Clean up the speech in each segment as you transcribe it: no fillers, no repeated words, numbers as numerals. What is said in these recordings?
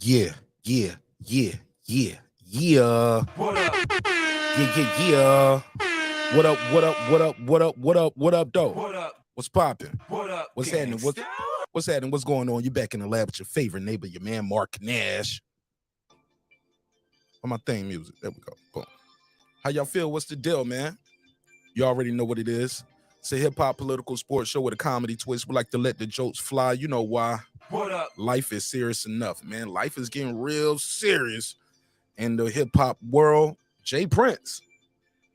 Yeah, yeah, yeah, yeah, yeah. What up? Yeah. What up, what up, what up, what up, what up, what up, though? What up? What's popping? What up, What's happening? gangsta? What's happening? What's going on? You back in the lab with your favorite neighbor, your man Marq Nash. On my theme music. There we go. Boom. How y'all feel? What's the deal, man? You already know what it is. It's a hip-hop political sports show with a comedy twist. We like to let the jokes fly. You know why. What up? Life is serious enough, man. Life is getting real serious in the hip-hop world. Jay Prince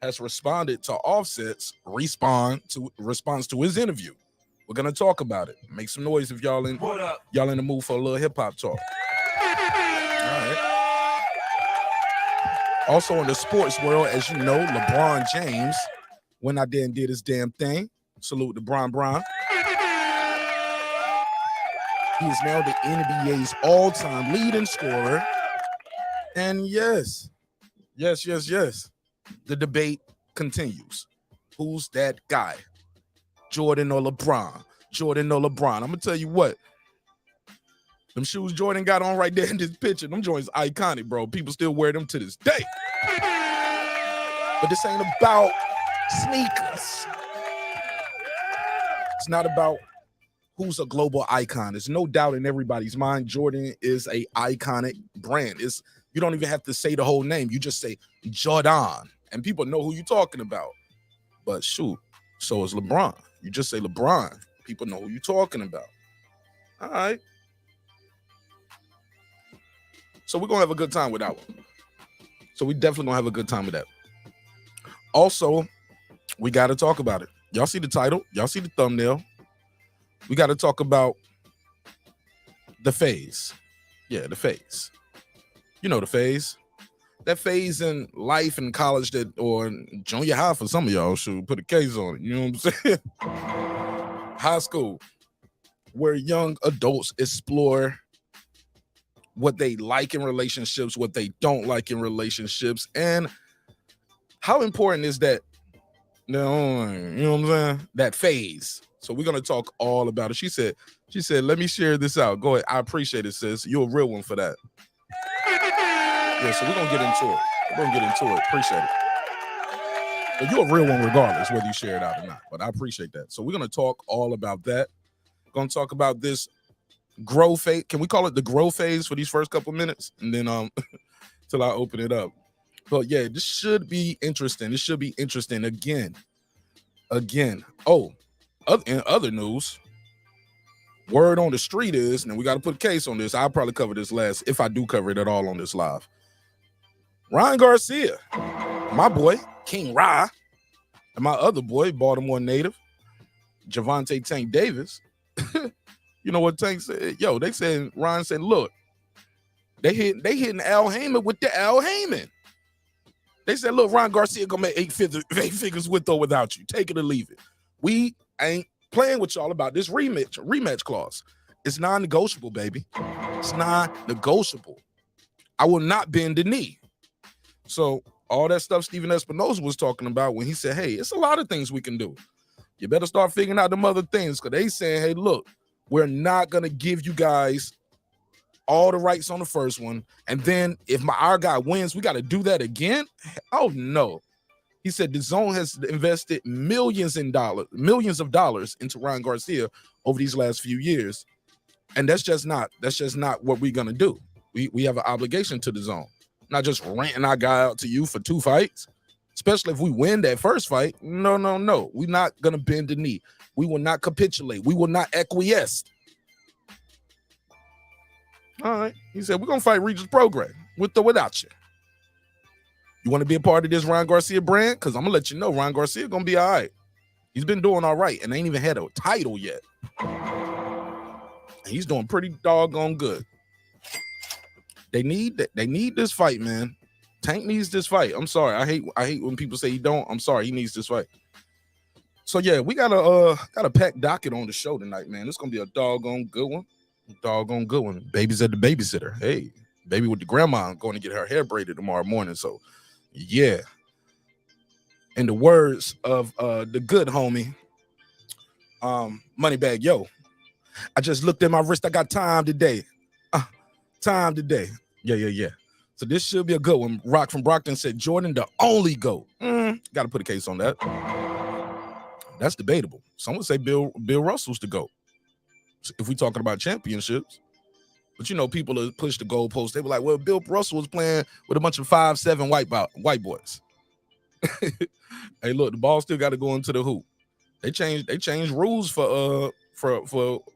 has responded to Offset's response to his interview. We're gonna talk about it. Make some noise if y'all in the mood for a little hip-hop talk. All right. Also in the sports world, as you know, LeBron James went out there and did his damn thing. Salute to Bron. He is now the NBA's all-time leading scorer. And yes, the debate continues. Who's that guy? Jordan or LeBron? I'm going to tell you what. Them shoes Jordan got on right there in this picture, them joints iconic, bro. People still wear them to this day. But this ain't about sneakers. It's not about who's a global icon. There's no doubt in everybody's mind Jordan is a iconic brand. You don't even have to say the whole name. You just say Jordan, and people know who you're talking about. But shoot, so is LeBron. You just say LeBron. People know who you're talking about. All right. So we're going to have a good time with that one. So we definitely going to have a good time with that. Also, we got to talk about it. Y'all see the title? Y'all see the thumbnail? We got to talk about the phase. Yeah, the phase. You know the phase. That phase in life in college or junior high for some of y'all should put a case on it. You know what I'm saying? High school, where young adults explore what they like in relationships, what they don't like in relationships, and how important is that? You know what I'm saying? That phase. So we're gonna talk all about it. She said, let me share this out. Go ahead. I appreciate it, sis. You're a real one for that. Yeah, so we're gonna get into it. Appreciate it. But you're a real one regardless, whether you share it out or not. But I appreciate that. So we're gonna talk all about that. We're gonna talk about this grow phase. Can we call it the grow phase for these first couple minutes? And then till I open it up. But yeah, this should be interesting. Again. Oh, in other news, word on the street is, and we got to put a case on this. I'll probably cover this last, if I do cover it at all on this live. Ryan Garcia, my boy, King Ra, and my other boy, Baltimore native, Javante Tank Davis. You know what Tank said? Yo, Ryan said, look, they hitting Al Heyman with the Al Heyman. They said, look, Ryan Garcia gonna make eight figures with or without you. Take it or leave it. We ain't playing with y'all about this rematch clause. It's non-negotiable, baby. It's non-negotiable. I will not bend the knee. So all that stuff Steven Espinosa was talking about when he said, hey, it's a lot of things we can do. You better start figuring out them other things, because they saying, hey, look, we're not going to give you guys all the rights on the first one. And then if our guy wins, we got to do that again? Oh, no. He said the zone has invested millions of dollars into Ryan Garcia over these last few years. And that's just not what we're going to do. We have an obligation to the zone. Not just renting our guy out to you for 2 fights, especially if we win that first fight. No. We're not going to bend the knee. We will not capitulate. We will not acquiesce. All right. He said, we're going to fight Regis program with or without you. You want to be a part of this Ryan Garcia brand? Because I'm going to let you know Ryan Garcia going to be all right. He's been doing all right and ain't even had a title yet. And he's doing pretty doggone good. They need this fight, man. Tank needs this fight. I'm sorry. I hate when people say he don't. I'm sorry. He needs this fight. So yeah, we got a packed docket on the show tonight, man. It's gonna be a doggone good one. Baby's at the babysitter. Hey, baby with the grandma going to get her hair braided tomorrow morning. So yeah. In the words of the good homie, Moneybag Yo, I just looked at my wrist. I got time today. time today. Yeah. So this should be a good one. Rock from Brockton said Jordan the only GOAT. Got to put a case on that. That's debatable. Some would say Bill Russell's the GOAT if we're talking about championships. But you know, people will push the goalpost. They were like, well, Bill Russell was playing with a bunch of 5'7" white boys. Hey, look, the ball still got to go into the hoop. They changed rules for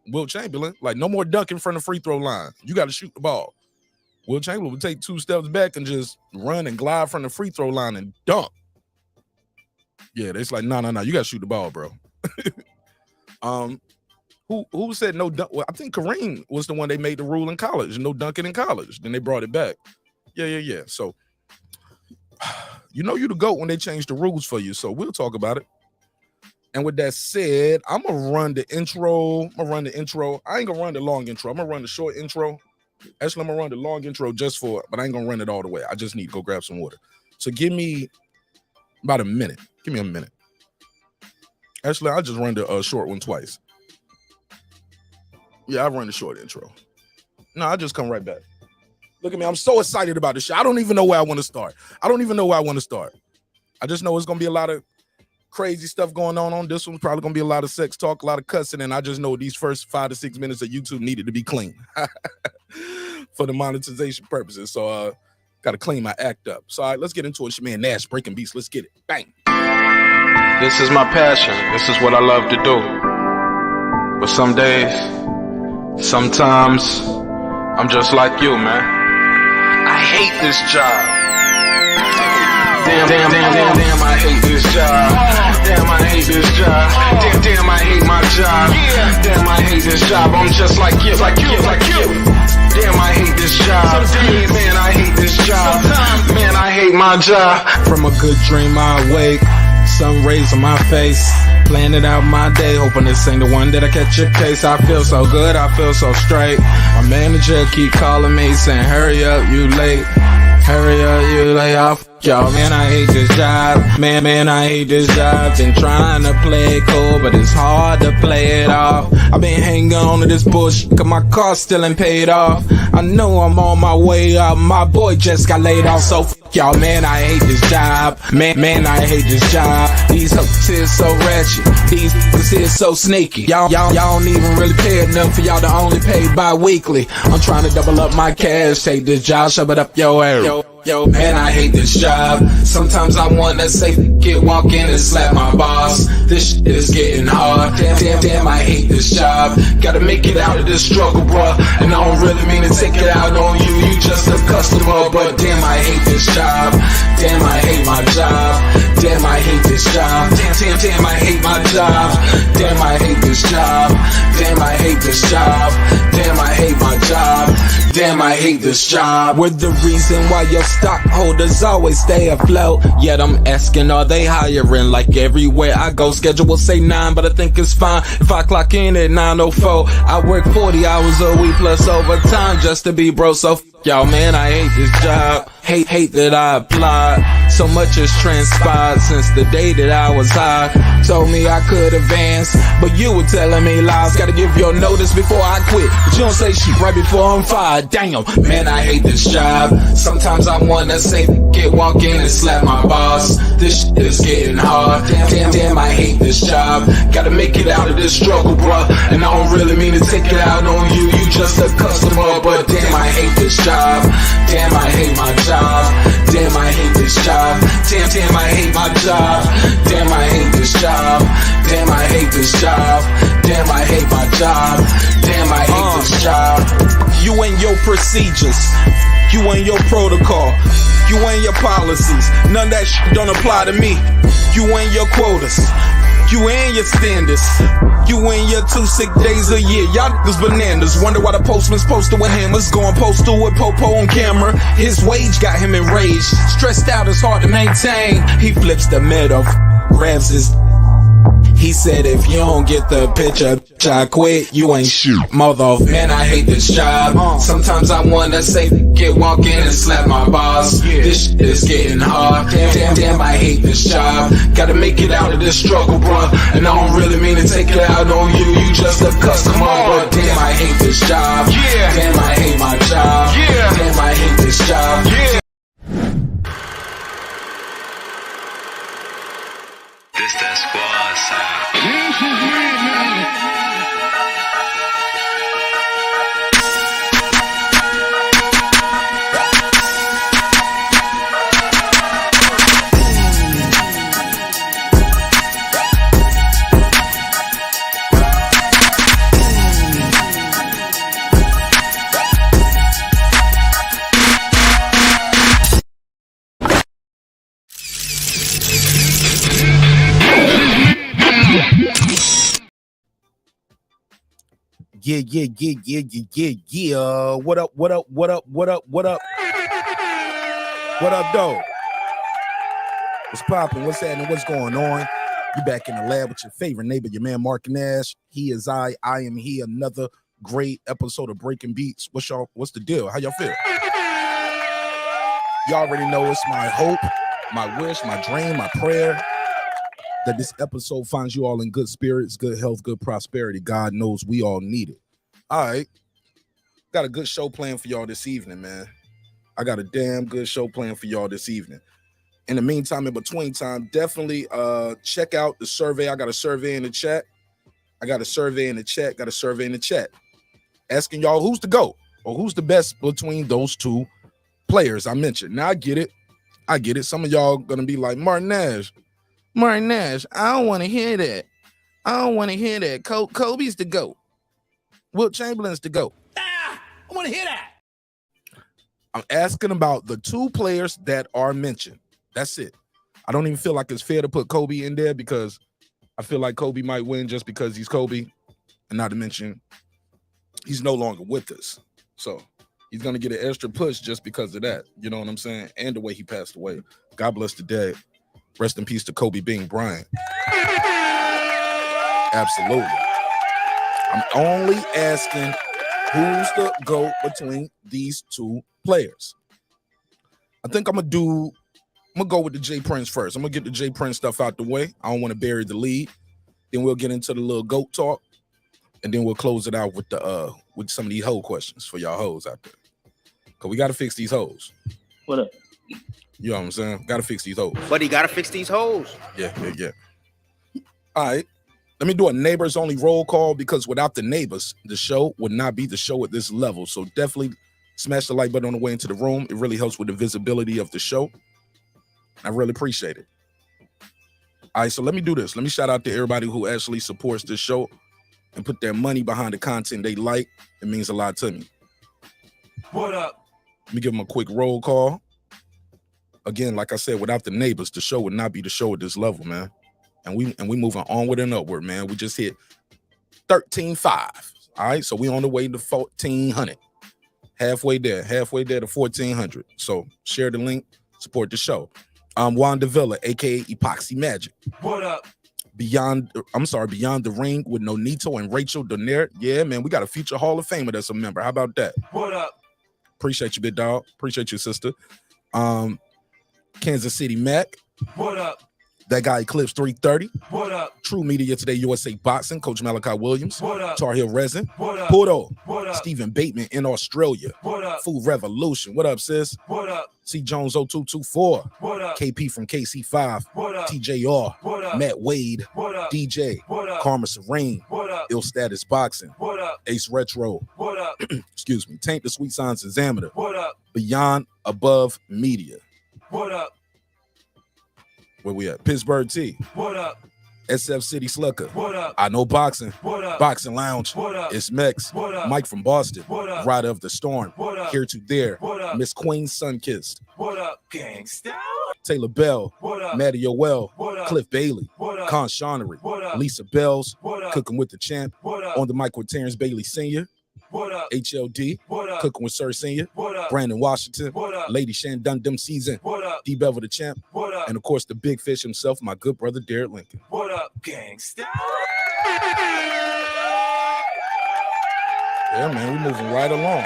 Wilt Chamberlain. Like, no more dunk in front of free throw line. You got to shoot the ball. Wilt Chamberlain would take 2 steps back and just run and glide from the free throw line and dunk. Yeah, it's like, no, you got to shoot the ball, bro. Who said no dunk? Well, I think Kareem was the one they made the rule in college, no dunking in college. Then they brought it back. Yeah. So, you know you the GOAT when they change the rules for you. So we'll talk about it. And with that said, I'm going to run the intro. I ain't going to run the long intro. I'm going to run the short intro. Actually, I'm going to run the long intro just for it, but I ain't going to run it all the way. I just need to go grab some water. So give me about a minute. Give me a minute. Actually, I'll just run the short one twice. Yeah, I'll run the short intro. No, I'll just come right back. Look at me. I'm so excited about this shit. I don't even know where I want to start. I just know it's going to be a lot of crazy stuff going on this one. Probably going to be a lot of sex talk, a lot of cussing, and I just know these first 5 to 6 minutes of YouTube needed to be clean for the monetization purposes. So, got to clean my act up. So, all right, let's get into it. It's your man Nash, breaking beats. Let's get it. Bang. This is my passion. This is what I love to do. But some days, sometimes, I'm just like you, man. I hate this job. Damn, I hate this job. Damn, I hate this job. Damn, I hate my job. Damn, I hate this job. I'm just like you. Damn, I hate this job. Man, I hate this job. Man, I hate my job. From a good dream I wake, sun rays on my face, planning out my day, hoping this ain't the one that I catch your case. I feel so good, I feel so straight. My manager keep calling me saying, hurry up, you late. Hurry up, you lay off. Yo, man, I hate this job. Man, I hate this job. Been trying to play it cool, but it's hard to play it off. I've been hanging on to this bullshit, cause my car still ain't paid off. I know I'm on my way up. My boy just got laid off, so y'all, man, I hate this job. Man, I hate this job. These hoes here so ratchet. These hoes here so sneaky. Y'all don't even really pay enough for y'all to only pay bi-weekly. I'm trying to double up my cash. Take this job, shove it up your ass. Yo, man, I hate this job. Sometimes I wanna say, walk in and slap my boss. This shit is getting hard. Damn, I hate this job. Gotta make it out of this struggle, bruh. And I don't really mean to take it out on you. You just a customer, but damn, I hate this job. Damn, I hate my job. Damn, I hate this job. Damn, I hate my job. Damn, I hate this job. Damn, I hate this job. Damn, I hate my job. Damn, I hate this job. We're the reason why your stockholders always stay afloat. Yet I'm asking, are they hiring? Like everywhere I go, schedule will say 9, but I think it's fine if I clock in at 9:04. I work 40 hours a week plus overtime just to be bro. So y'all, man, I hate this job. Hate that I applied. So much has transpired since the day that I was high. Told me I could advance, but you were telling me lies. Gotta give your notice before I quit, but you don't say shit right before I'm fired. Damn, man, I hate this job. Sometimes I wanna say, walk in and slap my boss. This shit is getting hard. Damn, I hate this job. Gotta make it out of this struggle, bruh. And I don't really mean to take it out on you. You just a customer, but damn, I hate this job. Damn, I hate my job. Damn, I hate this job. Damn, I hate my job. Damn, I hate this job. Damn, I hate this job. Damn, I hate my job. Damn, I hate this job. You and your procedures, you and your protocol, you and your policies, none of that shit don't apply to me. You and your quotas, you and your standards, you and your 2 sick days a year. Y'all niggas bananas. Wonder why the postman's posted with hammers, going postal with Popo on camera. His wage got him enraged, stressed out, it's hard to maintain. He flips the middle, grabs his. He said, if you don't get the picture, I quit, you ain't shoot. Mother, man, I hate this job. Sometimes I wanna say, walk in and slap my boss. This shit is getting hard. Damn, I hate this job. Gotta make it out of this struggle, bruh. And I don't really mean to take it out on you. You just a customer, but damn, I hate this job. Damn, I hate my job. Yeah. What up? What up, though? What's popping? What's happening? What's going on? You back in the lab with your favorite neighbor, your man Marq Nash. He is I am he. Another great episode of Breaking Beats. What's the deal? How y'all feel? Y'all already know it's my hope, my wish, my dream, my prayer that this episode finds you all in good spirits, good health, good prosperity. God knows we all need it. All right. Got a good show planned for y'all this evening, man. I got a damn good show planned for y'all this evening. In the meantime, in between time, definitely check out the survey. I got a survey in the chat. Got a survey in the chat. Asking y'all who's the GOAT or who's the best between those two players I mentioned. Now, I get it. Some of y'all going to be like, Marq Nash, I don't want to hear that. Kobe's the GOAT. Wilt Chamberlain's the GOAT. I want to hear that. I'm asking about the two players that are mentioned. That's it. I don't even feel like it's fair to put Kobe in there because I feel like Kobe might win just because he's Kobe. And not to mention, he's no longer with us. So he's going to get an extra push just because of that. You know what I'm saying? And the way he passed away. God bless the dead. Rest in peace to Kobe Bean Bryant. Absolutely. I'm only asking who's the GOAT between these two players. I think I'm going to go with the J Prince first. I'm going to get the J Prince stuff out the way. I don't want to bury the lead. Then we'll get into the little GOAT talk. And then we'll close it out with some of these hoe questions for y'all hoes out there. Because we got to fix these hoes. What up? You know what I'm saying? Got to fix these hoes. But he got to fix these hoes. Yeah. All right. Let me do a neighbors only roll call because without the neighbors, the show would not be the show at this level. So definitely smash the like button on the way into the room. It really helps with the visibility of the show. I really appreciate it. All right, so let me do this. Let me shout out to everybody who actually supports this show and put their money behind the content they like. It means a lot to me. What up? Let me give them a quick roll call. Again, like I said, without the neighbors, the show would not be the show at this level, man. And we moving onward and upward, man. We just hit 13.5. All right, so we on the way to 1,400. Halfway there to 1,400. So share the link, support the show. Wanda Villa, aka Epoxy Magic. What up? Beyond the Ring with Nonito and Rachel Donaire. Yeah, man, we got a future Hall of Famer that's a member. How about that? What up? Appreciate you, big dog. Appreciate you, sister. Kansas City Mac. What up? That guy Eclipse 330. What up? True Media Today USA Boxing, Coach Malachi Williams. What up? Tar Heel Resin. What up? Pudo. What up? Stephen Bateman in Australia. What up? Food Revolution. What up, sis? What up? C Jones 0224. What up? KP from KC5. What up? TJR. What up? Matt Wade. What up? DJ. What up? Karma Serene. What up? Ill Status Boxing. What up? Ace Retro. What up? Excuse me. Tank the Sweet Science Examiner. What up? Beyond Above Media. What up? Where we at? Pittsburgh T. What up? SF City Slucker. What up? I Know Boxing. What up? Boxing Lounge. What up? It's Mex. What up? Mike from Boston. What up? Rider of the Storm. What up? Here to There. What up? Miss Queen Sunkissed. What up? Gangsta. Taylor Bell. What up? Maddie Yoel. What up? Cliff Bailey. What up? Con Shonery. What up? Lisa Bells. What up? Cooking with the Champ. What up? On the mic with Terrence Bailey Sr. What up? HLD. What up? Cooking with Sir Sr. What up? Brandon Washington. What up? Lady Shandon Dem Season. What up? D Bevel the Champ. What up? And of course the big fish himself, my good brother Derek Lincoln. What up? Gangsta. Yeah, man, we moving right along.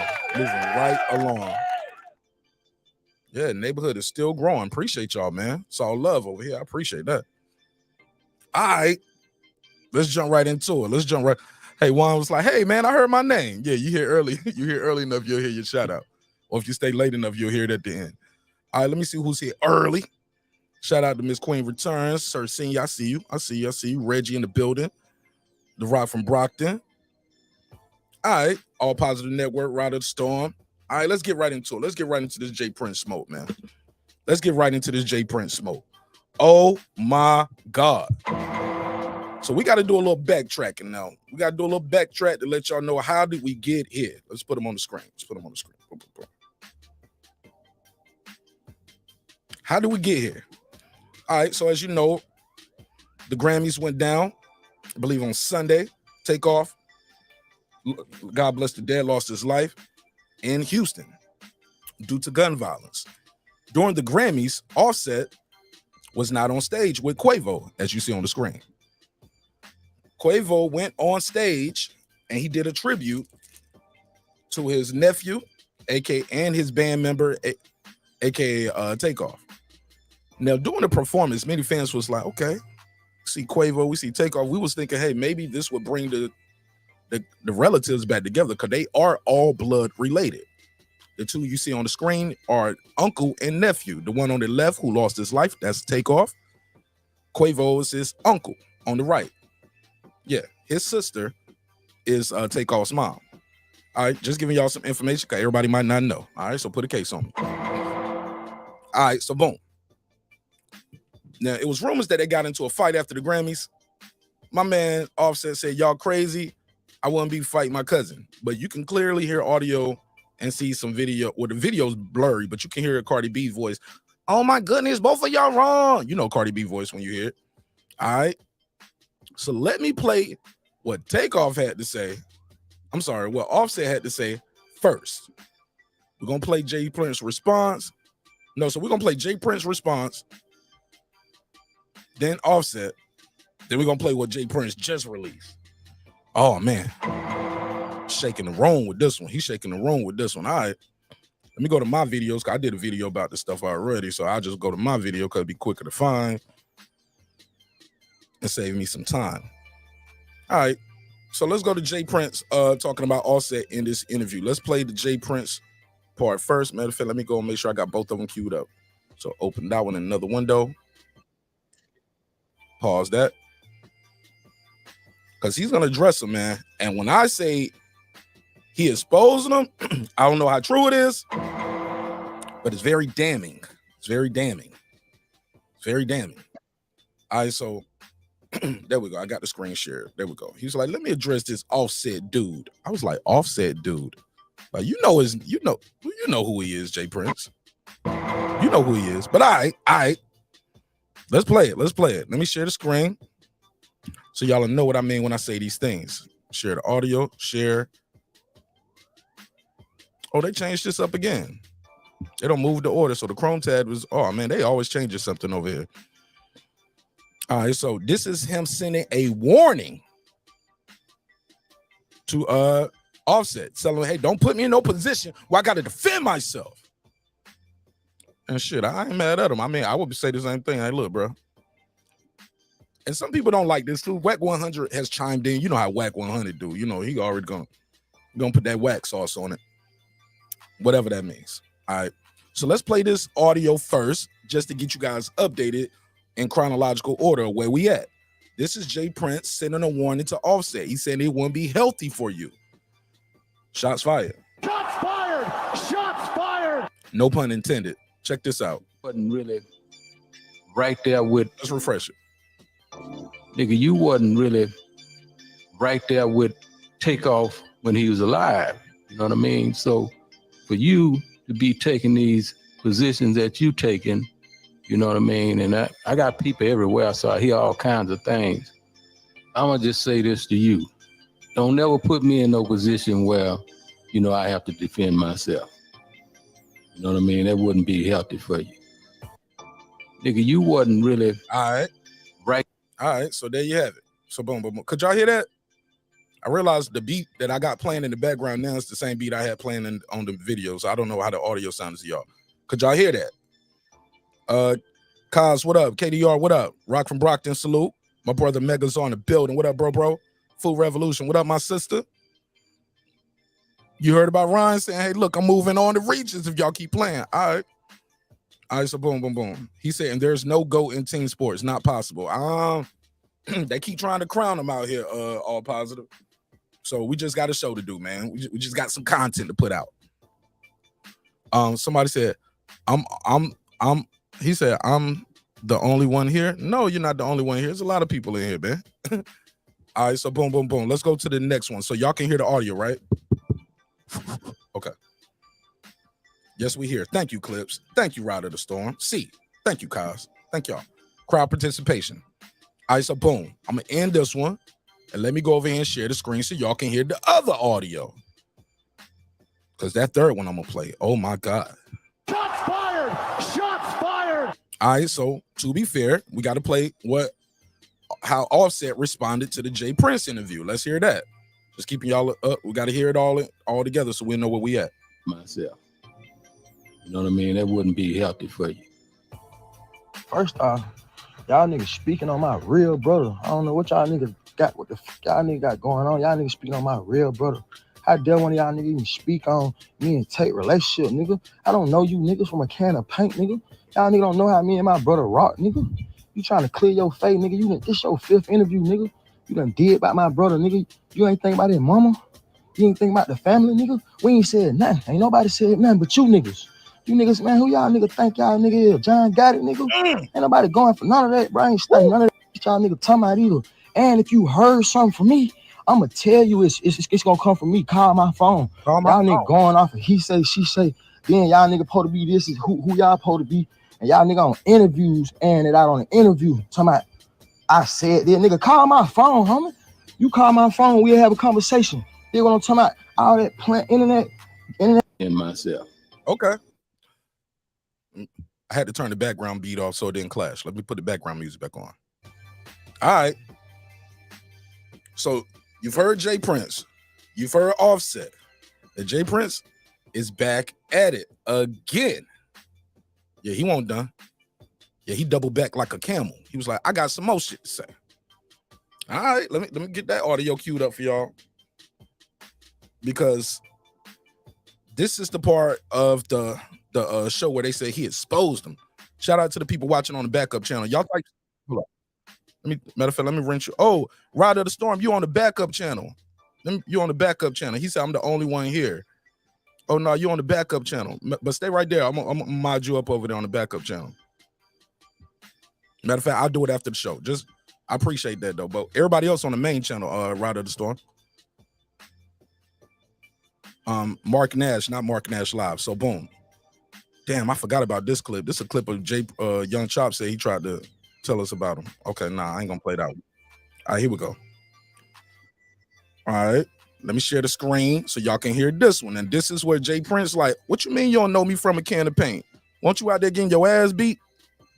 Yeah, neighborhood is still growing. Appreciate y'all, man. It's all love over here. I appreciate that. All right, let's jump right into it. Hey, Juan was like, hey, man, I heard my name. Yeah, you hear early enough, you'll hear your shout out. Or if you stay late enough, you'll hear it at the end. All right, let me see who's here early. Shout out to Miss Queen Returns. Sir Senior, I see you. Reggie in the building. The Rock from Brockton. All right, All Positive Network, Rider of the Storm. All right, let's get right into it. Let's get right into this J Prince smoke, man. Oh my God. So we got to do a little backtracking now. We got to do a little backtrack to let y'all know how did we get here. Let's put them on the screen. How did we get here? All right, so as you know, the Grammys went down, I believe on Sunday. Takeoff God bless the dead, lost his life in Houston due to gun violence. During the Grammys, Offset was not on stage with Quavo, as you see on the screen. Quavo went on stage and he did a tribute to his nephew, aka and his band member, aka Takeoff. Now, during the performance, many fans was like, okay, we see Quavo, we see Takeoff. We was thinking, hey, maybe this would bring the relatives back together because they are all blood related. The two you see on the screen are uncle and nephew. The one on the left who lost his life, that's Takeoff. Quavo is his uncle on the right. Yeah, his sister is Takeoff's mom. All right, just giving y'all some information because everybody might not know. All right, so put a case on me. All right, so boom. Now, it was rumors that they got into a fight after the Grammys. My man Offset said, y'all crazy. I wouldn't be fighting my cousin. But you can clearly hear audio and see some video. Well, the video's blurry, but you can hear Cardi B's voice. Oh, my goodness, both of y'all wrong. You know Cardi B voice when you hear it. All right. So let me play what Takeoff had to say. I'm sorry, what Offset had to say first. We're going to play J Prince's response. No, so we're going to play J Prince's response. Then Offset. Then we're going to play what J Prince just released. Oh, man. Shaking the room with this one. He's shaking the room with this one. All right. Let me go to my videos. I did a video about this stuff already, so I'll just go to my video because it'll be quicker to find and save me some time. All right. So let's go to J Prince talking about Offset in this interview. Let's play the J Prince part first. Matter of fact, let me go and make sure I got both of them queued up. So open that one in another window. Pause that. Because he's going to address him, man. And when I say he exposing them, I don't know how true it is, but it's very damning. It's very damning. It's very damning. All right, so there we go. I got the screen share. There we go. He's like, let me address this Offset dude. I was like, Offset dude. Like, you know who he is, J Prince. You know who he is. But all right. Let's play it. Let's play it. Let me share the screen so y'all know what I mean when I say these things. Share the audio. Share. Oh, they changed this up again. They don't move the order. So the Chrome tab was, oh, man, they always change something over here. All right, so this is him sending a warning to Offset, telling him, hey, don't put me in no position where I got to defend myself. And shit, I ain't mad at him. I mean, I would say the same thing. Hey, look, bro. And some people don't like this too. Whack 100 has chimed in. You know how Whack 100 do. You know, he already gonna put that whack sauce on it. Whatever that means. All right. So let's play this audio first, just to get you guys updated in chronological order of where we at. This is J Prince sending a warning to Offset. He said it wouldn't be healthy for you. Shots fired. Shots fired! Shots fired! No pun intended. Check this out. Wasn't really right there with. Let's refresh it. Nigga, you wasn't really right there with Takeoff when he was alive. You know what I mean? So for you to be taking these positions that you taking, you know what I mean? And I got people everywhere, so I hear all kinds of things. I'm gonna just say this to you. Don't never put me in no position where, you know, I have to defend myself. You know what I mean? That wouldn't be healthy for you. Nigga, you wasn't really all right. Right. All right, so there you have it. So boom, boom, boom. Could y'all hear that? I realized the beat that I got playing in the background now is the same beat I had playing on the video, so I don't know how the audio sounds to y'all. Could y'all hear that? Kaz, what up? KDR, what up? Rock from Brockton, salute. My brother Mega's on the building. What up, bro? Full Revolution. What up, my sister? You heard about Ryan saying, hey, look, I'm moving on to regions if y'all keep playing. All right. All right, so boom, boom, boom. He said, and there's no GOAT in team sports. Not possible. They keep trying to crown him out here, all positive. So we just got a show to do, man. We just got some content to put out. Somebody said, he said, I'm the only one here. No, you're not the only one here. There's a lot of people in here, man. All right, so boom, boom, boom. Let's go to the next one. So y'all can hear the audio, right? Okay. Yes, we hear. Thank you, Clips. Thank you, Ride of the Storm. C. Thank you, Kaz. Thank y'all. Crowd participation. All right, so boom. I'm going to end this one. And let me go over here and share the screen so y'all can hear the other audio. Because that third one I'm going to play. Oh, my God. Shots fired! Shots fired! All right, so to be fair, we got to play how Offset responded to the Jay Prince interview. Let's hear that. Just keeping y'all up. We got to hear it all together so we know where we at. Myself. You know what I mean? That wouldn't be healthy for you. First off, y'all niggas speaking on my real brother. I don't know what y'all niggas got, what the fuck y'all niggas got going on. Y'all niggas speaking on my real brother. How dare one of y'all niggas even speak on me and Tate relationship, nigga? I don't know you niggas from a can of paint, nigga. Y'all niggas don't know how me and my brother rock, nigga. You trying to clear your face, nigga. This your 5th interview, nigga. You done did about my brother, nigga. You ain't think about his mama. You ain't think about the family, nigga. We ain't said nothing. Ain't nobody said nothing but you niggas. You niggas, man, who y'all niggas think y'all nigga is? John Gotti, nigga? Ain't nobody going for none of that, bro. I ain't studying none of that y'all niggas talking about either. And if you heard something from me, I'ma tell you it's gonna come from me. Call my phone. Y'all nigga going off of he say, she say. Then y'all nigga supposed to be this is who y'all supposed to be. And y'all nigga on interviews and it out on an interview. Talking about, I said that, nigga, call my phone, homie. You call my phone, we'll have a conversation. They gonna talk about all that plant internet. In myself. Okay. I had to turn the background beat off so it didn't clash. Let me put the background music back on. All right. So you've heard Jay Prince. You've heard Offset. And Jay Prince is back at it again. Yeah, he won't done. Yeah, he doubled back like a camel. He was like, I got some more shit to say. All right, let me get that audio queued up for y'all. Because this is the part of the show where they say he exposed them. Shout out to the people watching on the backup channel. Y'all like, hold on. Matter of fact, let me rent you. Oh, Ride of the Storm, you on the backup channel. You on the backup channel. He said I'm the only one here. Oh no, you on the backup channel. But stay right there. I'm gonna mod you up over there on the backup channel. Matter of fact, I'll do it after the show. I appreciate that though. But everybody else on the main channel, Ride of the Storm. Marq Nash, not Marq Nash Live. So boom. Damn, I forgot about this clip. This is a clip of Young Chop said he tried to tell us about him. Okay, nah, I ain't gonna play that one. All right, here we go. All right, let me share the screen so y'all can hear this one. And this is where Jay Prince like, what you mean you don't know me from a can of paint? Won't you out there getting your ass beat?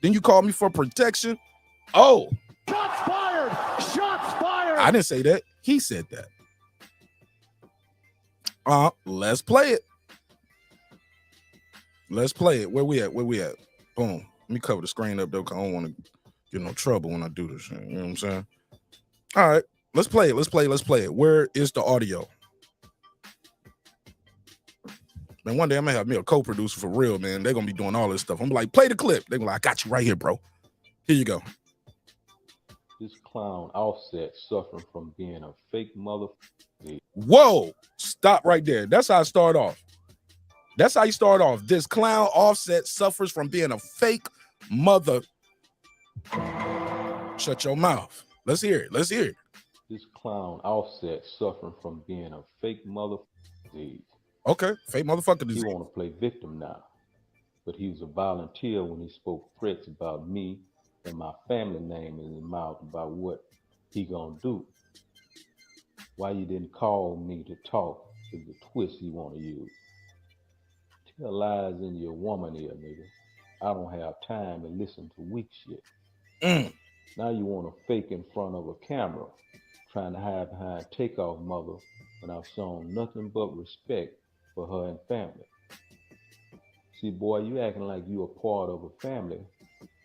Then you call me for protection? Oh. Shots fired! Shots fired! I didn't say that. He said that. Let's play it. Let's play it. Where we at? Boom. Let me cover the screen up though, because I don't want to get no trouble when I do this shit. You know what I'm saying? All right. Let's play it. Let's play it. Where is the audio? Man, one day I'm gonna have me a co-producer for real, man. They're gonna be doing all this stuff. I'm like, play the clip. They're like, I got you right here, bro. Here you go. This clown Offset suffering from being a fake mother. Whoa, stop right there. That's how I start off. That's how you start off. This clown Offset suffers from being a fake mother. Shut your mouth. Let's hear it. This clown Offset suffering from being a fake mother disease. Okay, fake motherfucker disease. He want to play victim now, but he was a volunteer when he spoke threats about me and my family name in his mouth about what he gonna do. Why you didn't call me to talk is the twist he want to use. Tell lies in your woman ear, nigga. I don't have time to listen to weak shit. Now you want to fake in front of a camera, trying to hide behind takeoff mother when I've shown nothing but respect for her and family. See, boy, you acting like you a part of a family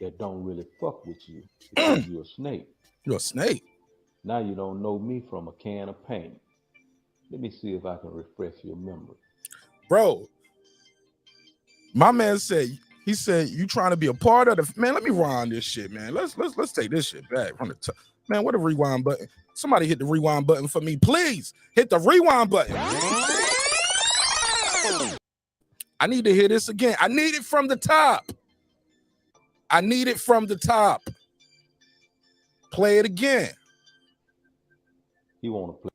that don't really fuck with you because you're a snake. You're a snake. Now you don't know me from a can of paint. Let me see if I can refresh your memory. Bro, my man said, he said, you trying to be a part of the, man, let me rewind this shit, man. Let's take this shit back from the top. Man, what a rewind button. Somebody hit the rewind button for me, please. Hit the rewind button. I need to hear this again. I need it from the top. Play it again. He want to play.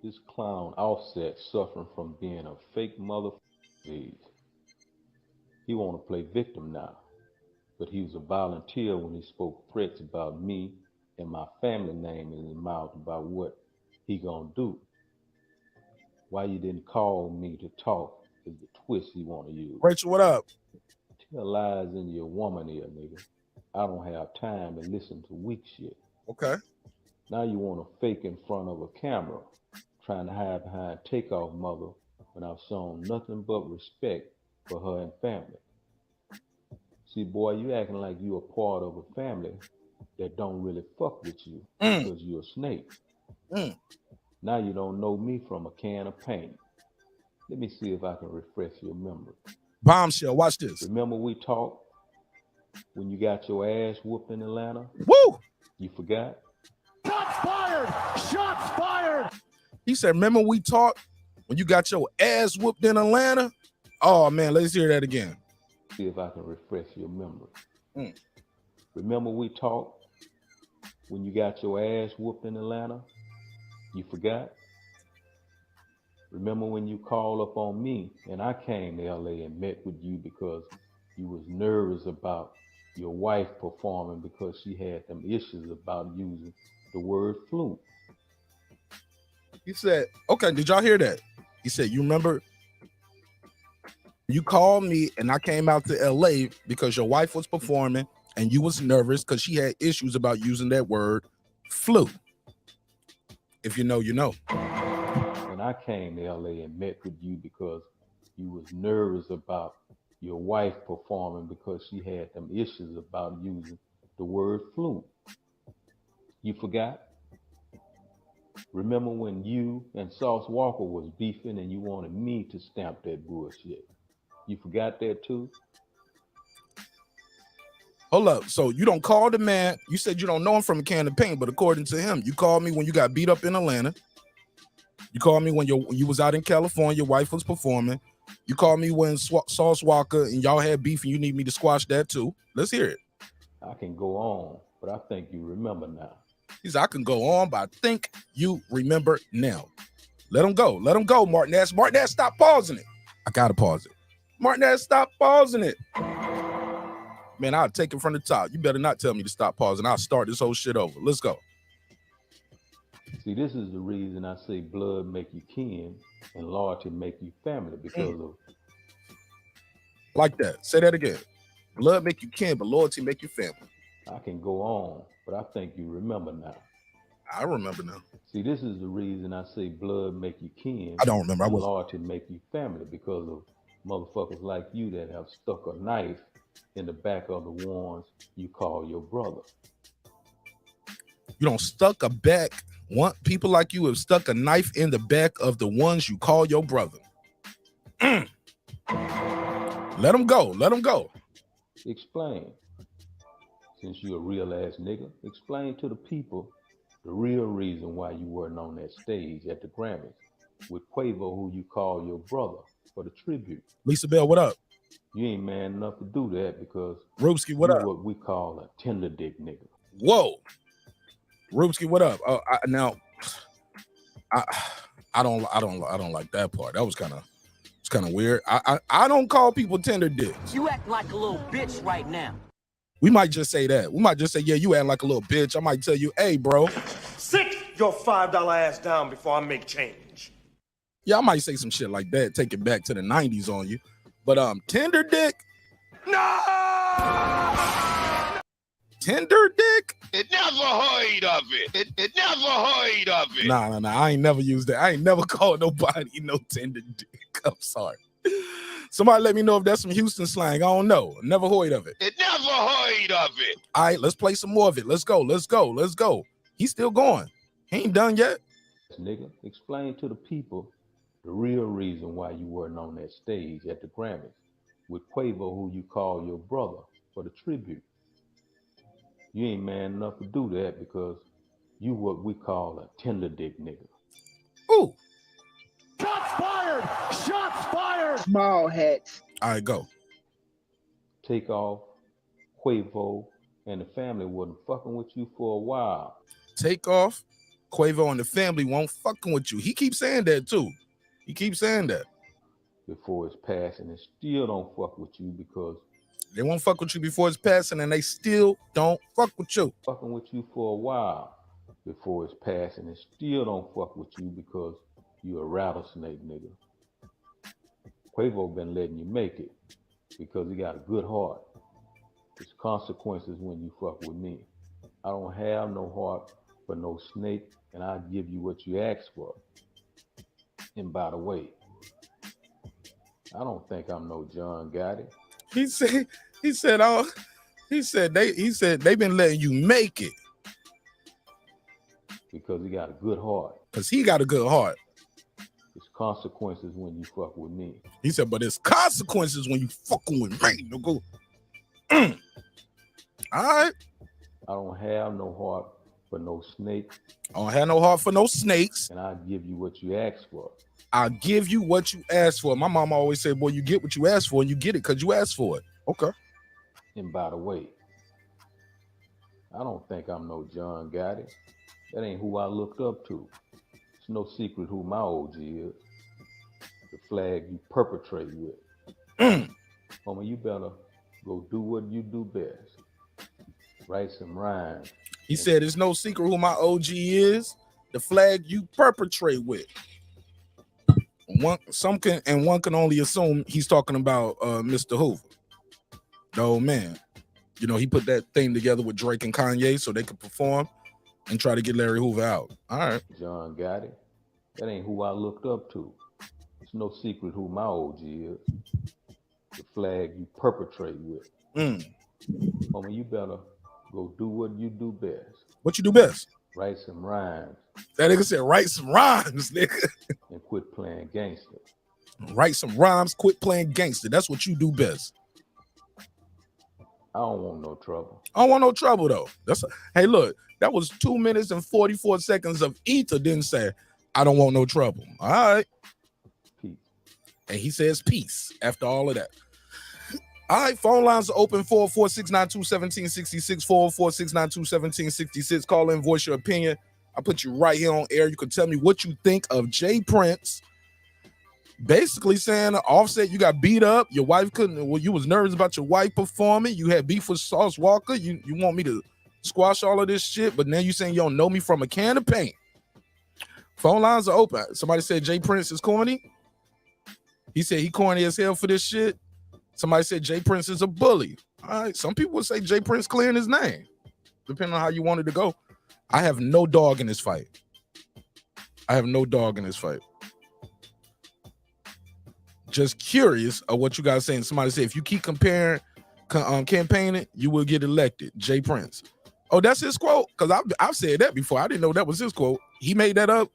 This clown Offset suffering from being a fake mother disease. He want to play victim now, but he was a volunteer when he spoke threats about me and my family name in his mouth about what he gonna do. Why you didn't call me to talk is the twist he want to use. Rachel, what up? Tell lies in your woman ear, nigga. I don't have time to listen to weak shit. Okay. Now you want to fake in front of a camera, trying to hide behind takeoff mother when I've shown nothing but respect for her and family. See, boy, you acting like you a part of a family that don't really fuck with you because you're a snake. Now you don't know me from a can of paint. Let me see if I can refresh your memory. Bombshell, watch this. Remember we talked when you got your ass whooped in Atlanta? Woo! You forgot? Shots fired! Shots fired! He said, remember we talked when you got your ass whooped in Atlanta? Oh, man, let's hear that again. See if I can refresh your memory. Remember we talked when you got your ass whooped in Atlanta? You forgot? Remember when you called up on me and I came to LA and met with you because you was nervous about your wife performing because she had them issues about using the word fluke? He said, okay, did y'all hear that? He said, you remember you called me and I came out to LA because your wife was performing and you was nervous because she had issues about using that word flu. If you know, you know. And I came to LA and met with you because you was nervous about your wife performing because she had them issues about using the word flu. You forgot? Remember when you and Sauce Walker was beefing and you wanted me to stamp that bullshit? You forgot that too? Hold up. So you don't call the man. You said you don't know him from a can of paint, but according to him, you called me when you got beat up in Atlanta. You called me when you was out in California, your wife was performing. You called me when Sauce Walker and y'all had beef and you need me to squash that too. Let's hear it. I can go on, but I think you remember now. He said, I can go on, but I think you remember now. Let him go. Let him go, marqnash. marqnash, stop pausing it. I got to pause it. marqnash, stop pausing it. Man, I'll take it from the top. You better not tell me to stop pausing. I'll start this whole shit over. Let's go. See, this is the reason I say blood make you kin and loyalty make you family because of... Like that. Say that again. Blood make you kin, but loyalty make you family. I can go on, but I think you remember now. I remember now. See, this is the reason I say blood make you kin. I don't remember. I and was loyalty make you family because of motherfuckers like you that have stuck a knife in the back of the ones you call your brother. You don't stuck a back. People like you have stuck a knife in the back of the ones you call your brother. Let him go. Let him go. Explain. Since you're a real ass nigga, explain to the people the real reason why you weren't on that stage at the Grammys with Quavo, who you call your brother, for the tribute. Lisa Bell, what up? You ain't man enough to do that because Rubski, what you're up? what we call a tender dick nigga. Whoa. Rubski, what up? I don't like that part. That was kind of weird. I don't call people tender dicks. You act like a little bitch right now. We might just say that. We might just say, yeah, you act like a little bitch. I might tell you, hey, bro. Sit your $5 ass down before I make change. Yeah, I might say some shit like that, take it back to the 90s on you. But tender dick? No! Tender dick? It never heard of it. It never heard of it. Nah. I ain't never used that. I ain't never called nobody no tender dick. I'm sorry. Somebody let me know if that's some Houston slang. I don't know. Never heard of it. It never heard of it. All right, let's play some more of it. Let's go. He's still going. He ain't done yet. Nigga, explain to the people the real reason why you weren't on that stage at the Grammys with Quavo, who you call your brother, for the tribute. You ain't man enough to do that because you what we call a tender dick nigga. Ooh. Shots fired! Shots fired! Small hats. All right, go. Takeoff, Quavo, and the family wasn't fucking with you for a while. Takeoff, Quavo, and the family won't fucking with you. He keeps saying that too. He keeps saying that. Before his passing, and still don't fuck with you because They won't fuck with you before it's passing, and they still don't fuck with you. Fucking with you for a while before it's passing and still don't fuck with you because you a rattlesnake, nigga. Quavo been letting you make it because he got a good heart. There's consequences when you fuck with me. I don't have no heart for no snake, and I'll give you what you ask for. And by the way, I don't think I'm no John Gotti. He said they've been letting you make it because he got a good heart. Because he got a good heart. There's consequences when you fuck with me. He said, but there's consequences when you fucking with me, nigga. All right. I don't have no heart for no snake. I don't have no heart for no snakes. And I'll give you what you ask for. I'll give you what you ask for. My mom always said, boy, you get what you ask for, and you get it because you asked for it. Okay. And by the way, I don't think I'm no John Gotti. That ain't who I looked up to. It's no secret who my OG is. The flag you perpetrate with. Homie, you better go do what you do best. Write some rhymes. He said, it's no secret who my OG is. The flag you perpetrate with. One can only assume he's talking about Mr. Hoover, the old man. You know, he put that thing together with Drake and Kanye so they could perform and try to get Larry Hoover out. All right. John Gotti. That ain't who I looked up to. It's no secret who my OG is. The flag you perpetrate with. Homie, you better go do what you do best. What you do best? Write some rhymes. That nigga said, write some rhymes, nigga. And quit playing gangster. Write some rhymes, quit playing gangster. That's what you do best. I don't want no trouble. I don't want no trouble, though. Hey, look, that was 2 minutes and 44 seconds of Ether didn't say, I don't want no trouble. All right. Peace. And he says peace after all of that. All right, phone lines are open, 44692-1766, 44692-1766. Call in, voice your opinion. I'll put you right here on air. You can tell me what you think of Jay Prince. Basically saying, Offset, you got beat up. Your wife couldn't, well, you was nervous about your wife performing. You had beef with Sauce Walker. You want me to squash all of this shit, but now you saying you don't know me from a can of paint. Phone lines are open. Somebody said Jay Prince is corny. He said he corny as hell for this shit. Somebody said Jay Prince is a bully. All right, some people would say Jay Prince clearing his name, depending on how you want it to go. I have no dog in this fight. Just curious of what you guys saying. Somebody said if you keep campaigning, you will get elected. Jay Prince. Oh, that's his quote? Because I've said that before. I didn't know that was his quote. He made that up.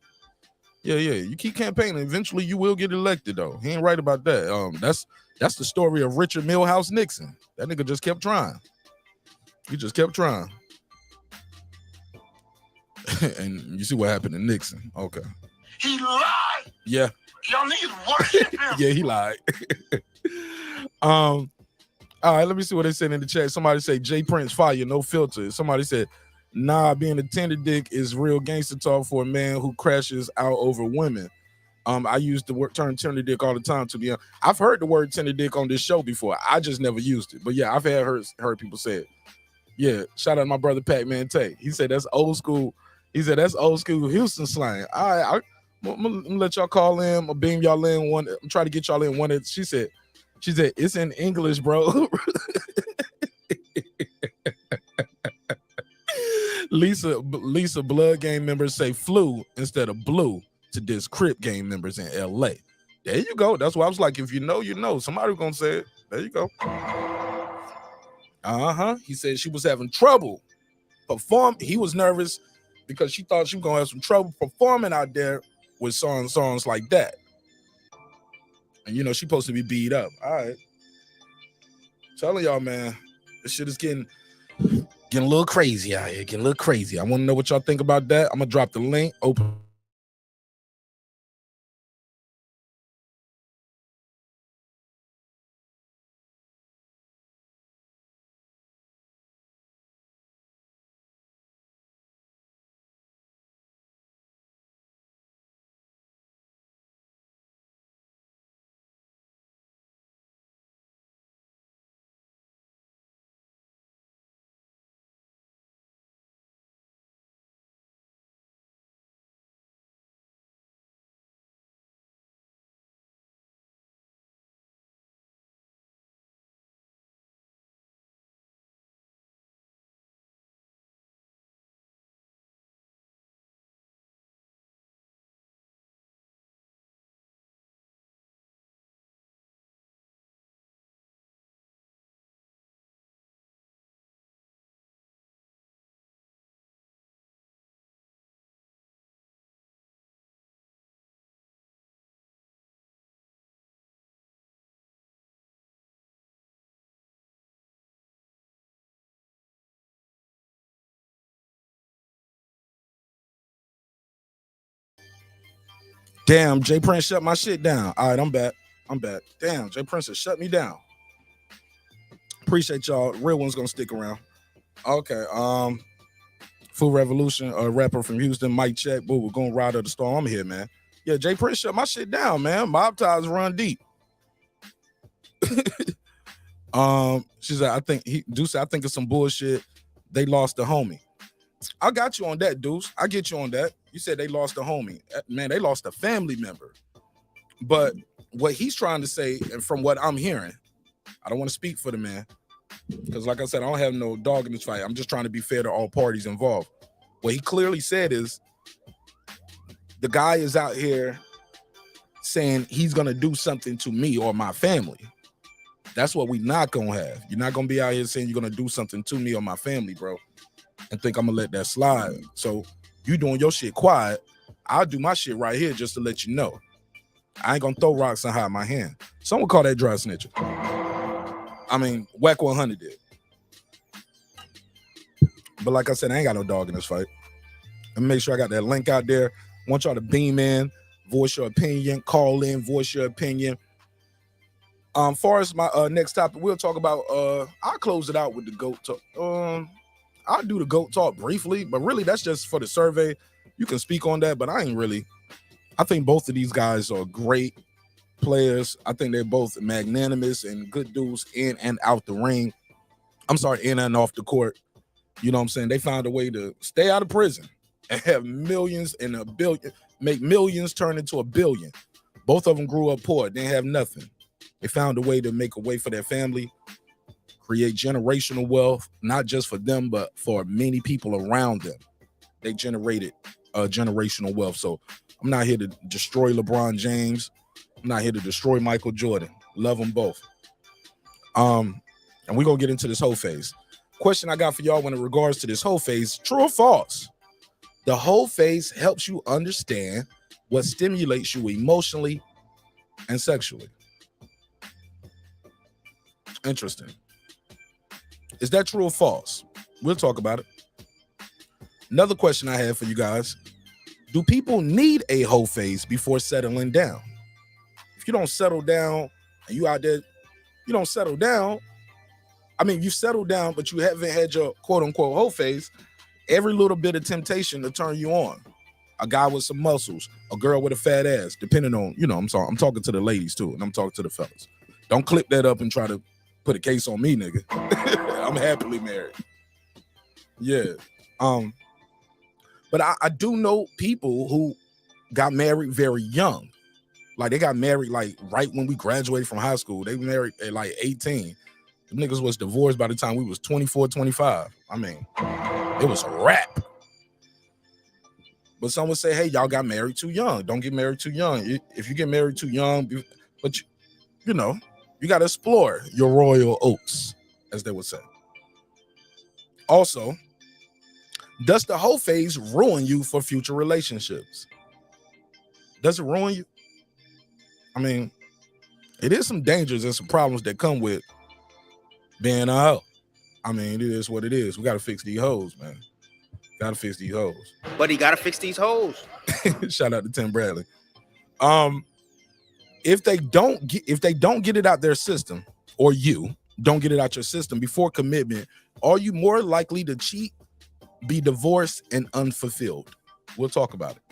Yeah. You keep campaigning, eventually you will get elected, though. He ain't right about that. That's the story of Richard Milhouse Nixon. That nigga just kept trying. He just kept trying. And you see what happened to Nixon. Okay. He lied. Yeah. Y'all niggas worship him. Yeah, he lied. All right, let me see what they said in the chat. Somebody say Jay Prince fire, no filter. Somebody said, nah, being a tender dick is real gangster talk for a man who crashes out over women. I use the term tender dick all the time. To be honest, I've heard the word tender dick on this show before. I just never used it. But yeah, I've heard people say it. Yeah, shout out to my brother Pac-Man Tay. He said that's old school. He said that's old school Houston slang. All right, I'm gonna let y'all call in. I'll beam y'all in one. I'm trying to get y'all in one. She said it's in English, bro. Lisa, blood game members say flu instead of blue to diss Crip game members in LA. There you go. That's why I was like, if you know, you know. Somebody gonna say it. There you go. He said she was having trouble He was nervous because she thought she was gonna have some trouble performing out there with songs like that. And you know, she's supposed to be beat up. All right. Telling y'all, man, this shit is getting a little crazy out here. Getting a little crazy. I want to know what y'all think about that. I'm gonna drop the link. Open. Damn, Jay Prince shut my shit down. All right, I'm back. Damn, Jay Prince has shut me down. Appreciate y'all. Real one's gonna stick around. Okay. Food Revolution, a rapper from Houston, Mike Check. Boo, we're gonna ride of the storm. I'm here, man. Yeah, Jay Prince shut my shit down, man. Mob ties run deep. She said, I think it's some bullshit. They lost the homie. I got you on that, Deuce. I get you on that. You said they lost a homie. Man, they lost a family member. But what he's trying to say, and from what I'm hearing, I don't want to speak for the man, because like I said, I don't have no dog in this fight. I'm just trying to be fair to all parties involved. What he clearly said is the guy is out here saying he's going to do something to me or my family. That's what we not going to have. You're not going to be out here saying you're going to do something to me or my family, bro, and think I'm going to let that slide. So you doing your shit quiet. I'll do my shit right here just to let you know. I ain't going to throw rocks and hide my hand. Someone call that dry snitching. I mean, Whack 100 did. But like I said, I ain't got no dog in this fight. And make sure I got that link out there. I want y'all to beam in, voice your opinion, call in, voice your opinion. Far as my next topic, we'll talk about, I'll close it out with the GOAT talk. I'll do the GOAT talk briefly, but really that's just for the survey. You can speak on that, but I think both of these guys are great players. I think they're both magnanimous and good dudes in and out the ring. I'm sorry, in and off the court. You know what I'm saying? They found a way to stay out of prison and have millions and a billion, make millions turn into a billion. Both of them grew up poor, didn't have nothing. They found a way to make a way for their family, create generational wealth, not just for them, but for many people around them. They generated generational wealth. So I'm not here to destroy LeBron James. I'm not here to destroy Michael Jordan. Love them both. And we're going to get into this whole phase. Question I got for y'all when it regards to this whole phase, true or false? The whole phase helps you understand what stimulates you emotionally and sexually. Interesting. Is that true or false? We'll talk about it. Another question I have for you guys. Do people need a whole phase before settling down? If you don't settle down and you out there, you don't settle down. I mean, you settle down, but you haven't had your quote unquote whole phase. Every little bit of temptation to turn you on. A guy with some muscles, a girl with a fat ass, depending on, I'm talking to the ladies too, and I'm talking to the fellas. Don't clip that up and try to put a case on me, nigga. I'm happily married. Yeah. But I do know people who got married very young. Like they got married like right when we graduated from high school. They married at like 18. The niggas was divorced by the time we was 24, 25. I mean, it was a wrap. But some would say, hey, y'all got married too young. Don't get married too young. If you get married too young, but you got to explore your royal oats, as they would say. Also, does the whole phase ruin you for future relationships? Does it ruin you? I mean, it is some dangers and some problems that come with being a hoe. I mean, it is what it is. We got to fix these hoes, man. Got to fix these hoes. But he got to fix these hoes. Shout out to Tim Bradley. If they don't get it out their system, or you don't get it out your system before commitment, are you more likely to cheat, be divorced, and unfulfilled? We'll talk about it.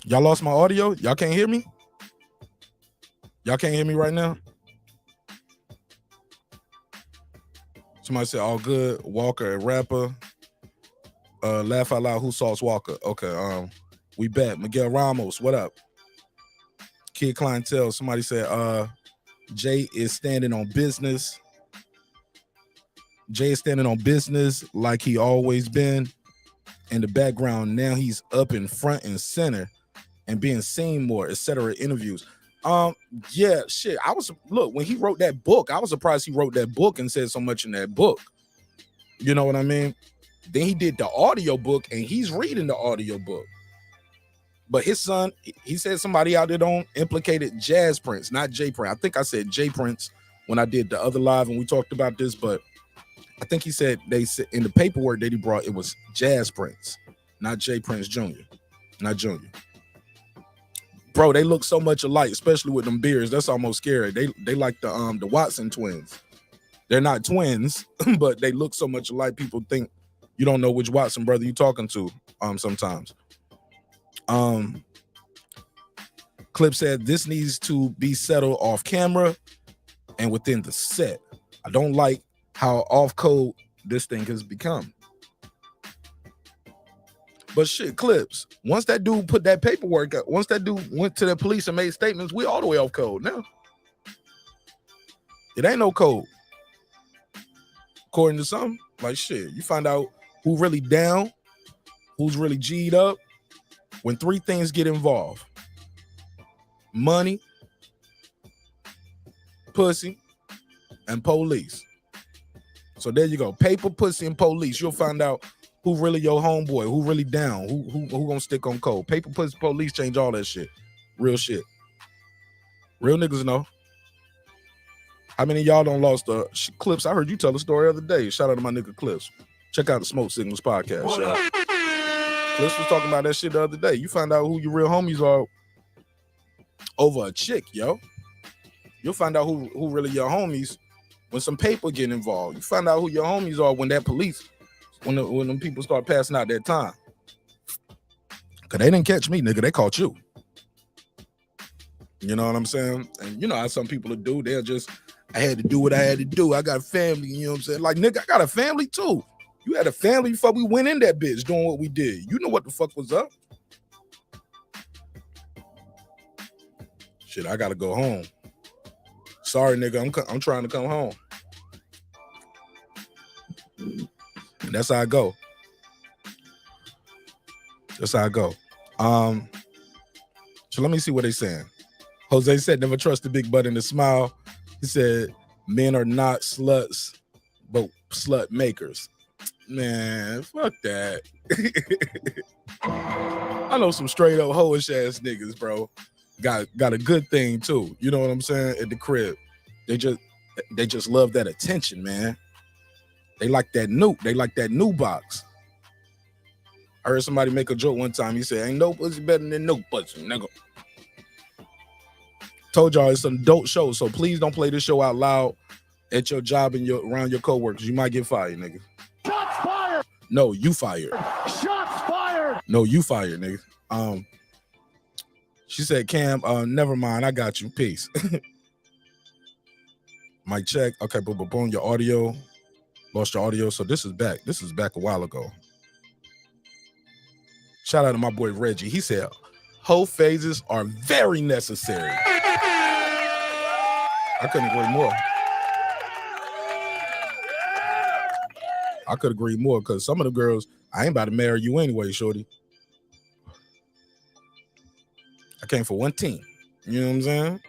Y'all lost my audio? Y'all can't hear me? Y'all can't hear me right now? Somebody said all good. Walker, a rapper. Laugh out loud. Who sauce Walker? Okay. We back. Miguel Ramos, what up? Kid Clientele. Somebody said Jay is standing on business. Jay is standing on business like he always been. In the background, now he's up in front and center and being seen more, etc. Interviews. Yeah, shit. When he wrote that book, I was surprised he wrote that book and said so much in that book. You know what I mean? Then he did the audio book and he's reading the audio book. But his son, he said somebody out there don't implicated Jazz Prince, not Jay Prince. I think I said Jay Prince when I did the other live and we talked about this, but I think he said they said in the paperwork that he brought, it was Jazz Prince, not Jay Prince Jr., not Junior. Bro, they look so much alike, especially with them beards. That's almost scary. They like the Watson twins. They're not twins, but they look so much alike. People think you don't know which Watson brother you talking to. Sometimes. Clip said this needs to be settled off camera and within the set. I don't like how off code this thing has become. But shit, Clips, once that dude put that paperwork up, once that dude went to the police and made statements, we all the way off code now. It ain't no code. According to some, like shit, you find out who really down, who's really G'd up, when 3 things get involved. Money, pussy, and police. So there you go. Paper, pussy, and police. You'll find out who really your homeboy, who really down, who gonna stick on code. Paper, pussy, police change all that shit. Real shit. Real niggas know. How many of y'all don't lost Clips? I heard you tell a story the other day. Shout out to my nigga Clips. Check out the Smoke Signals podcast. Clips was talking about that shit the other day. You find out who your real homies are over a chick, yo. You'll find out who really your homies when some paper get involved. You find out who your homies are when that police, when them people start passing out their time. Cause they didn't catch me, nigga. They caught you. You know what I'm saying? And you know how some people do. They'll just, I had to do what I had to do. I got a family, you know what I'm saying? Like, nigga, I got a family too. You had a family before we went in that bitch doing what we did. You know what the fuck was up. Shit, I gotta go home. Sorry, nigga, I'm trying to come home. And that's how I go. That's how I go. So let me see what they saying. Jose said, never trust the big butt and the smile. He said, men are not sluts, but slut makers. Man, fuck that. I know some straight up hoish ass niggas, bro. Got a good thing too. You know what I'm saying? At the crib. They just love that attention, man. They like that nuke. They like that new box. I heard somebody make a joke one time. He said, ain't no pussy better than no pussy, nigga. Told y'all it's an adult show, so please don't play this show out loud at your job and around your coworkers. You might get fired, nigga. Shots fired! No, you fired. Shots fired! No, you fired, nigga. She said, Cam, never mind. I got you. Peace. Mic check. Okay, boom, your audio. Lost your audio. So this is back. This is back a while ago. Shout out to my boy Reggie. He said, whole phases are very necessary. I couldn't agree more. I could agree more because some of the girls, I ain't about to marry you anyway, shorty. I came for one team. You know what I'm saying?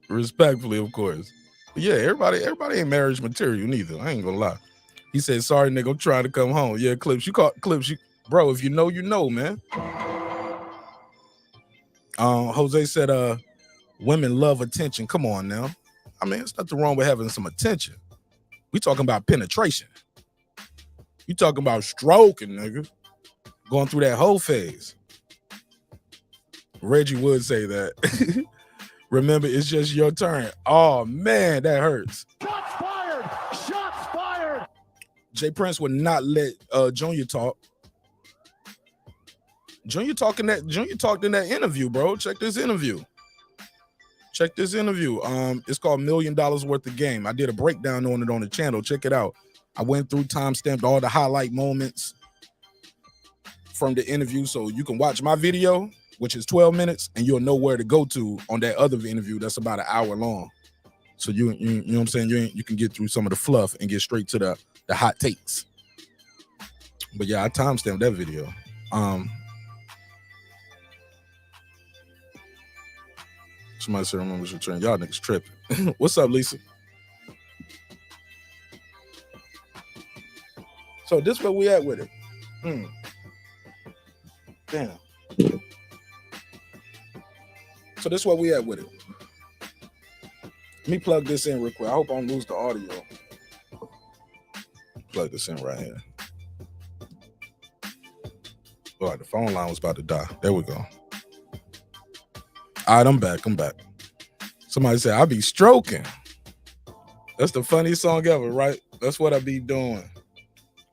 Respectfully, of course. But yeah, everybody ain't marriage material neither. I ain't gonna lie. He said, sorry, nigga, I'm trying to come home. Yeah, Clips, bro, if you know, man. Jose said, women love attention. Come on now. I mean, there's nothing wrong with having some attention. We talking about penetration. You talking about stroking, nigga. Going through that whole phase. Reggie would say that. Remember, it's just your turn. Oh, man, that hurts. Shots fired! Shots fired! Jay Prince would not let Junior talk. Junior talked in that interview, bro. Check this interview. It's called $1 Million Worth of Game. I did a breakdown on it on the channel. Check it out. I went through, timestamped all the highlight moments from the interview, so you can watch my video, which is 12 minutes, and you'll know where to go to on that other interview that's about an hour long. So you know what I'm saying? You can get through some of the fluff and get straight to the hot takes. But yeah, I timestamped that video. Somebody said, remember your turn. Y'all niggas tripping. What's up, Lisa? So this where we at with it. Damn. So this where we at with it. Let me plug this in real quick. I hope I don't lose the audio. Plug this in right here. Oh, the phone line was about to die. There we go. All right, I'm back. Somebody said, I be stroking. That's the funniest song ever, right? That's what I be doing.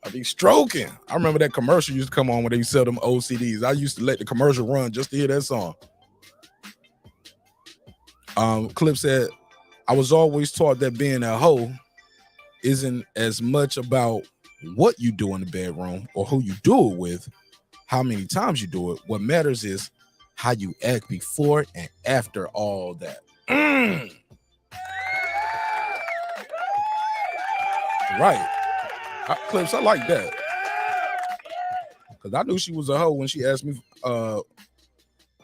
I be stroking. I remember that commercial used to come on when they sell them old CDs. I used to let the commercial run just to hear that song. Clip said, I was always taught that being a hoe isn't as much about what you do in the bedroom or who you do it with, how many times you do it. What matters is how you act before and after all that. Right. Clips, I like that. Because I knew she was a hoe when she asked me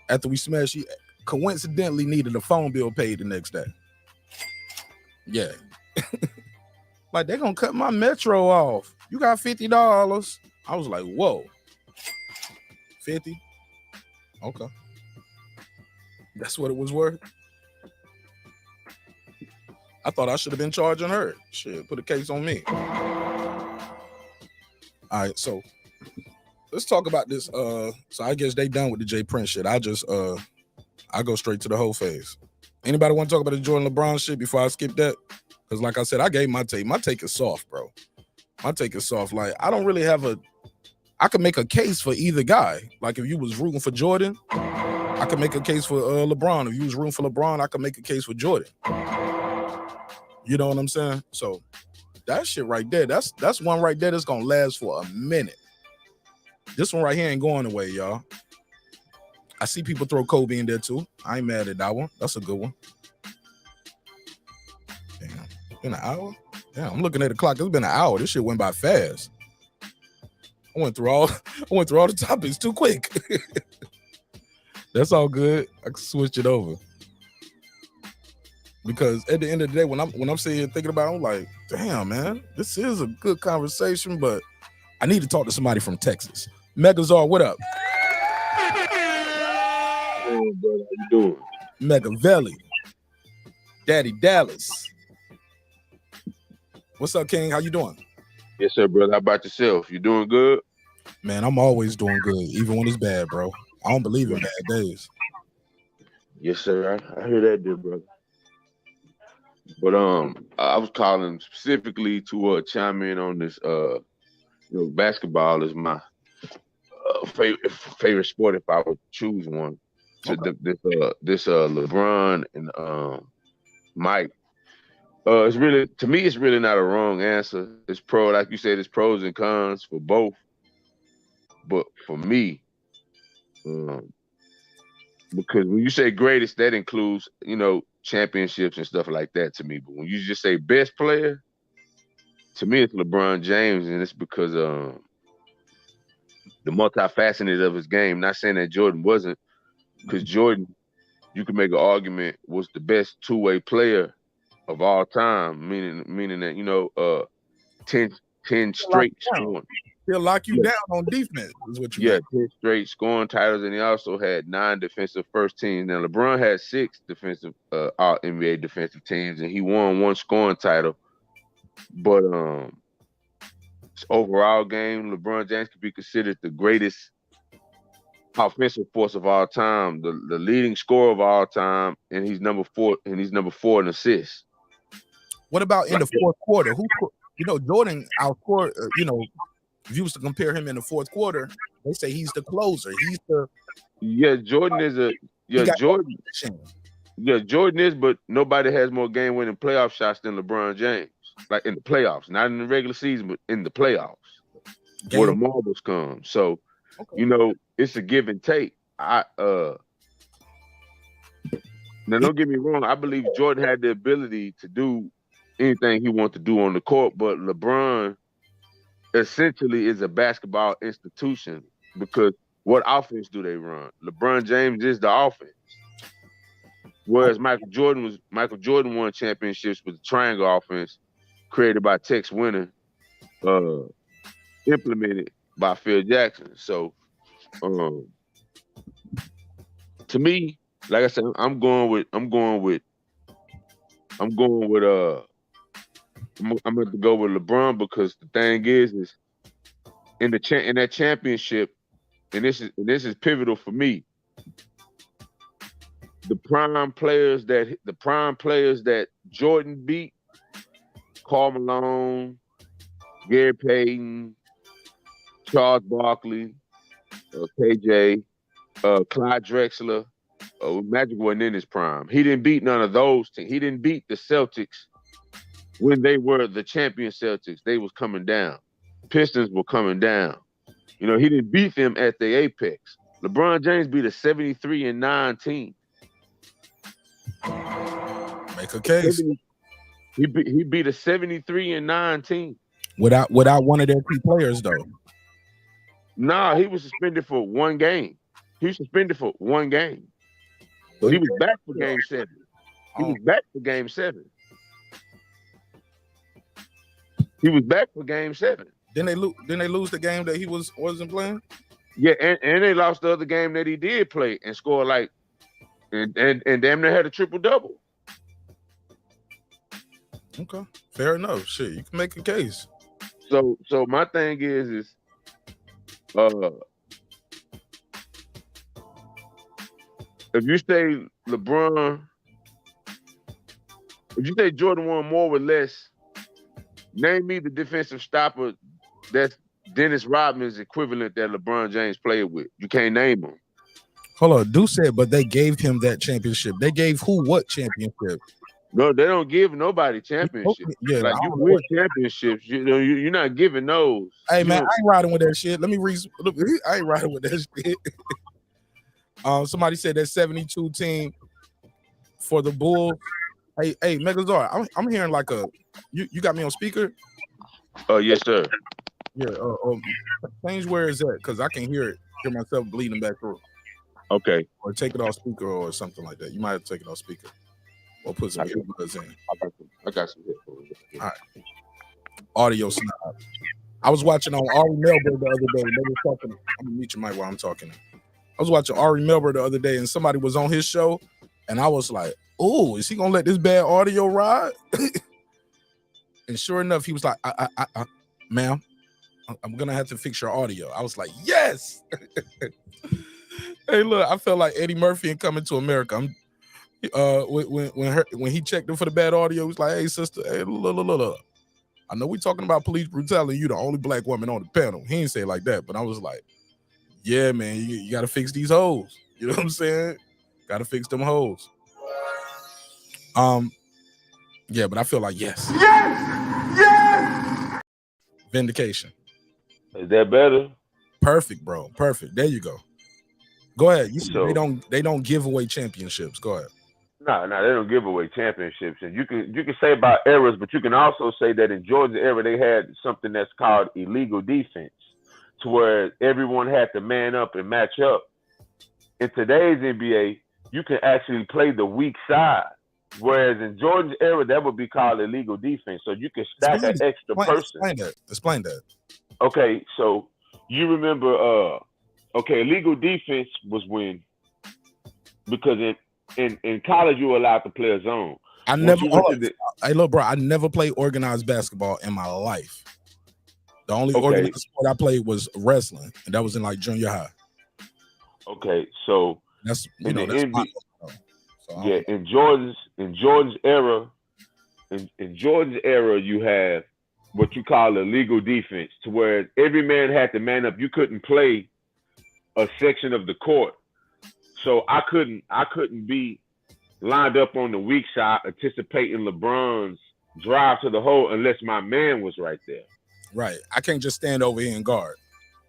after we smashed, she coincidentally needed a phone bill paid the next day. Yeah. Like, they're going to cut my Metro off. You got $50. I was like, whoa. 50? Okay. That's what it was worth. I thought I should have been charging her. Shit, put a case on me. All right, so let's talk about this. So I guess they done with the J Prince shit. I go straight to the whole phase. Anybody want to talk about the Jordan LeBron shit before I skip that? Because like I said, I gave my take. My take is soft, bro. My take is soft. Like, I don't really have I could make a case for either guy. Like, if you was rooting for Jordan, I could make a case for LeBron. If you was rooting for LeBron, I could make a case for Jordan. You know what I'm saying? So that shit right there, that's one right there that's gonna last for a minute. This one right here ain't going away, y'all. I see people throw Kobe in there too. I ain't mad at that one. That's a good one. Damn, been an hour? Damn, I'm looking at the clock. It's been an hour. This shit went by fast. I went through all the topics too quick. That's all good. I can switch it over. Because at the end of the day, when I'm sitting here thinking about it, I'm like, damn, man, this is a good conversation, but I need to talk to somebody from Texas. Megazar, what up? Hey, brother, how you doing? Megavelli. Daddy Dallas. What's up, King? How you doing? Yes, sir, brother. How about yourself? You doing good? Man, I'm always doing good, even when it's bad, bro. I don't believe in bad days. Yes, sir. I hear that, dear brother. But I was calling specifically to chime in on this. Basketball is my favorite sport if I would choose one. So this LeBron and Mike. It's really, to me, it's really not a wrong answer. It's like you said, it's pros and cons for both. But for me, because when you say greatest, that includes, championships and stuff like that to me. But when you just say best player, to me, it's LeBron James, and it's because the multifaceted of his game. Not saying that Jordan wasn't, because Jordan, you could make an argument, was the best two-way player of all time, meaning that 10 straight scoring. He'll lock you down on defense, is what you mean. 10 straight scoring titles, and he also had 9 defensive first teams. Now LeBron had 6 defensive all NBA defensive teams, and he won 1 scoring title. But overall game, LeBron James could be considered the greatest offensive force of all time, the leading scorer of all time, and he's number 4 in assists. What about in the fourth quarter? Jordan outscored, if you was to compare him in the fourth quarter, they say he's the closer. He's the Jordan is Jordan is, but nobody has more game-winning playoff shots than LeBron James. Like in the playoffs, not in the regular season, but in the playoffs, where the marbles come. So, it's a give and take. Now, don't get me wrong. I believe Jordan had the ability to do anything he wanted to do on the court, but LeBron essentially is a basketball institution, because what offense do they run? LeBron James is the offense. Whereas Michael Jordan won championships with the triangle offense created by Tex Winter, implemented by Phil Jackson. So to me, like I said, I'm going to go with LeBron, because the thing is in that championship, and this is pivotal for me. The prime players that Jordan beat, Karl Malone, Gary Payton, Charles Barkley, KJ, Clyde Drexler. Magic wasn't in his prime. He didn't beat none of those teams. He didn't beat the Celtics when they were the champion Celtics. They was coming down. Pistons were coming down. You know, he didn't beat them at their apex. LeBron James beat a 73-9 team. Make a case. He beat a 73-9 team. Without one of their key players, though. Nah, he was suspended for one game. So he was back for game 7. He was back for game 7. Didn't they lose the game that he wasn't playing? Yeah, and they lost the other game that he did play and scored like and damn near had a triple-double. Okay, fair enough. Shit, you can make a case. So my thing is if you say LeBron, if you say Jordan won more or less, name me the defensive stopper that's Dennis Rodman's equivalent that LeBron James played with. You can't name him. Hold on, Deuce said, but they gave him that championship. They gave who what championship? No, they don't give nobody championships. Yeah, like you win championships, you know, you're not giving those. Hey man, I ain't riding with that shit. I ain't riding with that shit. Somebody said that 72 team for the Bulls. Hey, Megazord, I'm hearing like you got me on speaker? Yes, sir. Yeah, change where is that? Because I can hear myself bleeding back through. Okay. Or take it off speaker or something like that. You might have to take it off speaker. Or put some earbuds in. I got some headphones. All right. Audio snob. I was watching on Ari Melber the other day. They were talking. I'm gonna mute your mic while I'm talking. I was watching Ari Melber the other day, and somebody was on his show, and I was like, "Oh, is he gonna let this bad audio ride?" And sure enough, he was like, "Ma'am, I'm gonna have to fix your audio." I was like, "Yes." Hey, look, I felt like Eddie Murphy in Coming to America. When he checked him for the bad audio, he was like, "Hey, sister, hey, look. I know we're talking about police brutality. You the only black woman on the panel." He didn't say it like that, but I was like, "Yeah, man, you got to fix these hoes." You know what I'm saying? Got to fix them hoes. Yeah, but I feel like yes. Vindication. Is that better? Perfect, bro. Perfect. There you go. Go ahead. You see, they don't give away championships. Go ahead. No, they don't give away championships. And you can say about eras, but you can also say that in Georgia's era, they had something that's called illegal defense, to where everyone had to man up and match up. In today's NBA, you can actually play the weak side, whereas in Jordan's era, that would be called illegal defense. So you can stack an extra person. Explain that. Okay, so you remember, illegal defense was when, because in college you were allowed to play a zone. Hey, look, bro, I never played organized basketball in my life. The only organized sport I played was wrestling, and that was in like junior high. Okay, so that's that's NBA, so in Jordan's era, you have what you call illegal defense, to where every man had to man up. You couldn't play a section of the court, so I couldn't be lined up on the weak side anticipating LeBron's drive to the hole unless my man was right there. Right, I can't just stand over here and guard.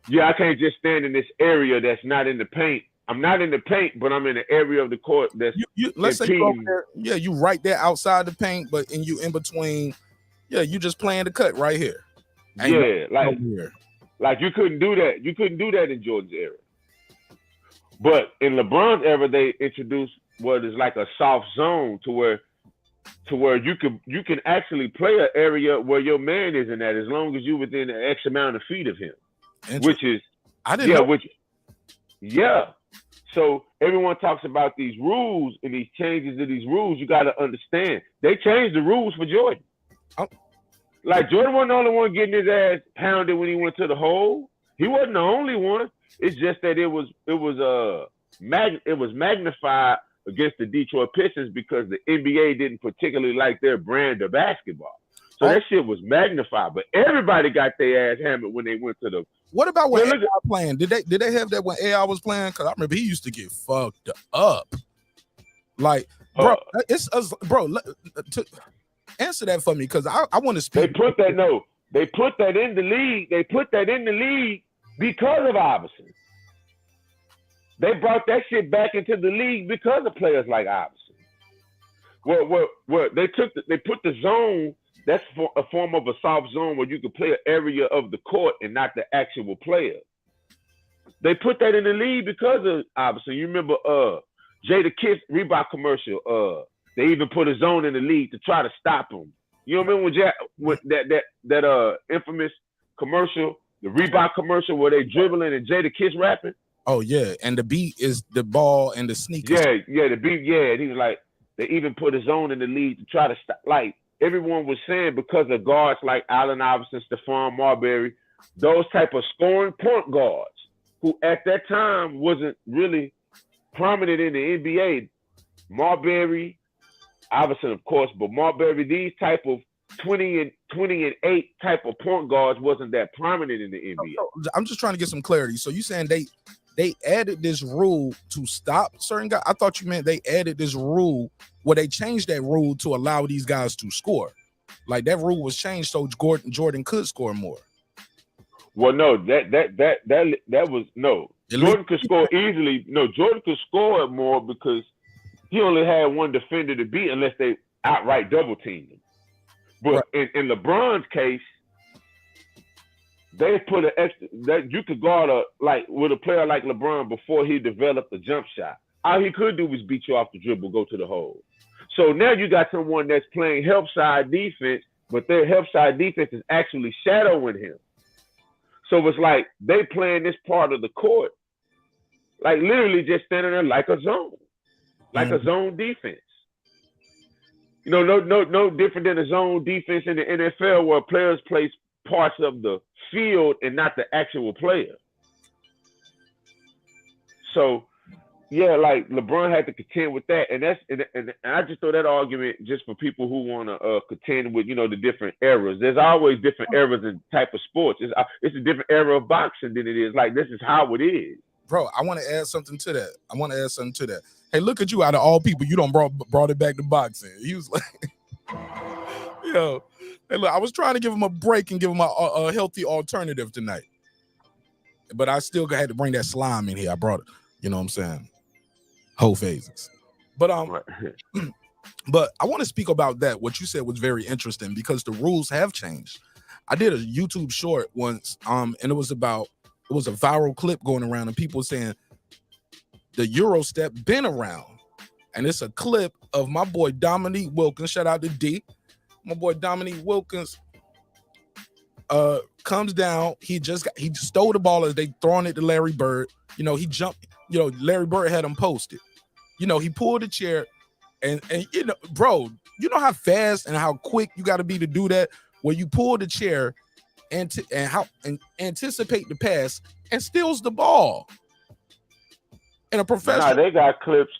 Yeah, I can't just stand in this area that's not in the paint. I'm not in the paint, but I'm in the area of the court that's let's say you over there, you right there outside the paint, but you in between. Yeah, you just playing the cut right here. Like you couldn't do that. You couldn't do that in Jordan's era. But in LeBron's era, they introduced what is like a soft zone to where you can actually play an area where your man isn't at, as long as you within an X amount of feet of him. Which is So everyone talks about these rules and these changes to these rules. You got to understand, they changed the rules for Jordan. Like Jordan wasn't the only one getting his ass pounded when he went to the hole. He wasn't the only one. It's just that it was magnified against the Detroit Pistons because the NBA didn't particularly like their brand of basketball. So that shit was magnified, but everybody got their ass hammered when they went to the. What about when AI playing? Did they have that when AI was playing? Because I remember he used to get fucked up. Like, bro, it's us, bro. Answer that for me, because I want to speak. They put that in the league. They put that in the league because of Iverson. They brought that shit back into the league because of players like Iverson. Well, they put the zone. That's a form of a soft zone where you could play an area of the court and not the actual player. They put that in the league because of Iverson. You remember Jada Kiss Reebok commercial? They even put a zone in the league to try to stop him. You remember when that infamous commercial, the Reebok commercial where they dribbling and Jada Kiss rapping? Oh yeah, and the beat is the ball and the sneakers. Yeah, the beat. Yeah, and he was like, they even put a zone in the league to try to stop. Like everyone was saying, because of guards like Allen Iverson, Stephon Marbury, those type of scoring point guards who at that time wasn't really prominent in the NBA. Marbury, Iverson, of course, but Marbury, these type of 20 and 8 type of point guards wasn't that prominent in the NBA. I'm just trying to get some clarity. So you saying they added this rule to stop certain guys? I thought you meant they added this rule where they changed that rule to allow these guys to score. Like that rule was changed so Jordan could score more. Well, no, that was no. Jordan could score easily. No, Jordan could score more because he only had one defender to beat unless they outright double teamed him. But in LeBron's case, they put an extra that you could guard with a player like LeBron before he developed a jump shot. All he could do was beat you off the dribble, go to the hole. So now you got someone that's playing help side defense, but their help side defense is actually shadowing him. So it's like they playing this part of the court, like literally just standing there like a zone, like a zone defense. You know, no different than a zone defense in the NFL where players play parts of the field and not the actual player. So, yeah, like LeBron had to contend with that, and I just throw that argument just for people who want to contend with the different eras. There's always different eras in type of sports. It's a different era of boxing than it is. Like this is how it is. Bro, I want to add something to that. Hey, look at you out of all people. You don't brought it back to boxing. He was like, yo, hey, look, I was trying to give him a break and give him a healthy alternative tonight. But I still had to bring that slime in here. I brought it. You know what I'm saying? Whole phases. But but I want to speak about that. What you said was very interesting because the rules have changed. I did a YouTube short once, and it was a viral clip going around, and people saying the Euro step been around. And it's a clip of my boy Dominique Wilkins. Shout out to D. My boy Dominique Wilkins comes down. He stole the ball as they throwing it to Larry Bird. He jumped. Larry Bird had him posted. He pulled a chair, and bro, you know how fast and how quick you got to be to do that. Where you pull the chair and anticipate the pass and steals the ball. And a professional. Nah, they got clips.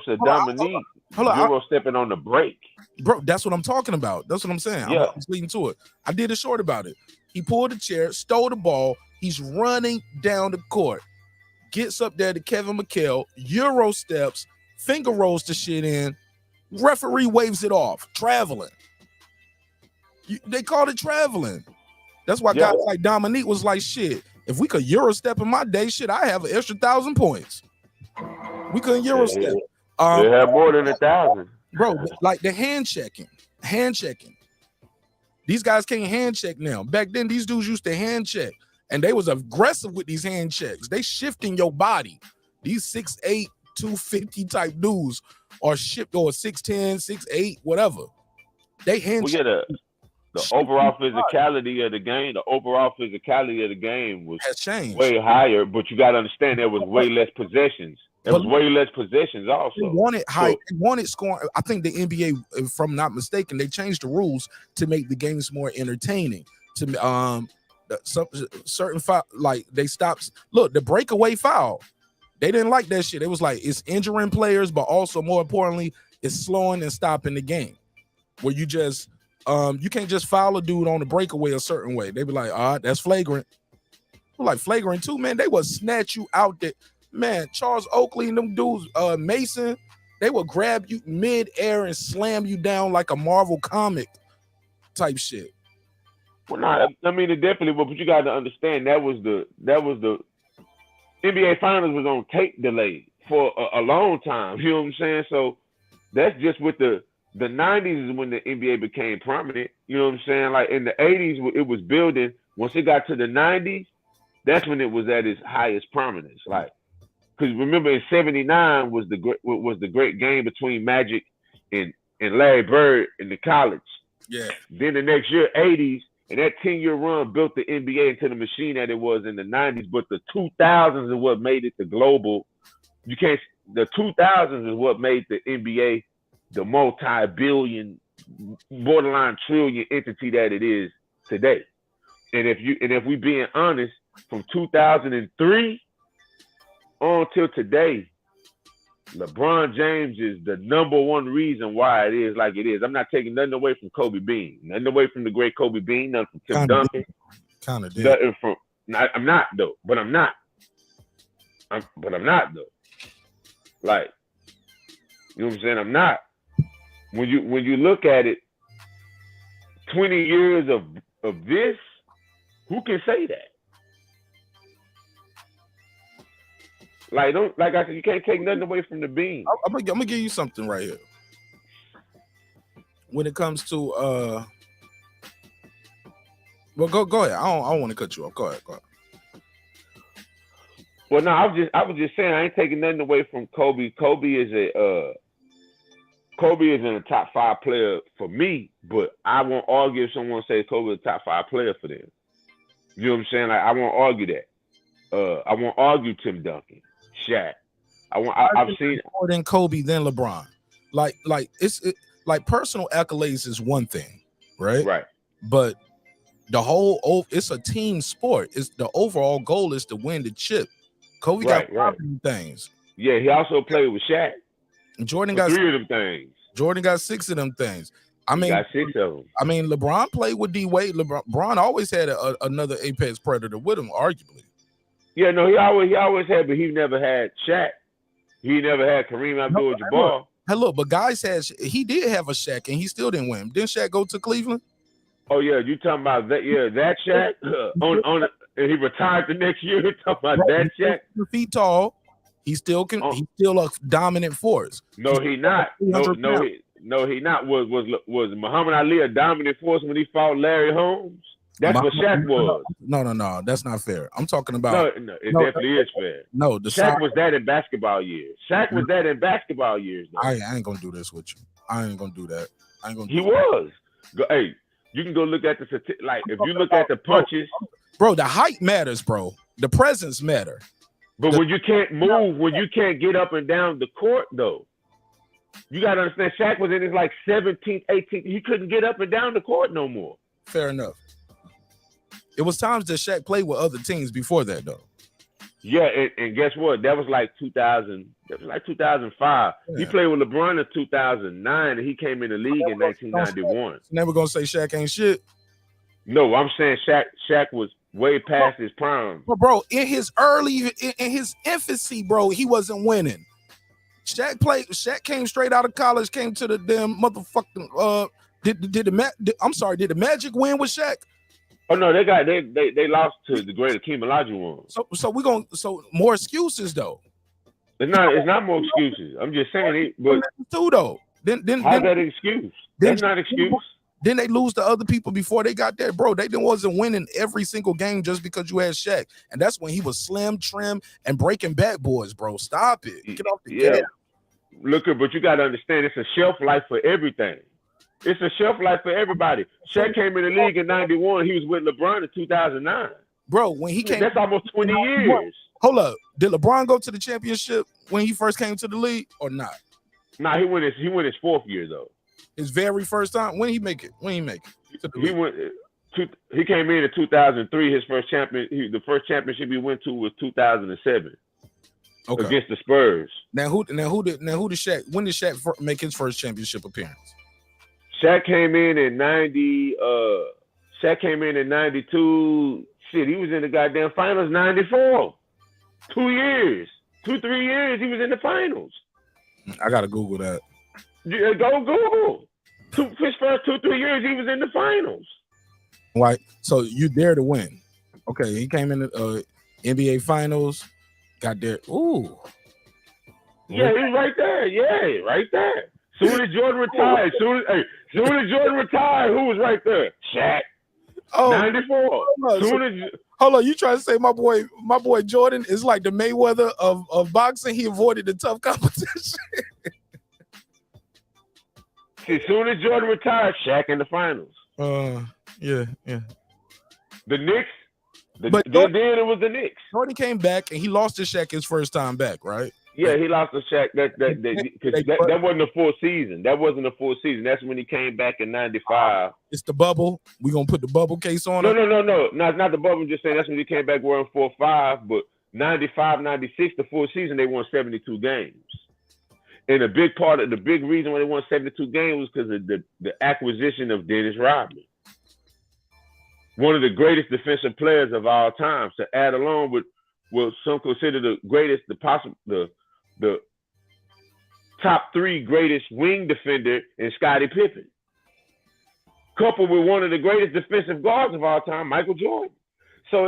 Of Dominique Euro stepping on the break. Bro, that's what I'm talking about. That's what I'm saying. Yeah. I'm leading to it. I did a short about it. He pulled the chair, stole the ball. He's running down the court. Gets up there to Kevin McHale, Euro steps, finger rolls the shit in. Referee waves it off. Traveling. They called it traveling. That's why guys like Dominique was like, shit, if we could Euro step in my day, shit, I have an extra 1,000 points. We couldn't Euro step. They have more than 1,000. Bro, like the hand checking. These guys can't hand check now. Back then, these dudes used to hand check. And they was aggressive with these hand checks. They shifting your body. These 6'8", 250 type dudes are shipped, or 6'10", 6'8", whatever. They hand check. The overall physicality of the game. The overall physicality of the game has changed. Way higher, but you got to understand there was way less possessions. There was way less possessions also. They wanted high. They wanted scoring. I think the NBA, if I'm not mistaken, they changed the rules to make the games more entertaining. some certain foul, like they stopped. Look, the breakaway foul. They didn't like that shit. It was like it's injuring players, but also more importantly, it's slowing and stopping the game. Where you just you can't just foul a dude on the breakaway a certain way. They be like, that's flagrant. We're like flagrant too, man. They would snatch you out there. Man, Charles Oakley and them dudes, Mason, they would grab you mid-air and slam you down like a Marvel comic type shit. Well, no, I mean it definitely. But you got to understand that was the NBA Finals was on tape delay for a long time. You know what I'm saying? So that's just with the 90s is when the NBA became prominent. You know what I'm saying? Like in the 80s, it was building. Once it got to the 90s, that's when it was at its highest prominence. Like, because remember in '79 was the great game between Magic and Larry Bird in the college. Yeah. Then the next year, 80s, and that 10-year run built the NBA into the machine that it was in the 90s. But the 2000s is what made it the global. The 2000s is what made the NBA the multi-billion, borderline trillion entity that it is today. And if we being honest, from 2003 on till today, LeBron James is the number one reason why it is like it is. I'm not taking nothing away from Kobe Bean, nothing away from the great Kobe Bean, nothing from Tim Duncan. Kind of did. I'm not though, but I'm not. But I'm not though. Like, you know what I'm saying? I'm not. When you look at it, 20 years of this, who can say that? Like I said, you can't take nothing away from the Bean. I'm gonna give you something right here. When it comes to well, go ahead. I don't want to cut you off. Go ahead. Well, no, I was just saying I ain't taking nothing away from Kobe. Kobe is in a top 5 player for me, but I won't argue if someone says Kobe is a top 5 player for them. You know what I'm saying? Like I won't argue that. I won't argue Tim Duncan, Shaq. I've seen more than Kobe than LeBron. Like like personal accolades is one thing, right? Right. But the it's a team sport. It's the overall goal is to win the chip. Kobe got 5 things. Yeah, he also played with Shaq. Jordan got 3 of them things. Jordan got 6 of them things. I mean, got 6 of them. I mean, LeBron played with D Wade. LeBron always had another apex predator with him, arguably. Yeah, no, he always had, but he never had Shaq. He never had Kareem Abdul-Jabbar. Hey, look, but guys he did have a Shaq, and he still didn't win. Didn't Shaq go to Cleveland? Oh yeah, you talking about that? Yeah, that Shaq and he retired the next year. You talking about that Shaq? 2 feet tall. He still can. He's still a dominant force. No, he not. No, he not. Was Muhammad Ali a dominant force when he fought Larry Holmes? That's what Shaq was. No. That's not fair. I'm talking about. No, it definitely is fair. No, Shaq was that in basketball years. Shaq was that in basketball years. Though. I ain't gonna do this with you. I ain't gonna do that. I ain't gonna. He was. Hey, you can go look at the like if you look at the punches. Bro, the height matters, bro. The presence matter. But when you can't move, when you can't get up and down the court, though, you got to understand, Shaq was in his like 17th, 18th. He couldn't get up and down the court no more. Fair enough. It was times that Shaq played with other teams before that, though. Yeah, and guess what? That was like 2000. That was like 2005. Yeah. He played with LeBron in 2009, and he came in the league in 1991. Never gonna say Shaq ain't shit. No, I'm saying Shaq was way past his prime. But bro, in his infancy, bro, he wasn't winning. Shaq came straight out of college, came to the damn motherfucking did the Magic win with Shaq? Oh no, they lost to the great Akeem Olajuwon. So more excuses though. It's not more excuses. I'm just saying it, but too though. Then how's that an excuse? That's not an excuse. Then they lose to other people before they got there, bro. They wasn't winning every single game just because you had Shaq, and that's when he was slim, trim, and breaking bad boys, bro. Stop it. Get off the gas. Look, but you got to understand, it's a shelf life for everything. It's a shelf life for everybody. Shaq came in the league in '91. He was with LeBron in 2009. Bro, when he came, that's almost 20 years. Hold up, did LeBron go to the championship when he first came to the league or not? Nah, he went his 4th year though. His very first time. When he make it? He went. He came in 2003. His first the first championship he went to was 2007 against the Spurs. Now who did Shaq? When did Shaq make his first championship appearance? Shaq came in 90. Shaq came in 92. Shit, he was in the goddamn finals 94. 3 years he was in the finals. I gotta Google that. Yeah, go Google. His first 2-3 years he was in the finals. Right. So you dare to win. Okay, he came in the NBA finals, got there. Ooh. Yeah, he was right there. Yeah, right there. Soon as Jordan retired, soon as Jordan retired, who was right there? Shaq. Oh, 94. Hold on, you trying to say my boy Jordan is like the Mayweather of boxing? He avoided the tough competition. As soon as Jordan retired, Shaq in the finals. Yeah. The Knicks. Then it was the Knicks. Jordan came back and he lost to Shaq his first time back, right? Yeah, he lost to Shaq. That wasn't a full season. That's when he came back in 95. It's the bubble. We gonna put the bubble case on No. it? Not the bubble. I'm just saying that's when he came back wearing 4-5. But 95, 96, the full season, they won 72 games. And the big reason why they won 72 games was because of the acquisition of Dennis Rodman, one of the greatest defensive players of all time, to add along with what some consider the greatest, the top 3 greatest wing defender in Scottie Pippen, coupled with one of the greatest defensive guards of all time, Michael Jordan. So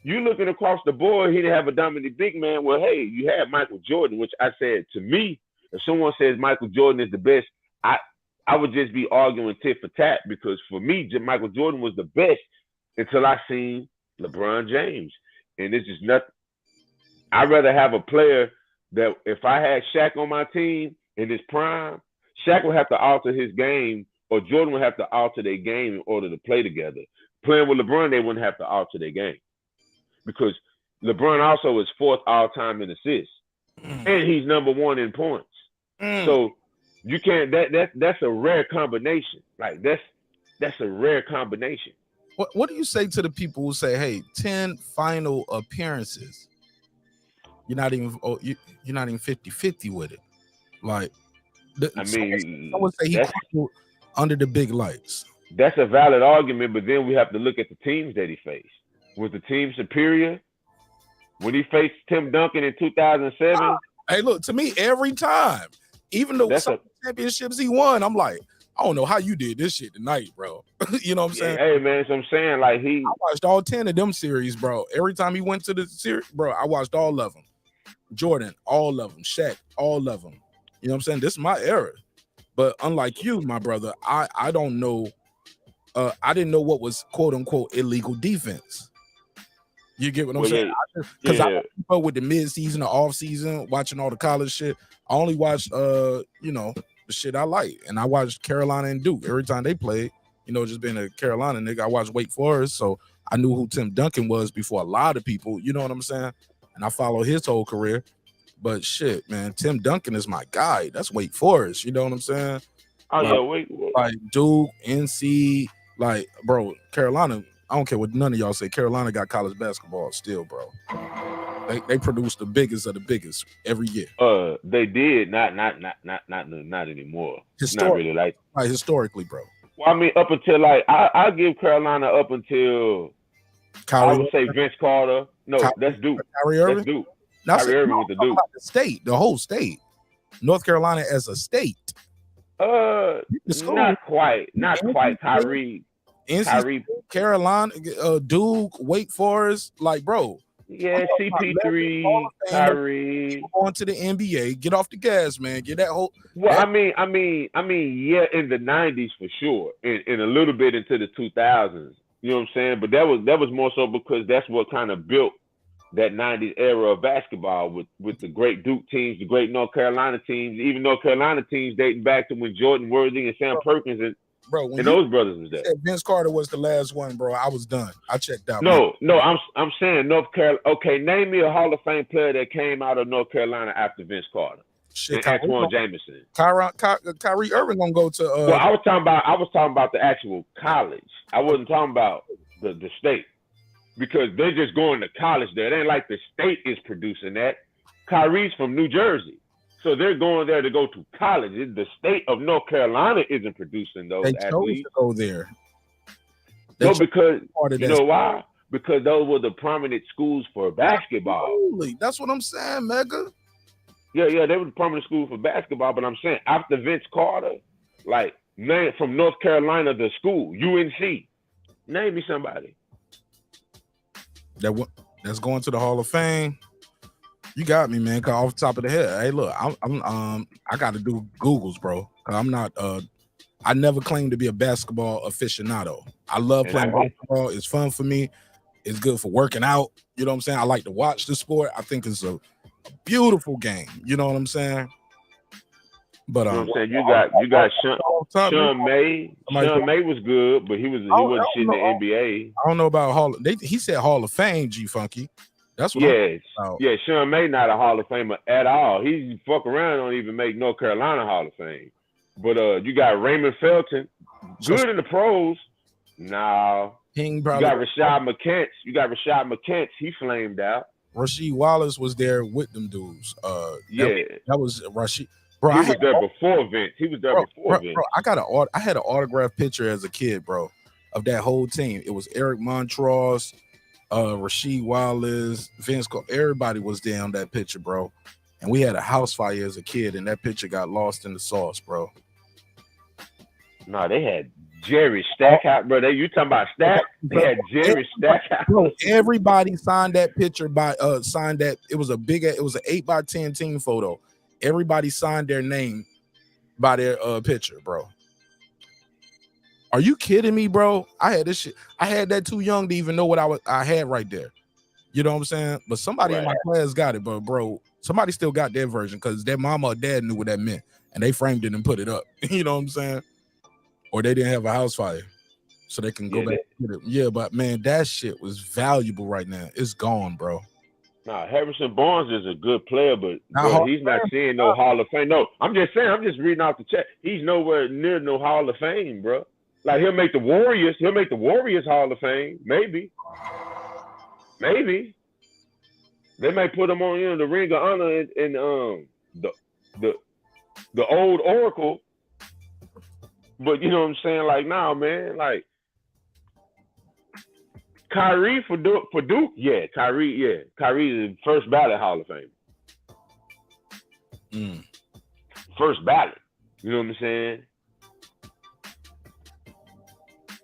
you looking across the board, he didn't have a dominant big man. Well, hey, you had Michael Jordan, which I said, to me, if someone says Michael Jordan is the best, I would just be arguing tit for tat, because for me, Michael Jordan was the best until I seen LeBron James. And it's just nothing. I'd rather have a player that, if I had Shaq on my team in his prime, Shaq would have to alter his game, or Jordan would have to alter their game in order to play together. Playing with LeBron, they wouldn't have to alter their game, because LeBron also is 4th all-time in assists, and he's number 1 in points. So you can't. That's a rare combination. Like that's a rare combination. What do you say to the people who say, "Hey, 10 final appearances, you're not even 50-50 with it"? Like, I would say he crumbled under the big lights. That's a valid argument, but then we have to look at the teams that he faced. Was the team superior when he faced Tim Duncan in 2007? Hey, look, to me, every time, even though some championships he won, I'm like, I don't know how you did this shit tonight, bro. You know what I'm saying? Hey, man, so I'm saying, like, I watched all 10 of them series, bro. Every time he went to the series, bro, I watched all of them. Jordan, all of them. Shaq, all of them. You know what I'm saying? This is my era. But unlike you, my brother, I don't know. I didn't know what was quote unquote illegal defense. You get what I'm saying? Because I keep up with the mid-season or off-season, watching all the college shit. I only watched, the shit I like. And I watched Carolina and Duke. Every time they played, just being a Carolina nigga, I watched Wake Forest. So I knew who Tim Duncan was before a lot of people. You know what I'm saying? And I followed his whole career. But shit, man, Tim Duncan is my guy. That's Wake Forest. You know what I'm saying? Like Duke, NC, like, bro, Carolina. I don't care what none of y'all say. Carolina got college basketball still, bro. They produce the biggest of the biggest every year. They did not anymore. It's not really like historically, bro. Well, I mean, up until I give Carolina up until I would say Vince Carter. No, that's Duke. Kyrie Irving. That's Duke. Kyrie Irving with the Duke. The state, the whole state, North Carolina as a state. Not quite. Kyrie. NC, Carolina, Duke, Wake Forest, like, bro. Yeah, CP3, Kyrie. Going to the NBA, get off the gas, man. Get that whole. Well, I mean, yeah, in the 90s for sure, and a little bit into the 2000s. You know what I'm saying? But that was more so because that's what kind of built that 90s era of basketball with the great Duke teams, the great North Carolina teams, even North Carolina teams dating back to when Jordan Worthy and Sam Perkins and those brothers was there. Vince Carter was the last one, bro. I was done. I checked out. No, I'm saying North Carolina. Okay, name me a Hall of Fame player that came out of North Carolina after Vince Carter. Shit, and Antoine Jameson. Kyrie Irving gonna go to. Well, I was talking about the actual college. I wasn't talking about the state, because they're just going to college there. It ain't like the state is producing that. Kyrie's from New Jersey, so they're going there to go to college. The state of North Carolina isn't producing those They chose athletes. to go there. No, because you know why? Because those were the prominent schools for basketball. Absolutely. That's what I'm saying, Mega. Yeah, they were the prominent schools for basketball. But I'm saying after Vince Carter, like name from North Carolina, the school UNC. Name me somebody that's going to the Hall of Fame. You got me, man. Cause off the top of the head, hey, look, I got to do Googles, bro. I'm not. I never claimed to be a basketball aficionado. I love playing basketball. It's fun for me. It's good for working out. You know what I'm saying? I like to watch the sport. I think it's a beautiful game. You know what I'm saying? But you know what I'm saying? You got Sean May. Sean May was good, but he wasn't shit in the NBA. I don't know about he said Hall of Fame, G Funky. That's what yeah, Sean May not a Hall of Famer at all. He fuck around, don't even make North Carolina Hall of Fame. But you got Raymond Felton, good in the pros. Nah. You got Rashad McCants. He flamed out. Rasheed Wallace was there with them dudes. That was Rasheed. Bro, he was there before Vince. Vince. Bro, I had an autographed picture as a kid, bro, of that whole team. It was Eric Montross, Rasheed Wallace, Vince. Everybody was there on that picture, bro. And we had a house fire as a kid, and that picture got lost in the sauce, bro. No, they had Jerry Stackhouse, bro. You talking about Stack? They had Jerry Stackhouse. Bro, everybody signed that picture by signed that. It was an 8x10 team photo. Everybody signed their name by their picture, bro. Are you kidding me, bro? I had this shit. I had that too young to even know what I had right there. You know what I'm saying? But somebody in my class got it, but bro, somebody still got their version because their mama or dad knew what that meant and they framed it and put it up. You know what I'm saying? Or they didn't have a house fire, so they can go back and get it. Yeah, but man, that shit was valuable right now. It's gone, bro. Nah, Harrison Barnes is a good player, but he's not seeing no Hall of Fame. No, I'm just saying, I'm just reading out the chat. He's nowhere near no Hall of Fame, bro. Like he'll make the Warriors Hall of Fame, maybe. They may put him on, the Ring of Honor in the old Oracle. But you know what I'm saying? Like, nah, man, like Kyrie for Duke, Kyrie is the first ballot Hall of Fame. First ballot. You know what I'm saying?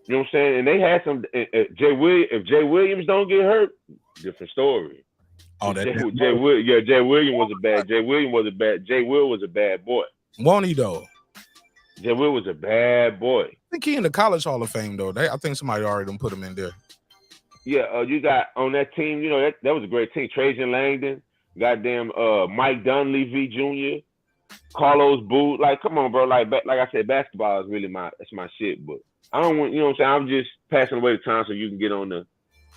You know what I'm saying? And they had some. If Jay Williams don't get hurt, different story. Oh, that Jay Williams was a bad boy. Won't he though? Jay Will was a bad boy. I think he in the College Hall of Fame though. I think somebody already done put him in there. Yeah, you got on that team. You know that was a great team. Trajan Langdon, goddamn, Mike Dunleavy Jr., Carlos Booth. Like, come on, bro. Like I said, basketball is really my shit. But I don't want, you know what I'm saying. I'm just passing away the time so you can get on to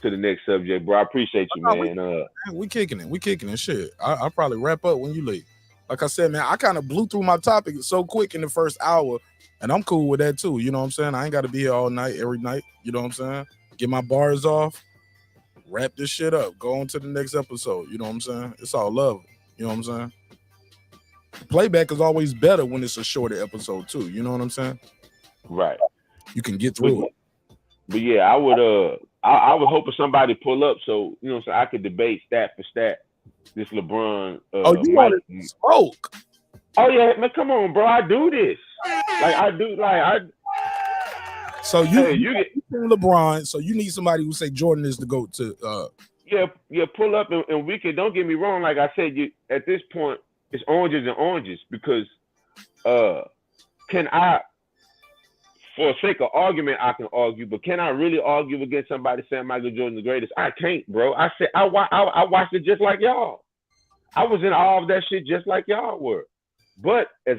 the next subject, bro. I appreciate you, man. We kicking it. Shit, I'll probably wrap up when you leave. Like I said, man, I kind of blew through my topic so quick in the first hour, and I'm cool with that too. You know what I'm saying? I ain't got to be here all night, every night. You know what I'm saying? Get my bars off, wrap this shit up, go on to the next episode. You know what I'm saying? It's all love. You know what I'm saying? Playback is always better when it's a shorter episode too. You know what I'm saying? Right. You can get through it. But yeah, I would hope somebody pull up so, you know what I'm saying, I could debate stat for stat this LeBron. You want to smoke? Oh yeah, man, come on, bro. I do this. So you get LeBron. So you need somebody who say Jordan is the GOAT to. Yeah. Pull up and we can. Don't get me wrong. Like I said, at this point it's oranges and oranges because can I, for sake of argument, I can argue, but can I really argue against somebody saying Michael Jordan the greatest? I can't, bro. I said I watched it just like y'all. I was in all of that shit just like y'all were. But as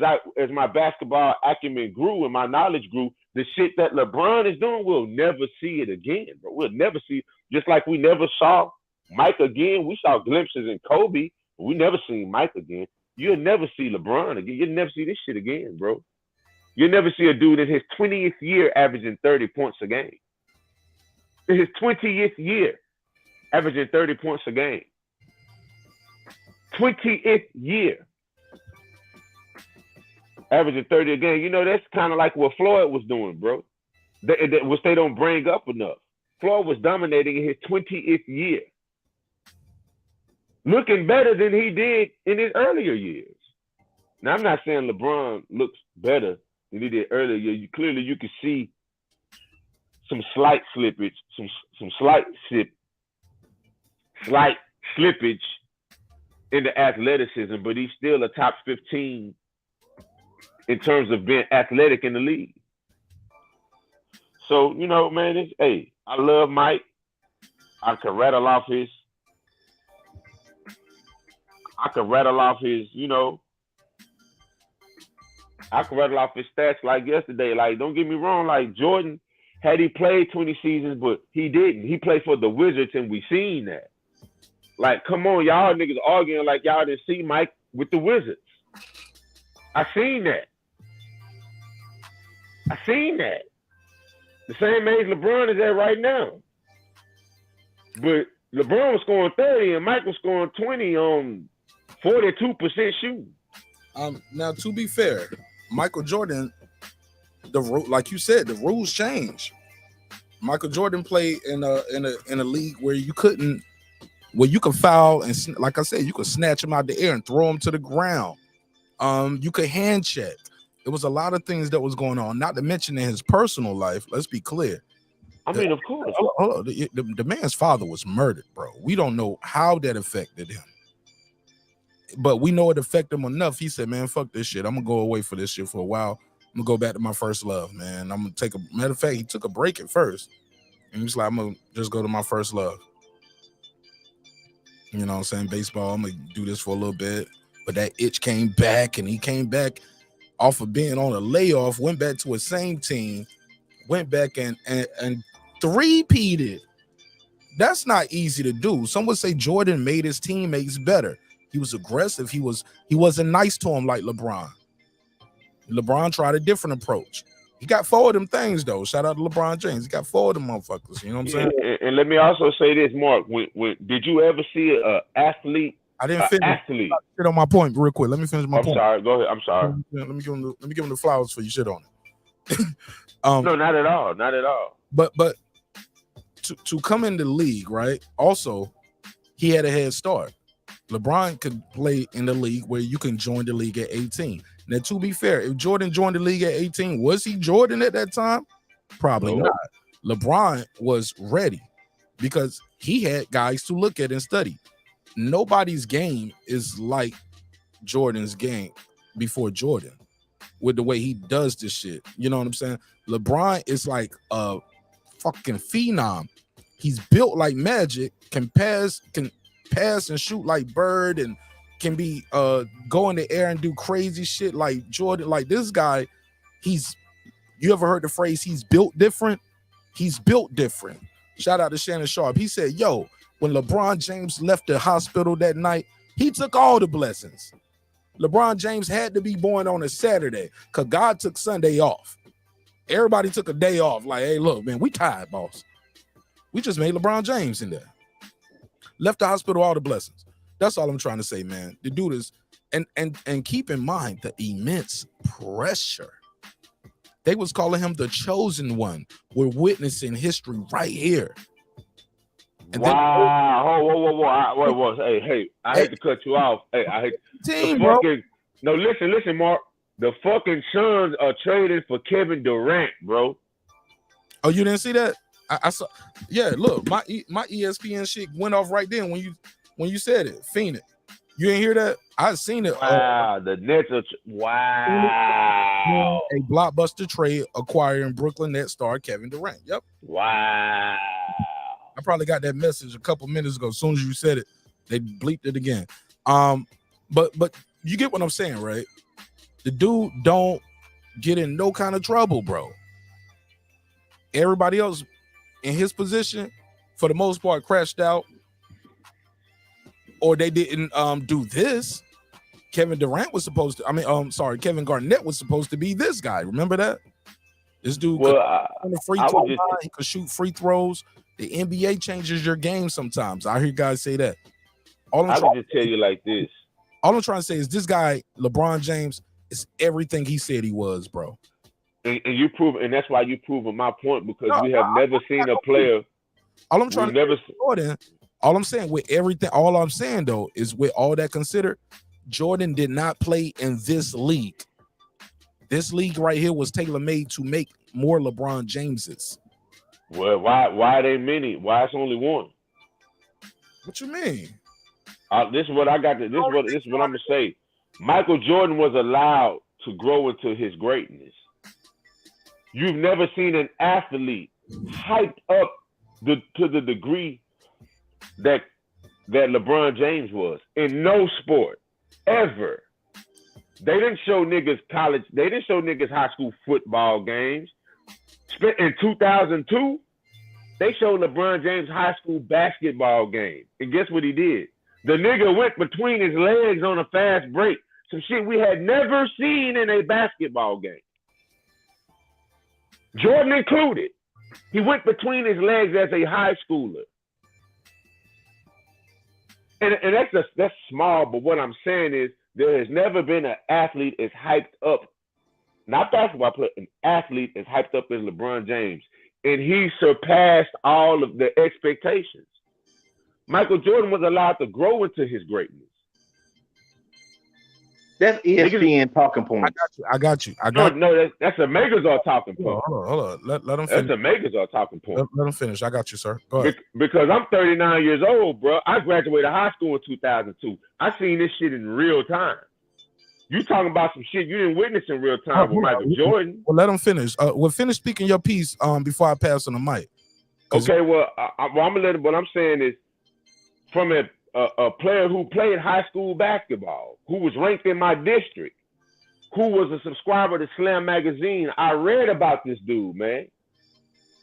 my basketball acumen grew and my knowledge grew, the shit that LeBron is doing, we'll never see it again, bro. We'll never see, just like we never saw Mike again. We saw glimpses in Kobe, but we never seen Mike again. You'll never see LeBron again. You'll never see this shit again, bro. You'll never see a dude in his 20th year averaging 30 points a game. In his 20th year, averaging 30 points a game. 20th year. Averaging 30 a game. You know, that's kind of like what Floyd was doing, bro. Which they don't bring up enough. Floyd was dominating in his 20th year. Looking better than he did in his earlier years. Now, I'm not saying LeBron looks better than he did earlier. You can see some slight slippage, some slight slippage in the athleticism, but he's still a top 15 in terms of being athletic in the league. So, you know, man, hey, I love Mike. I could rattle off his, you know, I could rattle off his stats like yesterday. Like, don't get me wrong, like Jordan, had he played 20 seasons, but he didn't. He played for the Wizards, and we seen that. Like, come on, y'all niggas arguing like y'all didn't see Mike with the Wizards. I seen that. The same age LeBron is at right now. But LeBron was scoring 30 and Mike was scoring 20 on 42% shooting. Now, to be fair, Michael Jordan, like you said, the rules changed. Michael Jordan played in a league where you could foul and, like I said, you could snatch him out the air and throw him to the ground. You could hand check. It was a lot of things that was going on. Not to mention in his personal life. Let's be clear. I mean, of course. The man's father was murdered, bro. We don't know how that affected him, but we know it affected him enough. He said, "Man, fuck this shit. I'm gonna go away for this shit for a while. I'm gonna go back to my first love, man. I'm gonna take a matter of fact. He took a break at first, and he's like, I'm gonna just go to my first love. You know what I'm saying? Baseball. I'm gonna do this for a little bit, but that itch came back, and he came back off of being on a layoff, went back to his same team, went back and three-peated. That's not easy to do. Some would say Jordan made his teammates better. He was aggressive. He wasn't nice to him like LeBron. LeBron tried a different approach. He got four of them things, though. Shout out to LeBron James. He got four of them motherfuckers. You know what I'm saying? And let me also say this, Mark. When did you ever see an athlete? I didn't finish. Shit on my point real quick. Let me finish my point. I'm sorry. Go ahead. I'm sorry. Let me give him the flowers for you shit on it. No, not at all. Not at all. But to come in the league, right? Also, he had a head start. LeBron could play in the league where you can join the league at 18. Now, to be fair, if Jordan joined the league at 18, was he Jordan at that time? Probably not. LeBron was ready because he had guys to look at and study. Nobody's game is like Jordan's game before Jordan with the way he does this shit. You know what I'm saying? LeBron is like a fucking phenom. He's built like Magic, can pass and shoot like Bird, and can be go in the air and do crazy shit like Jordan. Like this guy, you ever heard the phrase he's built different? He's built different. Shout out to Shannon Sharp. He said, yo, when LeBron James left the hospital that night, he took all the blessings. LeBron James had to be born on a Saturday because God took Sunday off. Everybody took a day off. Like, hey, look, man, we tired, boss. We just made LeBron James in there. Left the hospital, all the blessings. That's all I'm trying to say, man. The dude is, and keep in mind the immense pressure. They was calling him the chosen one. We're witnessing history right here. And wow! Whoa! Hey! I hate to cut you off. Hey, I hate team, bro. No, listen, Mark. The fucking Suns are trading for Kevin Durant, bro. Oh, you didn't see that? I saw. Yeah, look, my ESPN shit went off right then when you said it. Phoenix. You didn't hear that? I seen it. Wow, the Nets are wow. A blockbuster trade acquiring Brooklyn Nets star Kevin Durant. Yep. Wow. I probably got that message a couple minutes ago. As soon as you said it, they bleeped it again. But you get what I'm saying, right? The dude don't get in no kind of trouble, bro. Everybody else in his position, for the most part, crashed out, or they didn't do this. Kevin Durant was supposed to. Kevin Garnett was supposed to be this guy. Remember that? This dude could on the free throw line, he could shoot free throws. The NBA changes your game sometimes. I hear guys say that. I would just tell you like this. All I'm trying to say is this guy, LeBron James, is everything he said he was, bro. And you prove, and that's why you proving my point, because we have never seen a player. All I'm trying to say, Jordan, all I'm saying with everything, all I'm saying though is with all that considered, Jordan did not play in this league. This league right here was tailor-made to make more LeBron Jameses. Well, why are they many? Why it's only one? What you mean? This is what I got. This is what I'm gonna say. Michael Jordan was allowed to grow into his greatness. You've never seen an athlete hyped up to the degree that LeBron James was in no sport ever. They didn't show niggas college. They didn't show niggas high school football games. In 2002, they showed LeBron James high school basketball game. And guess what he did? The nigga went between his legs on a fast break. Some shit we had never seen in a basketball game. Jordan included. He went between his legs as a high schooler. And that's small, but what I'm saying is there has never been an athlete as hyped up, not basketball player, an athlete as hyped up as LeBron James. And he surpassed all of the expectations. Michael Jordan was allowed to grow into his greatness. That's ESPN talking point. I got you. No, that's a Megazord talking point. Hold on. Let him finish. That's a Megazord talking point. Let him finish. I got you, sir. Go ahead. Because I'm 39 years old, bro. I graduated high school in 2002. I seen this shit in real time. You talking about some shit you didn't witness in real time with Michael Jordan. Well, let him finish. We'll finish speaking your piece before I pass on the mic. Okay, well, I'm gonna let him. What I'm saying is, from a player who played high school basketball, who was ranked in my district, who was a subscriber to Slam Magazine, I read about this dude, man.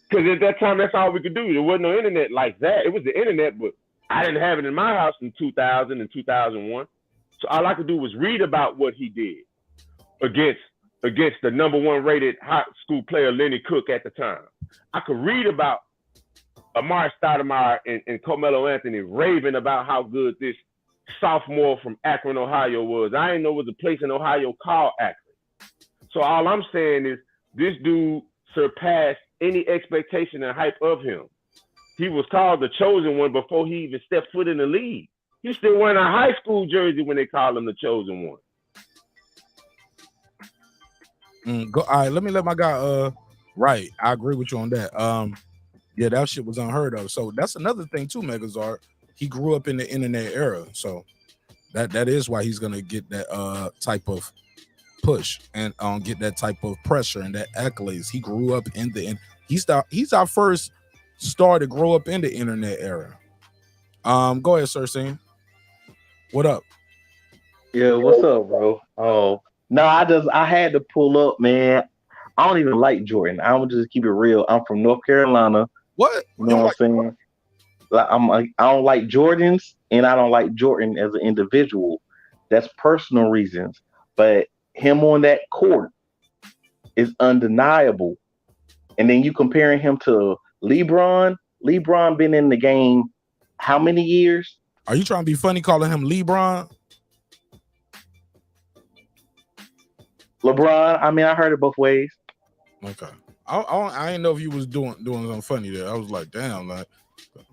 Because at that time, that's all we could do. There wasn't no internet like that. It was the internet, but I didn't have it in my house in 2000 and 2001. So all I could do was read about what he did against the #1 rated high school player, Lenny Cook, at the time. I could read about Amari Stoudemire and Carmelo Anthony raving about how good this sophomore from Akron, Ohio was. I didn't know there was a place in Ohio called Akron. So all I'm saying is this dude surpassed any expectation and hype of him. He was called the chosen one before he even stepped foot in the league. He's still wearing a high school jersey when they call him the chosen one. All right, let me let my guy right. I agree with you on that. Yeah, that shit was unheard of. So that's another thing too, Megazord. He grew up in the internet era. So that is why he's gonna get that type of push and get that type of pressure and that accolades. He grew up in he's our first star to grow up in the internet era. Go ahead, Sir Singh. What up? Yeah, what's up, bro? Oh, no, I had to pull up, man. I don't even like Jordan. I'm gonna just keep it real. I'm from North Carolina. What? You know what I'm saying? Like, I don't like Jordans, and I don't like Jordan as an individual. That's personal reasons. But him on that court is undeniable. And then you comparing him to LeBron. LeBron been in the game how many years? Are you trying to be funny calling him LeBron? LeBron. I mean, I heard it both ways. Okay. I didn't know if you was doing something funny there. I was like, damn, like,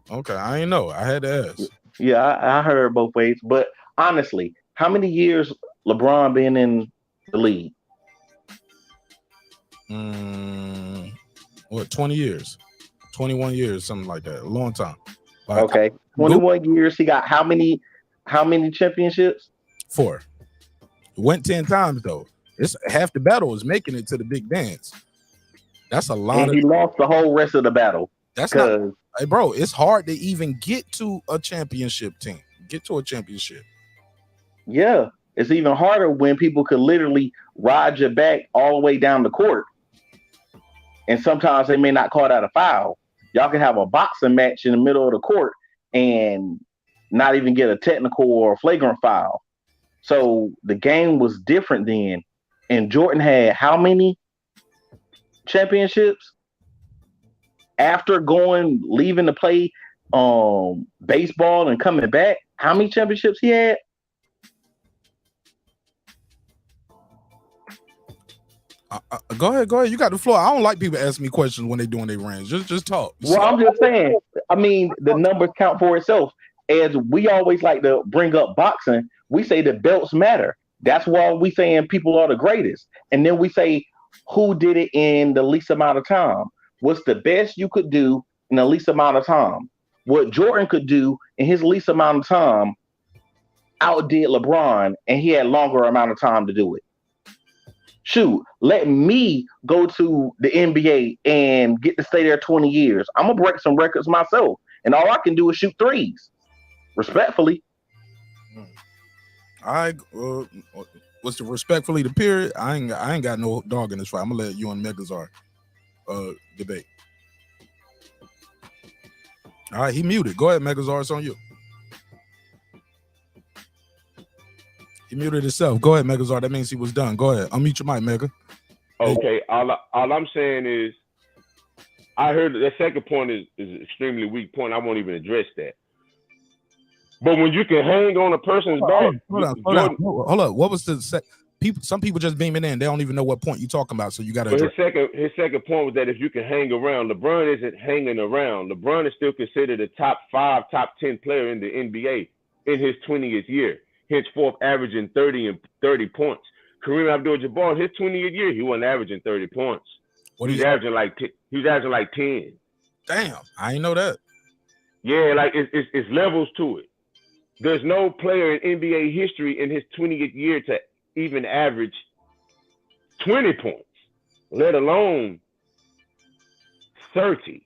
okay, I didn't know. I had to ask. Yeah, I heard both ways. But honestly, how many years LeBron been in the league? 20 years, 21 years, something like that. A long time. Like, okay, 21 years. He got how many championships? 4. Went 10 times though. It's half the battle is making it to the big dance. That's a lot. And he lost the whole rest of the battle. That's not, hey, bro. It's hard to even get to a championship team. Get to a championship. Yeah, it's even harder when people could literally ride your back all the way down the court, and sometimes they may not call that a foul. Y'all can have a boxing match in the middle of the court and not even get a technical or a flagrant foul. So the game was different then. And Jordan had how many championships after leaving to play baseball and coming back? How many championships he had? Go ahead. You got the floor. I don't like people asking me questions when they doing their rants. Just talk. Well, I'm just saying. I mean, the numbers count for itself. As we always like to bring up boxing, we say the belts matter. That's why we saying people are the greatest. And then we say who did it in the least amount of time. What's the best you could do in the least amount of time? What Jordan could do in his least amount of time outdid LeBron, and he had longer amount of time to do it. Shoot, let me go to the NBA and get to stay there 20 years. I'm going to break some records myself, and all I can do is shoot threes. Respectfully. What's the respectfully the period? I ain't got no dog in this fight. I'm gonna let you and Megazar debate. All right, he muted. Go ahead, Megazar. It's on you. He muted himself. Go ahead, Megazar. That means he was done. Go ahead. Unmute your mic, Mega. Okay. All I'm saying is, I heard that second point is an extremely weak point. I won't even address that. But when you can hang on a person's back, hold up. What was the people? Some people just beaming in. They don't even know what point you're talking about. So you got to. His second point was that if you can hang around, LeBron isn't hanging around. LeBron is still considered a top 5, top 10 player in the NBA in his 20th year. Henceforth, averaging 30 points. Kareem Abdul-Jabbar, his 20th year, he wasn't averaging 30 points. He was averaging like 10. Damn, I ain't know that. Yeah, like it's levels to it. There's no player in NBA history in his 20th year to even average 20 points, let alone 30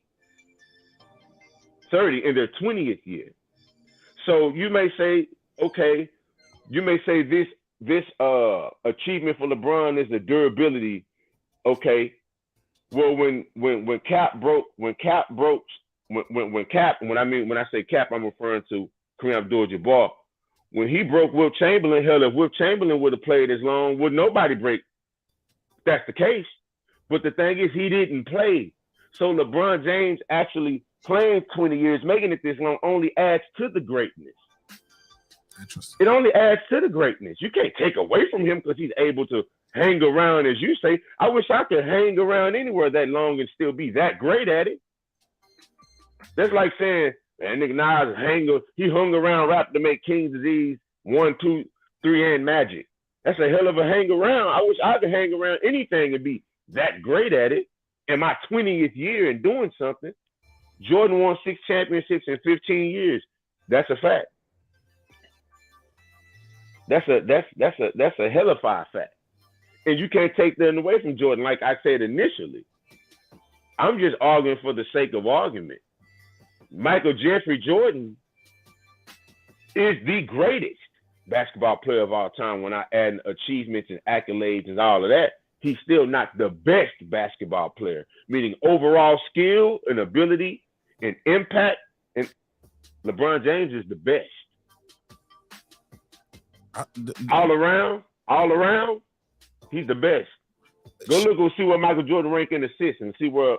in their 20th year. So you may say, okay, this achievement for LeBron is the durability. Okay, well when Cap broke, when I say Cap, I'm referring to Kareem Abdul-Jabbar. When he broke Wilt Chamberlain, hell, if Wilt Chamberlain would have played as long, would nobody break? That's the case. But the thing is, he didn't play. So LeBron James actually playing 20 years, making it this long, only adds to the greatness. Interesting. It only adds to the greatness. You can't take away from him because he's able to hang around, as you say. I wish I could hang around anywhere that long and still be that great at it. That's like saying, man, nigga Nas he hung around rap to make King's Disease 1, 2, 3 and Magic. That's a hell of a hang around. I wish I could hang around anything and be that great at it in my 20th year and doing something. Jordan won 6 championships in 15 years. That's a fact. That's a hellified fact. And you can't take that away from Jordan, like I said initially. I'm just arguing for the sake of argument. Michael Jeffrey Jordan is the greatest basketball player of all time. When I add achievements and accolades and all of that, he's still not the best basketball player, meaning overall skill and ability and impact. And LeBron James is the best. All around, he's the best. Go look and see where Michael Jordan ranked in assists and see where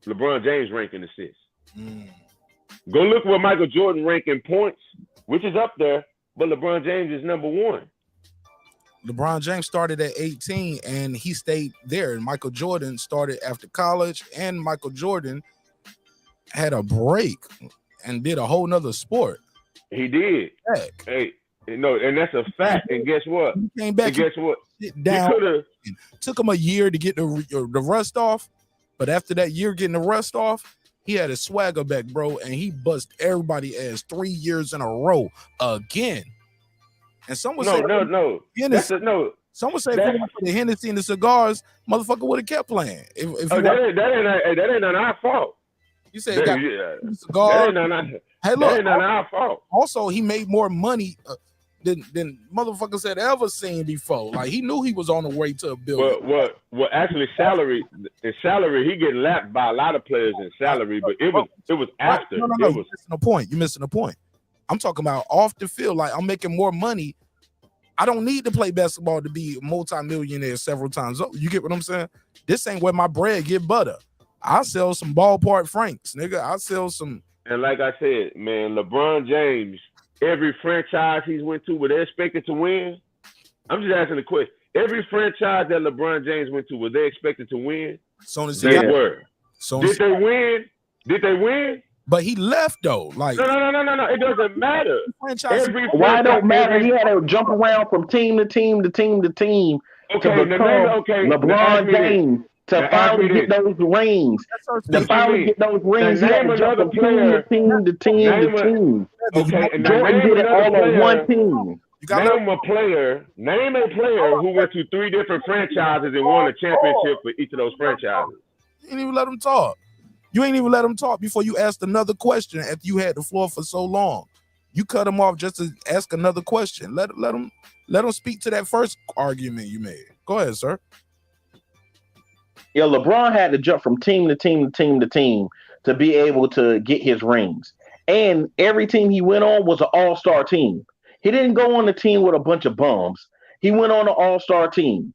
LeBron James ranked in assists. Go look where Michael Jordan ranked in points, which is up there, but LeBron James is number 1. LeBron James started at 18 and he stayed there. And Michael Jordan started after college, and Michael Jordan had a break and did a whole nother sport. He did. Heck. Hey, no, and that's a fact. And guess what? He came back. And guess what? Down. Took him a year to get the rust off, but after that year getting the rust off, he had his swagger back, bro, and he bust everybody ass 3 years in a row again. And someone said, no. Someone said if the Hennessy and the cigars, motherfucker would have kept playing. That ain't none of our fault. You said cigars. Hey, look, that ain't none of our fault. Also, he made more money than motherfuckers had ever seen before. Like, he knew he was on the way to a building. Well, actually, salary, he getting lapped by a lot of players in salary, but it was after. No, you're missing the point. I'm talking about off the field. Like, I'm making more money I don't need to play basketball to be a multi-millionaire several times. Oh, you get what I'm saying? This ain't where my bread get butter. I sell some ballpark franks, nigga. I sell some. And like I said, man, LeBron James, every franchise he's went to, were they expected to win? I'm just asking the question. Every franchise that LeBron James went to, were they expected to win? They were. Did they win? Did they win? But he left though. Like no. It doesn't matter. Why it don't matter? He had to jump around from team to team to team to team to become LeBron James to finally get those rings. To finally get those rings, he had to jump from team to team to team. Okay, and Jordan did it all on one team. Name a player who went to 3 different franchises and won a championship for each of those franchises. You ain't even let him talk. You ain't even let him talk before you asked another question after you had the floor for so long. You cut him off just to ask another question. Let him speak to that first argument you made. Go ahead, sir. Yeah, LeBron had to jump from team to team to team to team to be able to get his rings. And every team he went on was an all-star team. He didn't go on the team with a bunch of bums. He went on an all-star team.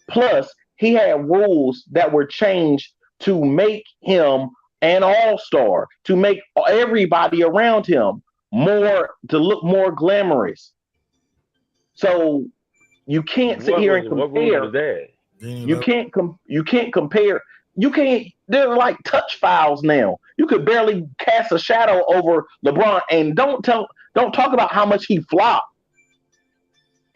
Plus, he had rules that were changed to make him an all-star, to make everybody around him to look more glamorous. So you can't sit here and compare. You can't compare. They're like touch fouls now. You could barely cast a shadow over LeBron, and don't talk about how much he flopped.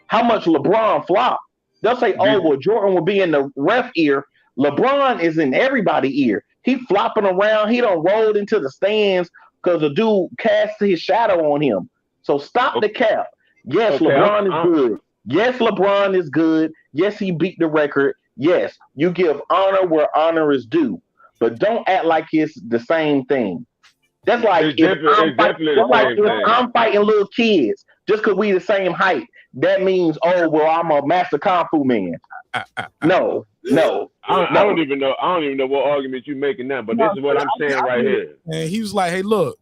How much LeBron flopped. They'll say, oh, well, Jordan will be in the ref ear. LeBron is in everybody's ear. He flopping around. He done rolled into the stands because the dude cast his shadow on him. So stop the cap. Yes, LeBron is good. Yes, LeBron is good. Yes, he beat the record. Yes, you give honor where honor is due. But don't act like it's the same thing. That's like if I'm fighting little kids just because we the same height. That means, oh, well, I'm a master kung fu man. No. I don't even know what argument you're making now, but this is what I'm saying right here. And he was like, hey, look,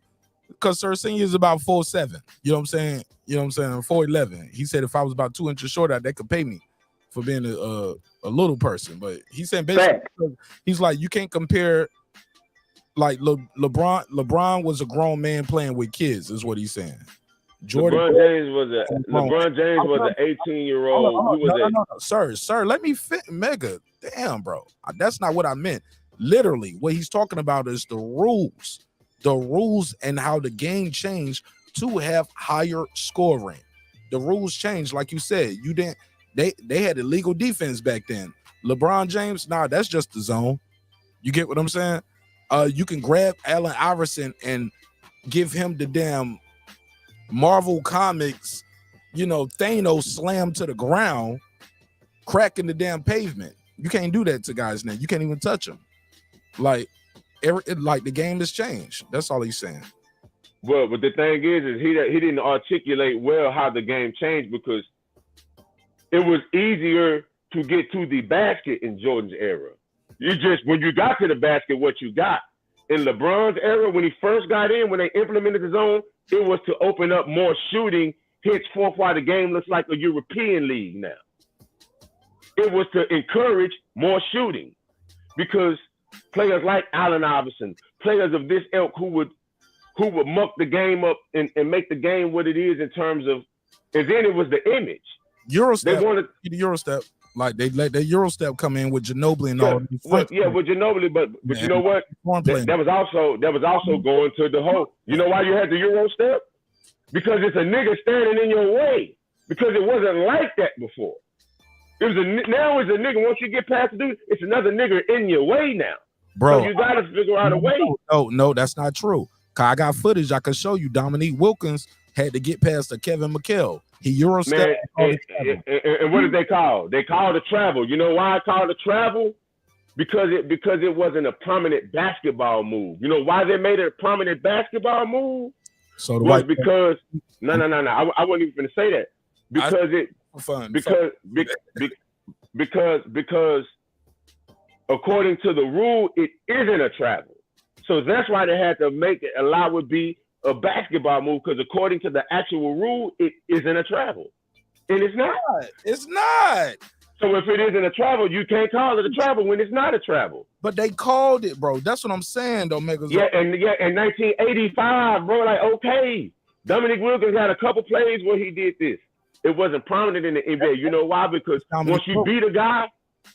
because Sir Senior is about 4'7". You know what I'm saying? 4'11". He said if I was about 2 inches shorter, they could pay me for being a little person. But he said basically, he's like, you can't compare. Like LeBron was a grown man playing with kids, is what he's saying. LeBron James was an 18-year-old. No, sir, let me fit. Mega, damn, bro, that's not what I meant. Literally, what he's talking about is the rules and how the game changed to have higher scoring. The rules changed, like you said. You didn't. They had illegal defense back then. LeBron James, that's just the zone. You get what I'm saying? You can grab Allen Iverson and give him the damn Marvel Comics, Thanos slam to the ground, cracking the damn pavement. You can't do that to guys now. You can't even touch them. Like the game has changed. That's all he's saying. Well, but the thing is he didn't articulate well how the game changed, because it was easier to get to the basket in Jordan's era. When you got to the basket, what you got. In LeBron's era, when he first got in, when they implemented the zone, it was to open up more shooting, hence why the game looks like a European league now. It was to encourage more shooting, because players like Allen Iverson, players of this ilk who would muck the game up and make the game what it is in terms of, and then it was the image. Eurostep, they wanted the Eurostep. Like they let their Eurostep come in with Ginobili and all. With Ginobili, but you know what? That was also going to the whole. You know why you had the Eurostep? Because it's a nigga standing in your way. Because it wasn't like that before. Now it's a nigga. Once you get past the dude, it's another nigga in your way now. Bro, so you gotta figure out a way. No, that's not true. I got footage I can show you. Dominique Wilkins had to get past the Kevin McHale. He Eurostep. And what did they call? They called it travel. You know why I called it travel? Because it wasn't a prominent basketball move. You know why they made it a prominent basketball move? So because no. I wasn't even going to say that. Because according to the rule, it isn't a travel. So that's why they had to allow it be a basketball move, because according to the actual rule, it isn't a travel. And it's not. It's not. So if it isn't a travel, you can't call it a travel when it's not a travel. But they called it, bro. That's what I'm saying, though, Megas. Yeah, in 1985, bro, like, okay. Dominic Wilkins had a couple plays where he did this. It wasn't prominent in the NBA. You know why? Because once you beat a guy,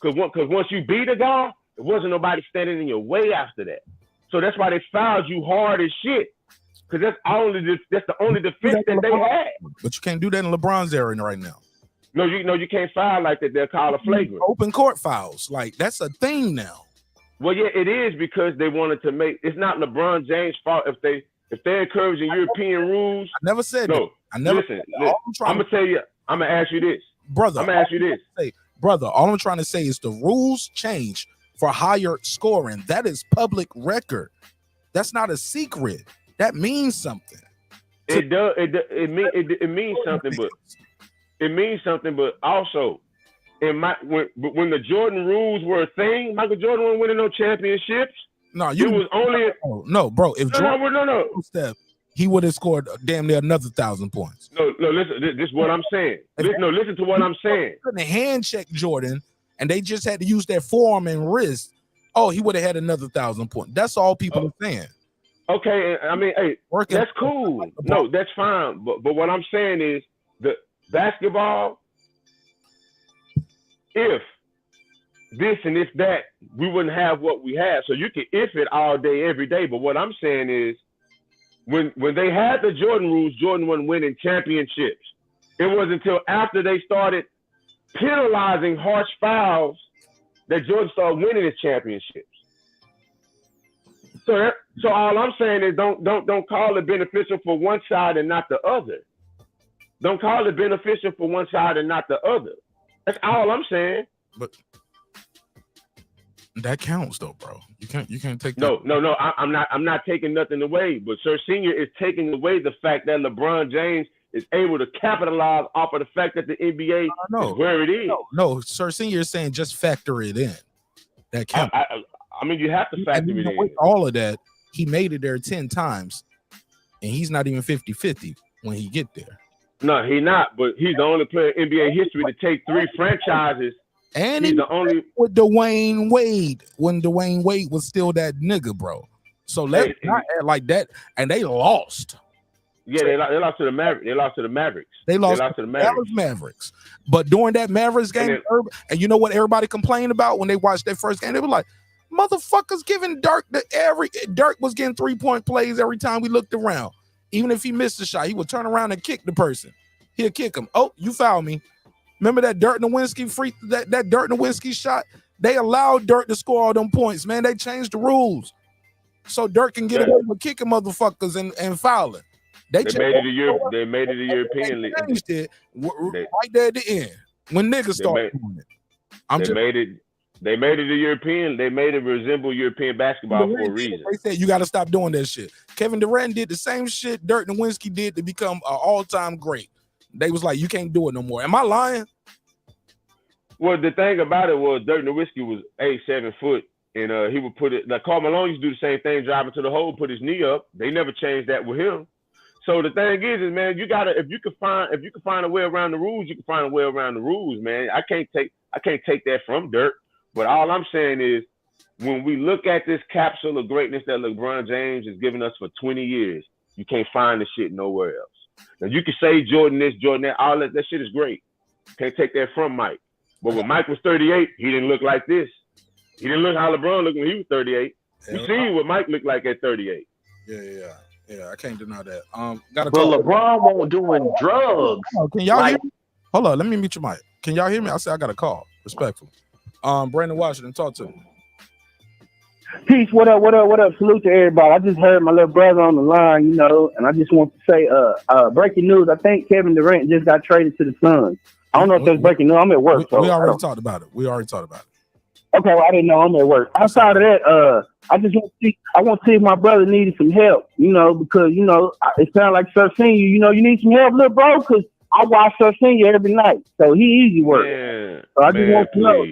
once you beat a guy, there wasn't nobody standing in your way after that. So that's why they fouled you hard as shit. Because that's the only defense that they had. But you can't do that in LeBron's era right now. No, you can't foul like that. They'll call a flagrant. Open court fouls. Like, that's a thing now. Well, yeah, it is because they wanted to make. It's not LeBron James' fault if they're encouraging European rules. I never said no. that. I never. Listen, I'm gonna tell you. I'm gonna ask you this, brother. I'm gonna ask you this, brother. All I'm trying to say is the rules change for higher scoring. That is public record. That's not a secret. That means something. It does. It means something, but it means something. But also, when the Jordan rules were a thing, Michael Jordan wasn't winning no championships. No, it was only no, bro. If Jordan no. Step, he would have scored damn near another 1,000 points. No. Listen, this is what I'm saying. Listen to what I'm saying. Couldn't hand check Jordan, and they just had to use their forearm and wrist. Oh, he would have had another 1,000 points. That's all people are saying. Okay, I mean, hey, that's cool. No, that's fine. But what I'm saying is the basketball, if this and if that, we wouldn't have what we have. So you can if it all day, every day. But what I'm saying is when they had the Jordan rules, Jordan wasn't winning championships. It wasn't until after they started penalizing harsh fouls that Jordan started winning his championships. So all I'm saying is don't call it beneficial for one side and not the other. Don't call it beneficial for one side and not the other. That's all I'm saying. But that counts though, bro. You can't take that. No. I'm not taking nothing away. But Sir Senior is taking away the fact that LeBron James is able to capitalize off of the fact that the NBA is where it is. No, Sir Senior is saying just factor it in. That counts. I mean, you have to factor it in. With all of that, he made it there 10 times, and he's not even 50-50 when he get there. No, he's not. But he's the only player in NBA history to take 3 franchises. And he's the only with Dwayne Wade when Dwayne Wade was still that nigga, bro. So let's not act like that. And they lost. Yeah, they lost to the Mavericks. They lost to the Mavericks. They lost to the Mavericks. But during that Mavericks game, and you know what everybody complained about when they watched that first game? They were like, motherfuckers giving Dirk Dirk was getting 3-point plays every time we looked around. Even if he missed a shot, he would turn around and kick the person. He'll kick him. Oh, you fouled me. Remember that Dirk Nowitzki that Dirk Nowitzki shot? They allowed Dirk to score all them points, man. They changed the rules. So Dirk can get away with kicking motherfuckers and fouling. They made it a European league. They changed it right there at the end when niggas started doing it. They made it a European. They made it resemble European basketball for a reason. They said you got to stop doing that shit. Kevin Durant did the same shit Dirk Nowitzki did to become an all-time great. They was like, you can't do it no more. Am I lying? Well, the thing about it was Dirk Nowitzki was 7 foot, and he would put it like Karl Malone used to do the same thing, driving to the hole, put his knee up. They never changed that with him. So the thing is man, you gotta if you can find a way around the rules, you can find a way around the rules, man. I can't take that from Dirk. But all I'm saying is, when we look at this capsule of greatness that LeBron James has given us for 20 years, you can't find the shit nowhere else. Now, you can say Jordan this, Jordan that, all that shit is great. Can't take that from Mike. But when Mike was 38, he didn't look like this. He didn't look how LeBron looked when he was 38. You see what Mike looked like at 38. Yeah, I can't deny that. LeBron won't doing drugs. Can y'all hear me? Hold on, let me mute your mic. Can y'all hear me? I said I got a call. Respectfully. Brandon Washington, talk to me. Peace, what up? Salute to everybody. I just heard my little brother on the line, and I just want to say, breaking news. I think Kevin Durant just got traded to the Suns. I don't know if that's breaking news. I'm at work. We already talked about it. Okay, well, I didn't know. I'm at work. Outside of that, I just want to see if my brother needed some help, because, it sounds like Sir Senior, you need some help, little bro, because I watch Sir Senior every night. So he easy work. Man, so I just want to know.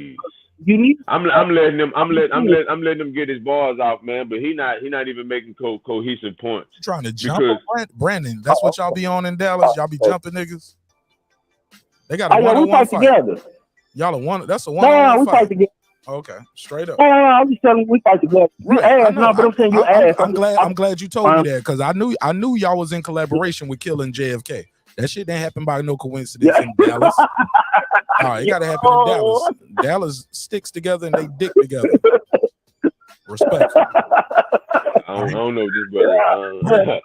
You need. I'm letting him get his bars off, man. But he not even making cohesive points. You're trying to jump, Brandon. That's what y'all be on in Dallas. Y'all be jumping niggas. They got a Oh, yeah, we one-on-one fight fight. together. Y'all a one. That's a No, one-on-one we fight. fight together. Okay, straight up. No, I'm just telling you, we fight together. You Right, I ass, know. no, but I'm saying you ass. I'm glad you told me that because I knew y'all was in collaboration with killing JFK. That shit didn't happen by no coincidence in Dallas. It gotta happen in Dallas. Dallas sticks together and they dick together. Respect. I don't know this brother.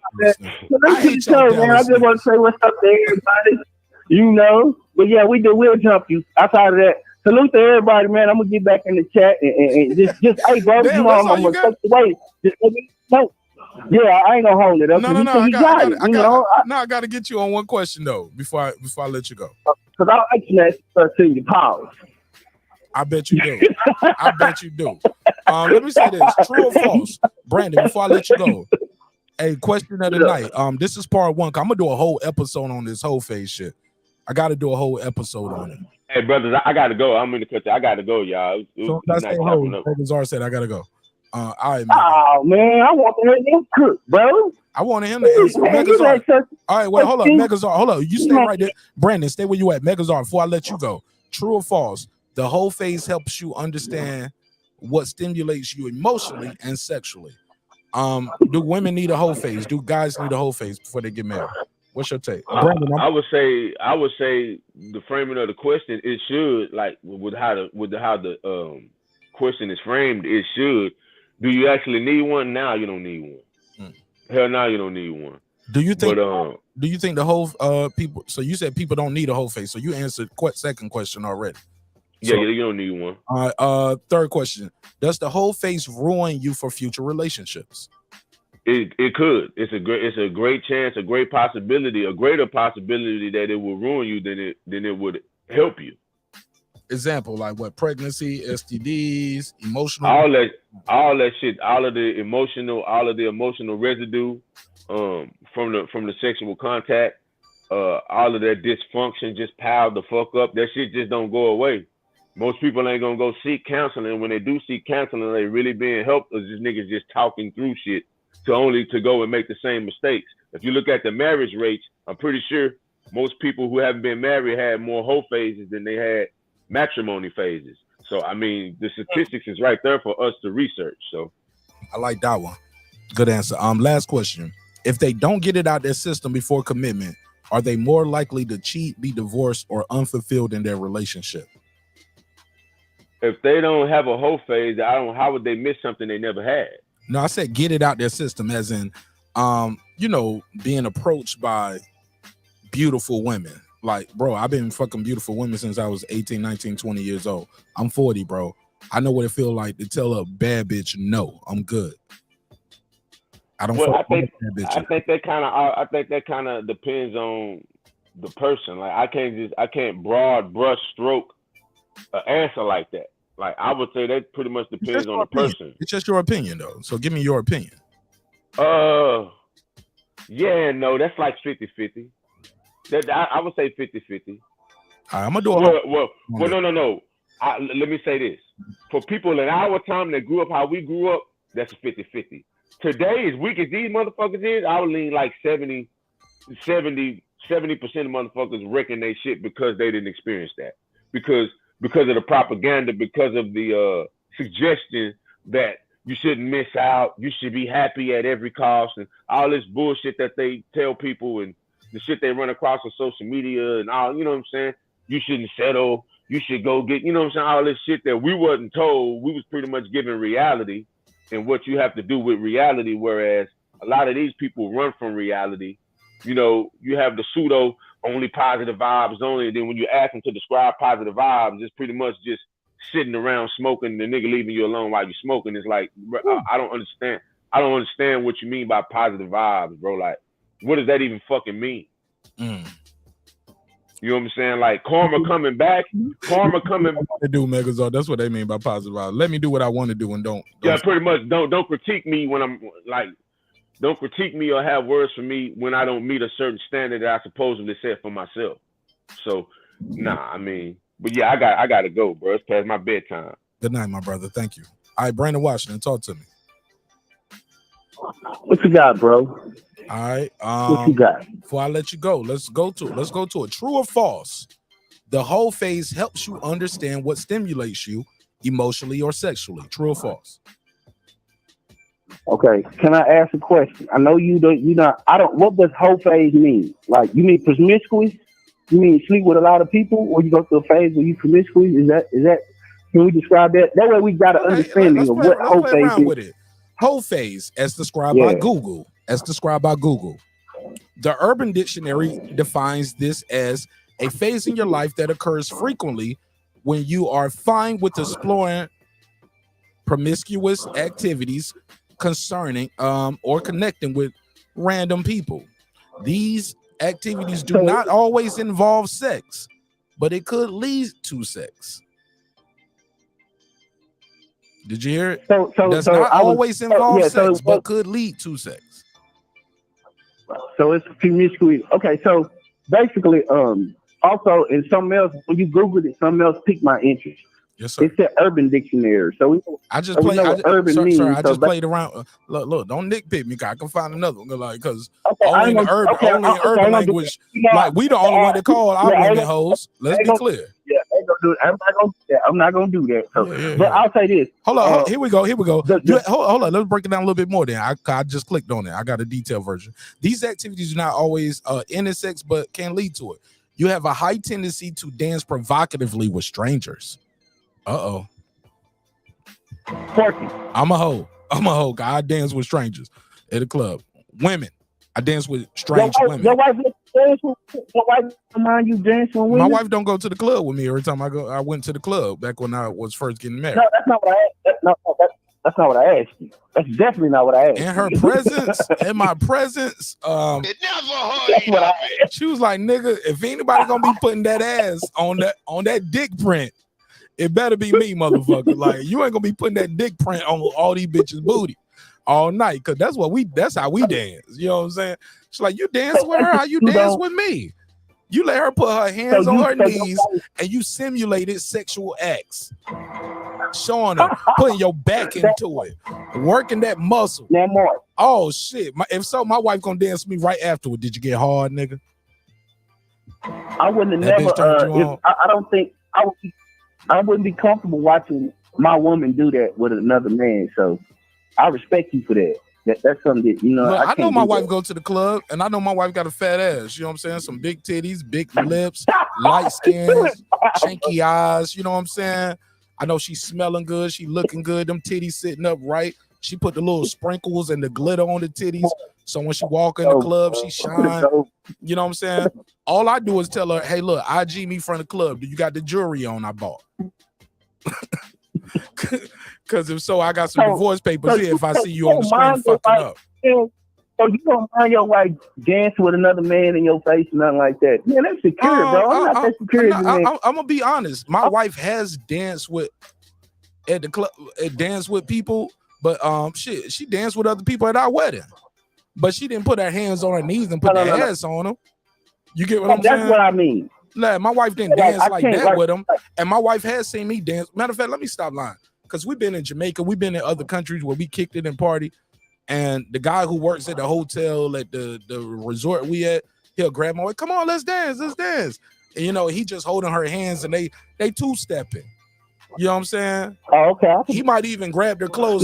I hate y'all, man. I just want to say what's up to everybody. You know, but yeah, we'll jump you. Outside of that, salute to everybody, man. I'm gonna get back in the chat and just hey, bro, Damn, you know I'm gonna take the way. Just let me know. Yeah, I ain't gonna hold it up. No. I gotta get you on one question though before I let you go. Because I'll actually to your powers. I bet you do. I bet you do. Let me say this: true or false, Brandon? Before I let you go, hey, question of the night. This is part one. I'm gonna do a whole episode on this whole phase shit. I got to do a whole episode on it. Hey, brothers, I gotta go. I'm in the country. I gotta go, y'all. So that's the whole. Megazar said I gotta go. All right, man. Oh man, I want to hear him cook, bro. I wanted him to answer. Megazar. All right, wait, hold up, Megazar. Hold up. You stay right there, Brandon. Stay where you at, Megazar. Before I let you go, true or false? The whole phase helps you understand what stimulates you emotionally and sexually. Do women need a whole phase? Do guys need a whole phase before they get married? What's your take, Brandon? I would say the framing of the question, it should, like with how the question is framed, it should. Do you actually need one? Now you don't need one. Hell, now you don't need one. Do you think? Do you think the whole people? So you said people don't need a whole phase. So you answered second question already. Yeah, you don't need one. Third question: does the whole phase ruin you for future relationships? It could. It's a great chance, a great possibility, a greater possibility that it will ruin you than it would help you. Example, like what? Pregnancy, STDs, emotional, all that shit, all of the emotional residue from the sexual contact, all of that dysfunction just piled the fuck up. That shit just don't go away. Most people ain't gonna go seek counseling. When they do seek counseling, they really being helped, or just niggas just talking through shit to go and make the same mistakes. If you look at the marriage rates, I'm pretty sure most people who haven't been married had more whole phases than they had matrimony phases. So I mean, the statistics is right there for us to research. So I like that one. Good answer. Last question: if they don't get it out their system before commitment, are they more likely to cheat, be divorced, or unfulfilled in their relationship? If they don't have a whole phase, how would they miss something they never had? No, I said get it out their system, as in, being approached by beautiful women. Like, bro, I've been fucking beautiful women since I was 18, 19, 20 years old. I'm 40, bro. I know what it feels like to tell a bad bitch, no, I'm good. I don't. Well, I think that kind of depends on the person. Like, I can't broad brush stroke an answer like that. Like, I would say that pretty much depends on the person. It's just your opinion, though. So give me your opinion. Yeah, no, that's like 50-50. I would say 50-50. I'm gonna do no. Let me say this. For people in our time that grew up how we grew up, that's a 50-50. Today, as weak as these motherfuckers is, I would lean like 70% of motherfuckers wrecking their shit because they didn't experience that. Because of the propaganda, because of the suggestion that you shouldn't miss out, you should be happy at every cost, and all this bullshit that they tell people and the shit they run across on social media and all, you know what I'm saying? You shouldn't settle, you should go get, you know what I'm saying? All this shit that we wasn't told, we was pretty much given reality and what you have to do with reality, whereas a lot of these people run from reality. You know, you have the pseudo only positive vibes only, and then when you ask them to describe positive vibes, it's pretty much just sitting around smoking, the nigga leaving you alone while you're smoking. It's like, I don't understand. I don't understand what you mean by positive vibes, bro. Like, what does that even fucking mean? You know what I'm saying? Like, karma coming back, karma coming. To do Megazord. That's what they mean by positive vibes. Let me do what I want to do and don't. Yeah, pretty much. Don't critique me when I'm like. Don't critique me or have words for me when I don't meet a certain standard that I supposedly set for myself. So, nah, I mean, but yeah, I got to go, bro. It's past my bedtime. Good night, my brother. Thank you. All right, Brandon Washington, talk to me. What you got, bro? All right. What you got? Before I let you go, let's go to it. True or false? The whole phase helps you understand what stimulates you emotionally or sexually. True or false? Okay, can I ask a question? I know you don't. You not. I don't. What does whole phase mean? Like, you mean promiscuous? You mean sleep with a lot of people, or you go through a phase where you promiscuous? Is that? Can we describe that? That way we got an understanding of what whole phase is. With it. Whole phase, as described by Google. The Urban Dictionary defines this as a phase in your life that occurs frequently when you are fine with exploring promiscuous activities concerning or connecting with random people. These activities do not always involve sex, but it could lead to sex. Did you hear it? Does not always involve sex, but could lead to sex. So it's promiscuous. Okay, so basically, also in something else, when you Googled it, something else piqued my interest. Yes, sir. It's the Urban Dictionary. So I just played around. Look, don't nitpick me. I can find another one, like, because only in urban language, like we the only one that call our women hoes. Let's be clear. Yeah, I'm not gonna do that. So, but I'll say this. Hold on, here we go. Hold on, let's break it down a little bit more. Then I just clicked on it. I got a detailed version. These activities do not always end in sex, but can lead to it. You have a high tendency to dance provocatively with strangers. I'm a hoe. I dance with strangers at a club. Women, I dance with strange women. Your wife mind you dancing with women? My wife don't go to the club with me every time I go. I went to the club back when I was first getting married. No, that's not what I asked. That's not what I asked you. That's definitely not what I asked. In her presence, in my presence, it never hurt. She was like, "Nigga, if anybody gonna be putting that ass on that dick print, it better be me, motherfucker. Like, you ain't gonna be putting that dick print on all these bitches' booty all night, cause that's how we dance. You know what I'm saying? She's like, you dance with her, how you dance with me? You let her put her hands on her knees and you simulated sexual acts, showing her, putting your back into it, working that muscle. Oh shit! If so, my wife gonna dance with me right afterward. Did you get hard, nigga? I wouldn't have never. I don't think I wouldn't be comfortable watching my woman do that with another man. So I respect you for that. That's something that, you know. Look, I know my wife go to the club, and I know my wife got a fat ass. You know what I'm saying? Some big titties, big lips, light skin, chinky eyes. You know what I'm saying? I know she's smelling good. She looking good. Them titties sitting up right. She put the little sprinkles and the glitter on the titties, so when she walk in the club, she shine. You know what I'm saying? All I do is tell her, "Hey, look, IG me from the club. Do you got the jewelry on I bought?" Because if so, I got some divorce papers here if I see you on the screen fucking up. So you don't mind your wife dance with another man in your face and nothing like that? Man, that's secure, bro. I'm not that secure. I'm gonna be honest. My wife has danced with at the club, danced with people, but she danced with other people at our wedding. But she didn't put her hands on her knees and put her ass on them. You get what I'm saying? That's what I mean. Nah, my wife didn't dance like that with him, and my wife has seen me dance. Matter of fact, let me stop lying, because we've been in Jamaica, we've been in other countries where we kicked it and party, and the guy who works at the hotel at the resort we at, he'll grab my wife, come on, let's dance. And, you know, he just holding her hands and they two-stepping. You know what I'm saying? Oh, okay. He might even grab their clothes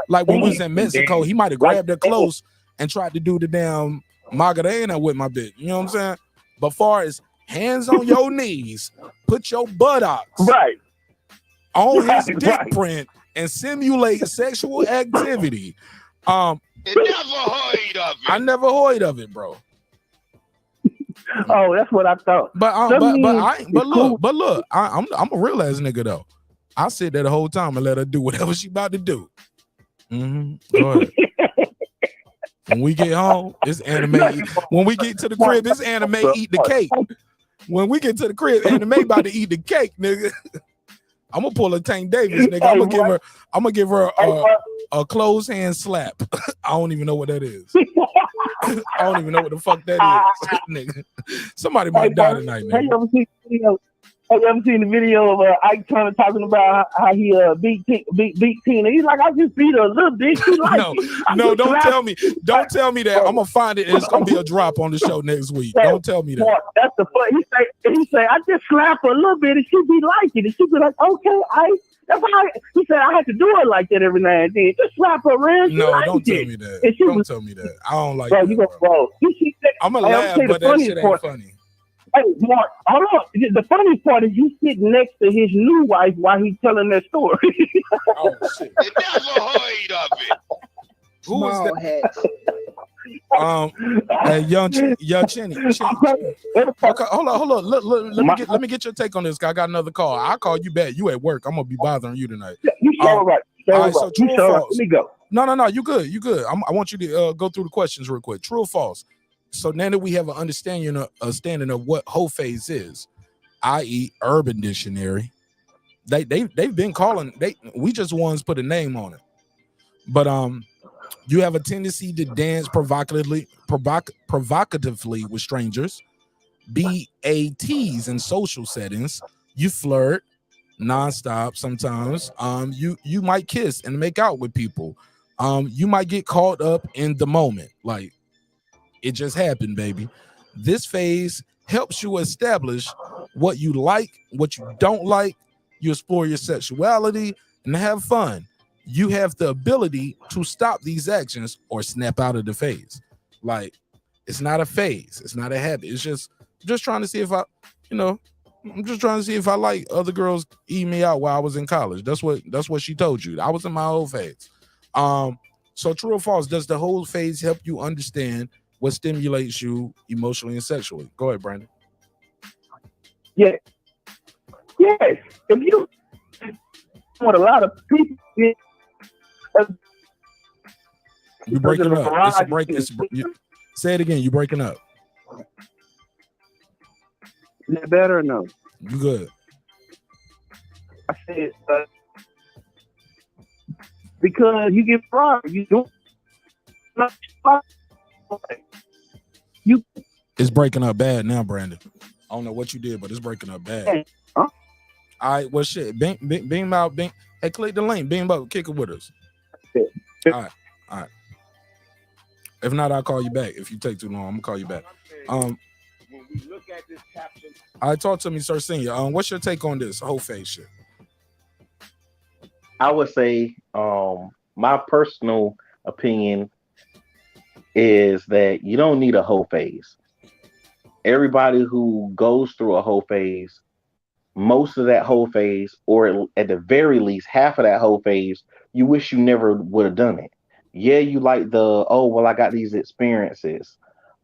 like when we was in Mexico. He might have grabbed their clothes and tried to do the damn Magarena with my bitch. You know what I'm saying? But far as hands on your knees, put your buttocks on his dick print and simulate sexual activity. It never heard of it. I never heard of it, bro. Oh, that's what I thought. But look, I'm a real ass nigga though. I sit there the whole time and let her do whatever she about to do. Go ahead. When we get home, it's anime. When we get to the crib, it's anime eat the cake. When we get to the crib, anime about to eat the cake, nigga. I'm gonna pull a Tank Davis, nigga. I'm gonna give her a closed hand slap. I don't even know what that is. I don't even know what the fuck that is, nigga. Somebody might die tonight, nigga. Have you ever seen the video of Ike Turner talking about how he beat Tina? He's like, I just beat her a little bit. She like no, don't tell me that. I'm gonna find it and it's gonna be a drop on the show next week. Don't tell me that. That's the fun. He say, I just slap her a little bit and she be liking it. She be like, okay, that's how he said I had to do it like that every now and then. Just slap her around. No, don't tell me that. Don't tell me that. I don't like that. I'm gonna laugh, but that shit ain't funny. Hey, Mark, hold on. The funny part is you sitting next to his new wife while he's telling that story. Oh shit! You never heard of it. Who is that? Hey, young Chinny. Okay, hold on. Let me get your take on this. I got another call. I'll call you back. You at work? I'm gonna be bothering you tonight. You all right? All right. So true or false? Let me go. No. You good. I want you to go through the questions real quick. True or false? So now that we have an understanding of what whole phase is, i.e., Urban Dictionary, they've been calling. We just ones put a name on it, but you have a tendency to dance provocatively with strangers, be a tease in social settings. You flirt nonstop sometimes. You might kiss and make out with people. You might get caught up in the moment, like. It just happened, baby. This phase helps you establish what you like, what you don't like. You explore your sexuality and have fun. You have the ability to stop these actions or snap out of the phase. Like, it's not a phase. It's not a habit. It's just trying to see if I'm just trying to see if I like other girls eating me out while I was in college. That's what she told you. I was in my whole phase. So true or false, does the whole phase help you understand what stimulates you emotionally and sexually? Go ahead, Brandon. Yeah. Yes. If you want a lot of people, you're breaking up. Say it again. You're breaking up. Is that better or no? You good? I said because you get fired, you don't. It's breaking up bad now, Brandon. I don't know what you did, but it's breaking up bad. Huh? All right, well, shit. Beam out. Hey, click the link. Beam up. Kick it with us. All right. If not, I'll call you back. If you take too long, I'm gonna call you back. When we look at this caption, all right, talk to me, Sir Senior. What's your take on this whole phase shit? I would say, my personal opinion is that you don't need a whole phase. Everybody who goes through a whole phase, most of that whole phase, or at the very least half of that whole phase, you wish you never would have done it. Yeah, you like I got these experiences.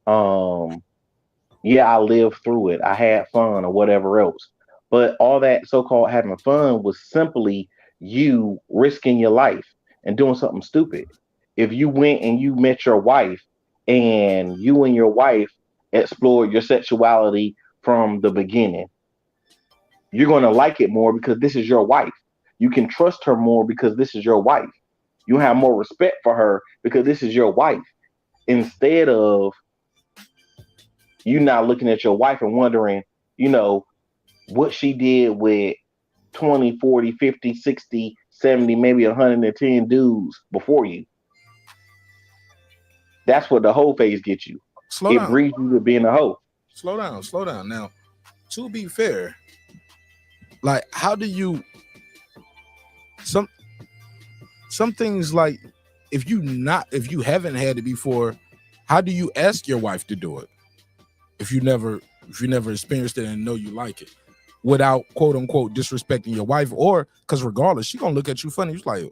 Yeah, I lived through it. I had fun or whatever else. But all that so-called having fun was simply you risking your life and doing something stupid. If you went and you met your wife and you and your wife explored your sexuality from the beginning, you're going to like it more because this is your wife. You can trust her more because this is your wife. You have more respect for her because this is your wife. Instead of you now looking at your wife and wondering, what she did with 20, 40, 50, 60, 70, maybe 110 dudes before you. That's what the whole phase gets you. It breeds you to being a hoe. Slow down. Now, to be fair, like, how do you some things, like, if you haven't had it before, how do you ask your wife to do it if you never experienced it and know you like it without quote unquote disrespecting your wife? Or because regardless, she gonna look at you funny. She's like,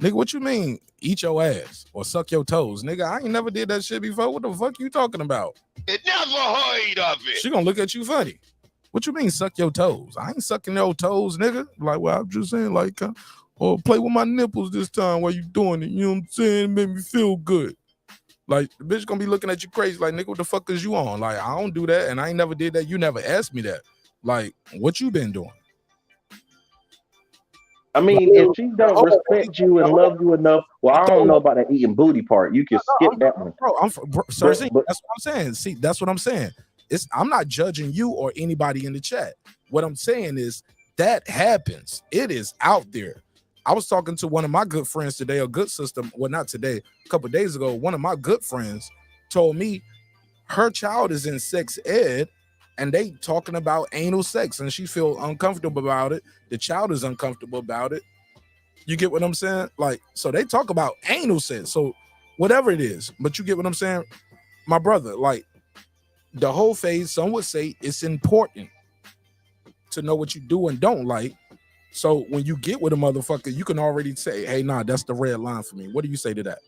nigga, what you mean eat your ass or suck your toes? Nigga, I ain't never did that shit before. What the fuck you talking about? It never heard of it. She gonna look at you funny. What you mean suck your toes? I ain't sucking your toes, nigga. Like, well, I'm just saying, like, or play with my nipples this time while you doing it. You know what I'm saying? It made me feel good. Like, the bitch gonna be looking at you crazy, like, nigga, what the fuck is you on? Like, I don't do that, and I ain't never did that. You never asked me that. Like, what you been doing? I mean, if she don't respect you and love you enough, well, I don't know about that eating booty part. You can skip that one. Bro, that's what I'm saying. See, that's what I'm saying. I'm not judging you or anybody in the chat. What I'm saying is that happens. It is out there. I was talking to one of my good friends today, a good sister. Well, not today, a couple of days ago. One of my good friends told me her child is in sex ed and they talking about anal sex and she feel uncomfortable about it. The child is uncomfortable about it. You get what I'm saying? Like, so they talk about anal sex. So whatever it is, but you get what I'm saying? My brother, like the whole phase, some would say it's important to know what you do and don't like. So when you get with a motherfucker, you can already say, hey, nah, that's the red line for me. What do you say to that?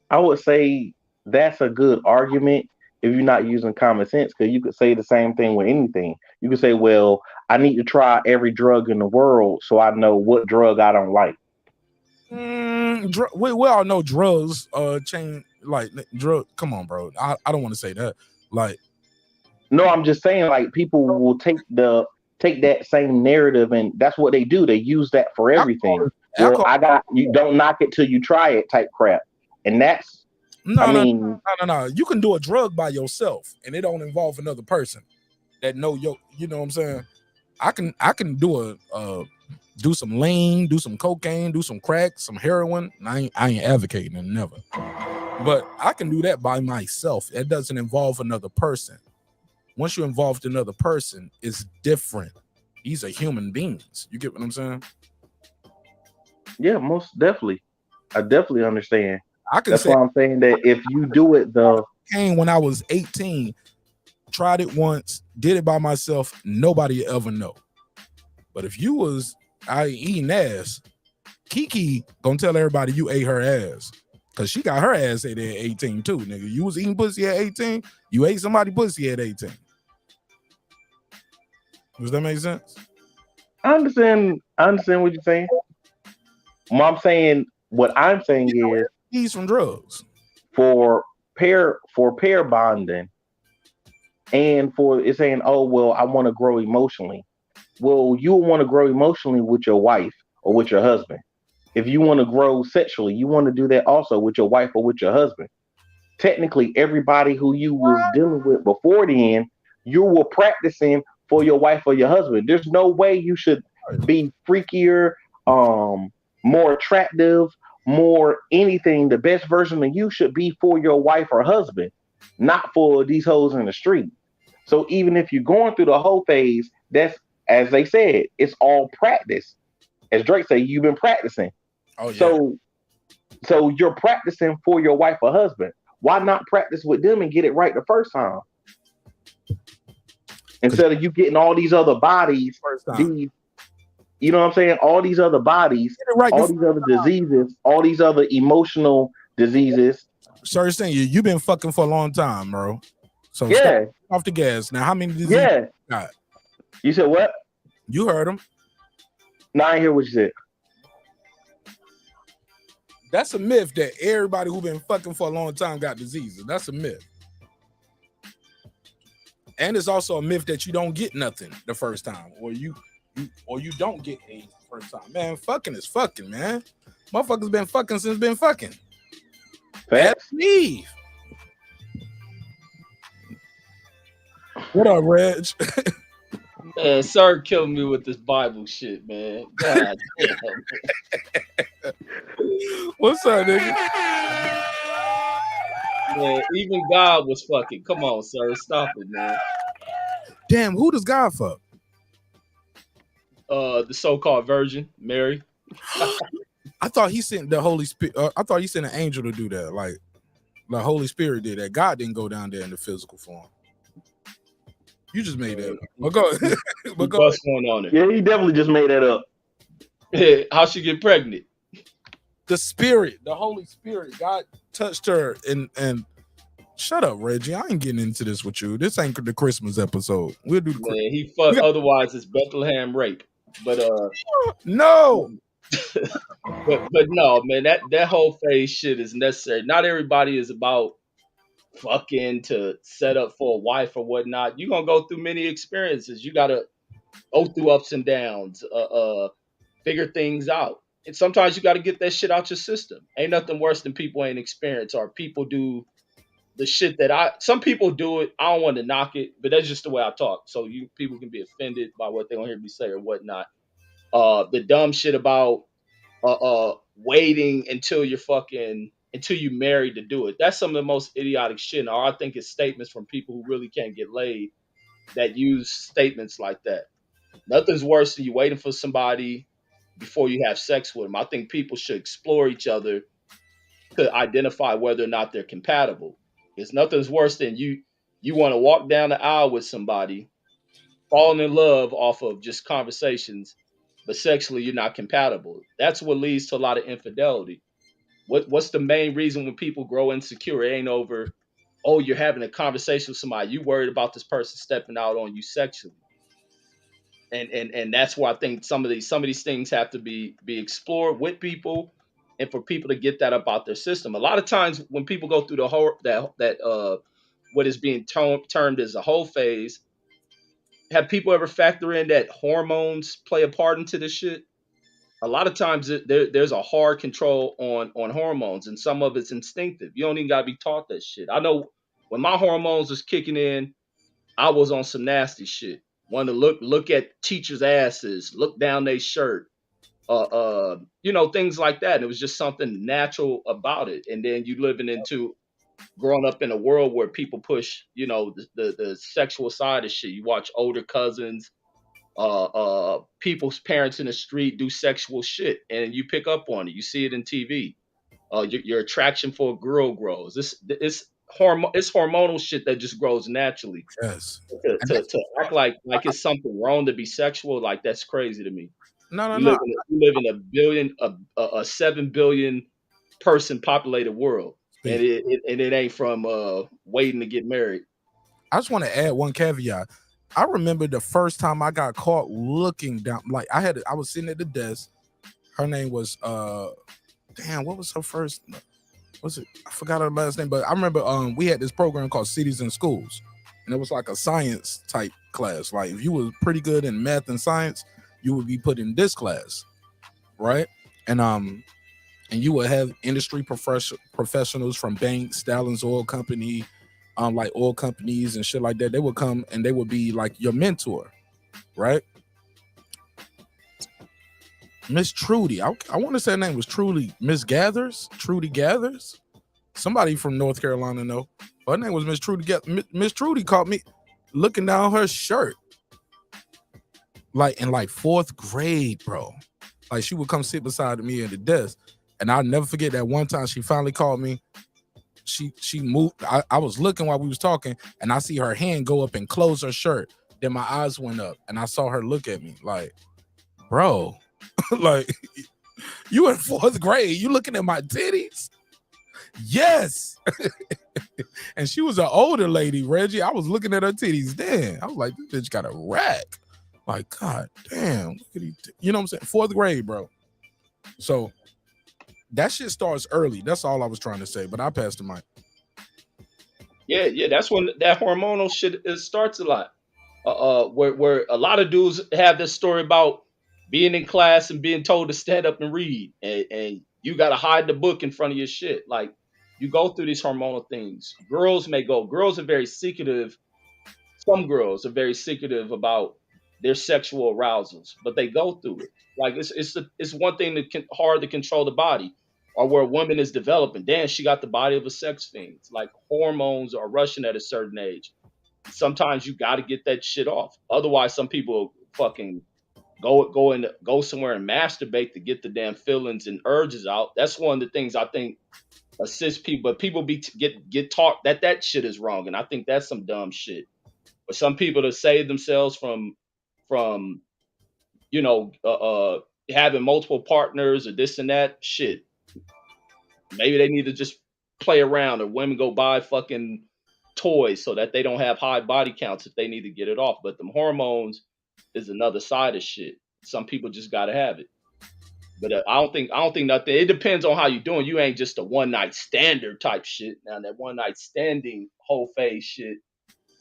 I would say that's a good argument if you're not using common sense, because you could say the same thing with anything. You could say, well, I need to try every drug in the world so I know what drug I don't like. We all know drugs change, like drug. Come on, bro. I don't want to say that. Like, no, I'm just saying, like, people will take that same narrative, and that's what they do. They use that for everything. Well, you don't knock it till you try it type crap. And that's no. You can do a drug by yourself and it don't involve another person that know you know what I'm saying? I can do do some lean, do some cocaine, do some crack, some heroin. I ain't advocating it, never. But I can do that by myself. It doesn't involve another person. Once you involved another person, it's different. These are human beings. You get what I'm saying? Yeah, most definitely. I definitely understand. That's why I'm saying that if you do it when I was 18, tried it once, did it by myself, nobody ever know. But if you was eating ass, Kiki gonna tell everybody you ate her ass. Cause she got her ass ate at 18 too, nigga. You was eating pussy at 18, you ate somebody pussy at 18. Does that make sense? I understand what you're saying. What I'm saying is he's from drugs. For pair bonding and for it's saying, oh well, I want to grow emotionally. Well, you want to grow emotionally with your wife or with your husband. If you want to grow sexually, you want to do that also with your wife or with your husband. Technically, everybody who you was dealing with before then, you were practicing for your wife or your husband. There's no way you should be freakier, more attractive, more anything. The best version of you should be for your wife or husband, not for these hoes in the street. So even if you're going through the whole phase, that's, as they said, it's all practice. As Drake said, you've been practicing. Oh, yeah. So you're practicing for your wife or husband. Why not practice with them and get it right the first time? Instead of you getting all these other bodies, you know what I'm saying? All these other bodies, all these other diseases, all these other emotional diseases. So you're saying you've been fucking for a long time, bro. So yeah, off the gas. Now, how many diseases you got? You said what? You heard him. No, I didn't hear what you said. That's a myth that everybody who been fucking for a long time got diseases. That's a myth. And it's also a myth that you don't get nothing the first time, or you don't get AIDS the first time. Man, fucking is fucking, man. Motherfuckers been fucking since been fucking. That's me. What up, Reg? Man, sir killing me with this Bible shit, man. God damn. What's up, nigga? Man, even God was fucking. Come on, sir. Stop it, man. Damn, who does God fuck? The so-called Virgin Mary. I thought he sent the Holy Spirit. I thought he sent an angel to do that. Like the Holy Spirit did that. God didn't go down there in the physical form. You just made that up. But go ahead. What's going on there? Yeah, he definitely just made that up. How'd she get pregnant? The Spirit, the Holy Spirit, God touched her and shut up, Reggie. I ain't getting into this with you. This ain't the Christmas episode. We'll do the Man, he fucked. Otherwise, it's Bethlehem rape. But no. but no, man. That whole phase shit is necessary. Not everybody is about fucking to set up for a wife or whatnot. You're gonna go through many experiences. You gotta go through ups and downs, figure things out. And sometimes you gotta get that shit out your system. Ain't nothing worse than people ain't experienced or people do the shit that some people do it. I don't want to knock it, but that's just the way I talk. So people can be offended by what they don't hear me say or whatnot. The dumb shit about waiting until you married to do it. That's some of the most idiotic shit. Or I think it's statements from people who really can't get laid that use statements like that. Nothing's worse than you waiting for somebody before you have sex with them. I think people should explore each other to identify whether or not they're compatible. It's nothing's worse than you want to walk down the aisle with somebody, falling in love off of just conversations, but sexually you're not compatible. That's what leads to a lot of infidelity. What's the main reason when people grow insecure? It ain't over, oh, you're having a conversation with somebody. You worried about this person stepping out on you sexually. And that's why I think some of these things have to be explored with people, and for people to get that up out their system. A lot of times when people go through the whole that what is being termed as a whole phase, have people ever factor in that hormones play a part into this shit? A lot of times there's a hard control on hormones, and some of it's instinctive. You don't even gotta be taught that shit. I know when my hormones was kicking in, I was on some nasty shit. Want to look at teachers' asses, look down their shirt, things like that. And it was just something natural about it. And then you growing up in a world where people push, the sexual side of shit. You watch older cousins, people's parents in the street do sexual shit, and you pick up on it. You see it in TV. Your attraction for a girl grows. It's hormonal shit that just grows naturally. Yes. To act like it's something wrong to be sexual, like that's crazy to me. No. We live in a 7 billion person populated world, and it ain't from waiting to get married. I just want to add one caveat. I remember the first time I got caught looking down. Like I was sitting at the desk. Her name was what was her first? Was it? I forgot her last name, but I remember we had this program called Cities and Schools, and it was like a science type class. Like if you were pretty good in math and science, you would be put in this class, right? And you would have industry professionals from banks, Stallions Oil Company, like oil companies and shit like that. They would come and they would be like your mentor, right? Miss Trudy, I want to say her name was Trudy Gathers. Somebody from North Carolina know. Her name was Miss Trudy. Miss Trudy caught me looking down her shirt, like in like 4th grade, bro. Like she would come sit beside me at the desk, and I'll never forget that one time she finally called me. She moved. I was looking while we was talking, and I see her hand go up and close her shirt. Then my eyes went up, and I saw her look at me like, bro. Like, you in 4th grade, you looking at my titties? Yes. And she was an older lady, Reggie. I was looking at her titties then. I was like, this bitch got a rack. Like, god damn, look at you know what I'm saying? 4th grade, bro. So that shit starts early. That's all I was trying to say, but I passed the mic. Yeah, that's when that hormonal shit starts a lot. Where a lot of dudes have this story about being in class and being told to stand up and read, and you got to hide the book in front of your shit. Like, you go through these hormonal things. Girls are very secretive. Some girls are very secretive about their sexual arousals, but they go through it. Like, it's one thing that hard to control the body, or where a woman is developing. Damn, she got the body of a sex fiend. Like, hormones are rushing at a certain age. Sometimes you got to get that shit off. Otherwise, some people fucking go somewhere and masturbate to get the damn feelings and urges out. That's one of the things I think assists people. But people get taught that shit is wrong, and I think that's some dumb shit. But some people to save themselves from having multiple partners or this and that shit. Maybe they need to just play around, or women go buy fucking toys so that they don't have high body counts if they need to get it off. But the hormones is another side of shit. Some people just gotta have it. But I don't think nothing. It depends on how you're doing. You ain't just a one night stander type shit. Now that one night standing whole phase shit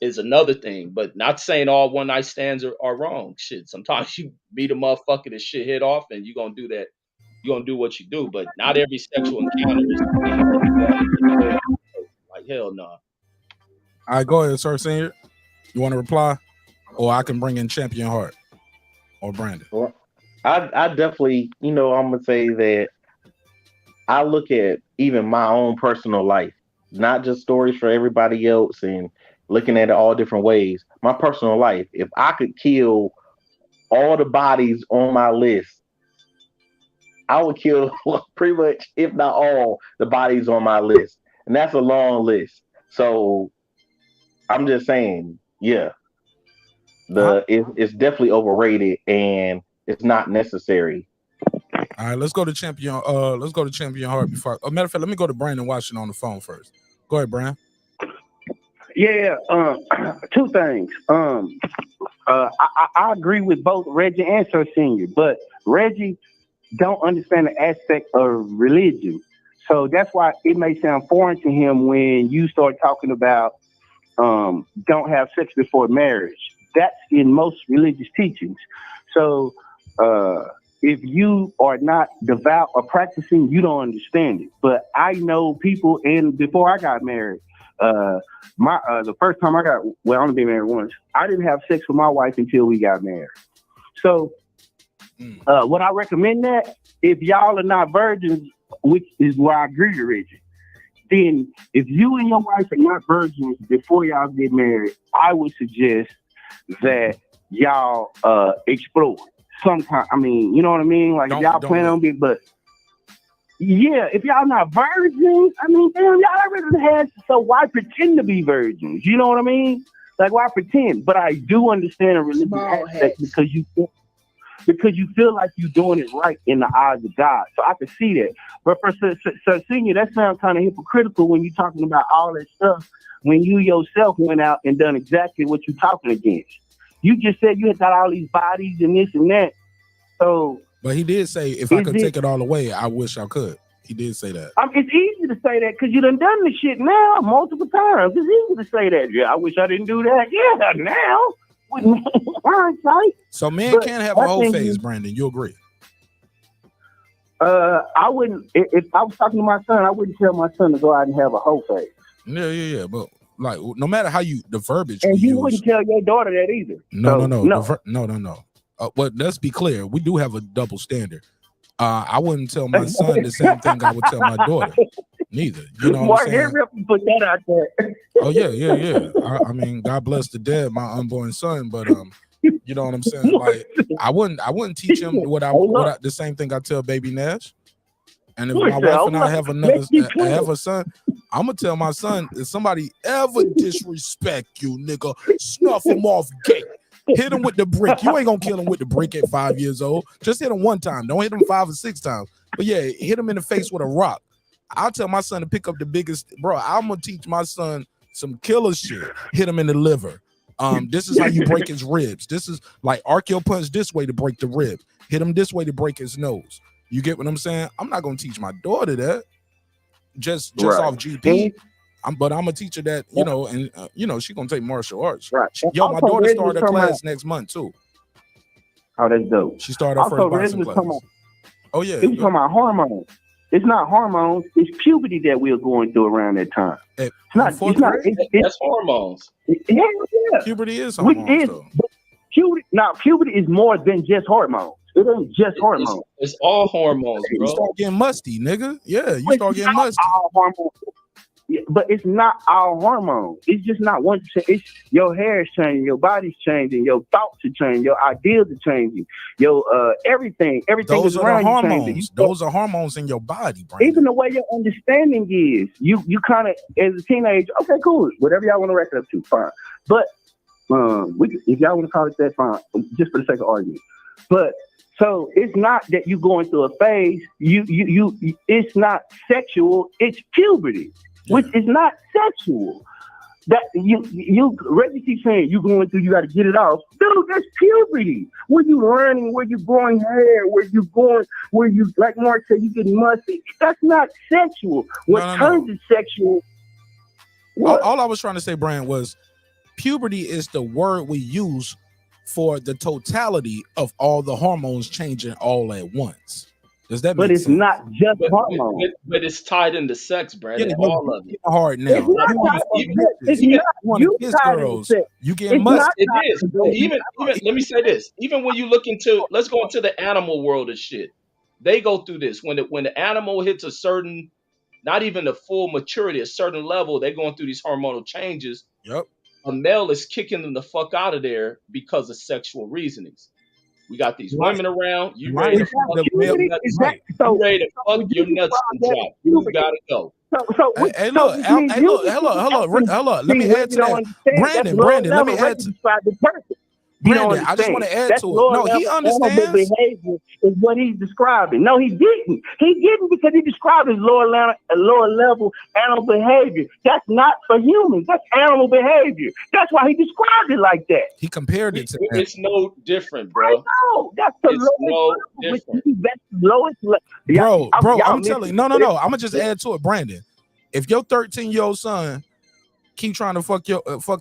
is another thing. But not saying all one night stands are wrong. Shit. Sometimes you beat a motherfucker, and shit hit off, and you're gonna do that. You're gonna do what you do. But not every sexual encounter is like hell no. All right, go ahead, sir, senior. You want to reply? Or I can bring in Champion Heart or Brandon. Well, I definitely, I'm gonna say that I look at even my own personal life, not just stories for everybody else and looking at it all different ways. My personal life, if I could kill all the bodies on my list, I would kill pretty much, if not all, the bodies on my list. And that's a long list. So I'm just saying, yeah, it's definitely overrated and it's not necessary. All right, let's go to Champion. Let's go to Champion Heart before. Matter of fact, let me go to Brandon Washington on the phone first. Go ahead, Brandon. Yeah, two things. I agree with both Reggie and Sir Senior, but Reggie don't understand the aspect of religion. So that's why it may sound foreign to him when you start talking about don't have sex before marriage. That's in most religious teachings. So if you are not devout or practicing, you don't understand it. But I know people, and before I got married, the first time I only been married once, I didn't have sex with my wife until we got married. So would I recommend that? If y'all are not virgins, which is where I agree with Reggie, then if you and your wife are not virgins before y'all get married, I would suggest that y'all explore. Sometimes, I mean, you know what I mean? Like, if y'all plan on being, but yeah, if y'all not virgins, I mean, damn, y'all already had, so why pretend to be virgins? You know what I mean? Like, why pretend? But I do understand a religious aspect because you feel like you're doing it right in the eyes of God. So I can see that. But for Sir Senior, that sounds kind of hypocritical when you're talking about all that stuff when you yourself went out and done exactly what you're talking against. You just said you had got all these bodies and this and that. So, but he did say, if I could take it all away, I wish I could. He did say that. It's easy to say that because you done this shit now multiple times. It's easy to say that. Yeah, I wish I didn't do that. Yeah, now. So men can't have a whole phase, Brandon. You agree? I wouldn't. If I was talking to my son, I wouldn't tell my son to go out and have a whole phase. Yeah. But like, no matter how the verbiage, and you wouldn't tell your daughter that either. No. No. Well, let's be clear. We do have a double standard. I wouldn't tell my son the same thing I would tell my daughter. Neither. You know what I'm saying? Put that out there. Oh yeah. I mean, God bless the dead, my unborn son. But you know what I'm saying? Like, I wouldn't teach him the same thing I tell baby Nash. And if my wife and I have a son, I'm gonna tell my son, if somebody ever disrespect you, nigga, snuff him off gate. Hit him with the brick. You ain't gonna kill him with the brick at 5 years old. Just hit him one time. Don't hit him 5 or 6 times. But yeah, hit him in the face with a rock. I'll tell my son to pick up the biggest, bro. I'm gonna teach my son some killer shit. Hit him in the liver. This is how you break his ribs. This is like arc your punch this way to break the rib. Hit him this way to break his nose. You get what I'm saying? I'm not gonna teach my daughter that. Just off GP. But I'm gonna teach her that, and she's gonna take martial arts. Right. Yo, my daughter started a class next month too. Oh, that's dope. She started her first boxing class. Oh yeah. It was talking about hormones. It's not hormones. It's puberty that we're going through around that time. It's not. That's hormones. Yeah. Puberty is hormones. Puberty is more than just hormones. It ain't just hormones. It's all hormones, bro. You start getting musty, nigga. Yeah, you start getting musty. All hormones. Yeah, but it's not all hormones. It's just not one. It's your hair is changing, your body's changing, your thoughts are changing, your ideas are changing, your everything Those is are around the you hormones. changing. Those are hormones in your body, Brandon. Even the way your understanding is, you kind of as a teenager, okay, cool, whatever y'all want to rack it up to, fine. But if y'all want to call it that, fine, just for the sake of argument. But so it's not that you going through a phase. You it's not sexual. It's puberty. Which is not sexual. That you Reggie keeps saying you going through, you got to get it off. Dude, that's puberty. Where you learning, where you growing hair, where you, like Mark said, you getting musty. That's not sexual. What turns is sexual. All I was trying to say, Brian, was puberty is the word we use for the totality of all the hormones changing all at once. Does that but make it's sense? not just hormones. But it's tied into sex, Brandon. Yeah, all of it. Hard now. It's not tied to sex. It's even not. want You to kiss tied into girls. sex. You get It's must. not It tied is. to But sex. even let me say this. Even when you look into, let's go into the animal world of shit. They go through this when the animal hits a certain, not even the full maturity, a certain level, they're going through these hormonal changes. Yep. A male is kicking them the fuck out of there because of sexual reasonings. We got these women around. You ready to fuck your nuts? You ready to fuck your nuts and drop? You gotta go. Hey, look, hello. Let me add to that. Brandon, let me add to the person. Brandon, I just want to add to it. No, he understands. Behavior is what he's describing. No, he didn't. He didn't because he described his lower level animal behavior. That's not for humans. That's animal behavior. That's why he described it like that. He compared it to that. It's no different, bro. No, that's the lowest. That's the lowest level. Bro, I'm telling you. No. I'm gonna just add to it, Brandon. If your 13-year-old son keep trying to fuck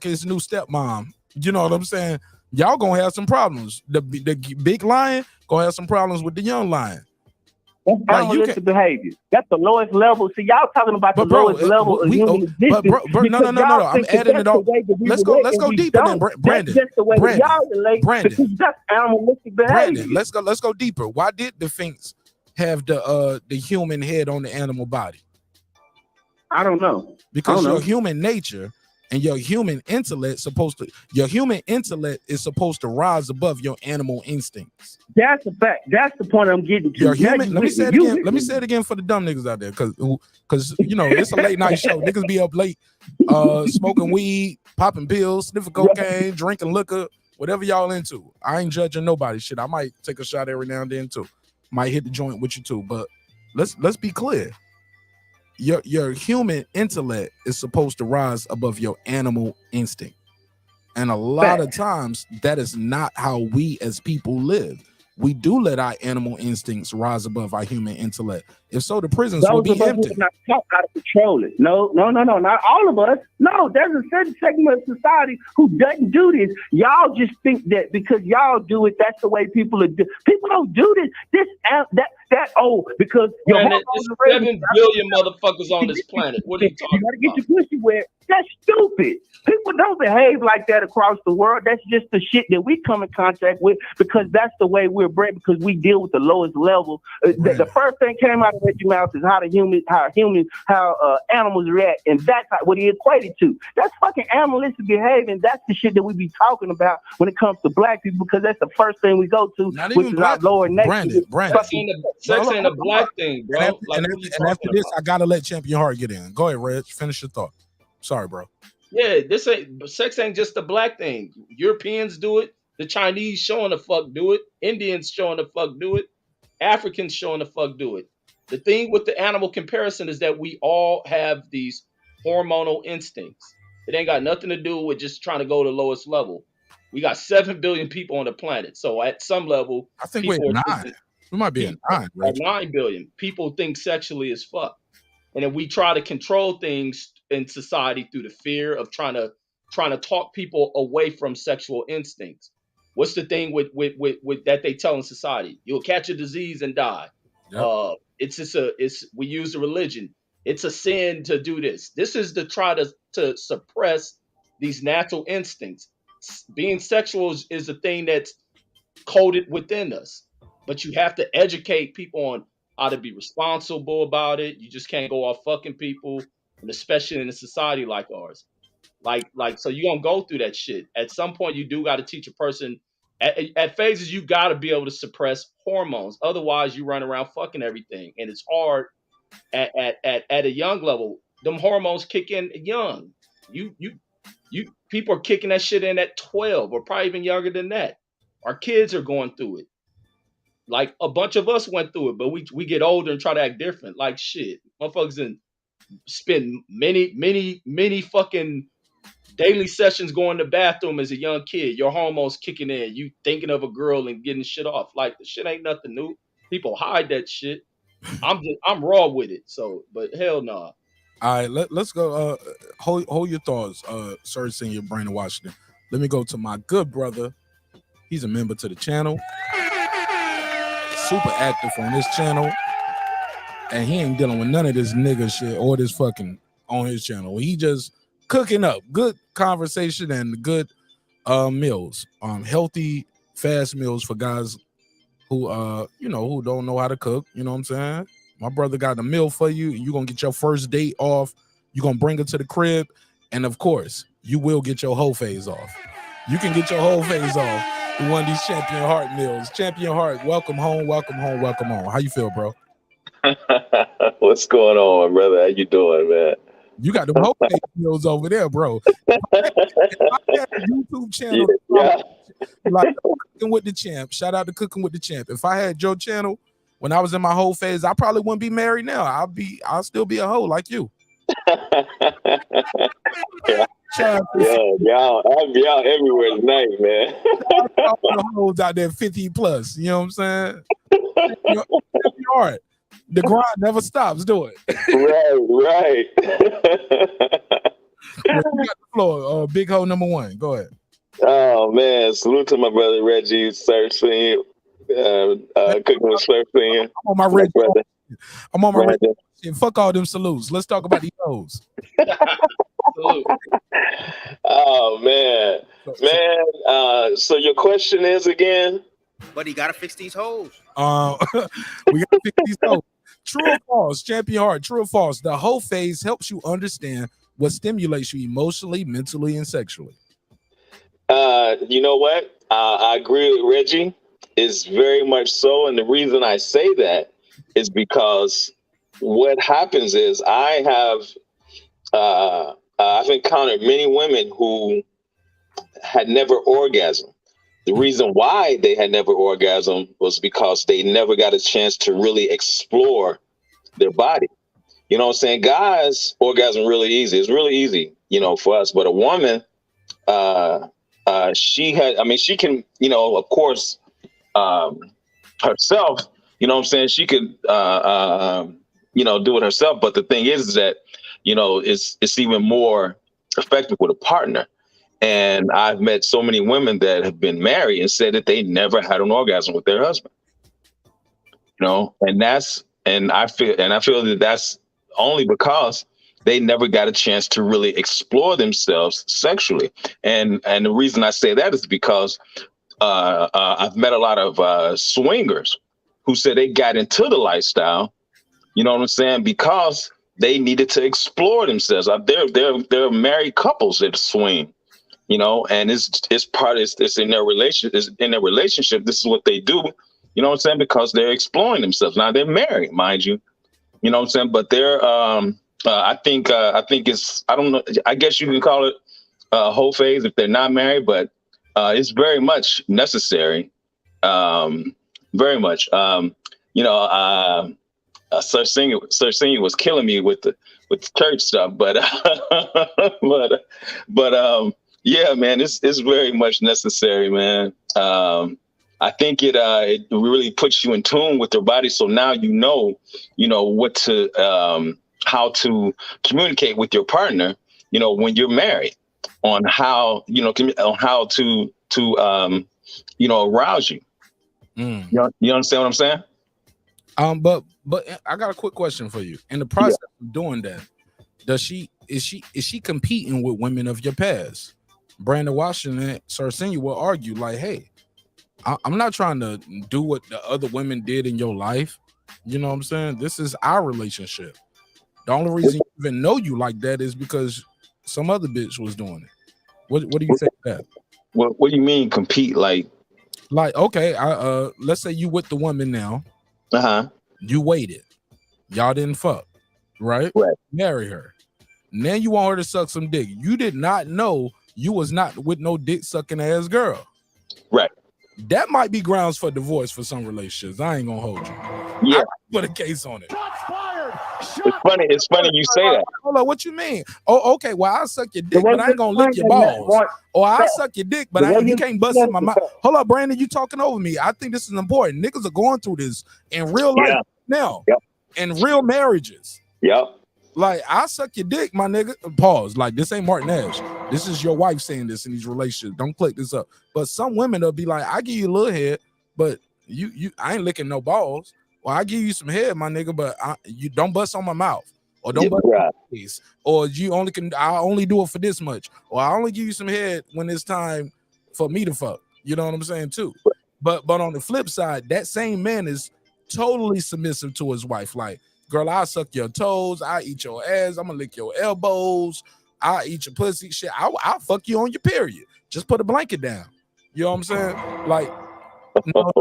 his new stepmom, you know what I'm saying? Y'all gonna have some problems. The big lion gonna have some problems with the young lion. That's animalistic behavior. That's the lowest level. See, y'all talking about the lowest level of human existence. No. I'm adding it all. Let's go deeper then, Brandon. That's just the way y'all relate. Brandon, because that's animalistic behavior. Brandon, let's go deeper. Why did the Finks have the human head on the animal body? I don't know. Because your human nature and your human intellect is supposed to rise above your animal instincts. That's a fact. That's the point I'm getting to. Your human, let me say it again for the dumb niggas out there, because you know it's a late night show. Niggas be up late, smoking weed, popping pills, sniffing cocaine, drinking liquor, whatever y'all into. I ain't judging nobody. Shit, I might take a shot every now and then too. Might hit the joint with you too. But let's be clear. Your human intellect is supposed to rise above your animal instinct. And a lot of times that is not how we as people live. We do let our animal instincts rise above our human intellect. If so, the prisons will be empty. Not taught how to control it. No, not all of us. No, there's a certain segment of society who doesn't do this. Y'all just think that because y'all do it, that's the way people are do. People don't do this. Because there's 7 billion motherfuckers on this planet. What are you talking about? You gotta get your pussy wet. That's stupid. People don't behave like that across the world. That's just the shit that we come in contact with because that's the way we're bred, because we deal with the lowest level. The first thing came out of your mouth is how animals react, and that's what he equated to. That's fucking animalistic behavior, and that's the shit that we be talking about when it comes to black people, because that's the first thing we go to, which is our lower nature. Brandon. Sex ain't a black thing, bro. And after this, I gotta let Champion Heart get in. Go ahead, Reg. Finish your thought. Sorry, bro. Yeah, sex ain't just a black thing. Europeans do it. The Chinese showing the fuck do it. Indians showing the fuck do it. Africans showing the fuck do it. The thing with the animal comparison is that we all have these hormonal instincts. It ain't got nothing to do with just trying to go to the lowest level. We got 7 billion people on the planet. So at some level, I think we're at 9. We might be at 9. At 9 billion. People think sexually as fuck. And then we try to control things in society through the fear of trying to talk people away from sexual instincts. What's the thing with that they tell in society? You'll catch a disease and die. Yep. We use the religion. It's a sin to do this. This is to try to suppress these natural instincts. Being sexual is a thing that's coded within us, but you have to educate people on how to be responsible about it. You just can't go off fucking people, and especially in a society like ours. So you're gonna go through that shit. At some point, you do got to teach a person. At phases, you got to be able to suppress hormones. Otherwise, you run around fucking everything, and it's hard at a young level. Them hormones kick in young. You people are kicking that shit in at 12 or probably even younger than that. Our kids are going through it. Like a bunch of us went through it, but we get older and try to act different. Like shit, motherfuckers spend many fucking daily sessions going to the bathroom as a young kid. Your hormones kicking in. You thinking of a girl and getting shit off. Like the shit ain't nothing new. People hide that shit. I'm raw with it. So, but hell no. Nah. All right, let's go. Hold your thoughts, Sir Senior Brandon Washington. Let me go to my good brother. He's a member to the channel. super active on this channel, and he ain't dealing with none of this nigga shit or this fucking on his channel. He just cooking up good conversation and good meals, healthy, fast meals for guys who who don't know how to cook. You know what I'm saying? My brother got a meal for you. You're gonna get your first date off. You're gonna bring her to the crib, and of course, you will get your whole phase off. You can get your whole phase off with one of these Champion Heart meals. Champion Heart, welcome home, welcome home, welcome home. How you feel, bro? What's going on, brother? How you doing, man? You got the whole phase meals over there, bro. If I had a YouTube channel, Yeah. like Cooking with the Champ. Shout out to Cooking with the Champ. If I had your channel when I was in my whole phase, I probably wouldn't be married now. I'll still be a hoe like you. Y'all everywhere tonight, man. All the hoes out there 50 plus. You know what I'm saying? All right. The grind never stops. Do it. Right. You got the floor. Big hoe number one. Go ahead. Oh man, salute to my brother Reggie, Sir Senior. Cooking with Sir Senior. I'm on my Reggie. Brother. I'm on my Reggie. Shit, fuck all them salutes. Let's talk about these hoes. Oh man. So your question is again? But he gotta fix these hoes. We gotta fix these hoes. True or false, Champion Heart, true or false, the whole phase helps you understand what stimulates you emotionally, mentally, and sexually. You know what? I agree with Reggie. It's very much so. And the reason I say that is because what happens is I've encountered many women who had never orgasmed. The reason why they had never orgasmed was because they never got a chance to really explore their body. You know what I'm saying? Guys orgasm really easy. It's really easy, for us. But a woman, she can, of course, herself, you know what I'm saying? She could, do it herself. But the thing is that, it's even more effective with a partner. And I've met so many women that have been married and said that they never had an orgasm with their husband. And I feel that that's only because they never got a chance to really explore themselves sexually. And the reason I say that is because I've met a lot of swingers who said they got into the lifestyle, you know what I'm saying, because they needed to explore themselves. There are married couples that swing. And it's in their relationship. This is what they do. You know what I'm saying? Because they're exploring themselves. Now they're married, mind you. You know what I'm saying? But they're, I think it's, I don't know. I guess you can call it a whole phase if they're not married, but it's very much necessary. Very much. Sir Senior was killing me with the church stuff, but yeah, man, it's very much necessary, man. I think it really puts you in tune with your body. So now what to how to communicate with your partner, when you're married, on how to arouse you. You understand what I'm saying? But I got a quick question for you. In the process of doing that, is she competing with women of your past? Brandon Washington, Sir Senior will argue like, hey, I'm not trying to do what the other women did in your life. You know what I'm saying? This is our relationship. The only reason you even know you like that is because some other bitch was doing it. What do you say to that? What do you mean compete? Like, okay, let's say you with the woman now. You waited. Y'all didn't fuck, right? Marry her. Now you want her to suck some dick. You did not know you was not with no dick sucking ass girl. Right. That might be grounds for divorce for some relationships. I ain't gonna hold you. Yeah. Put a case on it. It's funny you say that. Hold on, what you mean? Oh, okay. Well, I'll suck your dick, but I ain't gonna lick your balls. Or I'll suck your dick, but you can't bust in my mouth. Hold up, Brandon, you talking over me. I think this is important. Niggas are going through this in real life now. In real marriages. Like, I suck your dick, my nigga. Pause. Like, this ain't marqnash. This is your wife saying this in these relationships. Don't click this up. But some women will be like, I give you a little head, but I ain't licking no balls. Well, I give you some head, my nigga, but you don't bust on my mouth, or don't bust on my face, or I only do it for this much, or I only give you some head when it's time for me to fuck. You know what I'm saying too. But on the flip side, that same man is totally submissive to his wife. Like, girl, I'll suck your toes, I'll eat your ass, I'm gonna lick your elbows, I'll eat your pussy, shit. I'll fuck you on your period. Just put a blanket down. You know what I'm saying? Like, no,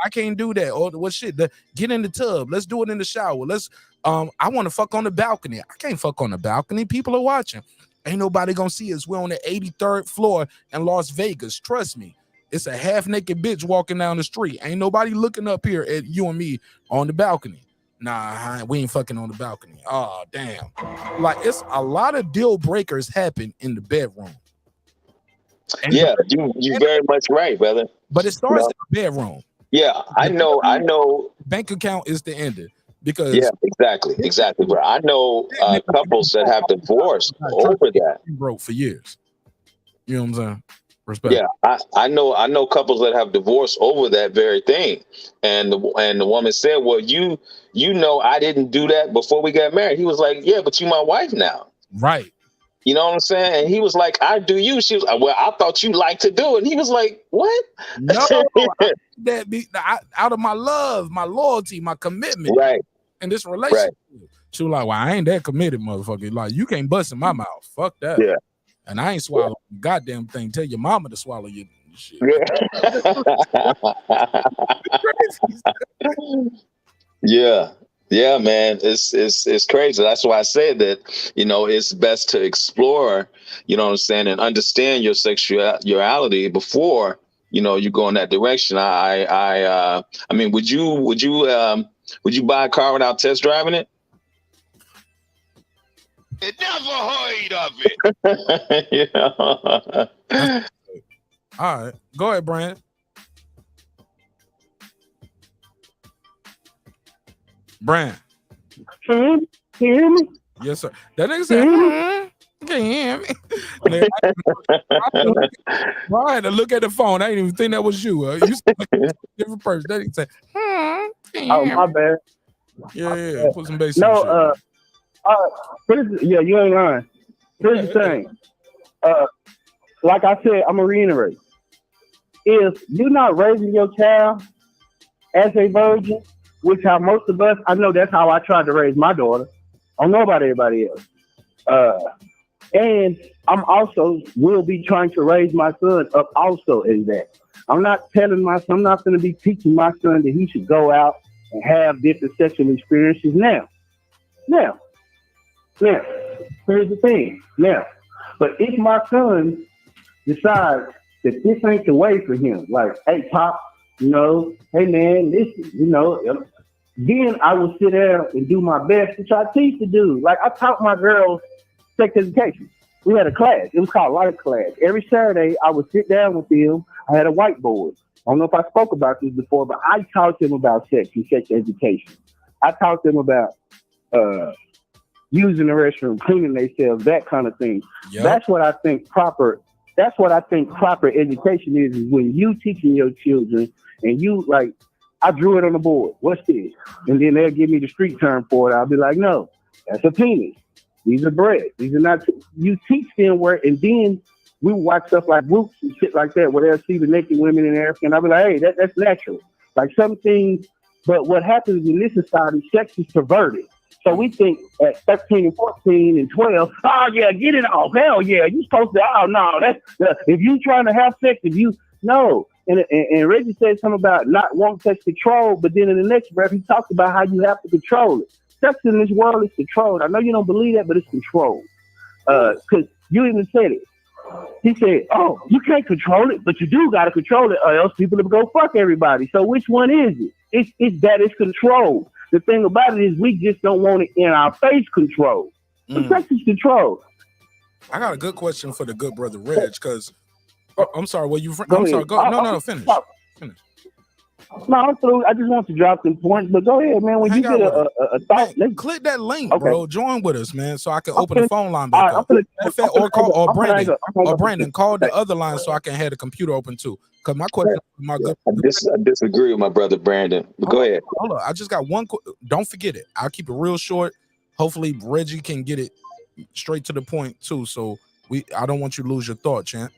I can't do that. Or what shit? Get in the tub. Let's do it in the shower. I want to fuck on the balcony. I can't fuck on the balcony. People are watching. Ain't nobody gonna see us. We're on the 83rd floor in Las Vegas. Trust me. It's a half-naked bitch walking down the street. Ain't nobody looking up here at you and me on the balcony. Nah, we ain't fucking on the balcony. Oh, damn. Like, it's a lot of deal breakers happen in the bedroom. And you're very much right, brother. But it starts in the bedroom. Yeah, I know. Bank account is the ender. Because exactly, bro. I know couples that have divorced over that. Broke for years. You know what I'm saying? Respect. Yeah, I know couples that have divorced over that very thing, and the woman said, "Well, you know, I didn't do that before we got married." He was like, "Yeah, but you my wife now." Right. You know what I'm saying? And he was like, "I do you." She was like, "Well, I thought you liked to do it." And he was like, "What?" No, out of my love, my loyalty, my commitment, right? In this relationship, she was like, "Well, I ain't that committed, motherfucker. Like, you can't bust in my mouth. Fuck that." Yeah. And I ain't swallowing the goddamn thing. Tell your mama to swallow your shit. Yeah, man. It's crazy. That's why I said that, you know, it's best to explore, you know what I'm saying, and understand your sexuality before, you know, you go in that direction. I mean, would you buy a car without test driving it? I never heard of it. Yeah. All right. Go ahead, Brandon. Brand. Can you hear me? Yes, sir. That nigga said, can you hear me? I had to look at the phone. I didn't even think that was you. You sound like a different person. That nigga said, oh, my bad. Yeah. Put some bass no, you ain't lying. Here's the thing. Like I said, I'm gonna reiterate. If you're not raising your child as a virgin, which how most of us, I know that's how I tried to raise my daughter. I don't know about everybody else. And I'm also will be trying to raise my son up also in that. I'm not telling my son, I'm not going to be teaching my son that he should go out and have different sexual experiences now. Here's the thing. But if my son decides that this ain't the way for him, like, hey, Pop, you know, hey, man, this, you know, then I will sit there and do my best to try to teach the dude. Like, I taught my girls sex education. We had a class. It was called life class. Every Saturday, I would sit down with them. I had a whiteboard. I don't know if I spoke about this before, but I taught them about sex and sex education. I taught them about using the restroom, cleaning themselves, that kind of thing. Yep. That's what I think proper education is when you teaching your children and you, like, I drew it on the board. What's this? And then they'll give me the street term for it. I'll be like, no, that's a penis. These are breasts. These are not. You teach them where, and then we watch stuff like Roots and shit like that, where they'll see the naked women in Africa, and I'll be like, hey, that's natural. Like some things, but what happens in this society, sex is perverted. So we think at 13 and 14 and 12, oh yeah, get it off. Hell yeah, you supposed to, oh no, that's, if you trying to have sex, no. And Reggie said something about not wanting sex control, but then in the next breath, he talked about how you have to control it. Sex in this world is controlled. I know you don't believe that, but it's controlled. Because you even said it. He said, oh, you can't control it, but you do got to control it, or else people will go fuck everybody. So which one is it? It's that it's controlled. The thing about it is we just don't want it in our face control. The sex is controlled. I got a good question for the good brother Reg, because I'm sorry, I'm sorry, go. No, finish. No, I'm through. I just want to drop some points, but go ahead, man. When you Hang get out with us. a thought, Man, click that link, okay. bro. Join with us, man, so I can I'm open the finna, phone line all back right, up. I'm finna Or hang call up. I'm finna hang up. I'm hang up. Brandon, call the Okay. other line so I can have the computer open too. Cause my question, my good. I disagree with my brother Brandon. But go ahead. Hold on. I just got one. Don't forget it. I'll keep it real short. Hopefully Reggie can get it straight to the point too. So I don't want you to lose your thought, champ.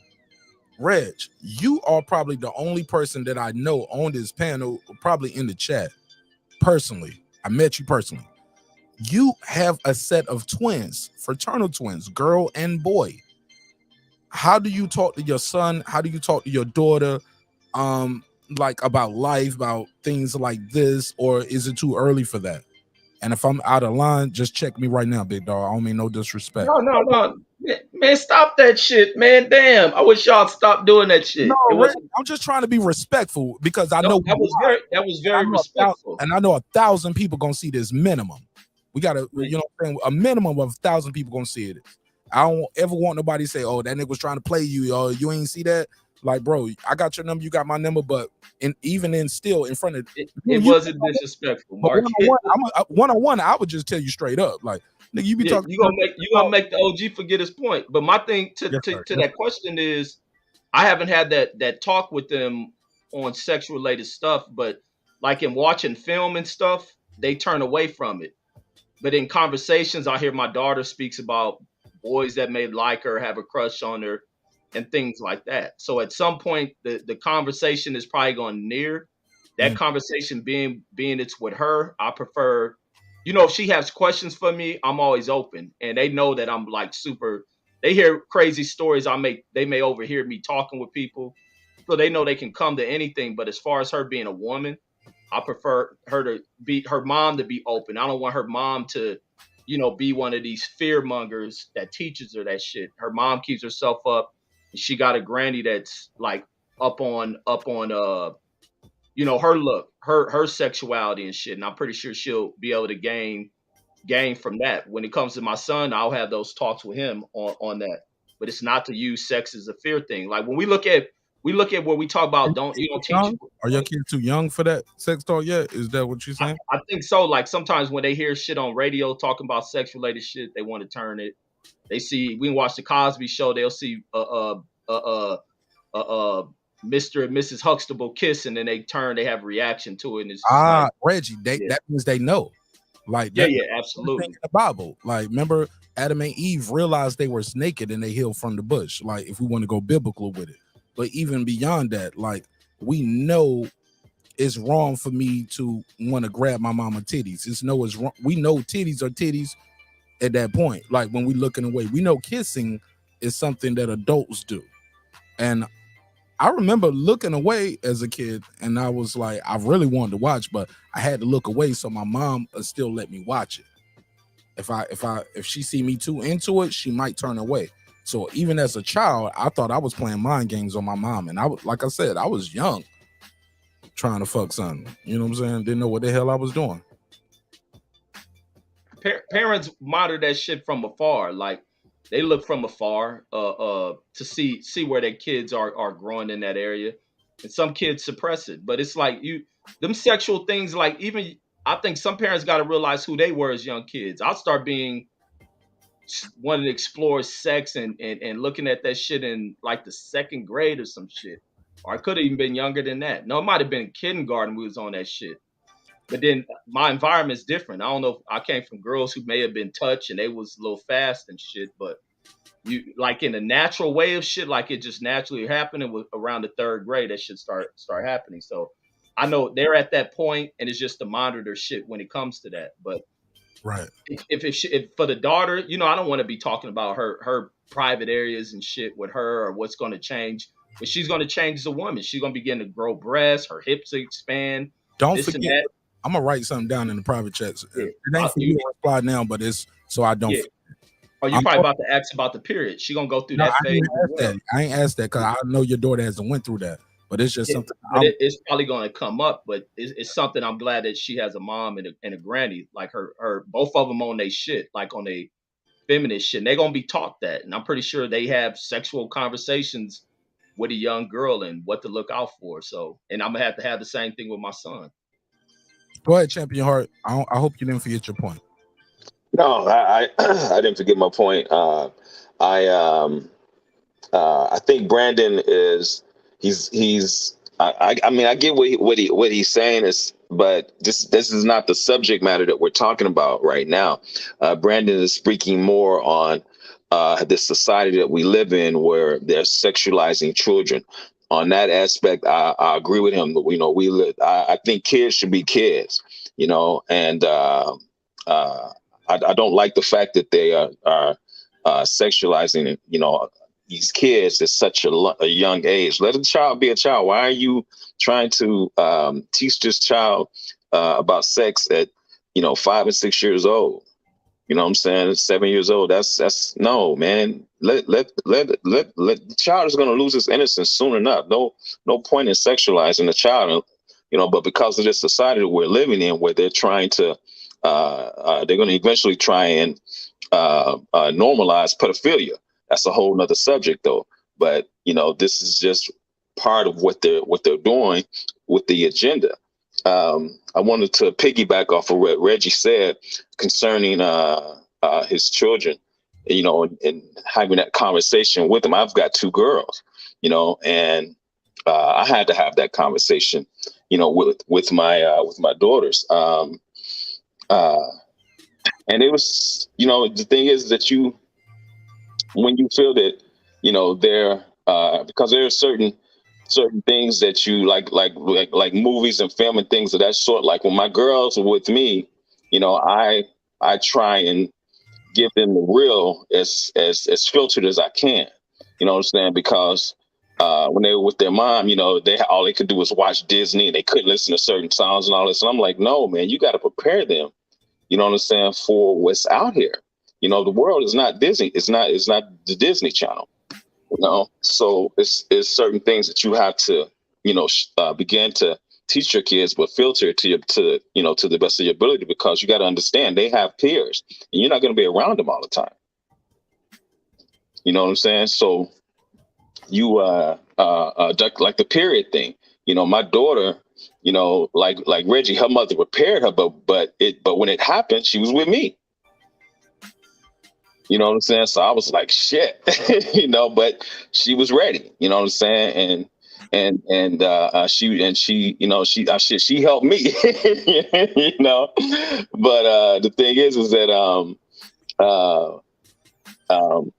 Reg, you are probably the only person that I know on this panel, probably in the chat. Personally, I met you personally. You have a set of twins, fraternal twins, girl and boy. How do you talk to your son? How do you talk to your daughter? Like about life, about things like this, or is it too early for that? And if I'm out of line, just check me right now, big dog. I don't mean no disrespect. No. Man, stop that shit, man. Damn. I wish y'all stop doing that No, shit. It was I'm just trying to be respectful because I no, know that was very respectful. and I know 1,000 people gonna see this minimum. We gotta, you know what I'm saying? A minimum of 1,000 people gonna see it. I don't ever want nobody to say, "Oh, that nigga was trying to play you." Oh, you ain't see that. Like, bro, I got your number, you got my number, but even still in front of it wasn't disrespectful, Mark. One-on-one, I would just tell you straight up, like, nigga, you be talking. You gonna make the OG forget his point. But my thing to that question is, I haven't had that talk with them on sex related stuff, but like in watching film and stuff, they turn away from it. But in conversations, I hear my daughter speaks about boys that may like her, have a crush on her, and things like that. So at some point, the conversation is probably going to near that conversation being it's with her. I prefer, if she has questions for me, I'm always open, and they know that I'm like super. They hear crazy stories. They may overhear me talking with people, so they know they can come to anything. But as far as her being a woman, I prefer her mom to be open. I don't want her mom to, be one of these fear mongers that teaches her that shit. Her mom keeps herself up. And she got a granny that's like up on her look, her sexuality and shit. And I'm pretty sure she'll be able to gain from that. When it comes to my son, I'll have those talks with him on that. But it's not to use sex as a fear thing. Like when we look at where we talk about don't teach. Are your kids too young for that sex talk yet? Is that what you're saying? I think so. Like sometimes when they hear shit on radio talking about sex related shit, they want to turn it. They see we watch the Cosby Show, they'll see Mr. and Mrs. Huxtable kissing, and they have a reaction to it. And it's just like, Reggie, that means they know. Like that, absolutely. In the Bible, like remember Adam and Eve realized they were naked and they hid from the bush. Like if we want to go biblical with it, but even beyond that, like we know it's wrong for me to want to grab my mama titties. It's wrong. We know titties are titties at that point. Like when we looking away, we know kissing is something that adults do, and I remember looking away as a kid, and I was like, I really wanted to watch, but I had to look away so my mom would still let me watch it. If she see me too into it, she might turn away. So even as a child, I thought I was playing mind games on my mom, and I was, like I said, I was young, trying to fuck something. You know what I'm saying? Didn't know what the hell I was doing. Parents monitor that shit from afar, like. They look from afar to see where their kids are growing in that area, and some kids suppress it. But it's like them sexual things. Like even I think some parents got to realize who they were as young kids. I'll start being wanting to explore sex and looking at that shit in like the second grade or some shit, or I could have even been younger than that. No, it might have been kindergarten we was on that shit. But then my environment's different. I don't know if I came from girls who may have been touched and they was a little fast and shit, but you like in the natural way of shit, like it just naturally happening with around the third grade, that shit start happening. So I know they're at that point, and it's just to monitor shit when it comes to that. But right, if for the daughter, I don't want to be talking about her private areas and shit with her or what's going to change. But she's going to change as a woman. She's going to begin to grow breasts, her hips to expand. Don't forget. I'm gonna write something down in the private chats. It ain't for you to reply now, but it's so I don't. Or you probably about to ask about the period. She gonna go through that phase. I ain't asked that because I know your daughter hasn't went through that, but it's just something. It's probably gonna come up, but it's something I'm glad that she has a mom and a granny like her both of them on their shit, like on their feminist shit. And they're gonna be taught that, and I'm pretty sure they have sexual conversations with a young girl and what to look out for. So, and I'm gonna have the same thing with my son. Go ahead, Champion Heart. I hope you didn't forget your point. No, I I didn't forget my point. I think Brandon is I mean I get what he's saying is, but this is not the subject matter that we're talking about right now. Brandon is speaking more on the society that we live in where they're sexualizing children. On that aspect, I agree with him. You know, I think kids should be kids. You know, and I don't like the fact that they are sexualizing, you know, these kids at such a young age. Let a child be a child. Why are you trying to teach this child about sex at, you know, 5 and 6 years old? You know what I'm saying? 7 years old. That's no, man. Let the child is going to lose his innocence soon enough. No point in sexualizing the child, you know. But because of this society that we're living in, where they're trying to, they're going to eventually try and normalize pedophilia. That's a whole nother subject, though. But you know, this is just part of what they're doing with the agenda. I wanted to piggyback off of what Reggie said concerning his children, you know, and having that conversation with them. I've got 2 girls, you know, and I had to have that conversation, you know, with my daughters. And it was, you know, the thing is that when you feel that, you know, they're because there are certain things that you like movies and film and things of that sort. Like when my girls are with me, you know, I try and give them the real as filtered as I can. You know what I'm saying? Because when they were with their mom, you know, all they could do was watch Disney and they couldn't listen to certain sounds and all this. And I'm like, no, man, you got to prepare them. You know what I'm saying, for what's out here. You know, the world is not Disney. It's not the Disney Channel. You know, so it's certain things that you have to, you know, begin to teach your kids, but filter it to you know, to the best of your ability, because you got to understand they have peers, and you're not going to be around them all the time. You know what I'm saying? So you like the period thing. You know, my daughter, you know, like Reggie, her mother prepared her, but when it happened, she was with me. You know what I'm saying? So I was like, shit, you know, but she was ready. You know what I'm saying? And she, you know, she helped me, you know. But the thing is that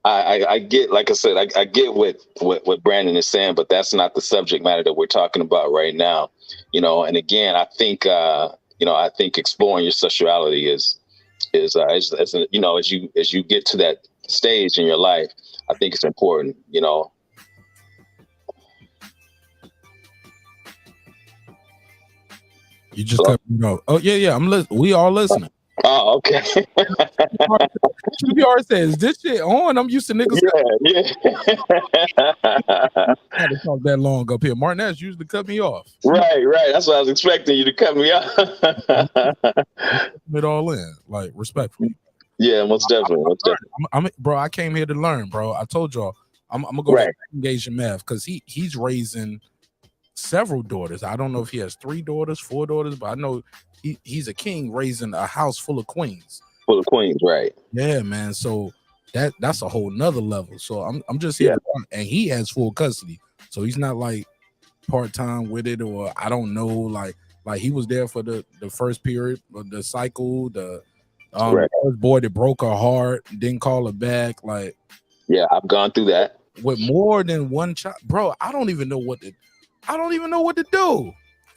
I get, like I said, I get what Brandon is saying, but that's not the subject matter that we're talking about right now. You know, and again, I think you know, I think exploring your sexuality is you know, as you get to that stage in your life, I think it's important, you know. You just cut me off. Oh yeah, we all listening. Oh, okay. QBR says this shit on. I'm used to niggas. Yeah. I had to talk that long up here. Marqnash usually cut me off. Right. That's what I was expecting you to cut me off. It all in, like, respectfully. Yeah, most definitely. Bro, I came here to learn, bro. I told y'all I'm gonna go engage in math because he's raising several daughters. I don't know if he has 3 daughters, 4 daughters, but I know he's a king raising a house full of queens. Full of queens, right? Yeah, man. So that's a whole nother level. So I'm just here to learn. And he has full custody, so he's not like part-time with it, or I don't know, like he was there for the first period of the cycle, the first boy that broke her heart, didn't call her back. Like, yeah, I've gone through that with more than one child, bro. I don't even know what to do.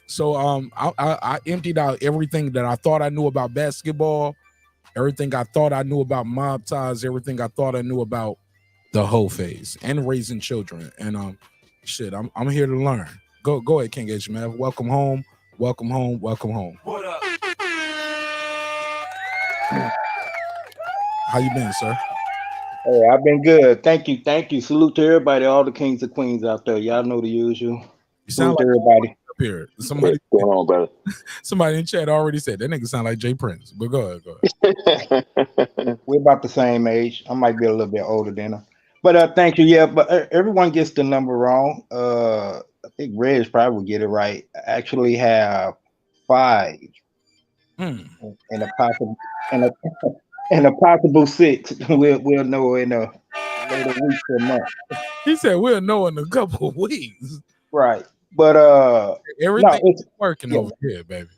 So I emptied out everything that I thought I knew about basketball, everything I thought I knew about mob ties, everything I thought I knew about the whole phase and raising children. And shit, I'm here to learn. Go ahead, King H, man. Welcome home. What up? How you been, sir? Hey, I've been good. Thank you. Salute to everybody, all the kings and queens out there. Y'all know the usual. You sound like everybody up here. Somebody going on, brother. Somebody in chat already said that nigga sound like Jay Prince. But go ahead. We're about the same age. I might be a little bit older than him. But thank you. Yeah, but everyone gets the number wrong. I think Reg probably will get it right. I actually have 5 and a possible and a and a possible 6. We'll know in a later week or month. He said we'll know in a couple of weeks. Right. But no, Everything it's working yeah. over here, baby.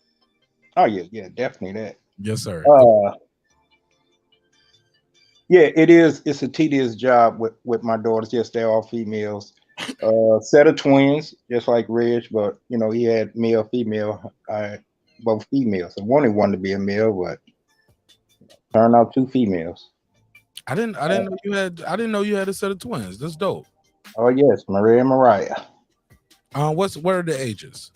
Oh yeah, definitely that. Yes, sir. Yeah, it is. It's a tedious job with my daughters. Yes, they're all females. Set of twins, just like Reg, but he had male, female. I both females. I wanted one to be a male, but turned out 2 females. I didn't know you had. I didn't know you had a set of twins. That's dope. Oh yes, Maria and Mariah. What are the ages?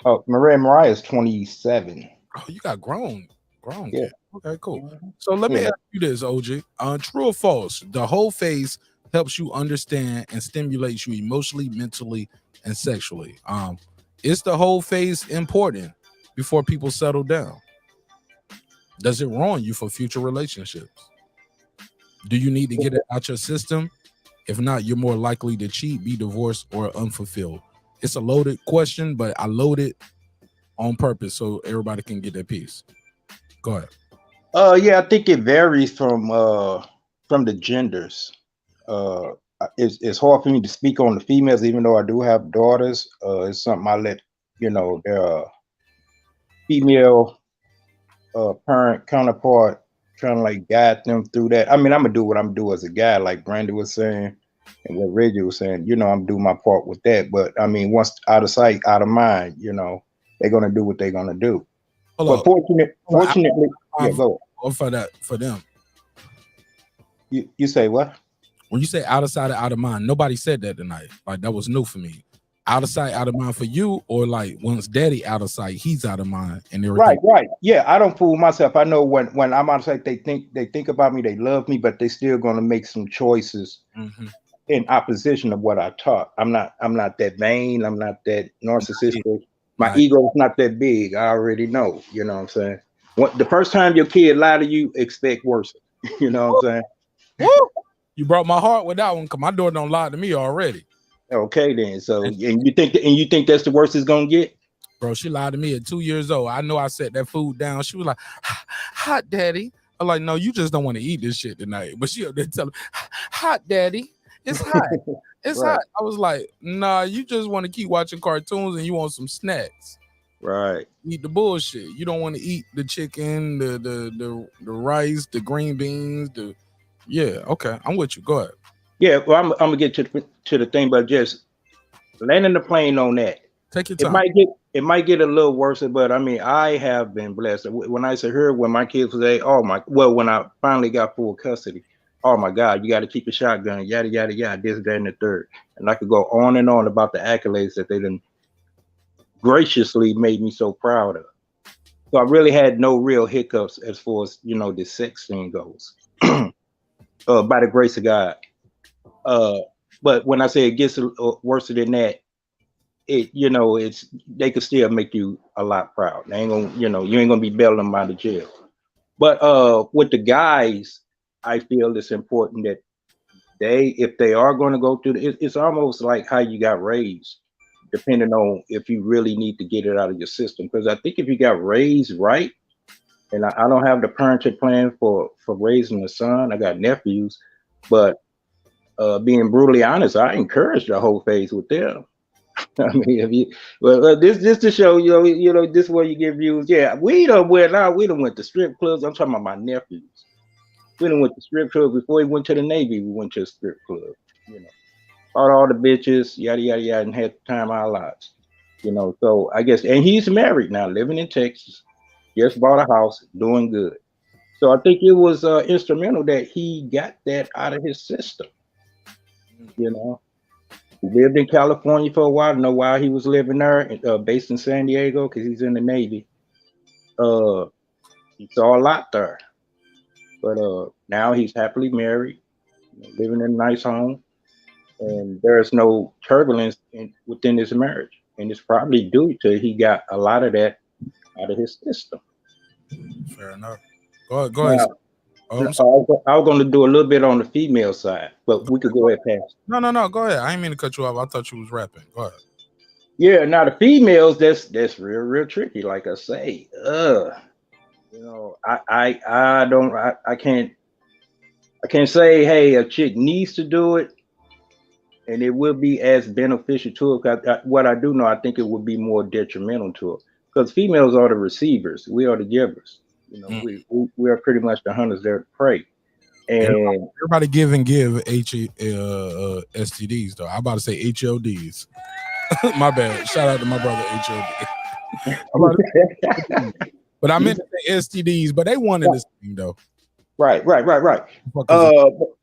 Oh, Maria and Mariah is 27. Oh, you got grown Yeah. kid. Okay, cool. So let me Yeah. ask you this, OG. True or false? The whole phase helps you understand and stimulates you emotionally, mentally, and sexually. Is the whole phase important before people settle down? Does it ruin you for future relationships? Do you need to get it out your system? If not, you're more likely to cheat, be divorced, or unfulfilled. It's a loaded question, but I load it on purpose so everybody can get their piece. Go ahead. Yeah, I think it varies from the genders. It's hard for me to speak on the females, even though I do have daughters. It's something I let their female parent counterpart kind of like guide them through that. I mean, I'm gonna do what I'm doing as a guy, like Brandy was saying, and what Reggie was saying. I'm doing my part with that. But I mean, once out of sight, out of mind, they're gonna do what they're gonna do. But fortunately, yeah, go. For them. You say what? When you say out of sight, out of mind, nobody said that tonight. Like that was new for me. Out of sight, out of mind for you, or like once daddy out of sight, he's out of mind, and everything. Right. Yeah, I don't fool myself. I know when I'm out of sight, they think about me, they love me, but they still gonna make some choices in opposition of what I taught. I'm not that vain. I'm not that narcissistic. My ego is not that big. I already know. You know what I'm saying? The first time your kid lie to you, expect worse. You know what I'm saying? Woo! You brought my heart with that one, because my daughter don't lie to me already. Okay, then. So, and you think that's the worst it's gonna get? Bro, she lied to me at 2 years old. I know I set that food down. She was like, "Hot, daddy." I'm like, "No, you just don't want to eat this shit tonight." But she up there telling, "Hot, daddy. It's hot. It's Right. hot." I was like, "Nah, you just want to keep watching cartoons and you want some snacks." Right. Eat the bullshit. You don't want to eat the chicken, the rice, the green beans, yeah. Okay, I'm with you. Go ahead. Yeah, well, I'm gonna get to the thing, but just landing the plane on that. Take your time. It might get a little worse, but I mean, I have been blessed. When I say her, when my kids was when I finally got full custody, oh my God, you got to keep a shotgun, yada yada yada, this, that, and the third, and I could go on and on about the accolades that they done graciously made me so proud of. So I really had no real hiccups as far as the sex thing goes, by the grace of God. But when I say it gets worse than that, it's they could still make you a lot proud. They ain't gonna, you ain't gonna be bailing them out of jail. But with the guys, I feel it's important that if they are going to go through it's almost like how you got raised, depending on if you really need to get it out of your system. Because I think if you got raised right, and I don't have the parenting plan for raising a son, I got nephews, but being brutally honest, I encourage the whole phase with them. I mean, this to show this is where you get views. Yeah, we done went to strip clubs. I'm talking about my nephews. We done went to strip clubs before he went to the Navy. We went to a strip club. Fought all the bitches, yada yada yada, and had the time of our lives. So I guess, and he's married now, living in Texas. Just bought a house, doing good. So I think it was instrumental that he got that out of his system. He lived in California for a while. I don't know why he was living there, based in San Diego, because he's in the Navy. He saw a lot there. But now he's happily married, living in a nice home, and there's no turbulence within his marriage. And it's probably due to he got a lot of that out of his system. Fair enough. Go ahead. I was going to do a little bit on the female side, but we could go ahead past. No. Go ahead. I didn't mean to cut you off. I thought you was rapping. Go ahead. Yeah, now the females, that's real tricky. Like I say, I can't say, hey, a chick needs to do it, and it will be as beneficial to her. 'Cause what I do know, I think it would be more detrimental to her, because females are the receivers, we are the givers. We are pretty much the hunters, they're the prey. And everybody give STDs though. I'm about to say HODs. My bad. Shout out to my brother HOD. But I meant to say STDs, but they wanted this thing though. Right.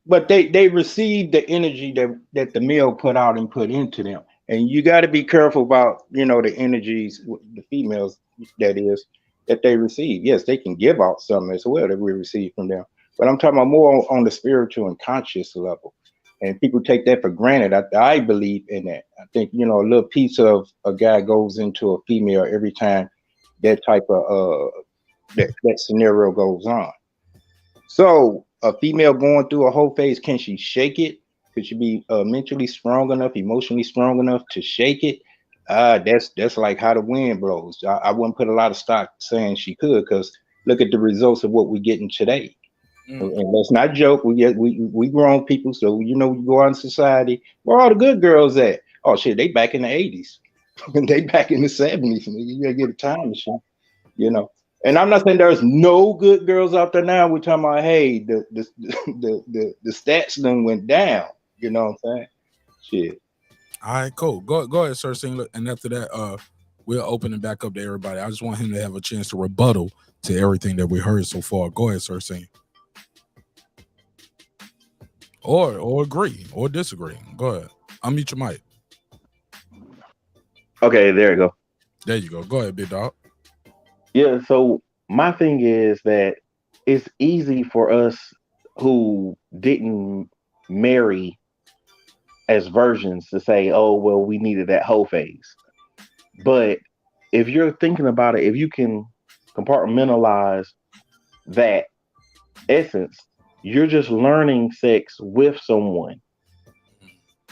But they receive the energy that the male put out and put into them, and you got to be careful about the energies, the females that they receive. Yes, they can give out something as well that we receive from them, but I'm talking about more on the spiritual and conscious level. And people take that for granted. I believe in that. I think a little piece of a guy goes into a female every time that type of that scenario goes on. So a female going through a whole phase, can she shake it? Could she be mentally strong enough, emotionally strong enough to shake it? That's like how the wind blows. I wouldn't put a lot of stock saying she could, because look at the results of what we're getting today. And let's not joke. We grown people, so you go out in society. Where are all the good girls at? Oh shit, they back in the 80s, and they back in the 70s. You gotta get a time machine, And I'm not saying there's no good girls out there now. We're talking about, hey, the stats then went down. You know what I'm saying? Shit. All right, cool. Go ahead, Sir Singlet. And after that, we'll open it back up to everybody. I just want him to have a chance to rebuttal to everything that we heard so far. Go ahead, Sir Singlet. Or agree or disagree. Go ahead. Unmute your mic. Okay, there you go. There you go. Go ahead, big dog. Yeah, so my thing is that it's easy for us who didn't marry as virgins to say, oh, well, we needed that whole phase. But if you're thinking about it, if you can compartmentalize that essence, you're just learning sex with someone,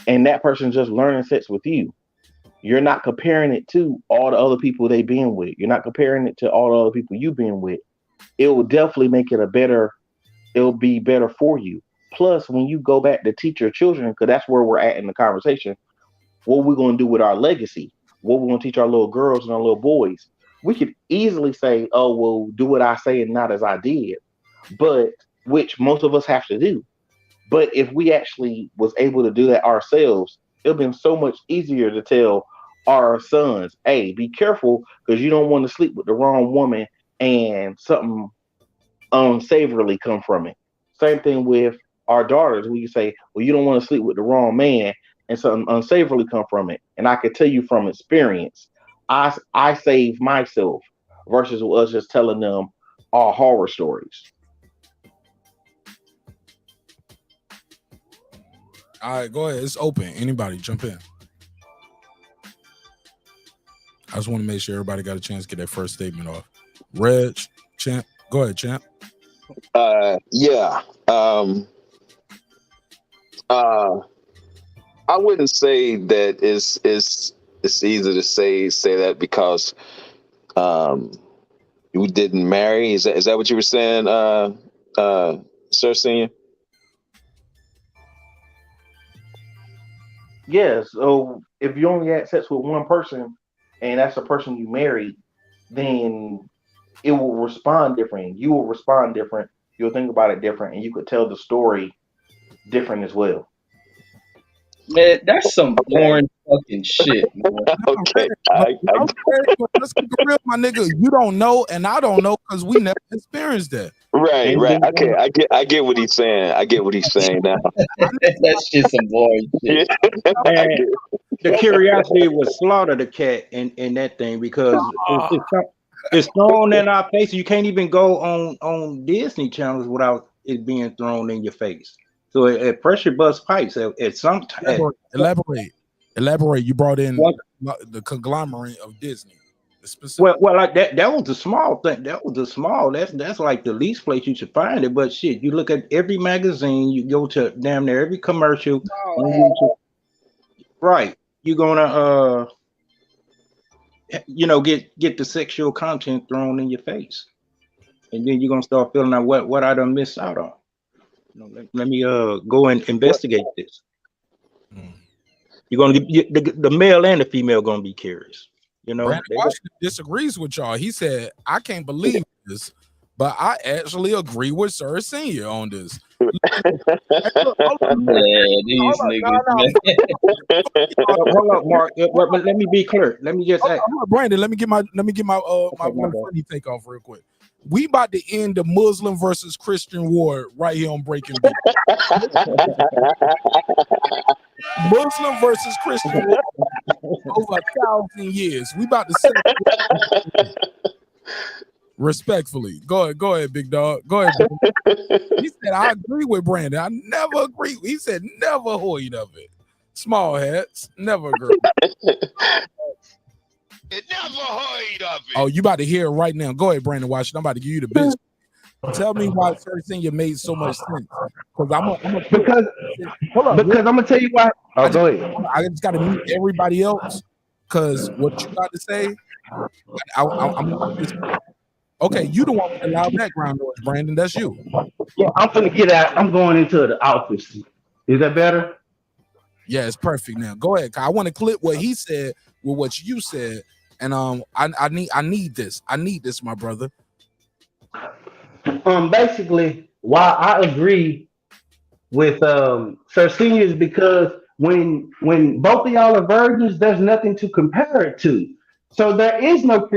and that person's just learning sex with you. You're not comparing it to all the other people they been with. You're not comparing it to all the other people you've been with. It will definitely make it it'll be better for you. Plus, when you go back to teach your children, because that's where we're at in the conversation, what we're going to do with our legacy, what we're going to teach our little girls and our little boys. We could easily say, oh, well, do what I say and not as I did, but which most of us have to do. But if we actually was able to do that ourselves, it'll be so much easier to tell our sons, hey, be careful, because you don't want to sleep with the wrong woman and something unsavourily come from it. Same thing with our daughters. We say, well, you don't want to sleep with the wrong man and something unsavourily come from it. And I can tell you from experience, I saved myself versus us just telling them our horror stories. All right, go ahead. It's open. Anybody jump in. I just want to make sure everybody got a chance to get their first statement off. Reg, Champ, go ahead, Champ. Yeah. I wouldn't say that it's easy to say that because you didn't marry. Is that what you were saying, Sir Senior? Yeah, so if you only had sex with one person and that's the person you married, then it will respond different. You will respond different. You'll think about it different, and you could tell the story different as well. Man, that's some boring fucking shit, man. Okay. Let's keep it real, my nigga. You don't know, and I don't know because we never experienced that. Right. Okay, I get what he's saying. I get what he's saying now. That's just some boring shit. And the curiosity would slaughter the cat in that thing, because it's thrown in our face. You can't even go on Disney channels without it being thrown in your face. So it pressure bust pipes at some time. Elaborate. You brought in the conglomerate of Disney. Specific. Well, like that was the small thing. That was the small. That's like the least place you should find it. But shit, you look at every magazine, you go to damn near every commercial. Right, you're gonna get the sexual content thrown in your face, and then you're gonna start feeling like what I done missed out on. Let me go and investigate this. You're gonna get the male and the female gonna be curious. Brandon Washington disagrees with y'all. He said, "I can't believe this, but I actually agree with Sir Senior on this." These niggas. Hold up, Mark. But let me be clear. Let me just ask. Brandon, let me get my funny takeoff real quick. We about to end the Muslim versus Christian war right here on Breaking Bad. Muslim versus Christian war over 1,000 years. We about to set respectfully. Go ahead, big dog. Go ahead. He said, I agree with Brandon. I never agree. He said, never heard of it. Small hats, never agree. It never heard of it. Oh, you about to hear it right now. Go ahead, Brandon Washington. I'm about to give you the business. Tell me why Sir Senior made so much sense. Because I'm gonna tell you why. Oh, go ahead. I just gotta meet everybody else. Because what you got to say, I'm okay. You the one with the loud background noise, Brandon. That's you. Yeah, I'm gonna get out. I'm going into the office. Is that better? Yeah, it's perfect now. Go ahead. I want to clip what he said with what you said, and I need this. I need this, my brother. Basically, why I agree with Sir Senior is because when both of y'all are virgins, there's nothing to compare it to. So there is no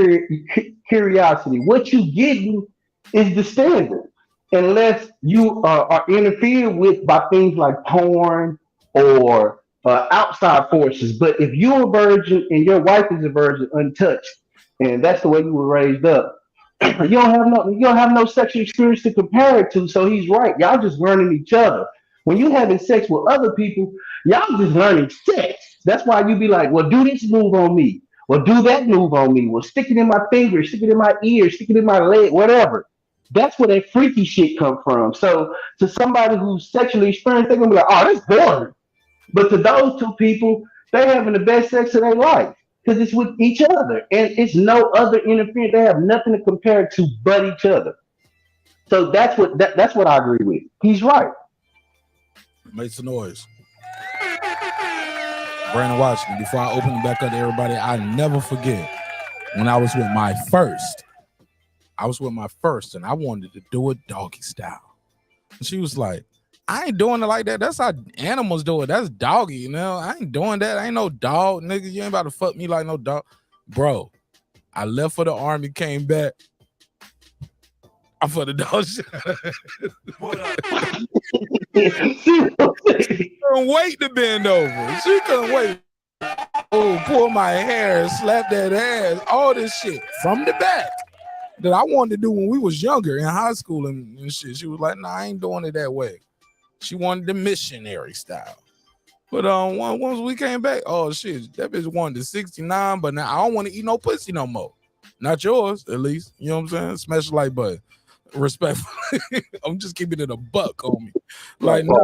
curiosity. What you getting is the standard, unless you are interfered with by things like porn or outside forces. But if you're a virgin and your wife is a virgin, untouched, and that's the way you were raised up, you don't have no sexual experience to compare it to. So he's right. Y'all just learning each other. When you having sex with other people, y'all just learning sex. That's why you be like, well, do this move on me. Well, do that move on me. Well, stick it in my finger, stick it in my ear, stick it in my leg, whatever. That's where that freaky shit come from. So to somebody who's sexually experienced, they're gonna be like, oh, that's boring. But to those two people, they're having the best sex of their life because it's with each other and it's no other interference. They have nothing to compare it to but each other. So that's what I agree with. He's right. Make some noise. Brandon Washington, before I open it back up to everybody, I never forget when I was with my first. And I wanted to do it doggy style. And she was like, I ain't doing it like that. That's how animals do it. That's doggy, you know. I ain't doing that. I ain't no dog, nigga. You ain't about to fuck me like no dog. Bro, I left for the army, came back. I'm for the dog shit. She couldn't wait to bend over. She couldn't wait. Oh, pull my hair, slap that ass, all this shit from the back that I wanted to do when we was younger in high school and shit. She was like, nah, I ain't doing it that way. She wanted the missionary style. But once we came back, oh shit, that bitch wanted the 69, but now I don't want to eat no pussy no more. Not yours, at least. You know what I'm saying? Smash the like button. Respectfully. I'm just keeping it a buck on me. Like, no.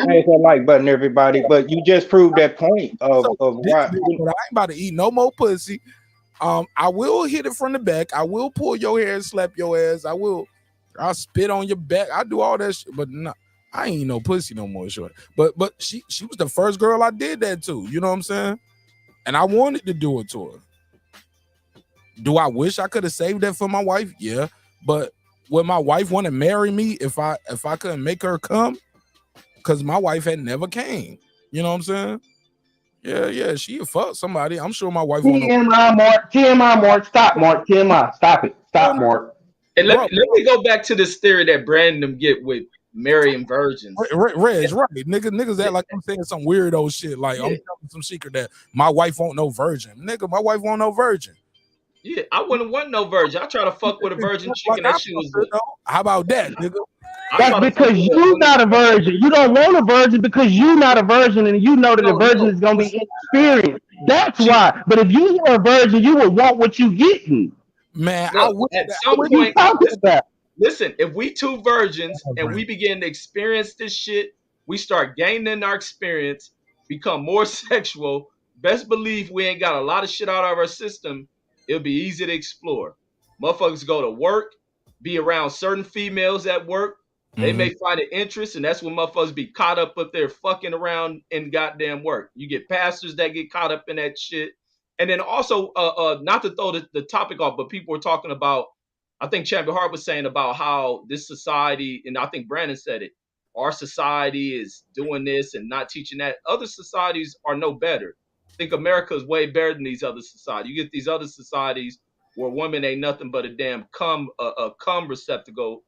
Hit that like button, everybody. But you just proved that point of why. But I ain't about to eat no more pussy. I will hit it from the back. I will pull your hair and slap your ass. I'll spit on your back. I do all that shit, but no, I ain't no pussy no more, short. But she was the first girl I did that to. You know what I'm saying? And I wanted to do it to her. Do I wish I could have saved that for my wife? Yeah. But would my wife want to marry me if I couldn't make her come? Because my wife had never came. You know what I'm saying? Yeah, she'd fuck somebody. I'm sure my wife won't. TMI, Mark. Stop, Mark. TMI. Stop it. Stop, Mark. And let me go back to this theory that Brandon get with marrying virgins. Reg, right. Niggas act like I'm saying some weirdo shit. Like I'm telling some secret that my wife won't no virgin. Nigga, my wife won't no virgin. Yeah, I wouldn't want no virgin. I try to fuck with a virgin chicken that she was with. How about that, nigga? That's because you're not a virgin. You don't want a virgin because you're not a virgin, and you know that a virgin is gonna be inexperienced. That's why. But if you were a virgin, you would want what you getting. Man, Look, at some What you point, talking about? listen, if we two virgins and we begin to experience this shit, we start gaining our experience, become more sexual. Best believe we ain't got a lot of shit out of our system. It'll be easy to explore. Motherfuckers go to work, be around certain females at work. They may find an interest, and that's when motherfuckers be caught up there fucking around in goddamn work. You get pastors that get caught up in that shit. And then also, not to throw the topic off, but people were talking about, I think Champion Hart was saying about how this society, and I think Brandon said it, our society is doing this and not teaching that. Other societies are no better. I think America is way better than these other societies. You get these other societies where women ain't nothing but a damn cum receptacle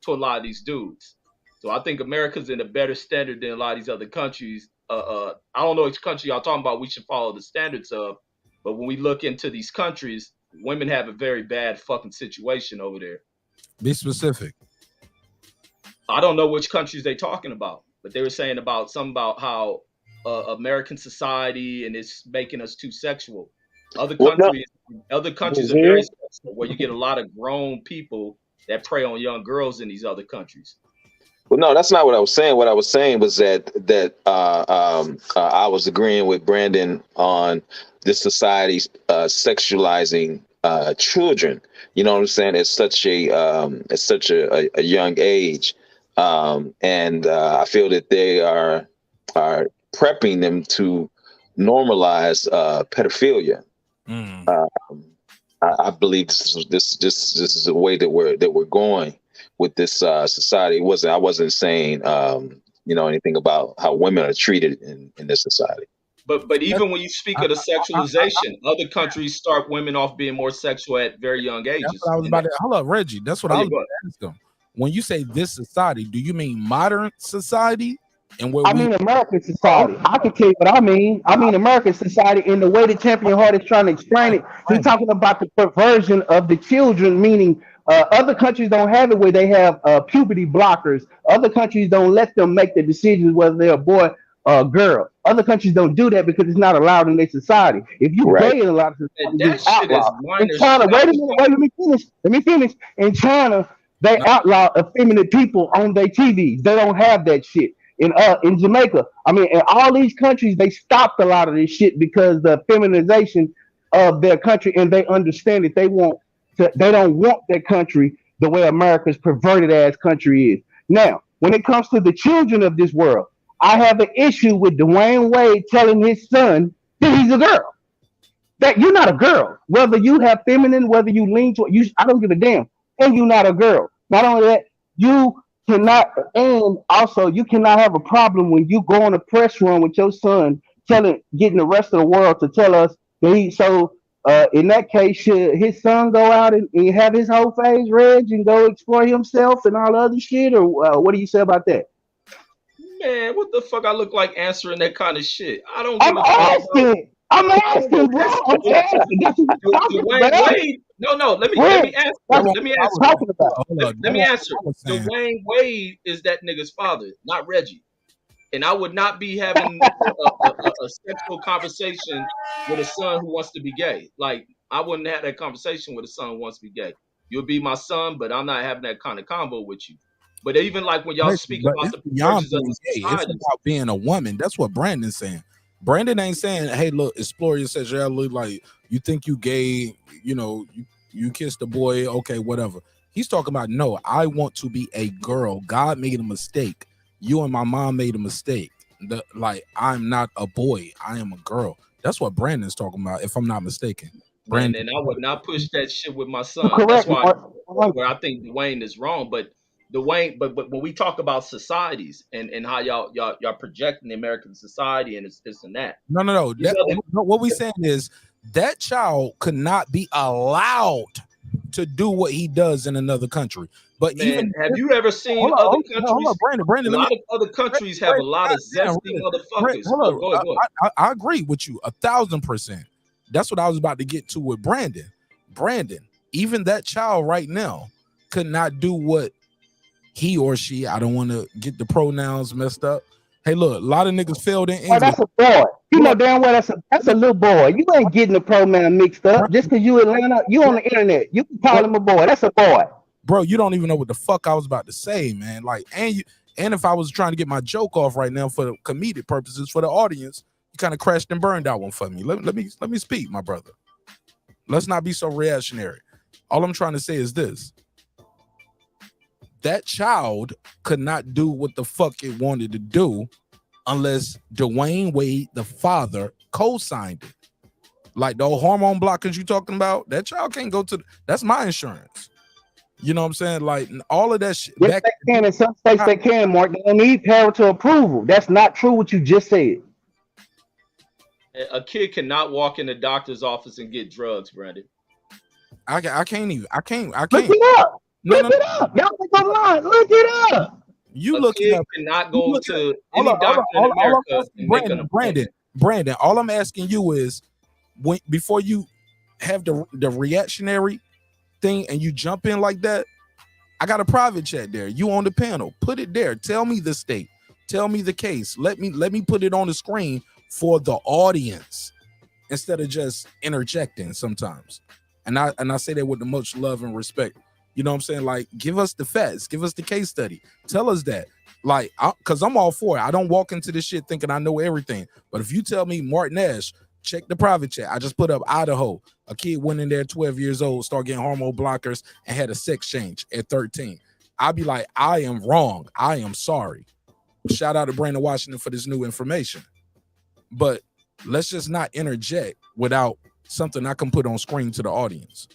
to a lot of these dudes. So I think America's in a better standard than a lot of these other countries. I don't know which country y'all talking about we should follow the standards of, but when we look into these countries, women have a very bad fucking situation over there. Be specific. I don't know which countries they talking about, but they were saying about something about how American society and it's making us too sexual. Other countries are very sexual, where you get a lot of grown people that prey on young girls in these other countries. Well, no, that's not what I was saying. What I was saying was that I was agreeing with Brandon on this society sexualizing children. You know what I'm saying? At such a young age, and I feel that they are prepping them to normalize pedophilia. I believe this is the way that we're going with this society. I wasn't saying anything about how women are treated in this society. But even when you speak of the sexualization, other countries start women off being more sexual at very young ages. That's what I was about to. Hold up, Reggie. That's what I was about to ask them. When you say this society, do you mean modern society? And where I mean American society. I can tell you what I mean. I mean American society in the way the Champion Hart is trying to explain it. He's talking about the perversion of the children, meaning other countries don't have it where they have puberty blockers. Other countries don't let them make the decisions whether they're a boy or a girl. Other countries don't do that because it's not allowed in their society. If you gay in a lot of societies, it's outlawed. In China, wait a minute, let me finish. In China, they outlaw effeminate people on their TVs. They don't have that shit. In Jamaica, I mean, in all these countries, they stopped a lot of this shit because the feminization of their country, and they understand that they don't want their country the way America's perverted ass country is. Now, when it comes to the children of this world, I have an issue with Dwayne Wade telling his son that he's a girl. That you're not a girl. Whether you have feminine, whether you lean to it, I don't give a damn. And you're not a girl. Not only that, you cannot, and also you cannot have a problem when you go on a press run with your son getting the rest of the world to tell us that in that case, should his son go out and have his whole phase, Reg, and go explore himself and all other shit? Or what do you say about that? Man, what the fuck I look like answering that kind of shit? I don't give a fuck. I'm asking, bro. I'm asking. That's what you're talking about. Wade. No, let me answer. Let me answer. Dwayne Wade is that nigga's father, not Reggie. And I would not be having a sexual conversation with a son who wants to be gay. Like, I wouldn't have that conversation with a son who wants to be gay. You'll be my son, but I'm not having that kind of combo with you. But even like when y'all speak about the beyond being gay, it's about being a woman. That's what Brandon's saying. Brandon ain't saying, hey, look, explore your sexuality. Like, you think you gay, you kissed a boy, okay, whatever. He's talking about, no, I want to be a girl. God made a mistake. You and my mom made a mistake. I'm not a boy. I am a girl. That's what Brandon's talking about, if I'm not mistaken. Brandon, and I would not push that shit with my son. Correct. That's where I think Dwayne is wrong. But Dwayne, but when we talk about societies and how y'all projecting the American society and it's this and that. No. What we saying is that child could not be allowed to do what he does in another country. But man, have you ever seen other countries? Brandon, a lot of other countries have a lot of zesty motherfuckers. Go ahead. I agree with you 1,000%. That's what I was about to get to with Brandon. Brandon, even that child right now could not do what he or she, I don't want to get the pronouns messed up, Hey, look, a lot of niggas failed in Oh, English. that's a boy. You know damn well that's a little boy. You ain't getting the pronoun mixed up just because you Atlanta. You on the internet. You can call him a boy. That's a boy. Bro, you don't even know what the fuck I was about to say, man. Like, and if I was trying to get my joke off right now for the comedic purposes for the audience, you kind of crashed and burned that one for me. Let me speak, my brother. Let's not be so reactionary. All I'm trying to say is this. That child could not do what the fuck it wanted to do unless Dwayne Wade, the father, co-signed it. Like the hormone blockers you talking about, that child can't go to, that's my insurance. You know what I'm saying? Like all of that shit. Yes, they can. In some states they can, Mark. They don't need parental approval. That's not true what you just said. A kid cannot walk in the doctor's office and get drugs, Brandon. I can't. Look it up. No, Look it up. Y'all think I'm lying. Look it up. You a look kid it up. cannot go to any doctor in America and make an appointment. Brandon, all I'm asking you is before you have the reactionary thing and you jump in like that, I got a private chat there. You on the panel. Put it there. Tell me the state. Tell me the case. Let me put it on the screen for the audience instead of just interjecting sometimes. And I say that with the much love and respect. You know what I'm saying? Like, give us the facts. Give us the case study. Tell us that. Like, because I'm all for it. I don't walk into this shit thinking I know everything. But if you tell me Marq Nash, check the private chat. I just put up Idaho. A kid went in there 12 years old, started getting hormone blockers, and had a sex change at 13. I'd be like, I am wrong. I am sorry. Shout out to Brandon Washington for this new information. But let's just not interject without something I can put on screen to the audience.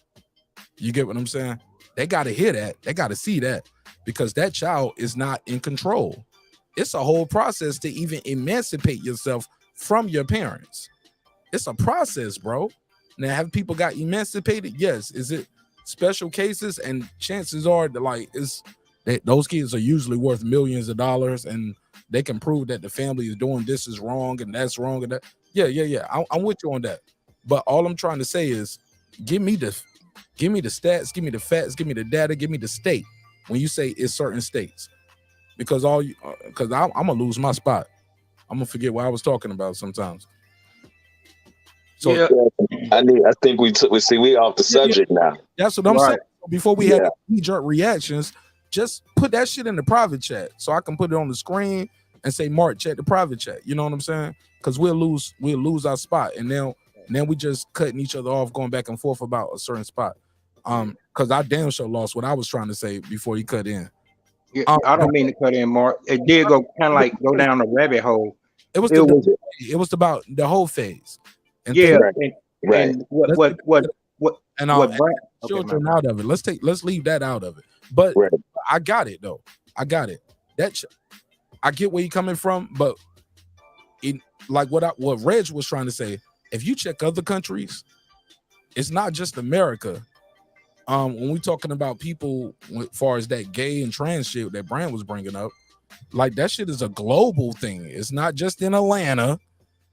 You get what I'm saying? They got to hear that. They got to see that because that child is not in control. It's a whole process to even emancipate yourself from your parents. It's a process, bro. Now, have people got emancipated? Yes. Is it special cases? And chances are that like those kids are usually worth millions of dollars, and they can prove that the family is doing this is wrong and that's wrong and that. Yeah. I'm with you on that. But all I'm trying to say is, give me the stats, give me the facts, give me the data, give me the state. When you say it's certain states, because I'm gonna lose my spot. I'm gonna forget what I was talking about sometimes. So yeah. I think we off the subject now. That's what I'm saying. Before we had knee-jerk reactions, just put that shit in the private chat so I can put it on the screen and say, Marq, check the private chat. You know what I'm saying? Because we'll lose our spot, and now we just cutting each other off, going back and forth about a certain spot. Because I damn sure lost what I was trying to say before he cut in. Yeah, I don't mean to cut in, Marq. It did go kind of like go down a rabbit hole. It was about the whole phase. And and what children out of it. Let's leave that out of it. But I got it though. I got it. I get where you're coming from, but it like what Reg was trying to say. If you check other countries, it's not just America. When we're talking about people as far as that gay and trans shit that Brand was bringing up, like that shit is a global thing. It's not just in Atlanta.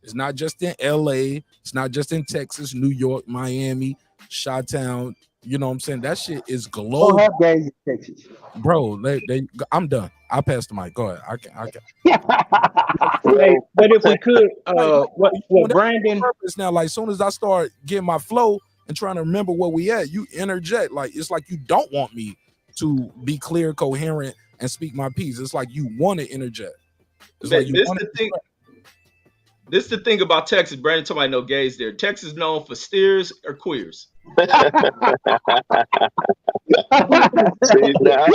It's not just in LA. It's not just in Texas, New York, Miami, Chi-Town. You know what I'm saying? That shit is global. Have gays in Texas. Bro, I'm done. I'll pass the mic. Go ahead. I can. Hey, but if we could, what Brandon purpose now, like soon as I start getting my flow and trying to remember where we at, you interject. Like it's like you don't want me to be clear, coherent, and speak my piece. It's like you want to interject. It's like This is the thing about Texas. Brandon told me I know gays there. Texas is known for steers or queers. See, now,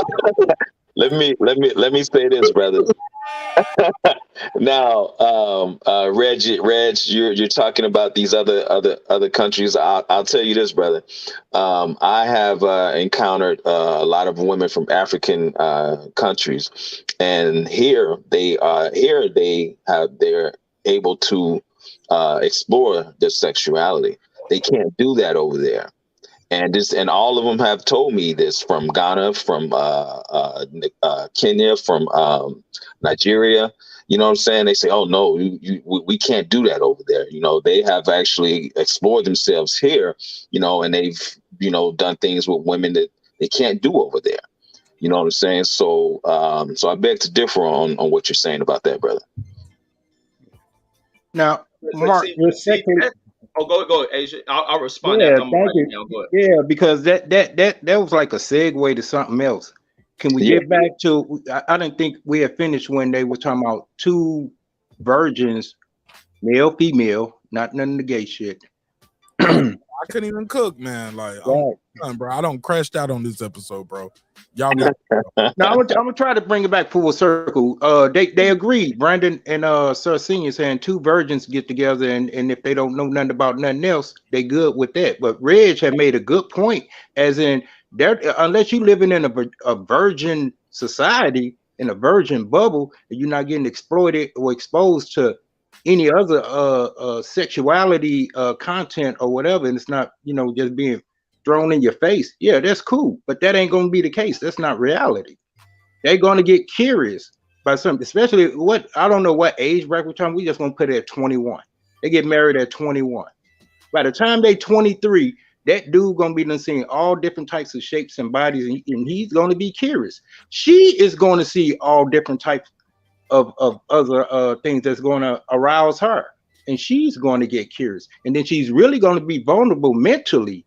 let me say this, brother. Now, Reg, you're talking about these other countries. I'll tell you this, brother. I have encountered a lot of women from African countries, and here they're able to explore their sexuality. They can't do that over there. And all of them have told me this, from Ghana, from Kenya, from Nigeria. You know what I'm saying? They say, "Oh no, we can't do that over there." You know, they have actually explored themselves here. You know, and they've done things with women that they can't do over there. You know what I'm saying? So so I beg to differ on what you're saying about that, brother. Now, But Mark, see, respectfully, go, Asia. I'll respond yeah, after I'm thank writing you. down. Go ahead. Yeah, because that was like a segue to something else. Can we Yeah. get back to? I didn't think we had finished when they were talking about two virgins, male, female, not none of the gay shit. I couldn't even cook, man. Like, I'm done, bro. I don't crashed out on this episode, bro. Y'all got. Now I'm gonna try to bring it back full circle. They agreed. Brandon and Sir Senior saying two virgins get together, and if they don't know nothing about nothing else, they good with that. But Reg had made a good point, as in there, unless you living in a virgin society, in a virgin bubble, and you're not getting exploited or exposed to any other sexuality content or whatever, and it's not just being thrown in your face, yeah, that's cool, but that ain't gonna be the case. That's not reality. They're gonna get curious by something, especially what I don't know what age bracket we're talking. We just gonna put it at 21. They get married at 21. By the time they 23, that dude gonna be done seeing all different types of shapes and bodies, and he's gonna be curious. She is gonna see all different types of other things that's gonna arouse her, and she's going to get curious, and then she's really going to be vulnerable mentally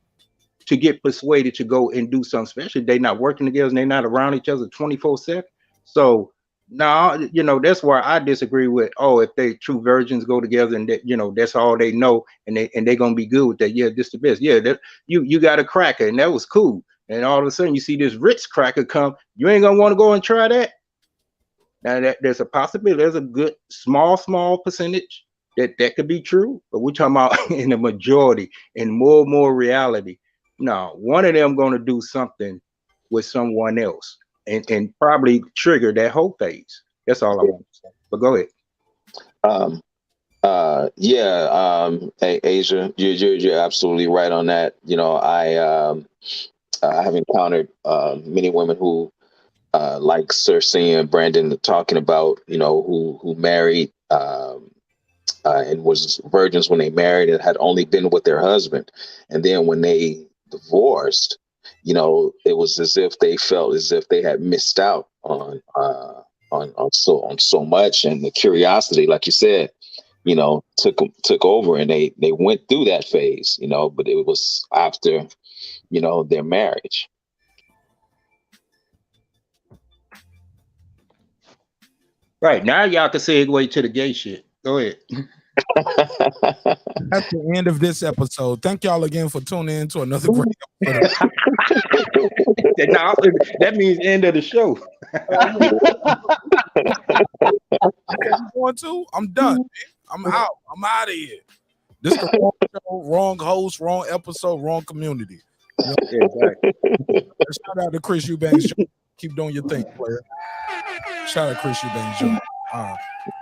to get persuaded to go and do something, especially if they're not working together and they're not around each other 24/7. So now, that's where I disagree with, if they true virgins go together and that, that's all they know, and they're gonna be good with that. Yeah, this the best. Yeah, that you got a cracker, and that was cool. And all of a sudden you see this rich cracker come, you ain't gonna want to go and try that. Now there's a possibility, there's a good small percentage that could be true, but we're talking about in the majority, in more reality. No, one of them going to do something with someone else and probably trigger that whole phase. That's all I want to say. But go ahead. Hey, Asia, you're absolutely right on that. I have encountered many women who, like Sir and Brandon, talking about, who married and was virgins when they married and had only been with their husband, and then when they divorced, it was as if they felt as if they had missed out on so much, and the curiosity, like you said, took over, and they went through that phase, but it was after their marriage. Right, now y'all can segue to the gay shit. Go ahead. That's the end of this episode. Thank y'all again for tuning in to another great episode. Now, that means end of the show. Going to? I'm done. Man. I'm out. I'm out of here. This is the wrong show, wrong host, wrong episode, wrong community. Exactly. Shout out to Chris Eubanks. Keep doing your thing, player. Shout out Chris Eubanks.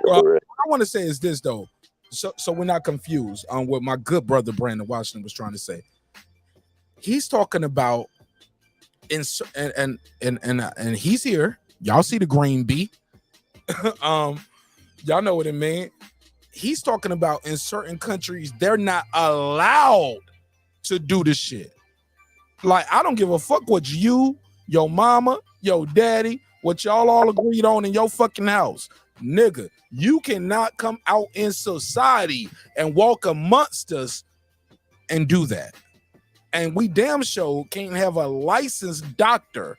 What I want to say is this though, so we're not confused on what my good brother Brandon Washington was trying to say. He's talking about and he's here. Y'all see the green bee. Y'all know what it means. He's talking about in certain countries they're not allowed to do the shit. Like, I don't give a fuck what you, your mama, your daddy, what y'all all agreed on in your fucking house. Nigga, you cannot come out in society and walk amongst us and do that. And we damn sure can't have a licensed doctor,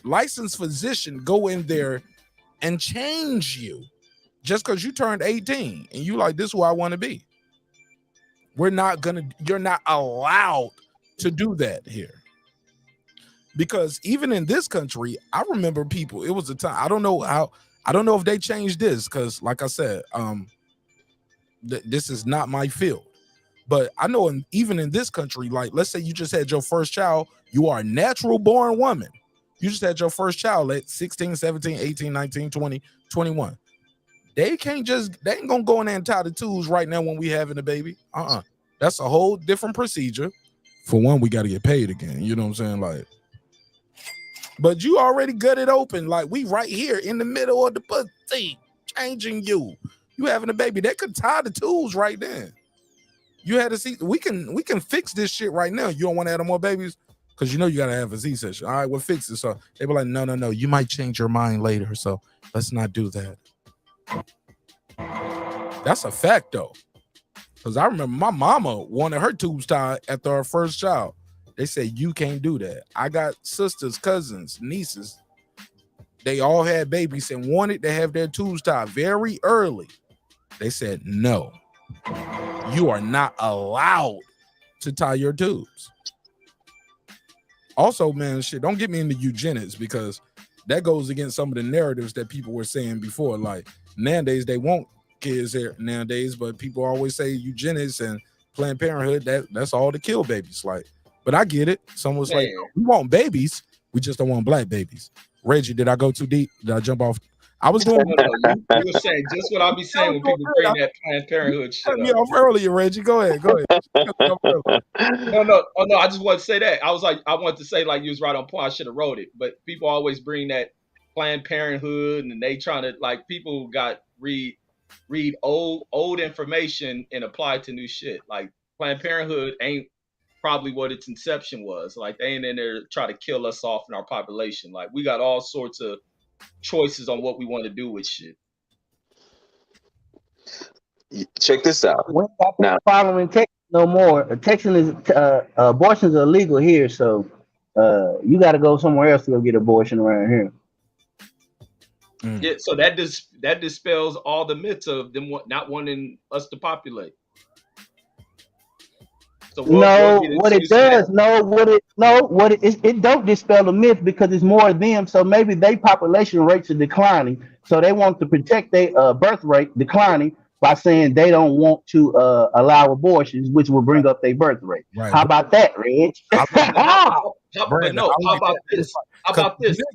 licensed physician go in there and change you just because you turned 18 and you like, this is who I want to be. You're not allowed to do that here. Because even in this country, I remember people, it was a time, I don't know if they changed this, because like I said, this is not my field. But I know even in this country, like let's say you just had your first child, you are a natural born woman. You just had your first child at 16, 17, 18, 19, 20, 21. They ain't gonna go in there and tie the tools right now when we having a baby. That's a whole different procedure. For one, we got to get paid again. You know what I'm saying? Like, but you already gut it open. Like, we right here in the middle of the pussy, changing you. You having a baby. They could tie the tools right then. You had to see, we can fix this shit right now. You don't want to have no more babies? because you know you gotta have a C-section. All right, we'll fix it. So they were like, no, you might change your mind later. So let's not do that. That's a fact though. Because I remember my mama wanted her tubes tied after her first child. They said, you can't do that. I got sisters, cousins, nieces. They all had babies and wanted to have their tubes tied very early. They said, no, you are not allowed to tie your tubes. Also, man, shit, don't get me into eugenics because that goes against some of the narratives that people were saying before. Like nowadays, they want kids here nowadays, but people always say eugenics and Planned Parenthood, that's all to kill babies. Like, but I get it. Someone's like, no, we want babies, we just don't want black babies. Reggie, did I go too deep? Did I jump off? I was doing. No, you were saying just what I be saying when people bring that Planned Parenthood shit me up. off earlier, Reggie. Go ahead. No. I just want to say that. I wanted to say like you was right on point. I should have wrote it, but people always bring that Planned Parenthood, and they trying to like people got read old information and apply it to new shit. Like Planned Parenthood ain't probably what its inception was. Like they ain't in there to try to kill us off in our population. Like we got all sorts of choices on what we want to do with shit. Check this out. We're not following Texas no more. Texas is abortions are illegal here, so you got to go somewhere else to go get abortion around here. Yeah, so that dispels all the myths of them not wanting us to populate. So it don't dispel the myth because it's more of them. So maybe their population rates are declining. So they want to protect their birth rate declining by saying they don't want to allow abortions, which will bring up their birth rate. Right. How about that, Reg? How about this?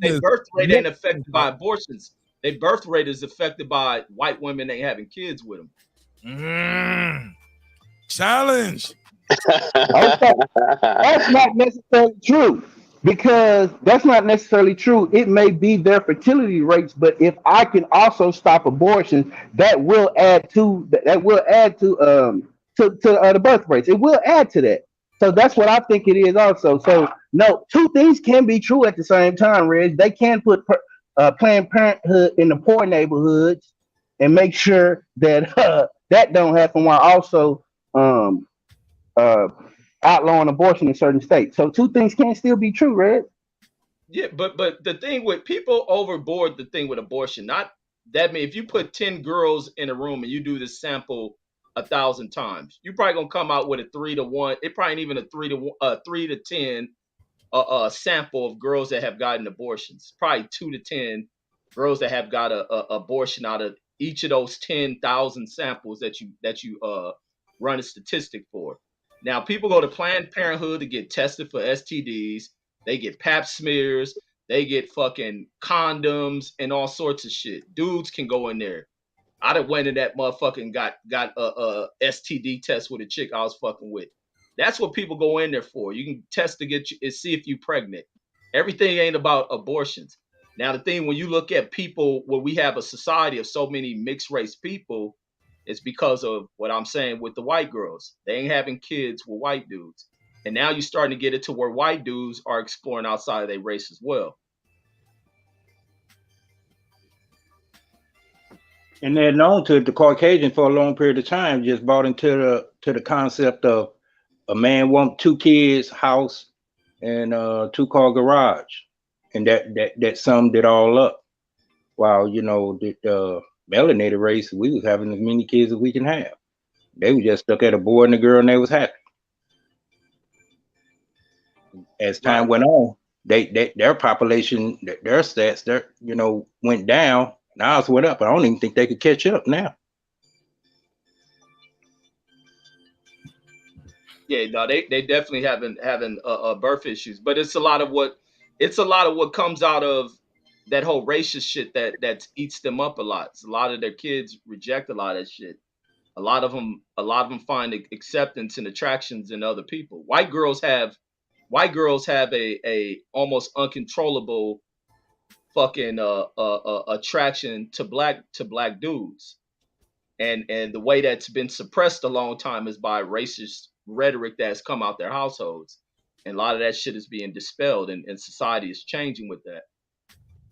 Their birth rate ain't affected by abortions. Their birth rate is affected by white women ain't having kids with them. Challenge. Okay. That's not necessarily true because that's not necessarily true. It may be their fertility rates, but if I can also stop abortions, that will add to the birth rates. It will add to that. So that's what I think it is also. So no, two things can be true at the same time, Reg. They can put Planned Parenthood in the poor neighborhoods and make sure that that don't happen while also outlawing abortion in certain states. So two things can still be true, Red. Yeah, but the thing with people overboard the thing with abortion, not that mean if you put 10 girls in a room and you do this sample 1,000 times, you're probably gonna come out with a 3-to-1. It probably ain't even a 3 to 10 sample of girls that have gotten abortions. Probably 2 to 10 girls that have got a abortion out of each of those 10,000 samples that you run a statistic for. Now, people go to Planned Parenthood to get tested for STDs. They get pap smears. They get fucking condoms and all sorts of shit. Dudes can go in there. I done went in that motherfucking got a STD test with a chick I was fucking with. That's what people go in there for. You can test to get you and see if you're pregnant. Everything ain't about abortions. Now, the thing when you look at people, where we have a society of so many mixed race people, it's because of what I'm saying with the white girls. They ain't having kids with white dudes. And now you're starting to get it to where white dudes are exploring outside of their race as well. And they're known to the Caucasian for a long period of time, just bought into the concept of a man want 2 kids, house, and 2-car garage. And that summed it all up. While, the melanated race, we was having as many kids as we can have. They were just stuck at a boy and a girl and they was happy. As time went on, their population, their stats, went down. Now it's went up. I don't even think they could catch up now. Yeah, no, they definitely having birth issues, but it's a lot of what comes out of that whole racist shit that eats them up a lot. It's a lot of their kids reject a lot of that shit. A lot of them find acceptance and attractions in other people. White girls have a almost uncontrollable fucking attraction to black dudes, and the way that's been suppressed a long time is by racist rhetoric that's come out their households. And a lot of that shit is being dispelled, and society is changing with that.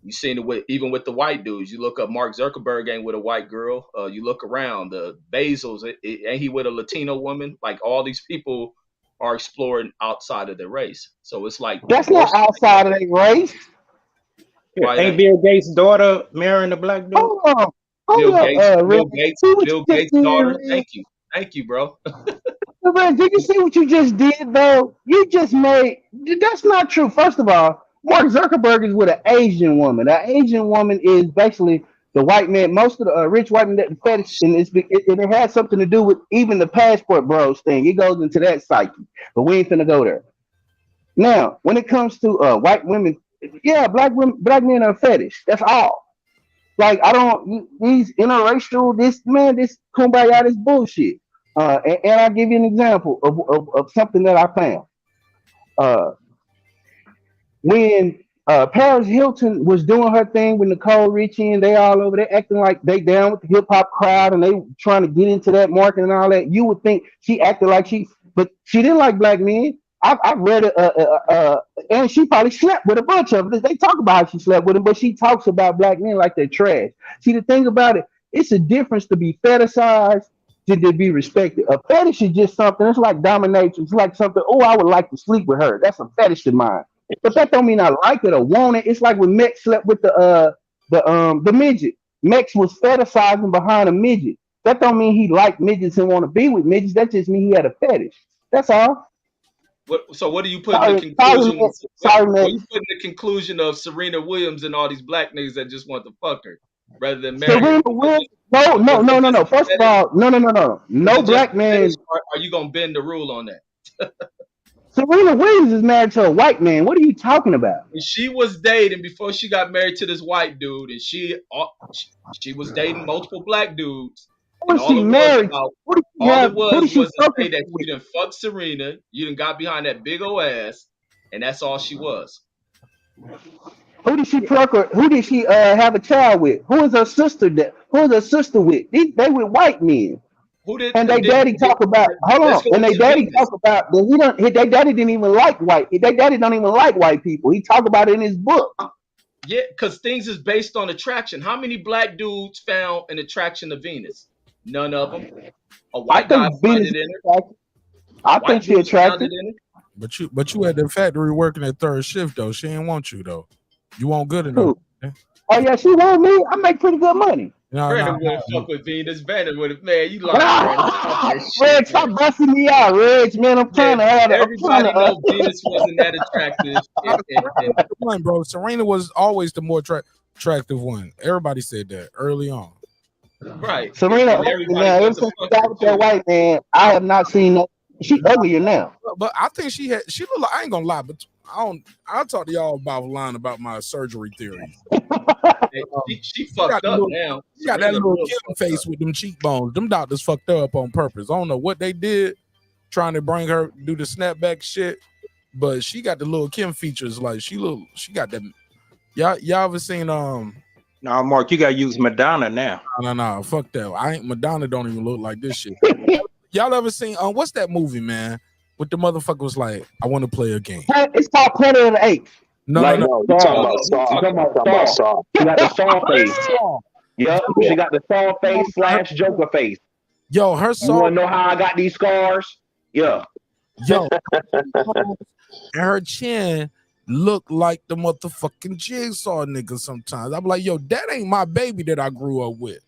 You seen it with even with the white dudes. You look up, Mark Zuckerberg ain't with a white girl. You look around, the Bezos, ain't he with a Latino woman? Like all these people are exploring outside of their race. So it's like That's not outside of their race. Right. Ain't Bill Gates' daughter marrying a black dude? Hold on. Bill Hold Gates, up, Bill Red. Gates, See what Bill you just Gates' did, daughter. Red? Thank you, bro. Red, did you see what you just did, though? You just made, that's not true. First of all, Mark Zuckerberg is with an Asian woman. An Asian woman is basically the white man, most of the rich white men that the fetish, and it has something to do with even the passport bros thing. It goes into that psyche, but we ain't finna go there. Now, when it comes to white women, yeah, black women, black men are a fetish. That's all. Like I don't these interracial, this kumbaya, this bullshit. And I'll give you an example of something that I found. Uh, when Paris Hilton was doing her thing with Nicole Richie and they all over there acting like they down with the hip hop crowd and they trying to get into that market and all that, you would think she acted like but she didn't like black men. I've read it, and she probably slept with a bunch of them. They talk about how she slept with them, but she talks about black men like they're trash. See, the thing about it, it's a difference to be fetishized than to be respected. A fetish is just something. It's like domination. It's like something. Oh, I would like to sleep with her. That's a fetish of mine. But that don't mean I like it or want it. It's like when Mex slept with the midget. Mex was fetishizing behind a midget. That don't mean he liked midgets and want to be with midgets. That just means he had a fetish. That's all. So what do you put in the conclusion? What you put in the conclusion of Serena Williams and all these black niggas that just want to fuck her rather than marry her? Serena Williams? No. First of all, no. No black man. Are you gonna bend the rule on that? Serena Williams is married to a white man. What are you talking about? When she was dating before she got married to this white dude, and she was dating multiple black dudes. And all it was to say that you didn't fuck Serena, you didn't got behind that big old ass, and that's all she was. Who did she procreate? Who did she have a child with? Who is her sister? Who is her sister with? They with white men. Who did? And they daddy talk about. Hold on. And they daddy talk about that he don't. They daddy didn't even like white. They daddy don't even like white people. He talk about it in his book. Yeah, because things is based on attraction. How many black dudes found an attraction to Venus? None of them. A white guy found it in her. I think she attracted. But you at the factory working at third shift though. She ain't want you though. You won't good enough. Oh yeah, she want me. I make pretty good money. Brandon wouldn't fuck with Venus. Brandon would have, man. You like Reg, stop busting me out, Reg. Man, I'm trying to have it. Everybody knows Venus wasn't that attractive. One, bro. Serena was always the more attractive one. Everybody said that early on. Right. Serena, man, ever since she got with that white man, I have not seen that. She uglier now. But I think she look like, I ain't gonna lie, but I'll talk to y'all about line about my surgery theories. She fucked up now. She got that little Kim face with them cheekbones. Them doctors fucked her up on purpose. I don't know what they did trying to bring her do the snapback shit, but she got the little Kim features. Like she got them. Y'all ever seen No, Mark, you gotta use Madonna now. No, fuck that. Madonna don't even look like this shit. Y'all ever seen what's that movie, man? With the motherfucker was like, I want to play a game. It's called Planet of the Apes. No. You talking about Saw. She got the Saw face. Yep, she got the Saw face / Joker face. Yo, her Saw. You wanna know how I got these scars? Yeah. Yo, and her chin look like the motherfucking Jigsaw nigga sometimes. I'm like, yo, that ain't my baby that I grew up with.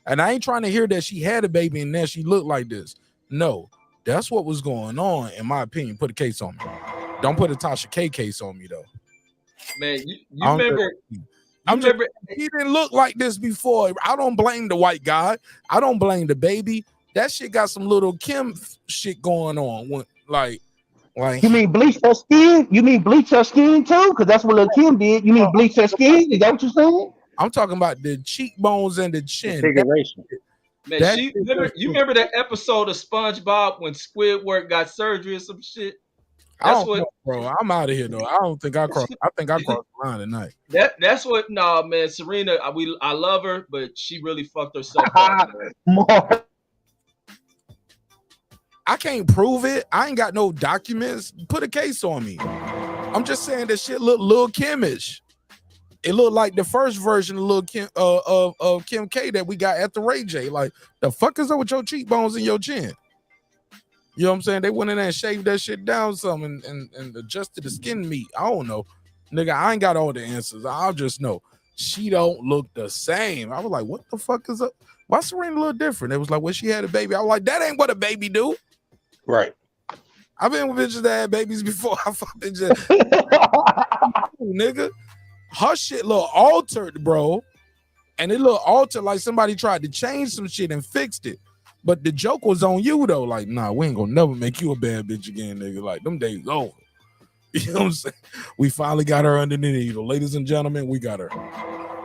And I ain't trying to hear that she had a baby and then she looked like this. No, that's what was going on, in my opinion. Put a case on me. Don't put a Tasha K case on me, though. Man, you remember... He didn't look like this before. I don't blame the white guy. I don't blame the baby. That shit got some little Kim shit going on. Like you mean bleach her skin? You mean bleach her skin too? Because that's what Lil Kim did. You mean bleach her skin? Is that what you're saying? I'm talking about the cheekbones and the chin. Man, you remember that episode of SpongeBob when Squidward got surgery or some shit? That's what, bro. I'm out of here though. I don't think I crossed. I think I crossed the line tonight. That's what. Nah, man. Serena, I love her, but she really fucked herself up. I can't prove it. I ain't got no documents. Put a case on me. I'm just saying that shit look Lil Kim-ish. It looked like the first version of Lil Kim of Kim K that we got at the Ray J. Like, the fuck is up with your cheekbones and your chin? You know what I'm saying? They went in there and shaved that shit down some and adjusted the skin meat. I don't know. Nigga, I ain't got all the answers. I'll just know. She don't look the same. I was like, what the fuck is up? Why Serena look different? It was like when she had a baby. I was like, that ain't what a baby do. Right. I've been with bitches that had babies before. I fucked bitches. Nigga. Her shit look altered, bro. And it look altered like somebody tried to change some shit and fixed it. But the joke was on you, though. Like, nah, we ain't gonna never make you a bad bitch again, nigga. Like, them days over. You know what I'm saying? We finally got her under the needle. Ladies and gentlemen, we got her.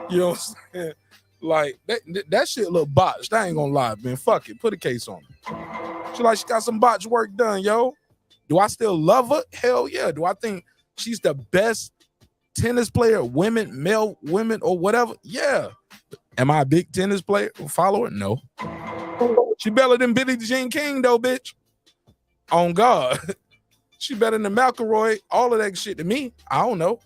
You know what I'm saying? Like, that shit look botched. I ain't gonna lie, man. Fuck it. Put a case on her. She got some botched work done, yo. Do I still love her? Hell yeah. Do I think she's the best tennis player, male women, or whatever? Yeah. Am I a big tennis player follower? No. She better than Billie Jean King, though, bitch. On God. She better than McElroy, all of that shit to me. I don't know.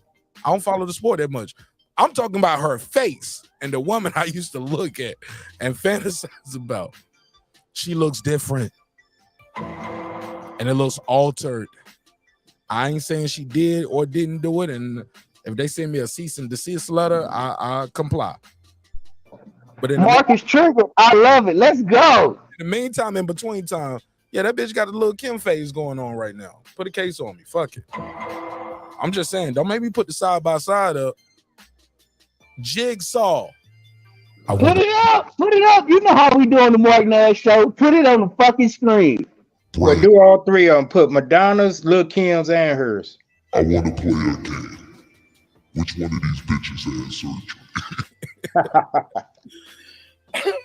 I don't follow the sport that much. I'm talking about her face and the woman I used to look at and fantasize about. She looks different. And it looks altered. I ain't saying she did or didn't do it. And if they send me a cease and desist letter, I comply. But Marq is triggered. I love it. Let's go. In the meantime, in between time, yeah, that bitch got a little Kim phase going on right now. Put a case on me. Fuck it. I'm just saying, don't make me put the side by side up. Jigsaw. Put it up. Put it up. You know how we do on the Marq Nash show. Put it on the fucking screen. Well, do all three of them. Put Madonna's, Lil Kim's, and hers. I want to play a game. Which one of these bitches had surgery?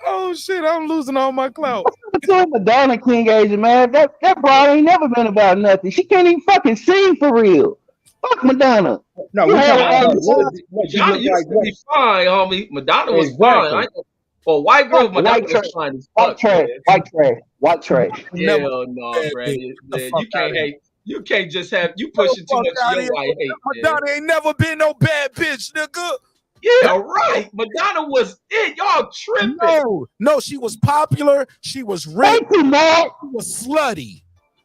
Oh shit, I'm losing all my clout. What's Madonna King agent, man? That broad ain't never been about nothing. She can't even fucking sing for real. Fuck Madonna. No, Madonna used to be fine, homie. Madonna was fine. For white girl, Madonna was fine as fuck. White trash. Hell no, Brad. You can't hate. You can't just have you pushing too much of your white hate. Madonna ain't never been no bad bitch, nigga. Yeah, right. Madonna was it. Y'all tripping. No, she was popular. She was rich. She was slutty.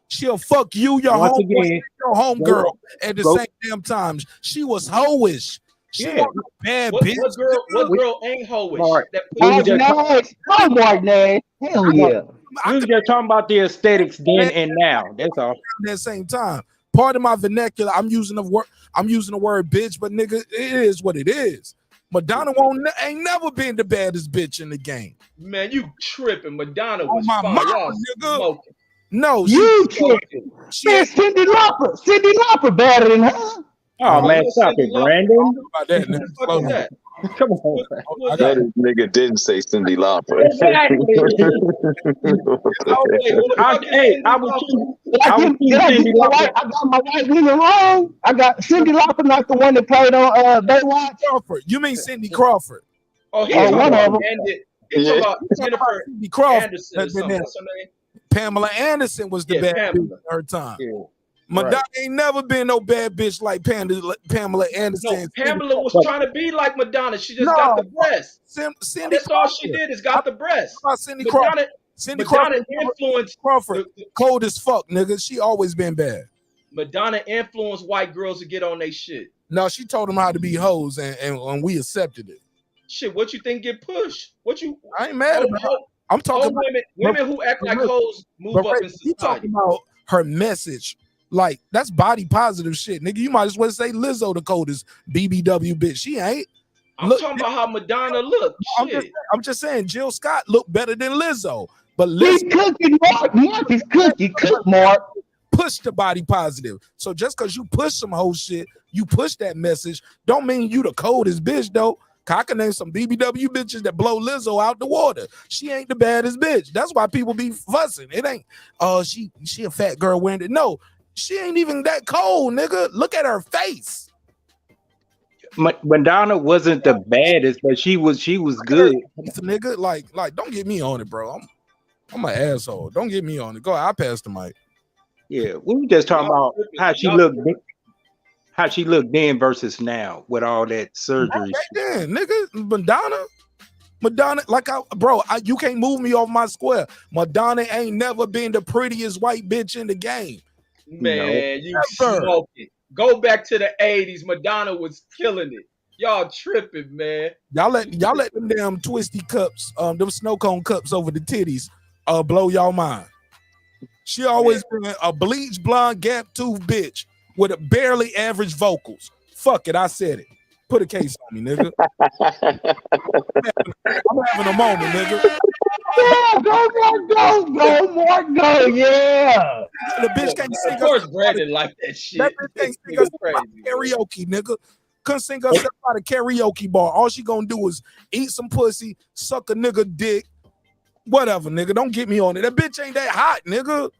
She'll fuck you, your homegirl at the same damn time. She was hoish. She was a bad bitch. What girl ain't hoish? Marq Nash. Hell yeah. We were just talking about the aesthetics then and now. That's all. At the same time, part of my vernacular, I'm using the word bitch, but nigga, it is what it is. Madonna ain't never been the baddest bitch in the game. Man, you tripping. Madonna was my fine. mama, nigga. Smoking. No, you tripping. Man, Cyndi Lauper better than her. Oh man, stop it, Brandon. About that, nigga. Come on. That nigga didn't say Cyndi Lauper. Exactly. I got my white women wrong. I got Cyndi Lauper, not the one that played on Baywatch. Crawford. You mean Cindy Crawford? Oh, one of them. Jennifer Cindy Crawford Anderson or something. What's her name? Pamela Anderson was the bad bitch in her time. Yeah. Madonna ain't never been no bad bitch like Pamela Anderson. No, Pamela was trying to be like Madonna. She just got the breast. That's all she did is got the breast. Cindy Crawford. Cindy Crawford influenced Crawford. Cold as fuck, nigga. She always been bad. Madonna influenced white girls to get on their shit. No, she told them how to be hoes, and we accepted it. Shit, what you think get pushed? I ain't mad about it. I'm talking about women who act like hoes move up in society. You talking about her message. Like, that's body positive shit, nigga. You might as well say Lizzo the coldest BBW bitch. She ain't. I'm talking about how Madonna looked. I'm just saying Jill Scott looked better than Lizzo. But He's cooking, Marq. Marq is cooking. Cook, Marq. Push the body positive. So just because you push some whole shit, you push that message, don't mean you the coldest bitch, though. I can name some BBW bitches that blow Lizzo out the water. She ain't the baddest bitch. That's why people be fussing. It ain't, she a fat girl wearing it. No. She ain't even that cold, nigga. Look at her face. Madonna wasn't the baddest, but she was good. Nigga, like, don't get me on it, bro. I'm an asshole. Don't get me on it. Go. I passed the mic. Yeah, we were just talking about how she looked. How she looked then versus now with all that surgery. Then, nigga, Madonna, like you can't move me off my square. Madonna ain't never been the prettiest white bitch in the game. Man, you smoking. Go back to the 80s. Madonna was killing it. Y'all tripping, man. Y'all let them damn twisty cups, them snow cone cups over the titties, blow y'all mind. She always been a bleach blonde gap tooth bitch with a barely average vocals. Fuck it, I said it. Put a case on me, nigga. I'm having a moment, nigga. Yeah, go, Marq, go, yeah. The bitch can't sing. Of course, Brandon like that shit. That bitch can't sing us karaoke, nigga. Couldn't sing herself out of karaoke bar. All she gonna do is eat some pussy, suck a nigga dick, whatever, nigga. Don't get me on it. That bitch ain't that hot, nigga.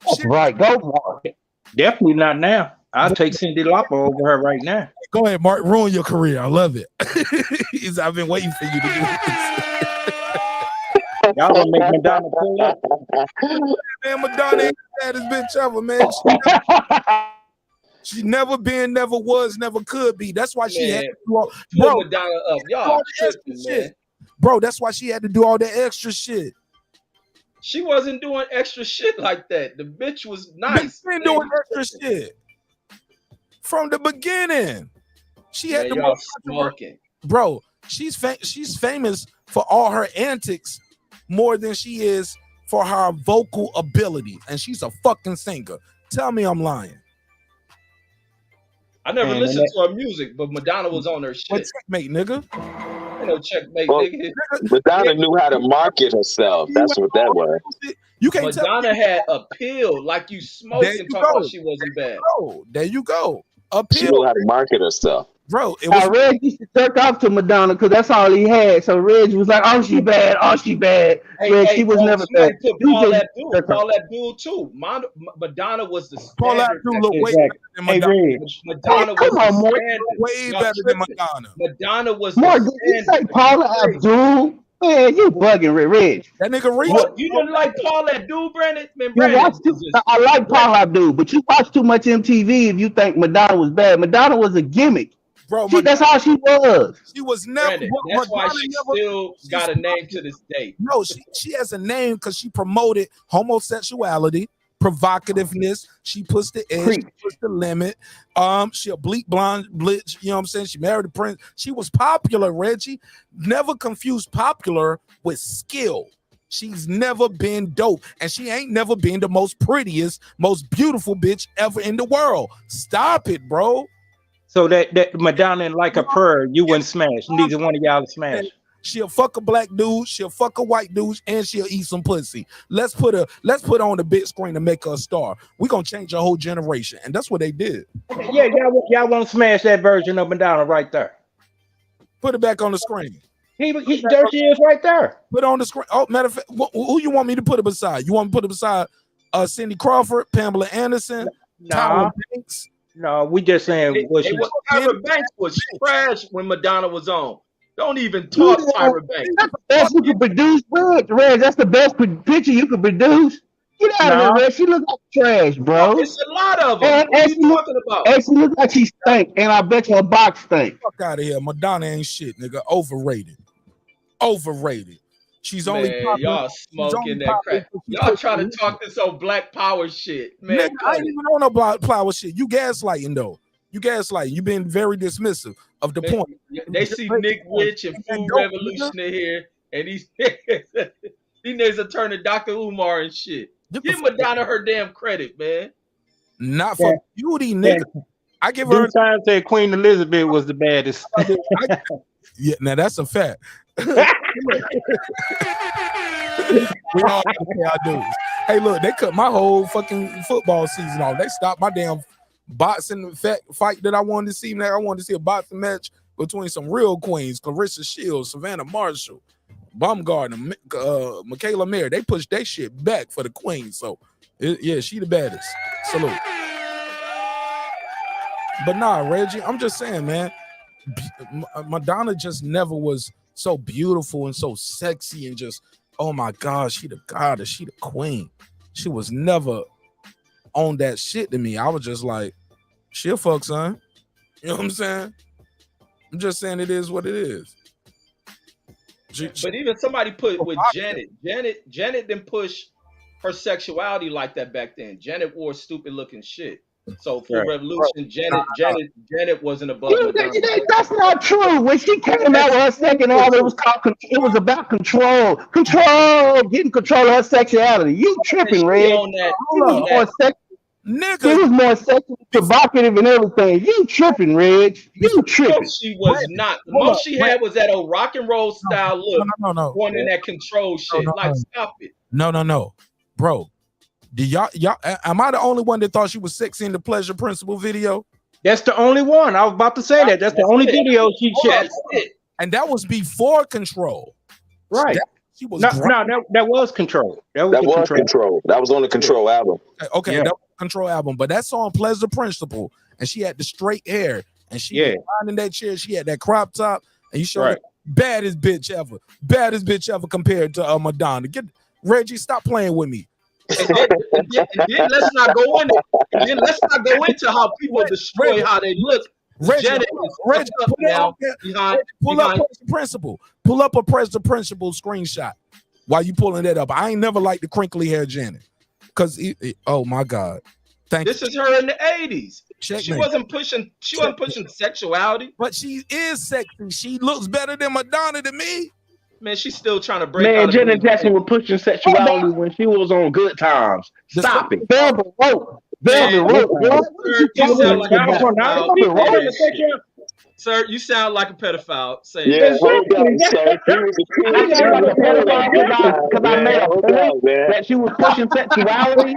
That's right. Go, Marq. Definitely not now. I'll take Cyndi Lauper over her right now. Go ahead, Marq. Ruin your career. I love it. I've been waiting for you to do this. Y'all gonna make Madonna pull up. Man, Madonna ain't the baddest bitch ever, man. She never been, never was, never could be. That's why she had to do all, bro. Madonna up. Y'all tripping, man. Bro, that's why she had to do all that extra shit. She wasn't doing extra shit like that. The bitch was nice. She been doing extra shit from the beginning. She had the most smoking. Bro, she's famous for all her antics more than she is for her vocal ability, and she's a fucking singer. Tell me I'm lying. I never listened to her music, but Madonna was on her shit. What checkmate, nigga? Ain't no checkmate, nigga. Madonna knew how to market herself. That's what that was. You can't Madonna had appeal, like you smoked and talk about she wasn't bad. Oh, there you go. Appeal. She knew how to market herself. Bro, it was Reg used to jerk off to Madonna because that's all he had. So Reg was like, "Oh, she bad. Oh, she bad." Reg, she was never bad. Paul Abdul too. Madonna was the Paul standard. Abdul look way better than Madonna. Madonna was come on, the Marq. standard. Way better than Madonna. Madonna was Marq, the did you say standard. Paula Abdul? Man, you bugging, Reg. That nigga Reg. You didn't like Paul Abdul, Brandon? Man, I like Paula Abdul, but you watch too much MTV if you think Madonna was bad. Madonna was a gimmick. Bro, that's how she was. She was never. Brandon, that's why she still got a name to this day. No, she has a name because she promoted homosexuality, provocativeness. She pushed the edge, she pushed the limit. She a bleak blonde blitz. You know what I'm saying? She married a prince. She was popular, Reggie. Never confused popular with skill. She's never been dope, and she ain't never been the most prettiest, most beautiful bitch ever in the world. Stop it, bro. So that Madonna and like a prayer, you wouldn't smash. Neither one of y'all to smash. She'll fuck a black dude, she'll fuck a white dude, and she'll eat some pussy. Let's put her on the big screen to make her a star. We're gonna change a whole generation, and that's what they did. Yeah, y'all won't smash that version of Madonna right there. Put it back on the screen. There she is right there. Put it on the screen. Oh, matter of fact, who you want me to put it beside? You want me to put it beside Cindy Crawford, Pamela Anderson, Tyra Banks? No, we just saying Tyra Banks was trash when Madonna was on. Don't even talk Tyra Banks. That's the best you can produce, Reg. That's the best picture you can produce. Get out of there, Reg. She look like trash, bro. It's a lot of them. What are you talking about? And she look like she stank, and I bet you her box stink. Fuck out of here. Madonna ain't shit, nigga. Overrated. She's only man, y'all smoking that crap. Y'all trying to talk this old black power shit, man. Nigga, I ain't even on no black power shit. You gaslighting though. You gaslighting. You been very dismissive of the point. They see Nick Rich and Food Revolution in here, and these niggas are turning Dr. Umar and shit. Give Madonna her damn credit, man. Not for beauty, nigga. I give her time said Queen Elizabeth was the baddest. Yeah, now that's a fact. We all gotta pay our dues. Hey, look, they cut my whole fucking football season off. They stopped my damn boxing fight that I wanted to see. Now I wanted to see a boxing match between some real queens: Clarissa Shields, Savannah Marshall, Baumgartner, Michaela Mayer. They pushed that shit back for the queen. So, yeah, she the baddest. Salute. But nah, Reggie, I'm just saying, man. Madonna just never was so beautiful and so sexy and just oh my God, she the goddess, she the queen. She was never on that shit to me. I was just like, she'll fuck, son. You know what I'm saying? I'm just saying it is what it is. But even somebody put with Janet didn't push her sexuality like that back then. Janet wore stupid looking shit. So for Revolution, Janet wasn't above Madonna. That's not true. When she came out with her second album, it was about control, getting control of her sexuality. You tripping, Red? Nigga, she was more sexually provocative and everything. You tripping, Red? You tripping? No, she was not. The most she had was that old rock and roll style look. No. Going in that control shit. Like, stop it. No, bro. Do y'all? Am I the only one that thought she was sexy in the Pleasure Principle video? That's the only one. I was about to say that. That's the only video she shot. And that was before Control. Right. She was that was Control. That was Control. That was on the Control album. Okay, that was the Control album. But that song Pleasure Principle, and she had the straight hair, and she was lying in that chair. She had that crop top, and you showed the baddest bitch ever compared to Madonna. Reggie, stop playing with me. And then let's not go in it. And then let's not go into how people destroy how they look. Reggie, pull up Press the Principle. Pull up a Press the Principle screenshot while you pulling that up. I ain't never liked the crinkly hair Janet. Cause oh my God. This is her in the 80s. She wasn't pushing sexuality. But she is sexy. She looks better than Madonna to me. Man, she's still trying to break out. Man, Janet Jackson was pushing sexuality when she was on Good Times. Stop it. Velvet Rope. Sir, you sound like a pedophile. Because I made a point that she was pushing sexuality.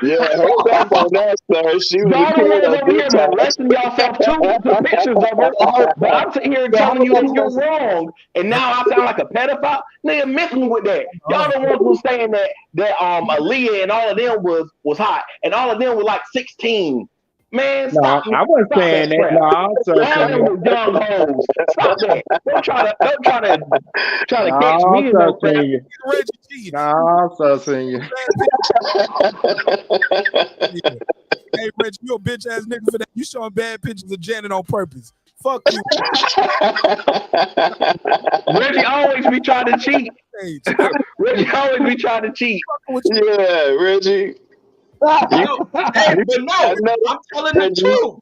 Hold up on that, sir. She was y'all don't over here molesting yourself too with pictures of her. But I'm sitting here telling you that you're wrong, and now I sound like a pedophile. Nigga, miss me with that. Y'all the ones who saying that Aaliyah and all of them was hot, and all of them were like 16. Man, stop. I wasn't saying that. No, I'm saying young hoes. Stop that. Don't try to catch me in no trap. No, I'm so seeing Hey, Reggie, you a bitch ass nigga for that. You showing bad pictures of Janet on purpose. Fuck you. Reggie always be trying to cheat. Reggie always be trying to cheat. Yeah, Reggie. But no, I'm telling the truth.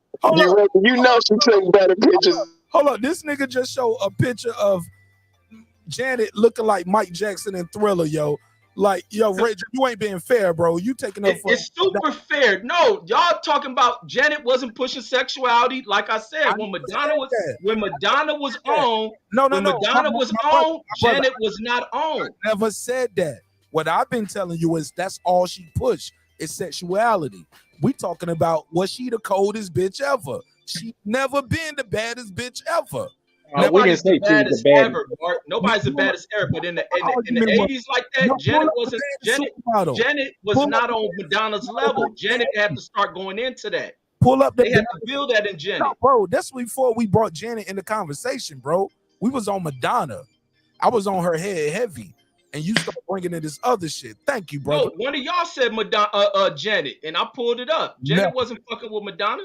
You know she took better pictures. Hold on, this nigga just showed a picture of Janet looking like Mike Jackson in Thriller, yo. Like, yo, Reggie, you ain't being fair, bro. You taking up for it's super fair. No, y'all talking about Janet wasn't pushing sexuality. Like I said, when Madonna was on, Janet was not on. I never said that. What I've been telling you is that's all she pushed. It's sexuality. We talking about, was she the coldest bitch ever? She never been the baddest bitch ever. Nobody's the baddest ever, Mark. Nobody's the baddest ever. But in the 80s like that, Janet was not on Madonna's level. Janet had to start going into that. Pull up they had to build that in Janet. No, bro, that's before we brought Janet in the conversation, bro. We was on Madonna. I was on her head heavy. And you start bringing in this other shit. Thank you, brother. No, one of y'all said Janet, and I pulled it up. Janet wasn't fucking with Madonna.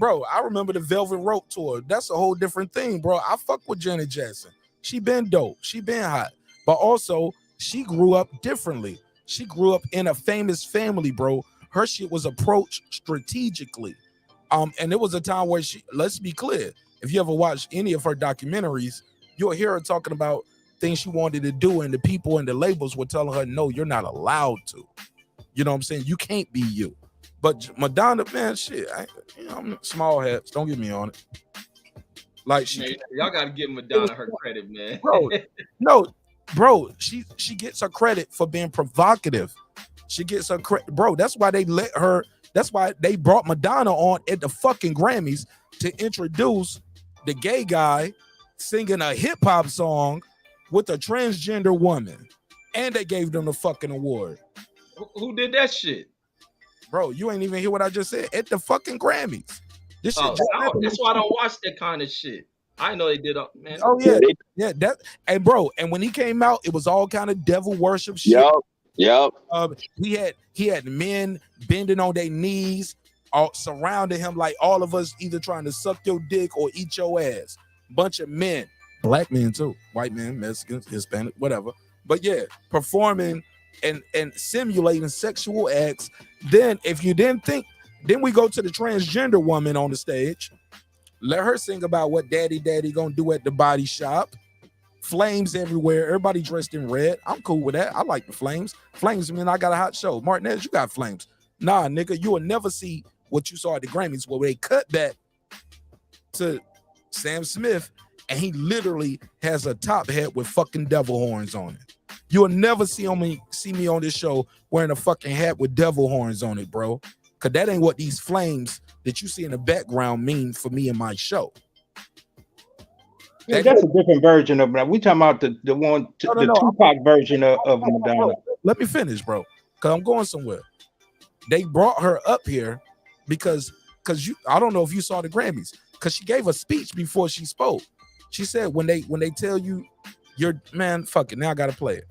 Bro, I remember the Velvet Rope tour. That's a whole different thing, bro. I fuck with Janet Jackson. She been dope. She been hot. But also, she grew up differently. She grew up in a famous family, bro. Her shit was approached strategically. And it was a time where let's be clear, if you ever watch any of her documentaries, you'll hear her talking about things she wanted to do, and the people and the labels were telling her, no, you're not allowed to. You know what I'm saying? You can't be you. But Madonna, man, shit, I'm small hats. Don't get me on it. Like, y'all got to give Madonna her credit, man. Bro, she gets her credit for being provocative. She gets her credit, bro. That's why they that's why they brought Madonna on at the fucking Grammys to introduce the gay guy singing a hip hop song with a transgender woman, and they gave them the fucking award. Who did that shit? Bro, you ain't even hear what I just said. At the fucking Grammys. This shit that's why I don't watch that kind of shit. I know they did. Man. Oh yeah, that. And bro, and when he came out, it was all kind of devil worship shit. Yep. He had men bending on their knees, all surrounding him like all of us, either trying to suck your dick or eat your ass. Bunch of men, black men too, white men, Mexicans, Hispanic, whatever. But yeah, performing and simulating sexual acts. Then, if you didn't think, then we go to the transgender woman on the stage. Let her sing about what daddy gonna do at the body shop. Flames everywhere. Everybody dressed in red. I'm cool with that. I like the flames. Flames mean I got a hot show. Martinez, you got flames. Nah, nigga, you will never see what you saw at the Grammys where they cut back to Sam Smith and he literally has a top hat with fucking devil horns on it. You'll never see me on this show wearing a fucking hat with devil horns on it, bro. Cause that ain't what these flames that you see in the background mean for me and my show. Yeah, that's a different version of that. We talking about the Tupac version of Madonna. Let me finish, bro. Cause I'm going somewhere. They brought her up here because you. I don't know if you saw the Grammys. Cause she gave a speech before she spoke. She said when they tell you you're man, fuck it. Now I gotta play it.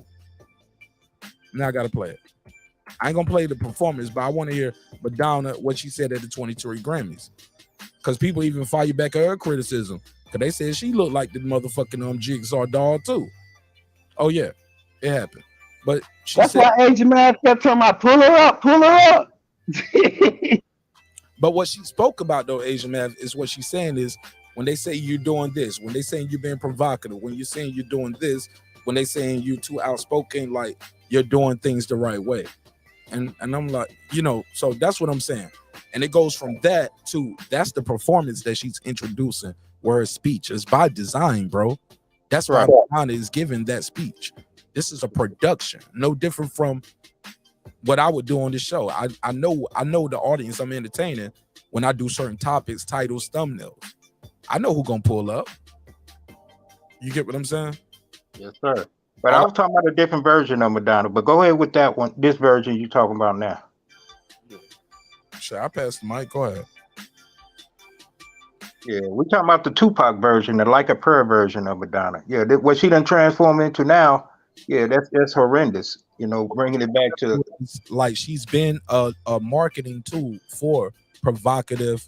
I ain't gonna play the performance, but I want to hear Madonna what she said at the 23 Grammys. Cause people even fire back at her criticism. Cause they said she looked like the motherfucking Jigsaw doll too. Oh yeah, it happened. But that's why Asian man kept telling me, pull her up. But what she spoke about though, Asian man, is what she's saying is when they say you're doing this, when they saying you're being provocative, when you're saying you're doing this, when they saying you too outspoken, like you're doing things the right way. And I'm like, so that's what I'm saying. And it goes from that to that's the performance that she's introducing where her speech is by design, bro. That's why Madonna is giving that speech. This is a production, no different from what I would do on this show. I know the audience I'm entertaining when I do certain topics, titles, thumbnails. I know who gonna pull up. You get what I'm saying? Yes, sir. But I was talking about a different version of Madonna. But go ahead with that one. This version you're talking about now. Sure, I passed the mic. Go ahead. Yeah, we're talking about the Tupac version, the Like a Prayer version of Madonna. Yeah, what she done transformed into now. Yeah, that's horrendous. Bringing it back to like she's been a marketing tool for provocative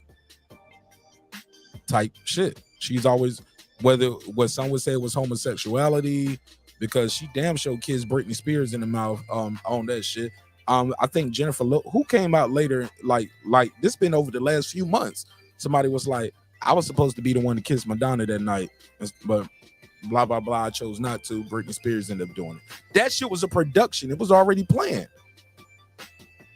type shit. She's always, whether what some would say was homosexuality, because she damn sure kissed Britney Spears in the mouth on that shit. I think Jennifer who came out later, like this been over the last few months. Somebody was like, I was supposed to be the one to kiss Madonna that night, but blah blah blah. I chose not to. Britney Spears ended up doing it. That shit was a production. It was already planned.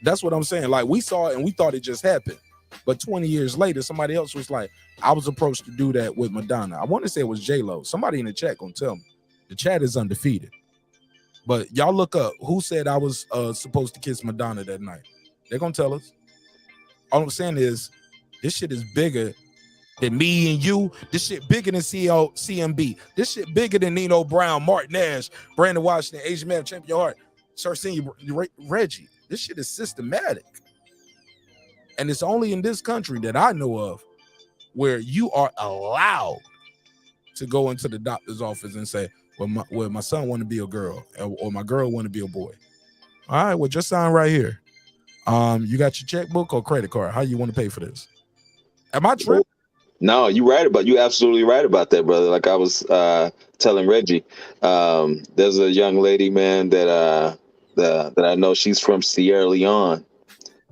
That's what I'm saying. Like we saw it and we thought it just happened. But 20 years later, somebody else was like, I was approached to do that with Madonna. I want to say it was J-Lo. Somebody in the chat gonna tell me. The chat is undefeated. But y'all look up who said I was supposed to kiss Madonna that night. They're gonna tell us. All I'm saying is this shit is bigger than me and you. This shit bigger than CMB. This shit bigger than Nino Brown, Marq Nash, Brandon Washington, Asian Man, Champion Heart, Sir Senior Reggie. This shit is systematic. And it's only in this country that I know of where you are allowed to go into the doctor's office and say, well, my son want to be a girl or my girl want to be a boy. All right, well, just sign right here. You got your checkbook or credit card? How you want to pay for this? Am I tripping? No, you absolutely right about that, brother. Like I was telling Reggie, there's a young lady, man, that I know. She's from Sierra Leone,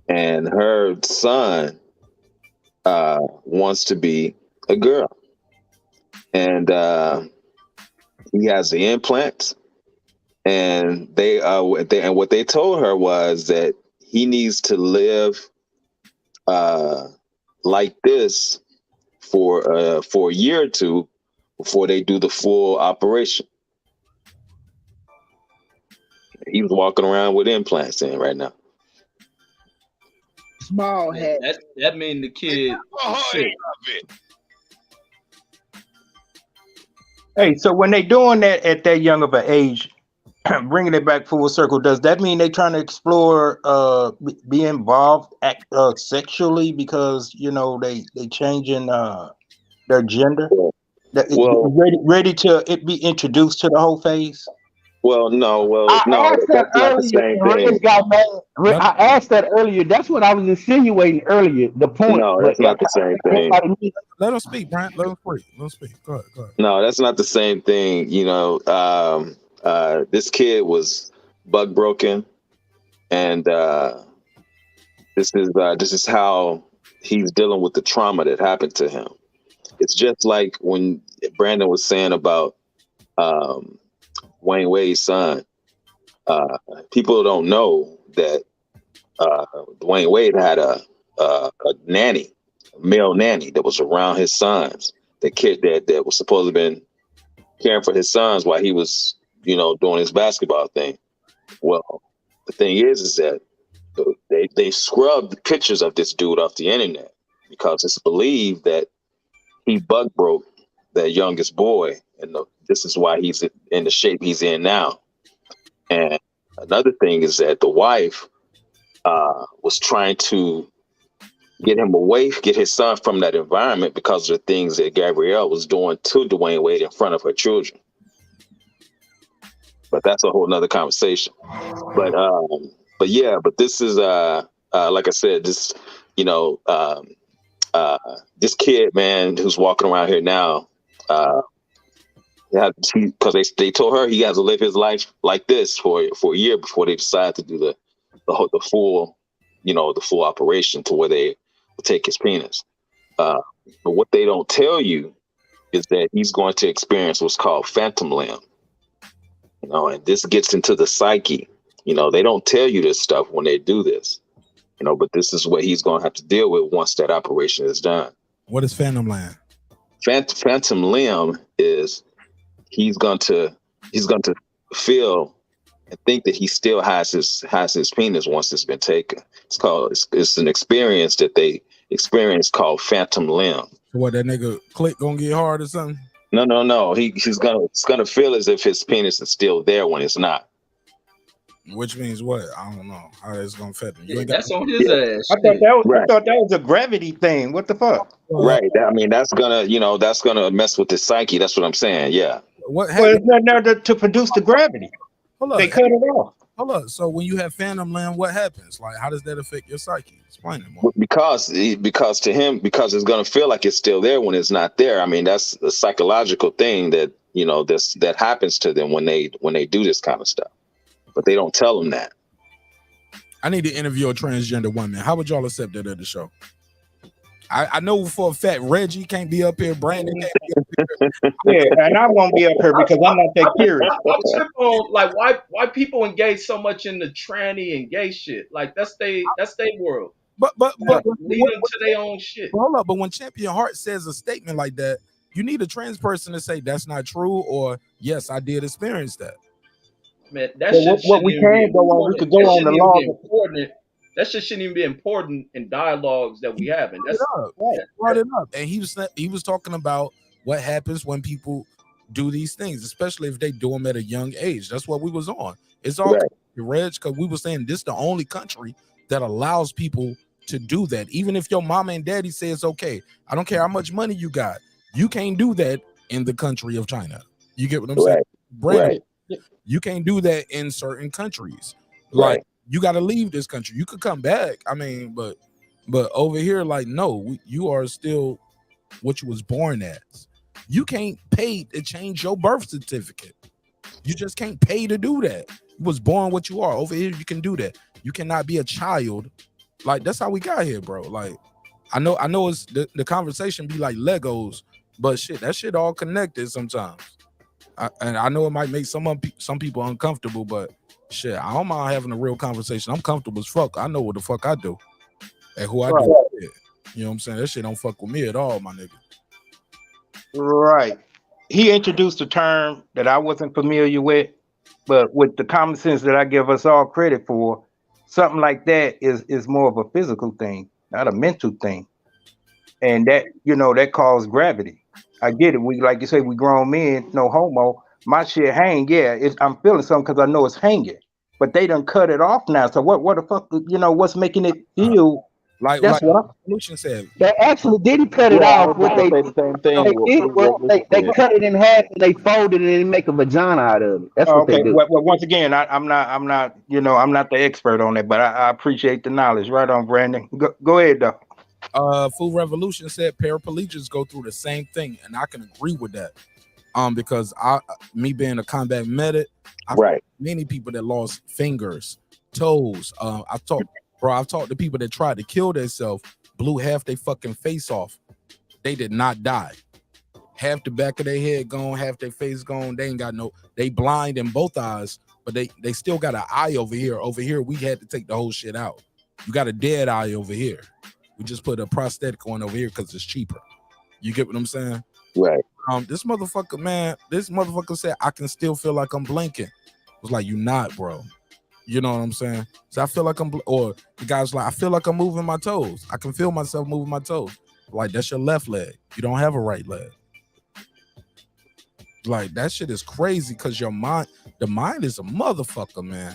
and her son wants to be a girl, and he has the implants, and what they told her was that he needs to live like this for a year or two before they do the full operation. He was walking around with implants in right now. Small head. That mean the kid sick. Hey, so when they doing that at that young of an age, bringing it back full circle, does that mean they trying to explore be involved sexually because they changing their gender? Well, ready to it be introduced to the whole phase? well, no, I asked that that's not the earlier, same and Reg thing. got mad. I asked that earlier. That's what I was insinuating earlier. The point, No, but that's not the same thing. Let him speak, Brent. Let him speak. Let him speak. Go ahead. Go ahead. No, that's not the same thing. This kid was bug broken, and this is how he's dealing with the trauma that happened to him. It's just like when Brandon was saying about Wayne Wade's son. People don't know that Dwayne Wade had a nanny, a male nanny that was around his sons. The kid that was supposed to have been caring for his sons while he was, doing his basketball thing. Well, the thing is that they scrubbed pictures of this dude off the internet because it's believed that he bug broke that youngest boy, and this is why he's in the shape he's in now. And another thing is that the wife was trying to get him away, get his son from that environment because of the things that Gabrielle was doing to Dwayne Wade in front of her children. But that's a whole nother conversation. But this is like I said, this this kid, man, who's walking around here now, because they told her he has to live his life like this for a year before they decide to do the full, the full operation to where they will take his penis. But what they don't tell you is that he's going to experience what's called phantom limb. And this gets into the psyche. They don't tell you this stuff when they do this. But this is what he's going to have to deal with once that operation is done. What is phantom limb? Phantom limb is he's going to feel and think that he still has his penis once it's been taken. It's an experience that they experience called phantom limb. What, that nigga click gonna get hard or something? No. He's gonna feel as if his penis is still there when it's not. Which means what? I don't know how it's gonna affect him. That's on his ass. I thought that was a gravity thing. What the fuck? Right. That's gonna mess with the psyche. That's what I'm saying. Yeah. What Well, it's not there to produce the gravity. They cut it off. Hold up. So when you have phantom limb, what happens? Like, how does that affect your psyche? Explain it more. Because to him, because it's gonna feel like it's still there when it's not there. I mean, that's a psychological thing that that happens to them when they do this kind of stuff. But they don't tell them that. I need to interview a transgender woman. How would y'all accept that at the show? I know for a fact Reggie can't be up here, Brandon can't be up here. Yeah, and I won't be up here because I'm not that curious. Why people engage so much in the tranny and gay shit? Like that's they world. But lead them to their own shit. Hold up, but when Champion Heart says a statement like that, you need a trans person to say that's not true or yes, I did experience that. Man, that shit what we can go on, we could go on the law. That shit shouldn't even be important in dialogues that we have. And that's brought it up. And he was talking about what happens when people do these things, especially if they do them at a young age. That's what we was on. It's all Reg, because we were saying this is the only country that allows people to do that. Even if your mama and daddy say it's okay. I don't care how much money you got. You can't do that in the country of China. You get what I'm saying? Brandon, you can't do that in certain countries. Like, you got to leave this country. You could come back. I mean, but over here, like, no, you are still what you was born as. You can't pay to change your birth certificate. You just can't pay to do that. You was born what you are. Over here, you can do that. You cannot be a child. Like, that's how we got here, bro. Like, I know it's the conversation be like Legos, but shit, that shit all connected sometimes. And I know it might make some people uncomfortable, but shit, I don't mind having a real conversation. I'm comfortable as fuck. I know what the fuck I do and who I do. You know what I'm saying? That shit don't fuck with me at all, my nigga. Right. He introduced a term that I wasn't familiar with, but with the common sense that I give us all credit for, something like that is more of a physical thing, not a mental thing. And that, that caused gravity. I get it. We, like you say, we grown men, no homo. My shit hang, I'm feeling something because I know it's hanging. But they done cut it off now. So what the fuck, what's making it feel Like what I'm. Revolution said. They actually didn't cut it Yeah, I off. was What about to they say the same thing. they What did Food was Revolution they said. cut it in half and they folded it and make a vagina out of it. That's Oh, what they okay. do. Well, once again, I'm not, I'm not the expert on it, but I appreciate the knowledge. Right on, Brandon. Go ahead, though. Food Revolution said paraplegics go through the same thing, and I can agree with that. Because me being a combat medic, I've Right. many people that lost fingers, toes. I've talked to people that tried to kill themselves, blew half their fucking face off. They did not die. Half the back of their head gone, half their face gone. They ain't got they blind in both eyes, but they still got an eye over here. Over here, we had to take the whole shit out. You got a dead eye over here. We just put a prosthetic on over here because it's cheaper. You get what I'm saying? Right. This motherfucker said, I can still feel like I'm blinking. I was like, you not, bro. You know what I'm saying? So I feel like or the guy's like, I feel like I'm moving my toes. I can feel myself moving my toes. Like, that's your left leg. You don't have a right leg. Like, that shit is crazy because the mind is a motherfucker, man.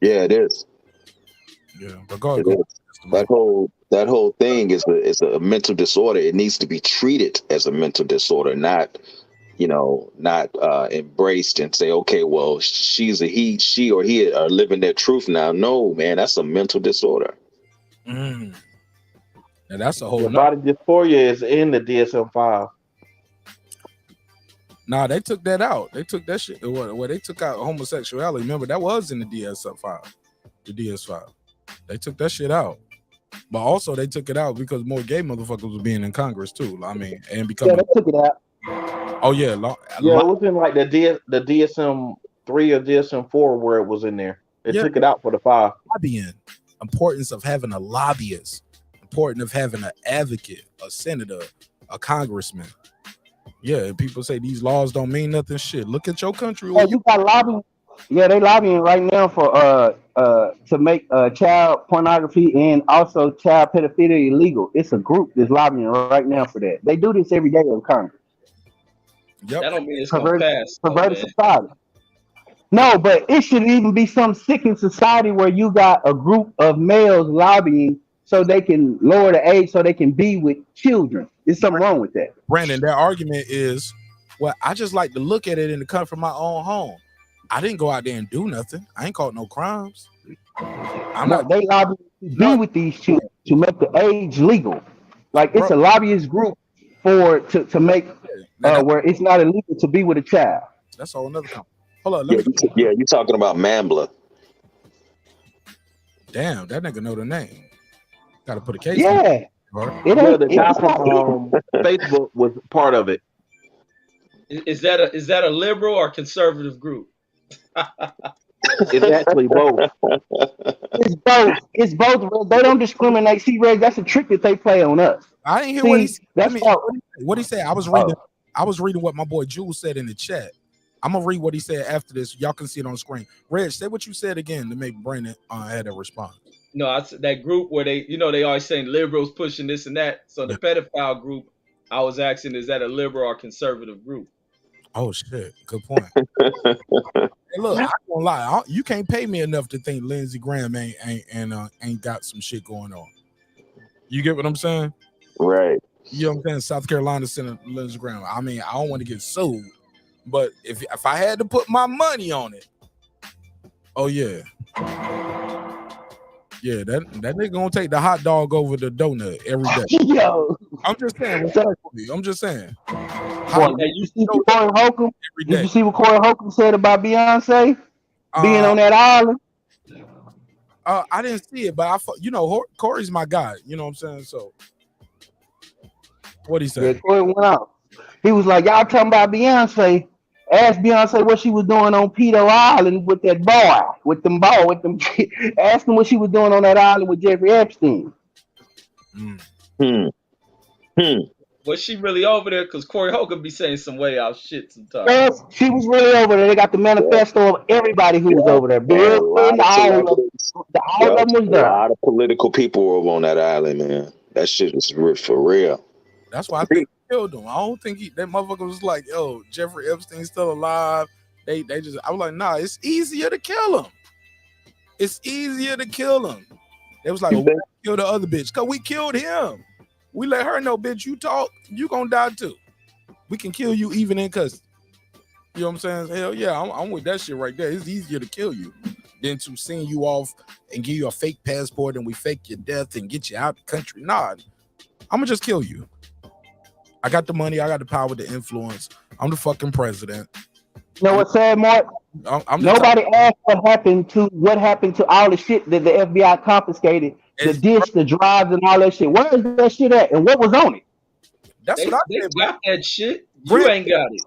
Yeah, it is. Yeah, but go ahead. That whole thing is a mental disorder. It needs to be treated as a mental disorder, not embraced and say, okay, well, she or he are living their truth now. No, man, that's a mental disorder. And that's a whole The body dysphoria is in the DSM-5. Nah, they took that out. They took that shit. Well, they took out homosexuality. Remember, that was in the DSM-5. The DS5. They took that shit out. But also they took it out because more gay motherfuckers was being in Congress too. I mean, and becoming. Yeah, they took it out. Oh yeah, It was in like the DSM-3 or DSM-4 where it was in there. They took it out for the 5. Lobbying. Importance of having a lobbyist. Importance of having an advocate, a senator, a congressman. Yeah, people say these laws don't mean nothing. Shit, look at your country. Oh, you got lobbying. Yeah, they lobbying right now for to make child pornography and also child pedophilia illegal. It's a group that's lobbying right now for that. They do this every day in Congress. Yep. That don't mean it's gonna pass. Perverted society. No, but it should even be some sick in society where you got a group of males lobbying so they can lower the age so they can be with children. There's something wrong with that. Brandon, their argument is, well, I just like to look at it in the comfort of my own home. I didn't go out there and do nothing. I ain't caught no crimes. They lobby to be with these children to make the age legal. Like it's a lobbyist group to make where it's not illegal to be with a child. That's all another company. Hold on. You're talking about Mambla. Damn, that nigga know the name. Got to put a case. Yeah. The guy from Facebook was part of it. Is that a liberal or conservative group? It's actually both. It's both. It's both. They don't discriminate. See, Ray, that's a trick that they play on us. I didn't hear what he said. What he said. I was reading what my boy Jules said in the chat. I'm gonna read what he said after this. Y'all can see it on the screen. Reg, say what you said again to make Brandon had a response. No, that group where they always saying liberals pushing this and that. So the pedophile group, I was asking, is that a liberal or conservative group? Oh shit, good point. Hey, look, I don't lie. You can't pay me enough to think Lindsey Graham ain't got some shit going on. You get what I'm saying? Right. You know what I'm saying? South Carolina Senator Lindsey Graham. I mean, I don't want to get sued, but if I had to put my money on it, oh yeah. Yeah, that nigga gonna take the hot dog over the donut every day. Yo, I'm just saying. I'm just saying. Did you see what Corey Holcomb? Did you see what Corey Holcomb said about Beyonce being on that island? I didn't see it, but Corey's my guy. You know what I'm saying? So, what he said? Yeah, Corey went out. He was like, "Y'all talking about Beyonce? Ask Beyonce what she was doing on Pedo Island with that boy, with them. Ask them what she was doing on that island with Jeffrey Epstein." Was she really over there? Because Corey Holcomb be saying some way out shit sometimes. Yes, she was really over there. They got the manifesto of everybody who was over there. Bill Clinton, all of them was there. A lot of political people were on that island, man. That shit was for real. That's why I think he killed him. I don't think that motherfucker was like, yo, Jeffrey Epstein's still alive. I was like, nah, it's easier to kill him. It's easier to kill him. They was like, oh, we gotta kill the other bitch. Cause we killed him. We let her know, bitch, you talk, you gonna die too. We can kill you even in custody. You know what I'm saying? Hell yeah, I'm with that shit right there. It's easier to kill you than to send you off and give you a fake passport and we fake your death and get you out the country. Nah, I'm gonna just kill you. I got the money, I got the power to influence. I'm the fucking president. You know what's sad, Mark? Nobody asked what happened to all the shit that the FBI confiscated, the disk, the drives, and all that shit. Where is that shit at? And what was on it? That's They what I said, got that shit. Brent, You ain't got it.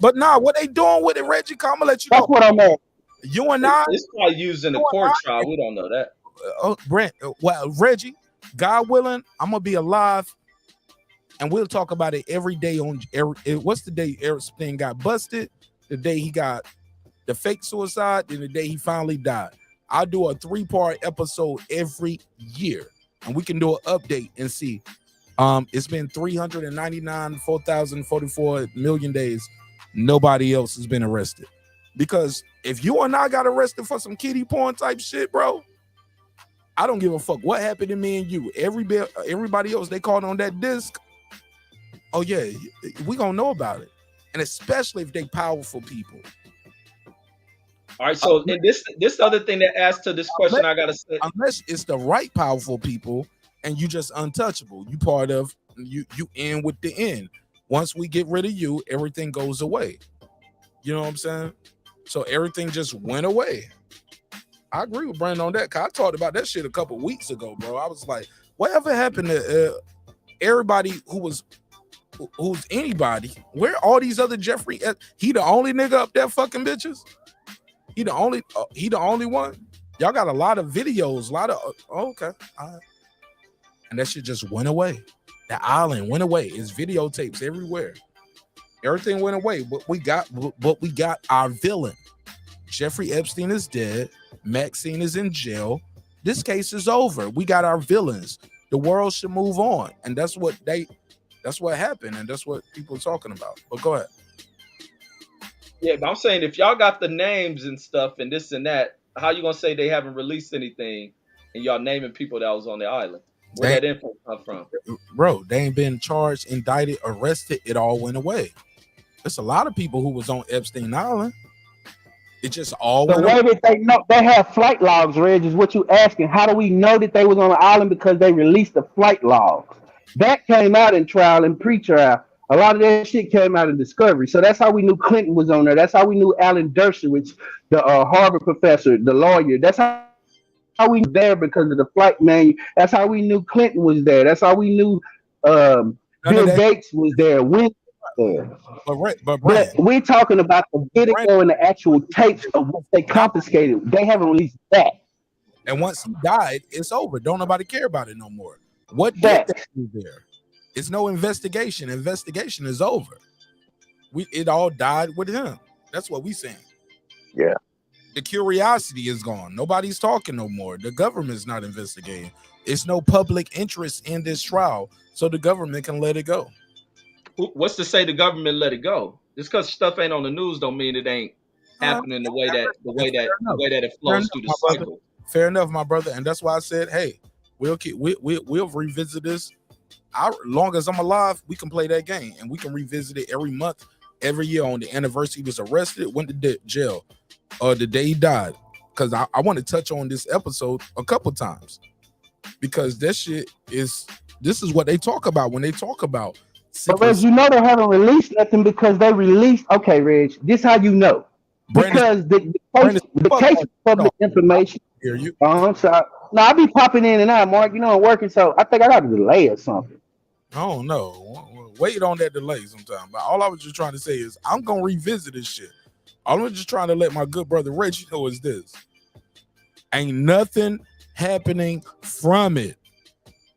But nah, what they doing with it, Reggie? I'm gonna let you That's know. what I'm at. You and I, It's probably used in a court trial. We don't know that. Brent, well, Reggie, God willing, I'm gonna be alive, and we'll talk about it every day on what's the day Epstein got busted? The day he got the fake suicide, and the day he finally died. I'll do a 3-part episode every year, and we can do an update and see. It's been 4,044 million days. Nobody else has been arrested. Because if you and I got arrested for some kiddie porn type shit, bro, I don't give a fuck what happened to me and you. Everybody else they called on that disc. Oh yeah, we gonna know about it, and especially if they powerful people. All right, so and this other thing that adds to this question, I gotta say, unless it's the right powerful people, and you just untouchable, you part of you end with the end. Once we get rid of you, everything goes away. You know what I'm saying? So everything just went away. I agree with Brandon on that. Cause I talked about that shit a couple weeks ago, bro. I was like, whatever happened to everybody who's anybody? Where all these other Jeffrey? He the only nigga up there fucking bitches? He the only one? Y'all got a lot of videos, a lot of okay. All right. And that shit just went away. The island went away. It's videotapes everywhere. Everything went away. But we got our villain. Jeffrey Epstein is dead. Maxine is in jail. This case is over. We got our villains. The world should move on. And that's what happened. And that's what people are talking about. But go ahead. Yeah, but I'm saying if y'all got the names and stuff and this and that, how you gonna say they haven't released anything and y'all naming people that was on the island? Where that info come from? Bro, they ain't been charged, indicted, arrested. It all went away. There's a lot of people who was on Epstein Island. It just all The went way away. that they know they have flight logs, Reg, is what you asking. How do we know that they was on the island? Because they released the flight logs. That came out in trial and pre-trial. A lot of that shit came out in discovery. So that's how we knew Clinton was on there. That's how we knew Alan Dershowitz, the Harvard professor, the lawyer. That's how we were there because of the flight manual. That's how we knew Clinton was there. That's how we knew Bill Gates was there. When there. But we're talking about the video and the actual tapes of what they confiscated. They haven't released that. And once he died, it's over. Don't nobody care about it no more. What did they do there? It's no investigation. Investigation is over. It all died with him. That's what we saying. Yeah. The curiosity is gone. Nobody's talking no more. The government's not investigating. It's no public interest in this trial, so the government can let it go. What's to say the government let it go? Just because stuff ain't on the news don't mean it ain't happening the way that it flows through the cycle. Fair enough, my brother. And that's why I said, hey, we'll revisit this. Long as I'm alive, we can play that game, and we can revisit it every month, every year on the anniversary he was arrested, went to jail, or the day he died. Because I want to touch on this episode a couple times, because this is what they talk about when they talk about. But Reg, you know they haven't released nothing because they released. Okay, Reg, this how you know. Because the case is public information. Hear you? I'm sorry. No, I be popping in and out, Mark. You know I'm working, so I think I got a delay or something. I don't know. Wait on that delay sometime. But all I was just trying to say is I'm gonna revisit this shit. All I'm just trying to let my good brother Reggie know is this: ain't nothing happening from it.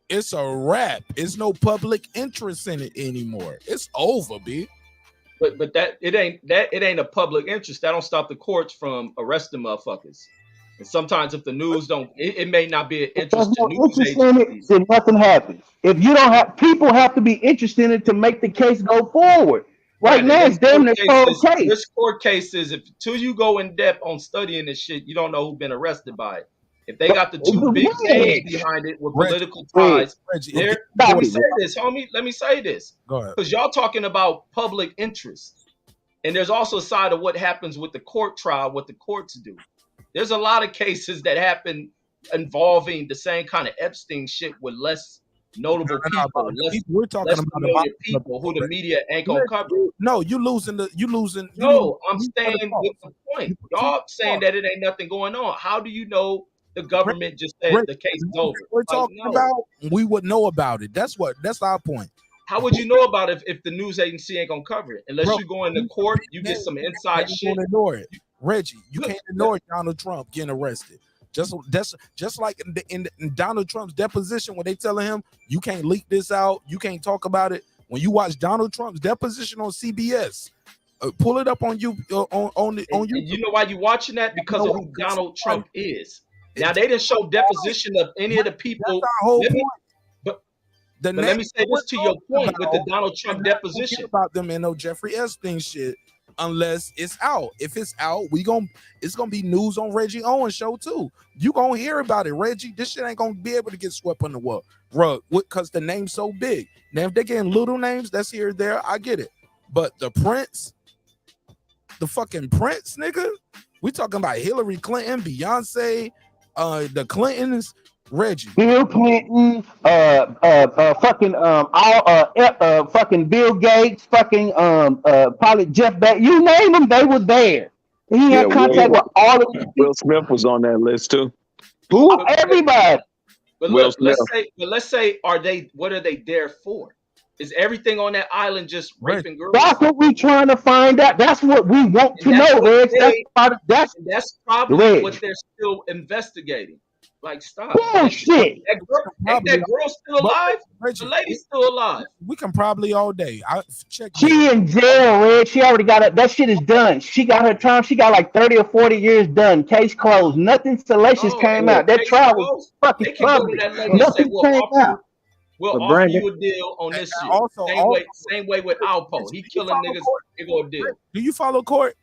It's a wrap. It's no public interest in it anymore. It's over, B. But it ain't a public interest. That don't stop the courts from arresting motherfuckers. And sometimes if the news don't, it may not be an interest to news agencies. Then nothing happens. If you don't have, people have to be interested in it to make the case go forward. Right now, it's damn near cold case. This court cases, till you go in depth on studying this shit, you don't know who's been arrested by it. if they got the two big names behind it with political ties, let me say this, homie. Let me say this. Go ahead. Because y'all talking about public interest. And there's also a side of what happens with the court trial, what the courts do. There's a lot of cases that happen involving the same kind of Epstein shit with less notable people, we're talking less about familiar people who the media ain't gonna cover. No, you losing. No, I'm staying with the point. Y'all saying that it ain't nothing going on. How do you know the government just said the case is over? We're talking about. We would know about it. That's our point. How would you know about it if the news agency ain't gonna cover it? Unless you go into court, you get some inside shit. Ignore it, Reggie. You can't ignore Donald Trump getting arrested. Just like in Donald Trump's deposition when they telling him you can't leak this out, you can't talk about it. When you watch Donald Trump's deposition on CBS, pull it up on you on YouTube. You know why you watching that? Because of who Donald Trump is. Now they didn't show deposition of any of the people. But let me say this to your point with the Donald Trump deposition about them and no Jeffrey Epstein shit. Unless it's out. If it's out, it's gonna be news on Reggie Owens show too. You gonna hear about it, Reggie. This shit ain't gonna be able to get swept on the rug because the name's so big. Now, if they're getting little names, that's here or there, I get it. But the Prince, the fucking Prince, nigga, we talking about Hillary Clinton, Beyonce, the Clintons, Reggie, Bill Clinton, fucking fucking Bill Gates, fucking probably Jeff Bezos, you name them, they were there. He had contact with all of them. Will Smith was on that list too. Who? Everybody. But look, let's say, what are they there for? Is everything on that island just raping girls? That's what we trying to find out. That's what we want to know, Reg. That's probably what they're still investigating. Like, stop. Bullshit. Ain't that girl still alive? The lady's still alive. We can probably all day. I check. She in jail, Reg. She already got it. That shit is done. She got her time. She got like 30 or 40 years done. Case closed. Nothing salacious came out. That trial was fucking public. Nothing came out. We'll offer you a deal on this shit. Same way with Alpo. He killing niggas. They go a deal. Do you follow Court?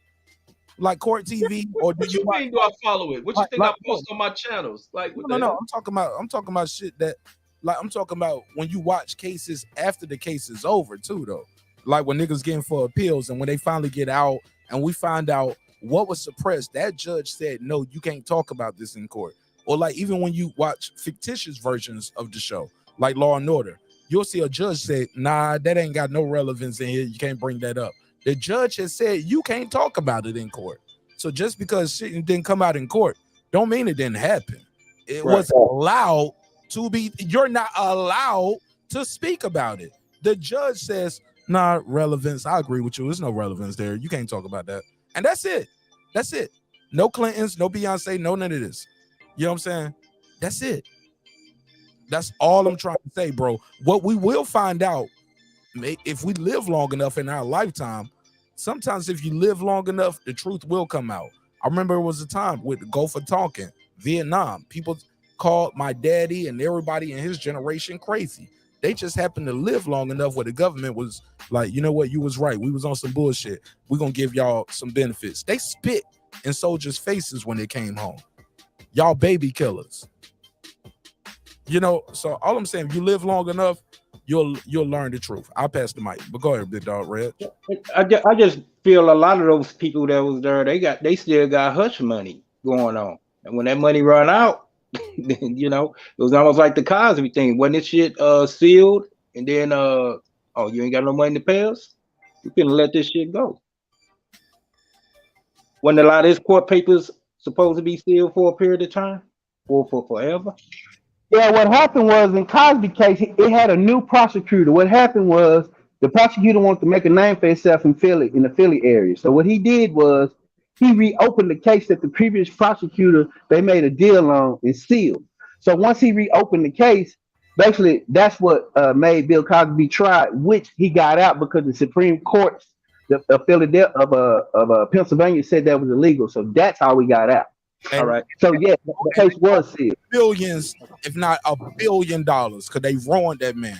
Like Court TV, or do you mean? Do I follow it? What you think I post on my channels? Like, no. I'm talking about shit that, like, I'm talking about when you watch cases after the case is over too, though. Like when niggas getting for appeals, and when they finally get out, and we find out what was suppressed. That judge said, no, you can't talk about this in court. Or like even when you watch fictitious versions of the show, like Law and Order, you'll see a judge say, nah, that ain't got no relevance in here. You can't bring that up. The judge has said you can't talk about it in court. So just because shit didn't come out in court, don't mean it didn't happen. It was allowed to be. You're not allowed to speak about it. The judge says, nah, relevance. I agree with you. There's no relevance there. You can't talk about that. And that's it. That's it. No Clintons, no Beyonce, no none of this. You know what I'm saying? That's it. That's all I'm trying to say, bro. What we will find out, if we live long enough in our lifetime, sometimes if you live long enough, the truth will come out. I remember it was a time with the Gulf of Tonkin, Vietnam. People called my daddy and everybody in his generation crazy. They just happened to live long enough where the government was like, you know what, you was right. We was on some bullshit. We're going to give y'all some benefits. They spit in soldiers' faces when they came home. Y'all baby killers. You know, so all I'm saying, if you live long enough, you'll learn the truth. I'll pass the mic, but go ahead, big dog, Red. I just feel a lot of those people that was there, they still got hush money going on, and when that money run out, you know, it was almost like the Cosby thing. When this shit sealed, and then oh, you ain't got no money to pay us, you couldn't let this shit go. When a lot of his court papers supposed to be sealed for a period of time, or for forever. Yeah, what happened was in Cosby case, it had a new prosecutor. What happened was the prosecutor wanted to make a name for himself in Philly, in the Philly area. So what he did was he reopened the case that the previous prosecutor, they made a deal on and sealed. So once he reopened the case, basically that's what made Bill Cosby be tried, which he got out because the Supreme Court of Pennsylvania said that was illegal. So that's how he got out. And, all right. So yeah, the case was sealed. Billions, if not $1 billion, because they ruined that man.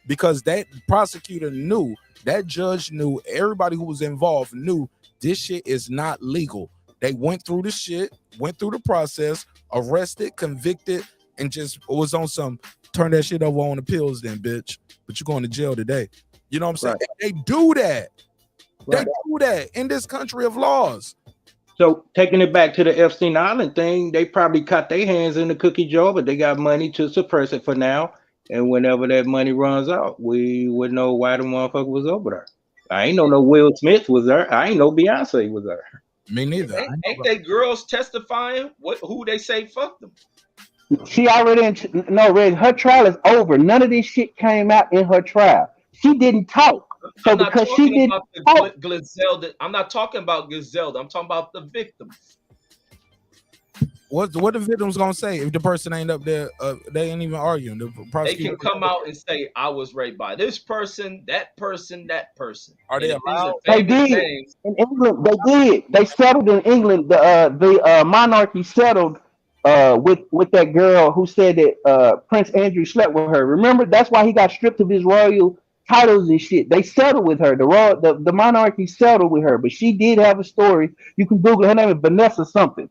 Because that prosecutor knew, that judge knew, everybody who was involved knew this shit is not legal. They went through the shit, went through the process. arrested, convicted, and just was on some turn that shit over on the pills then, bitch. But you're going to jail today. You know what I'm saying? Right. They do that. Right. They do that in this country of laws. So taking it back to the Epstein Island thing, they probably cut their hands in the cookie jar, but they got money to suppress it for now. And whenever that money runs out, we would know why the motherfucker was over there. I ain't know no Will Smith was there. I ain't know Beyonce was there. Me neither. Ain't they girls testifying? Who they say fucked them? She already no, Red. Her trial is over. None of this shit came out in her trial. She didn't talk. So I'm not because talking she didn't about talk, the Griselda. I'm not talking about Griselda. I'm talking about the victims. What the victim's gonna say if the person ain't up there? They ain't even arguing. The They prosecutor can come out and say, "I was raped by this person, that person, that person." Are they And if these are allowed? they famous did names, in England. They did. They settled in England. The monarchy settled with that girl who said that Prince Andrew slept with her. Remember, that's why he got stripped of his royal titles and shit. They settled with her. The monarchy settled with her, but she did have a story. You can Google her name is Vanessa something.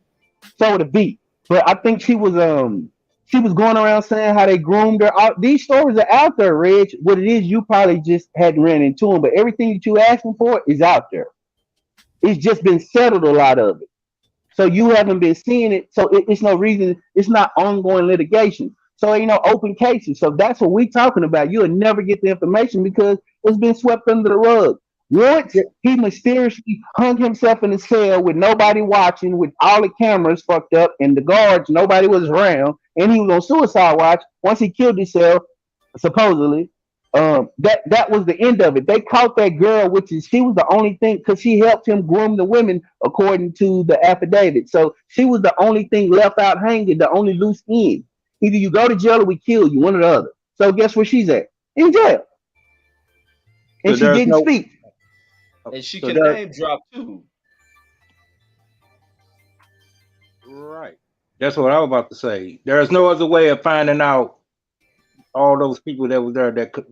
So with a V. But I think she was going around saying how they groomed her. These stories are out there, Reg. What it is, you probably just hadn't ran into them. But everything that you asking for is out there. It's just been settled, a lot of it. So you haven't been seeing it. So it's no reason. It's not ongoing litigation. So ain't no open cases. So that's what we talking about. You'll never get the information because it's been swept under the rug. Once he mysteriously hung himself in a cell with nobody watching, with all the cameras fucked up and the guards, nobody was around, and he was on suicide watch. Once he killed himself, supposedly, that was the end of it. They caught that girl, she was the only thing because she helped him groom the women according to the affidavit. So she was the only thing left out hanging, the only loose end. Either you go to jail or we kill you, one or the other. So guess where she's at? In jail. And So she didn't speak. and she So can there- name drop too. Right. That's what I was about to say. There's no other way of finding out all those people that were there that could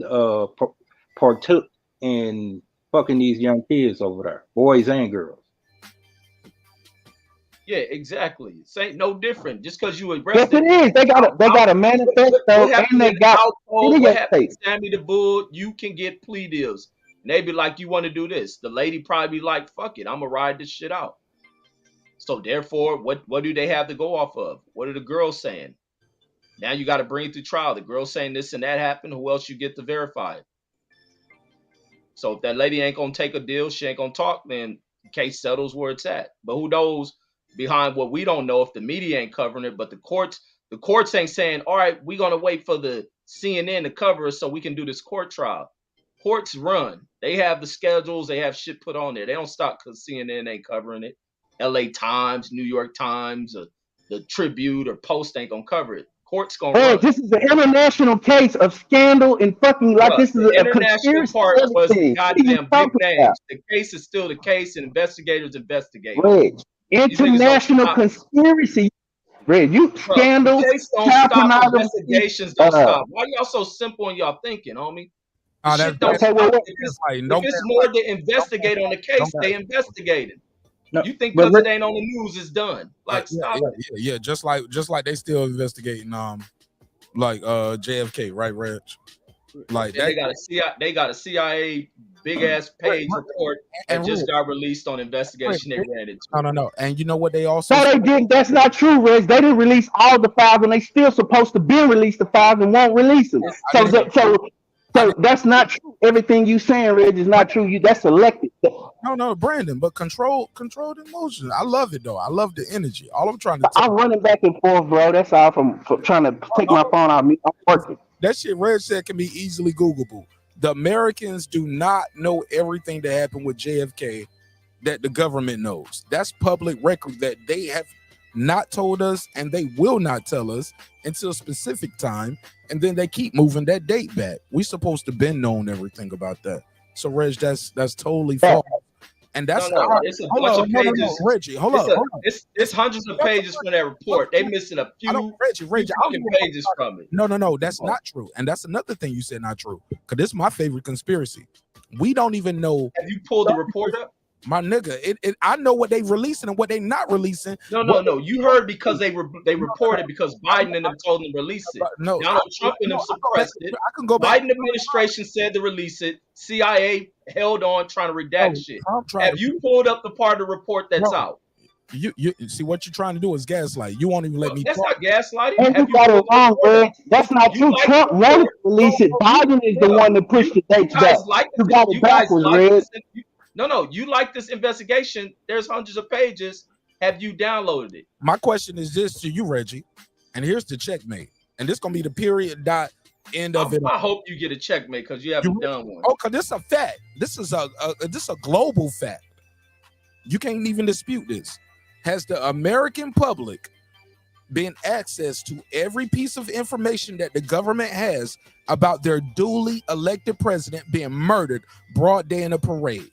partook in fucking these young kids over there, boys and girls. Yeah, exactly. This ain't no different. Just because you Yes, arrested. it is. They got a manifesto What happened and they in the got household? What happened videotape. to Sammy the Bull? You can get plea deals. And they be like, you want to do this. The lady probably be like, fuck it, I'm gonna ride this shit out. So therefore, what do they have to go off of? What are the girls saying? Now you got to bring it to trial. The girls saying this and that happened. Who else you get to verify it? So if that lady ain't gonna take a deal, she ain't gonna talk, then the case settles where it's at. But who knows behind what we don't know if the media ain't covering it, but the courts ain't saying, all right, we're gonna wait for the CNN to cover us so we can do this court trial. Courts run. They have the schedules, they have shit put on there. They don't stop because CNN ain't covering it. LA Times, New York Times, or the Tribune or Post ain't gonna cover it. Court's gonna Hey, run. this is an international case of scandal and fucking like Bruh, this is the a international conspiracy. part was Everything. What are you goddamn big talking about? names. The case is still the case, and investigators investigate. Reg, These niggas don't international stop. conspiracy. Reg, you Bruh, scandals, the case don't child stop. pornography. Investigations don't stop. Why y'all so simple in y'all thinking, homie? The That's shit don't Okay, stop. well, what? If it's more to investigate on the case, they investigating. No, You think but because it ain't on the news, it's done. Like, yeah, stop it. yeah. Just like they still investigating JFK, right, Reg? Like And they got a CIA big ass page report that just got released on investigation they ran into. No. And you know what they also No, they didn't. That's not true, Reg. They didn't release all the files, and they still supposed to be release the files and won't release them. So that's not true. Everything you saying, Reg, is not true. That's selected. No, Brandon, but control the emotion. I love it though. I love the energy. All I'm trying to I'm running back and forth, bro. That's all from trying to take my phone out. I'm working. That shit Reg said can be easily Googleable. The Americans do not know everything that happened with JFK that the government knows. That's public record that they have not told us and they will not tell us until a specific time. And then they keep moving that date back. We supposed to been known everything about that. So Reg, that's totally false. And that's it's a bunch of pages. No, Reggie, hold up. It's hundreds of pages from that report. They missing a few pages from it. No, that's not true. And that's another thing you said not true. Because this is my favorite conspiracy. We don't even know. Have you pulled the report up? My nigga, I know what they releasing and what they not releasing. No. You heard because they reported because Biden and them told them to release it. No, Donald Trump and them suppressed it. I can go back. Biden administration said to release it. CIA held on trying to redact shit. Have you pulled up the part of the report that's out? You see what you're trying to do is gaslight. You won't even let me. That's not gaslighting. And you got it wrong, Red. That's not true. Trump wanted to release it. Biden is the one that pushed the dates back. You got it backwards, Red. No, you like this investigation. There's hundreds of pages. Have you downloaded it? My question is this to you, Reggie, and here's the checkmate. And this gonna be the period dot end of it. I hope you get a checkmate because you haven't done one. Oh, cause this is a fact. This is a global fact. You can't even dispute this. Has the American public been access to every piece of information that the government has about their duly elected president being murdered broad day in a parade?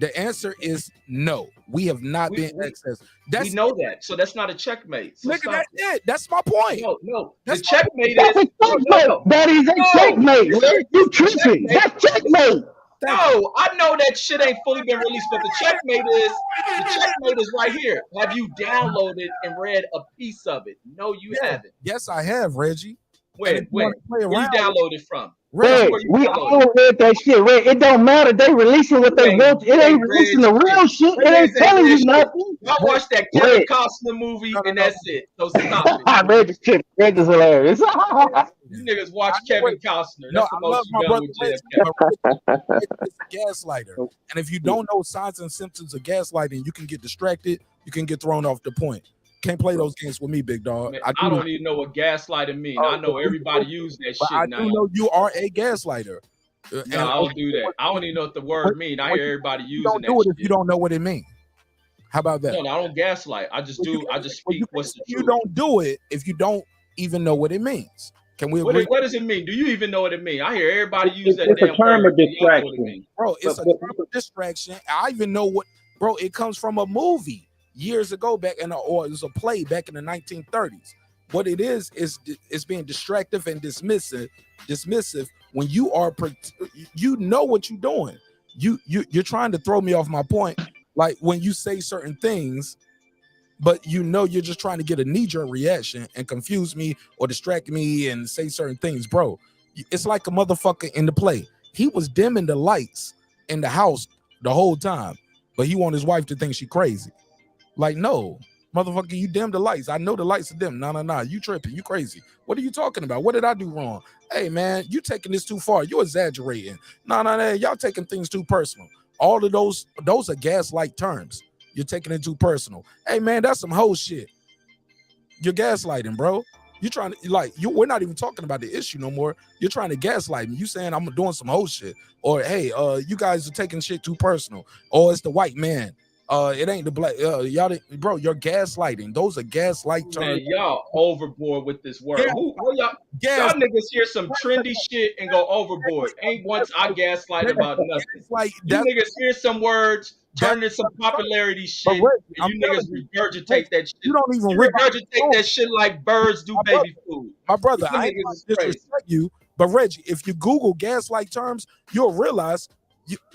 The answer is no. We have not been accessed. We know that, so that's not a checkmate. So nigga, that's it. That's my point. No. That's the checkmate that's is a checkmate. That is a checkmate. You tripping? That's checkmate. No, I know that shit ain't fully been released, but the checkmate is right here. Have you downloaded and read a piece of it? No, you haven't. Yes, I have, Reggie. Where you downloaded from? Red, we all read that shit. Red, it don't matter. They releasing what they want. It ain't releasing the real shit. It ain't telling you nothing. I watched that Kevin Costner movie, and that's it. So stop it. Red is tripping. Red is hilarious. You niggas watch Kevin Costner. That's the most you done with JFK. It's a gaslighter. And if you don't know signs and symptoms of gaslighting, you can get distracted. You can get thrown off the point. Can't play those games with me, big dog. Man, I don't even know what gaslighting means. I know everybody use that shit I now. do know you are a gaslighter. No, I don't do that. I don't even know what the word means. I hear everybody using that. You don't do it if you don't know what it means. How about that? No, I don't gaslight. I just speak what's the truth. You don't do it if you don't even know what it means. Can we agree? What does it mean? Do you even know what it means? I hear everybody use that It's damn a term word. of distraction. Bro, it's a term of distraction. I even know what, bro, it comes from a movie years ago back or it was a play back in the 1930s. What it is it's being distractive and dismissive when you are, you know what you're doing. You're trying to throw me off my point. Like when you say certain things, but you know you're just trying to get a knee-jerk reaction and confuse me or distract me and say certain things, bro. It's like a motherfucker in the play. He was dimming the lights in the house the whole time, but he want his wife to think she crazy. Like, no, motherfucker, you dim the lights. I know the lights are dim. No, you tripping. You crazy. What are you talking about? What did I do wrong? Hey, man, you taking this too far. You exaggerating. No, y'all taking things too personal. All of those are gaslight terms. You're taking it too personal. Hey, man, that's some whole shit. You're gaslighting, bro. You're trying to, we're not even talking about the issue no more. You're trying to gaslight me. You saying I'm doing some whole shit. Or, hey, you guys are taking shit too personal. Or it's the white man. It ain't the black. Y'all, bro, you're gaslighting. Those are gaslight terms. Man, y'all overboard with this word. Y'all niggas hear some trendy shit and go overboard. Ain't once I gaslight about nothing. Like you niggas hear some words, turn into some popularity shit, and you niggas regurgitate that shit. You don't even regurgitate that shit like birds do baby food. My brother, I ain't disrespect you, but Reggie, if you Google gaslight terms, you'll realize.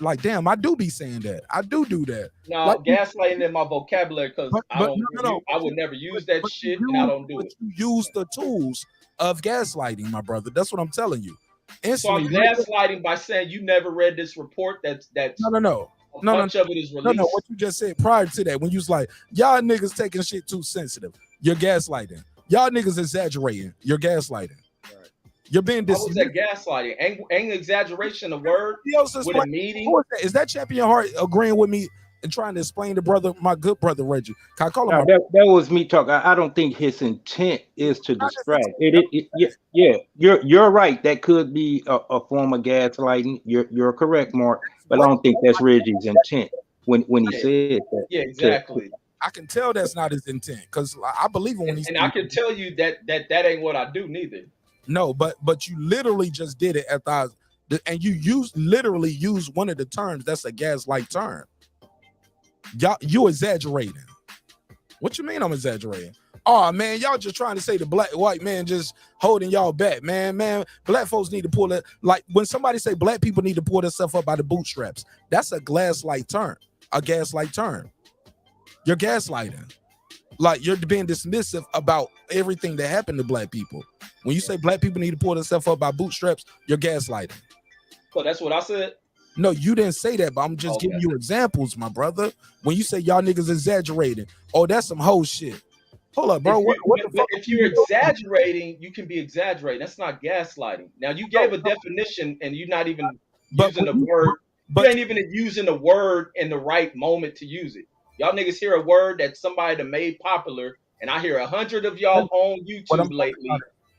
Like, damn, I do be saying that. I do that. No, like, gaslighting in my vocabulary because I would never use that shit, and I don't do it. You use the tools of gaslighting, my brother. That's what I'm telling you. Instantly, so I'm gaslighting by saying you never read this report. That's no. A bunch of it is released. No. What you just said prior to that, when you was like, y'all niggas taking shit too sensitive, you're gaslighting. Y'all niggas exaggerating, you're gaslighting. You're being How was that gaslighting? Ain't exaggeration a word with a meaning? Is that Champion Heart agreeing with me and trying to explain to my good brother Reggie? Can I call him? That was me talking. I don't think his intent is to distract. You're right. That could be a form of gaslighting. You're correct, Mark. But I don't think that's Reggie's intent when he said that. Yeah, exactly. I can tell that's not his intent because I believe him when he's. And I can tell you that ain't what I do neither. No, but you literally just did it and you literally use one of the terms that's a gaslight term. You exaggerating. What you mean I'm exaggerating? Oh man, y'all just trying to say the white man just holding y'all back, man. Black folks need to pull it. Like when somebody say black people need to pull themselves up by the bootstraps, that's a gaslight term. a gaslight term. You're gaslighting. Like, you're being dismissive about everything that happened to black people. When you say black people need to pull themselves up by bootstraps, you're gaslighting. So that's what I said? No, you didn't say that, but I'm just giving you examples, my brother. When you say y'all niggas exaggerating, oh, that's some whole shit. Hold up, bro. If you're exaggerating, you can be exaggerating. That's not gaslighting. Now, you gave a definition and you're not even using the word. You ain't even using the word in the right moment to use it. Y'all niggas hear a word that somebody that made popular, and I hear 100 of y'all on YouTube lately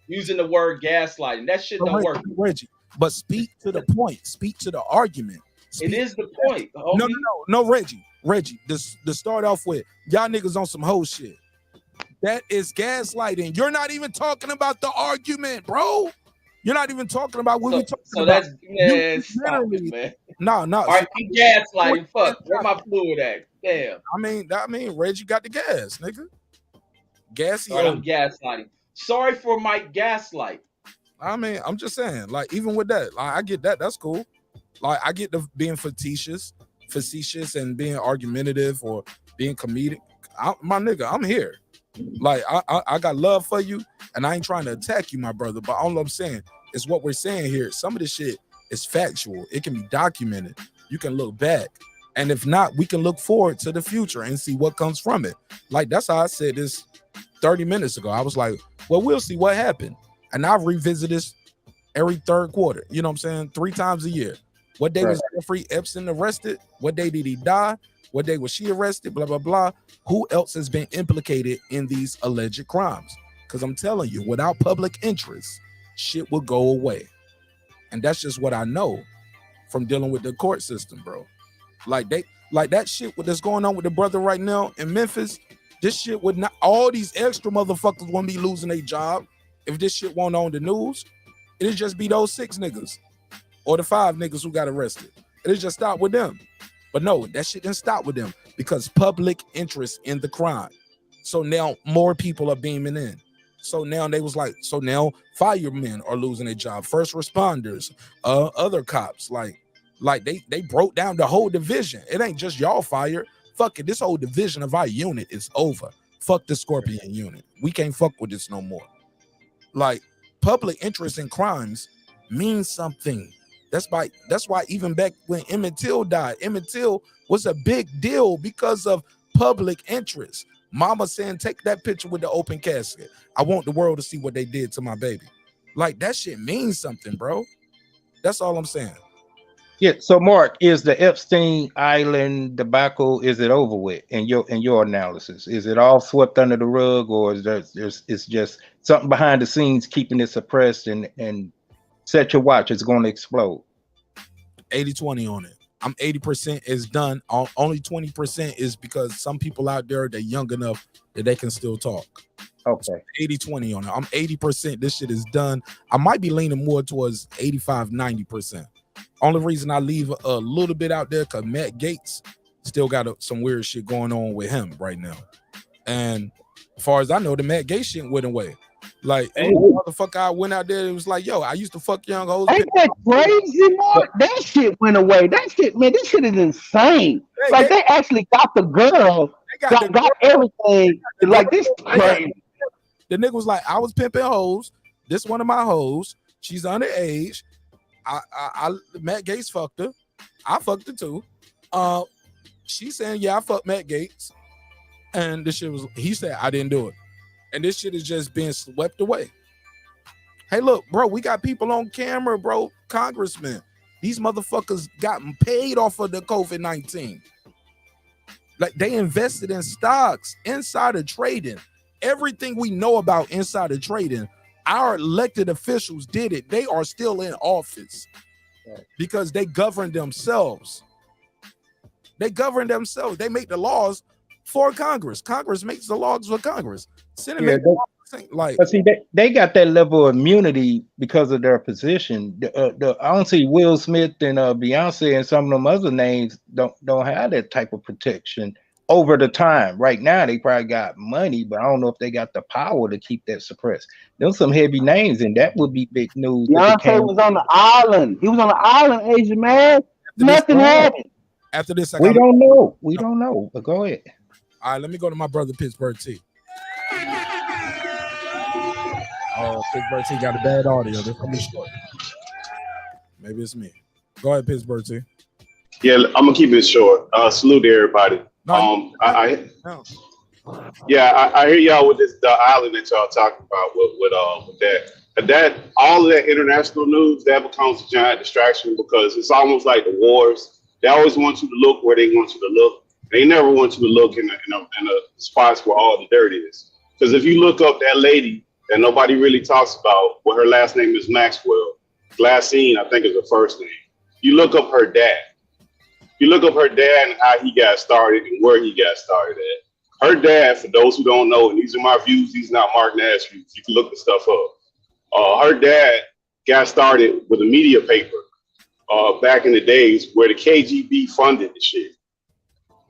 using the word gaslighting. That shit don't work. Reggie, but speak to the point. Speak to the argument. It is the point. No, Reggie. To start off with, y'all niggas on some whole shit. That is gaslighting. You're not even talking about the argument, bro. You're not even talking about what we're talking about. Stop it, man. No. All right, I'm gaslighting. Fuck. Where my fluid at? Damn. I mean, Reggie got the gas, nigga. Gassy. All right, I'm gaslighting. Sorry for my gaslight. I mean, I'm just saying, like, even with that, like, I get that. That's cool. Like, I get the being facetious, and being argumentative or being comedic. My nigga, I'm here. Like, I got love for you, and I ain't trying to attack you, my brother. But all I'm saying is what we're saying here. Some of this shit is factual. It can be documented. You can look back. And if not, we can look forward to the future and see what comes from it. Like, that's how I said this 30 minutes ago. I was like, well, we'll see what happened. And I revisit this every third quarter. You know what I'm saying? 3 times a year. What day was Jeffrey Epstein arrested? What day did he die? What day was she arrested? Blah, blah, blah. Who else has been implicated in these alleged crimes? Because I'm telling you, without public interest, shit will go away. And that's just what I know from dealing with the court system, bro. Like that shit that's going on with the brother right now in Memphis, this shit would not, all these extra motherfuckers won't be losing their job if this shit won't on the news. It'll just be those 6 niggas or the 5 niggas who got arrested. It'll just stop with them. But no, that shit didn't stop with them because public interest in the crime. So now more people are beaming in. So now they was like, so now firemen are losing their job, first responders, other cops, like they broke down the whole division. It ain't just y'all fired. Fuck it, this whole division of our unit is over. Fuck the Scorpion unit. We can't fuck with this no more. Like, public interest in crimes means something. That's why even back when Emmett Till died, Emmett Till was a big deal because of public interest. Mama saying, take that picture with the open casket. I want the world to see what they did to my baby. Like, that shit means something, bro. That's all I'm saying. Yeah. So, Marq, is the Epstein Island debacle, is it over with in your analysis? Is it all swept under the rug, or is it's just something behind the scenes keeping it suppressed and set your watch, it's going to explode? 80-20 on it. I'm 80% is done. Only 20% is because some people out there, they're young enough that they can still talk. Okay. 80-20 on it. I'm 80%. This shit is done. I might be leaning more towards 85-90%. Only reason I leave a little bit out there because Matt Gaetz still got some weird shit going on with him right now. And as far as I know, the Matt Gaetz shit went away. Like, motherfucker, I went out there and was like, yo, I used to fuck young hoes. Ain't that crazy, Mark? That shit went away. That shit, man, this shit is insane. Like, they actually got the girl, got everything. Like, this is crazy. The nigga was like, I was pimping hoes. This one of my hoes. She's underage. Matt Gaetz fucked her. I fucked her too. She saying, yeah, I fucked Matt Gaetz. And this shit was, he said, I didn't do it. And this shit is just being swept away. Hey, look, bro, we got people on camera, bro, congressmen. These motherfuckers got paid off of the COVID-19. Like, they invested in stocks, insider trading. Everything we know about insider trading, our elected officials did it. They are still in office because they govern themselves. They govern themselves. They make the laws for Congress. Congress makes the laws for Congress. Senate makes the laws. Like, but see, they got that level of immunity because of their position. I don't see Will Smith and Beyonce and some of them other names don't have that type of protection over the time. Right now, they probably got money, but I don't know if they got the power to keep that suppressed. There's some heavy names, and that would be big news. Beyonce was on the island. He was on the island, Asian man. Nothing happened. After this, I We got. don't know. We don't know. But go ahead. All right, let me go to my brother Pittsburgh T. Oh, Pittsburgh T got a bad audio. This gonna be short. Maybe it's me. Go ahead, Pittsburgh T. Yeah, I'm gonna keep it short. Salute to everybody. No, I hear y'all with the island that y'all talking about with that. But that all of that international news that becomes a giant distraction because it's almost like the wars. They always want you to look where they want you to look. They never want you to look in the spots where all the dirt is. Because if you look up that lady that nobody really talks about, well, her last name is Maxwell. Glassine, I think, is her first name. You look up her dad. You look up her dad and how he got started and where he got started at. Her dad, for those who don't know, and these are my views, these are not Marq Nash views. You can look the stuff up. Her dad got started with a media paper back in the days where the KGB funded the shit.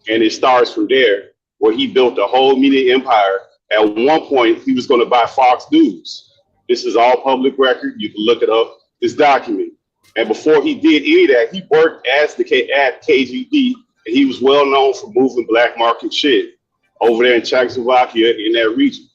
And it starts from there, where he built a whole media empire. At one point, he was going to buy Fox News. This is all public record. You can look it up. It's documented. And before he did any of that, he worked at KGB, and he was well known for moving black market shit over there in Czechoslovakia in that region.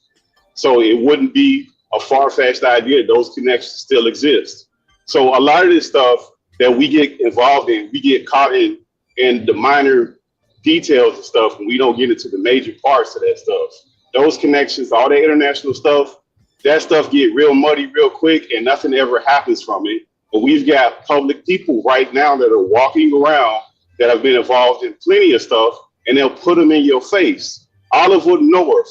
So it wouldn't be a far-fetched idea. Those connections still exist. So a lot of this stuff that we get involved in, we get caught in the minor details and stuff, and we don't get into the major parts of that stuff. Those connections, all that international stuff, that stuff get real muddy real quick, and nothing ever happens from it. But we've got public people right now that are walking around that have been involved in plenty of stuff, and they'll put them in your face. Oliver North,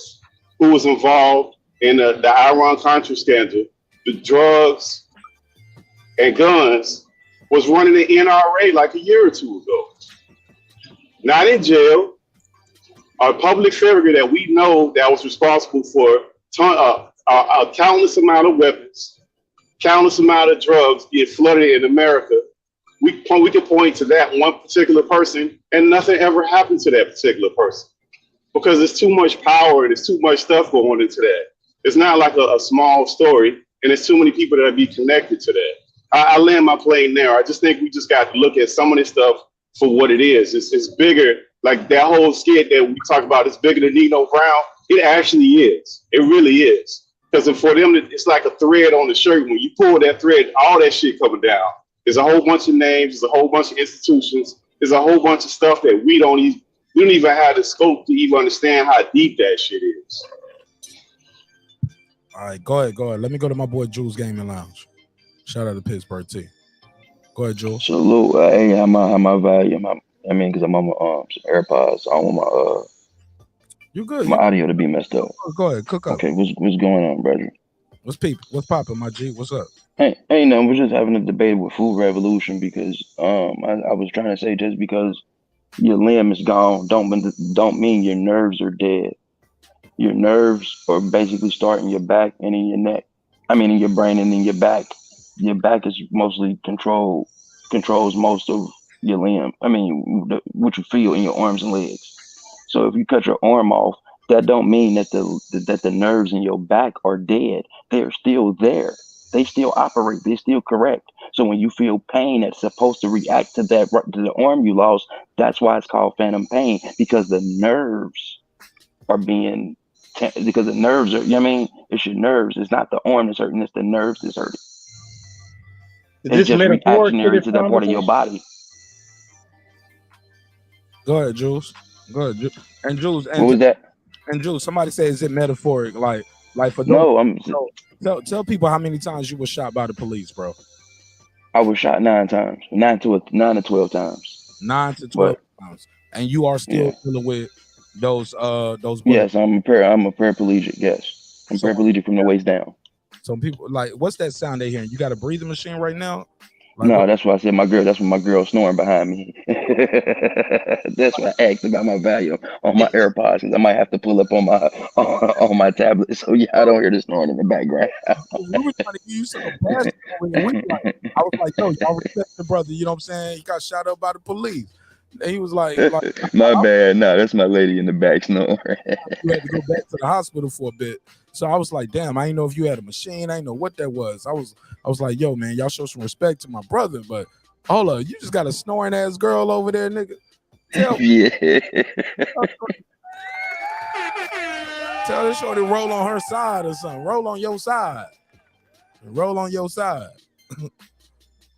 who was involved in the Iran-Contra scandal, the drugs and guns, was running the NRA like a year or two ago. Not in jail, a public figure that we know that was responsible for a countless amount of weapons, countless amount of drugs get flooded in America. We can point to that one particular person and nothing ever happened to that particular person because there's too much power and there's too much stuff going into that. It's not like a small story and there's too many people that be connected to that. I land my plane there. I just think we just got to look at some of this stuff for what it is. It's bigger, like that whole skit that we talk about is bigger than Nino Brown. It actually is. It really is. Because for them, it's like a thread on the shirt. When you pull that thread, all that shit coming down. There's a whole bunch of names. There's a whole bunch of institutions. There's a whole bunch of stuff that we don't even have the scope to even understand how deep that shit is. All right, go ahead. Let me go to my boy Jules Gaming Lounge. Shout out to Pittsburgh T. Go ahead, Jules. Salute. Hey, how my volume? Because I'm on some AirPods. So I don't want you good? My audio to be messed up. Go ahead, cook up. Okay, what's going on, brother? What's popping, my G? What's up? Hey, no, we're just having a debate with Food Revolution because I was trying to say just because your limb is gone don't mean your nerves are dead. Your nerves are basically starting your back and in your neck. In your brain and in your back. Your back is mostly controls most of your limb. What you feel in your arms and legs. So if you cut your arm off, that don't mean that the nerves in your back are dead. They're still there. They still operate. They're still correct. So when you feel pain that's supposed to react to the arm you lost, that's why it's called phantom pain, because the nerves are being because the nerves are. It's your nerves. It's not the arm that's hurting. It's the nerves that's hurting. It's just reactionary to that part of your body. Go ahead, Jules. And Jules, what was that? And Jules, somebody said, is it metaphoric? Like for tell people how many times you were shot by the police, bro. I was shot 9 times, 9 to 12 times. 9 to 12 times, and you are still dealing with those bullets. Yes, I'm a paraplegic. Yes, I'm paraplegic from the waist down. Some people what's that sound they hearing? You got a breathing machine right now? No, that's why I said my girl. That's when my girl snoring behind me. That's why I asked about my volume on my AirPods, because I might have to pull up on my tablet. So yeah, I don't hear the snoring in the background. We were trying to give you some passion. I was like, yo, y'all respect the brother. You know what I'm saying? He got shot up by the police. And he was like my bad. No, that's my lady in the back snoring. You had to go back to the hospital for a bit. So I was like, damn, I didn't know if you had a machine. I didn't know what that was. I was like, yo, man, y'all show some respect to my brother. But hold up, you just got a snoring ass girl over there, nigga. Tell Yeah. tell this shorty roll on her side or something. Roll on your side. Roll on your side.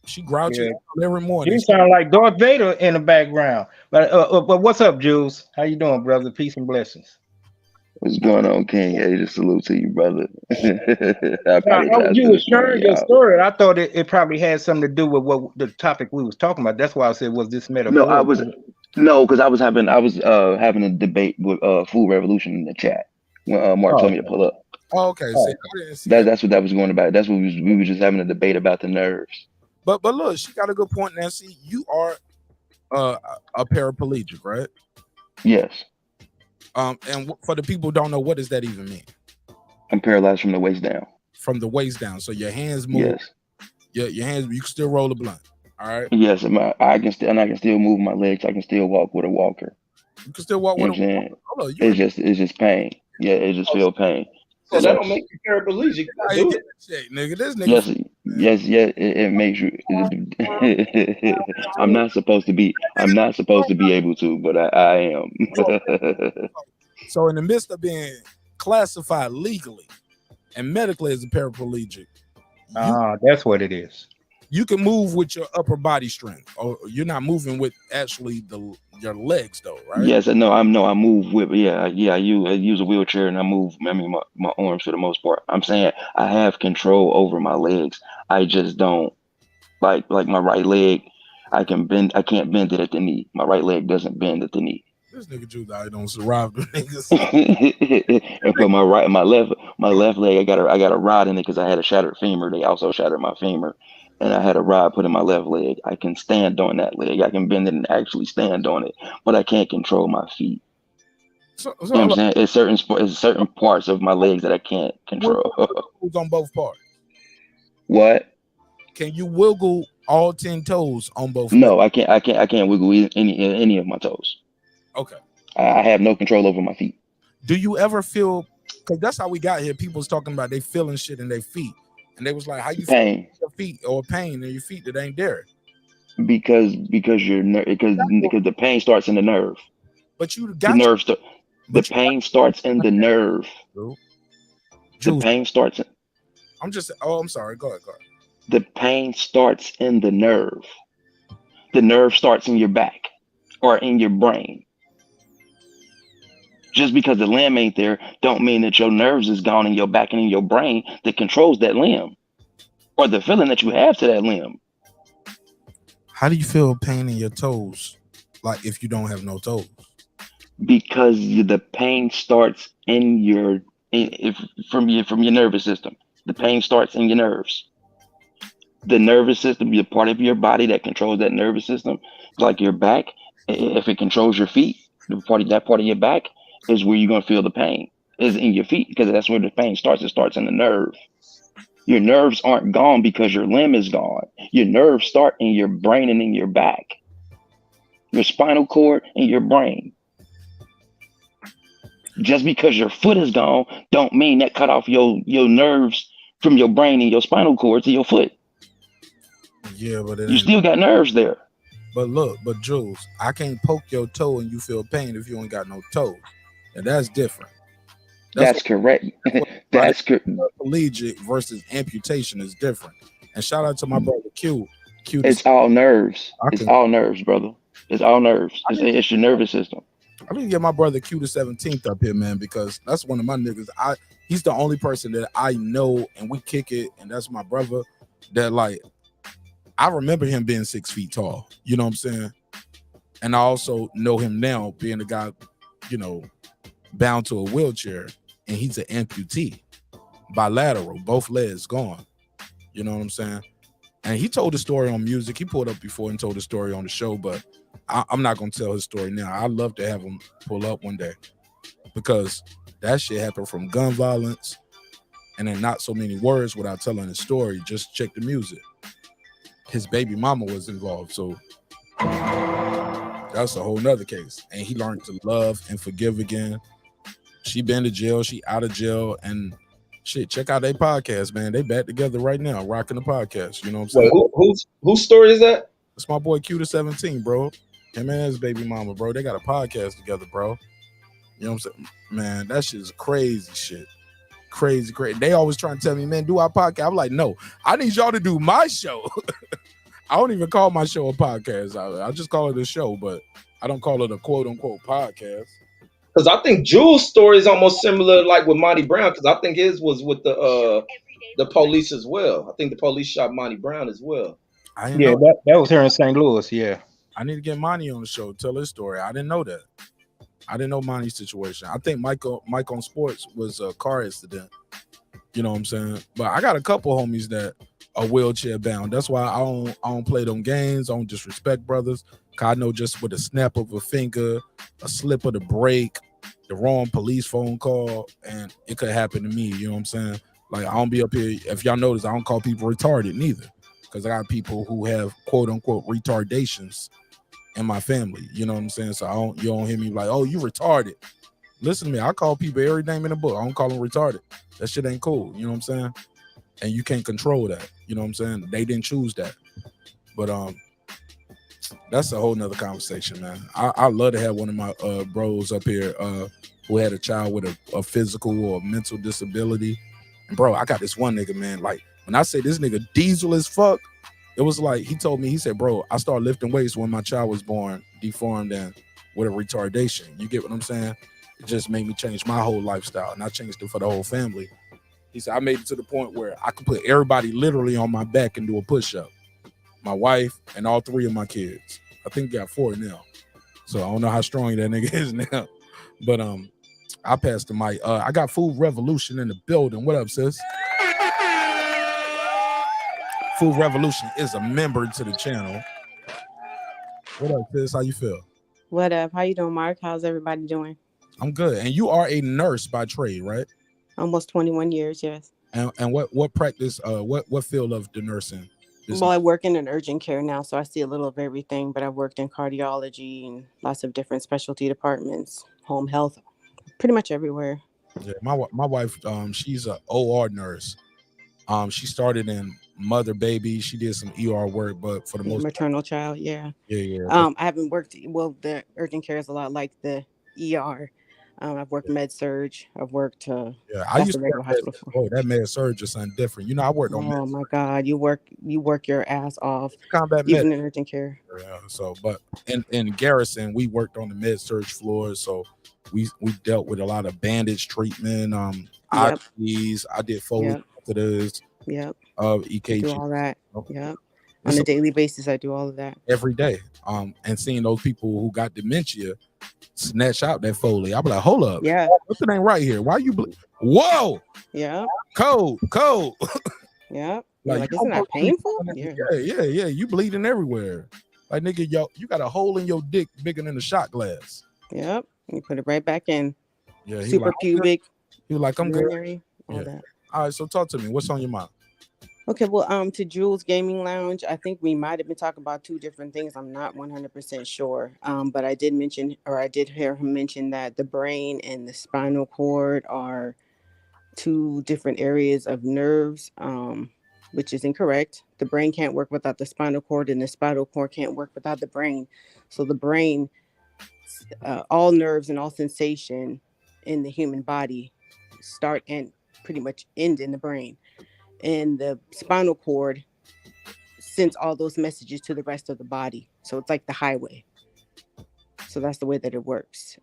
She grouchy Yeah. every morning. You sound like Darth Vader in the background. But what's up, Jules? How you doing, brother? Peace and blessings. What's going on, King? Hey, just salute to you, brother. I Now, apologize you for were this morning, sharing your y'all. story. I thought it probably had something to do with what the topic we was talking about. That's why I said, was this No, I was metaphorical? because having a debate with Food Revolution in the chat when Mark Oh, told me to okay. pull up. Oh, okay. Oh, See, okay. I didn't see that. That's what that was going about. That's what we were just having a debate about the nerves. But look, she got a good point, Nancy. You are a paraplegic, right? Yes, And for the people who don't know, what does that even mean? I'm paralyzed from the waist down. From the waist down, so your hands move. Yes, Your hands, you can still roll a blunt. All right, yes, I can still move my legs. I can still walk with a walker. you can still walk You know with what I'm a. saying? Hold on, It's just pain. Yeah, it just feel pain. So that don't Yes, make you paraplegic. How you Do get it. that shit, nigga? This nigga. yes, yes. It makes you. I'm not supposed to be. I'm not supposed to be able to, but I am. So in the midst of being classified legally and medically as a paraplegic, That's what it is. you can move with your upper body strength, or you're not moving with actually your legs though, right? Yes, I move with I use a wheelchair and I move. I mean, my arms for the most part. I'm saying I have control over my legs. I just don't like my right leg. I can't bend it at the knee. My right leg doesn't bend at the knee. This nigga Jude I don't survive the niggas. And for my left leg, I got a rod in it because I had a shattered femur. They also shattered my femur, and I had a rod put in my left leg. I can stand on that leg. I can bend it and actually stand on it, but I can't control my feet. So You know what I'm saying? It's certain parts of my legs that I can't control. Who's on both parts? What? Can you wiggle all 10 toes on both? No, I can't. I can't wiggle any of my toes. Okay. I have no control over my feet. Do you ever feel? Because that's how we got here. People was talking about they feeling shit in their feet, and they was like, "How you Pain. feel your feet or pain in your feet that ain't there?" Because the pain starts in the nerve. But you The got nerve the pain starts in the nerve. The pain starts in. I'm just. Oh, I'm sorry. Go ahead. The pain starts in the nerve. The nerve starts in your back or in your brain. Just because the limb ain't there, don't mean that your nerves is gone in your back and in your brain that controls that limb, or the feeling that you have to that limb. How do you feel pain in your toes, like if you don't have no toes? Because the pain starts from your nervous system. The pain starts in your nerves. The nervous system, the part of your body that controls that nervous system, like your back. If it controls your feet, that part of your back is where you're gonna feel the pain. Is in your feet, because that's where the pain starts. It starts in the nerve. Your nerves aren't gone because your limb is gone. Your nerves start in your brain and in your back. Your spinal cord and your brain. Just because your foot is gone, don't mean that cut off your nerves from your brain and your spinal cord to your foot. Yeah, but you still got nerves there. But look, Jules, I can't poke your toe and you feel pain if you ain't got no toes, and that's different. That's correct. That's correct. Paraplegic versus amputation is different. And shout out to my brother Q. It's all nerves. It's all nerves, brother. It's all nerves. It's your nervous system. I need to get my brother Q the 17th up here, man, because that's one of my niggas. He's the only person that I know, and we kick it, and that's my brother. That like, I remember him being 6 feet tall. You know what I'm saying? And I also know him now being a guy, bound to a wheelchair, and he's an amputee, bilateral, both legs gone. You know what I'm saying? And he told the story on music. He pulled up before and told the story on the show, but I'm not gonna tell his story now. I'd love to have him pull up one day, because that shit happened from gun violence, and then not so many words without telling his story. Just check the music. His baby mama was involved, so that's a whole nother case. And he learned to love and forgive again. She been to jail, she out of jail, and shit, check out their podcast, man. They back together right now, rocking the podcast. You know what I'm saying? Wait, whose story is that? It's my boy Q the 17, bro. Him and his baby mama, bro, they got a podcast together, bro. You know what I'm saying? Man, that shit is crazy shit. Crazy. They always trying to tell me, man, do our podcast. I'm like, no, I need y'all to do my show. I don't even call my show a podcast. I just call it a show, but I don't call it a quote unquote podcast. Because I think Jules' story is almost similar, like with Monty Brown, because I think his was with the police as well. I think the police shot Monty Brown as well. I didn't Yeah, know that was here in St. Louis. Yeah. I need to get Monty on the show, tell his story. I didn't know that. I didn't know Monty's situation. I think Mike on Sports was a car accident. You know what I'm saying? But I got a couple homies that are wheelchair bound. That's why I don't play them games. I don't disrespect brothers. Cause I know just with a snap of a finger, a slip of the brake, the wrong police phone call, and it could happen to me. You know what I'm saying? Like, I don't be up here. If y'all notice, I don't call people retarded neither. Because I got people who have quote unquote retardations in my family. You know what I'm saying? So you don't hear me like, oh, you retarded. Listen to me. I call people every name in the book. I don't call them retarded. That shit ain't cool. You know what I'm saying? And you can't control that. You know what I'm saying? They didn't choose that. But that's a whole nother conversation, man. I love to have one of my bros up here who had a child with a physical or mental disability. And bro, I got this one nigga, man. Like, when I say this nigga diesel as fuck, it was like, he told me, he said, bro, I started lifting weights when my child was born, deformed and with a retardation. You get what I'm saying? It just made me change my whole lifestyle, and I changed it for the whole family. He said, I made it to the point where I could put everybody literally on my back and do a push-up. My wife and all 3 of my kids. I think got 4 now. So I don't know how strong that nigga is now. But I passed the mic. I got Food Revolution in the building. What up, sis? Food Revolution is a member to the channel. What up, sis? How you feel? What up? How you doing, Mark? How's everybody doing? I'm good. And you are a nurse by trade, right? Almost 21 years, yes. And what practice, what field of the nursing? Well, I work in an urgent care now, so I see a little of everything, but I've worked in cardiology and lots of different specialty departments, home health, pretty much everywhere. Yeah, my wife, she's an OR nurse. She started in mother baby. She did some ER work, but for the most maternal child, yeah. Yeah. I haven't worked. Well, the urgent care is a lot like the ER. I've worked med surge. I've worked. I used to work that med surge is something different. You know, I worked on. Oh my God, you work your ass off. Combat even med. in urgent care. Yeah. So, but in Garrison, we worked on the med surge floors. So we dealt with a lot of bandage treatment. IVs. I did Foley catheters. Yep. EKG. Do all that. Yep. On a daily basis, I do all of that every day. And seeing those people who got dementia snatch out that Foley, I'll be like, hold up, yeah, something ain't right here. Why you? Whoa, yeah, cold. Yeah, like isn't that painful? Yeah. You bleeding everywhere. Like, nigga, you got a hole in your dick bigger than a shot glass. Yep, you put it right back in. Yeah, super pubic. He was like, I'm good. All that. All right, so talk to me. What's on your mind? Okay, well, to Jules Gaming Lounge, I think we might have been talking about 2 different things. I'm not 100% sure, but I did hear him mention that the brain and the spinal cord are 2 different areas of nerves, which is incorrect. The brain can't work without the spinal cord, and the spinal cord can't work without the brain. So the brain, all nerves and all sensation in the human body start and pretty much end in the brain. And the spinal cord sends all those messages to the rest of the body. So it's like the highway. So that's the way that it works.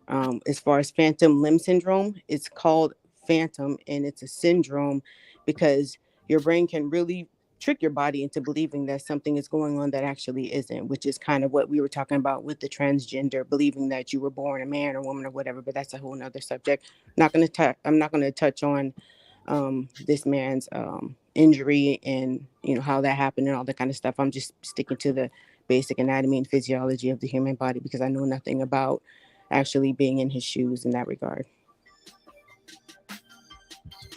As far as phantom limb syndrome, it's called phantom, and it's a syndrome because your brain can really trick your body into believing that something is going on that actually isn't, which is kind of what we were talking about with the transgender, believing that you were born a man or woman or whatever, but that's a whole nother subject. I'm not going to touch on this man's injury and how that happened and all that kind of stuff. I'm just sticking to the basic anatomy and physiology of the human body because I know nothing about actually being in his shoes in that regard.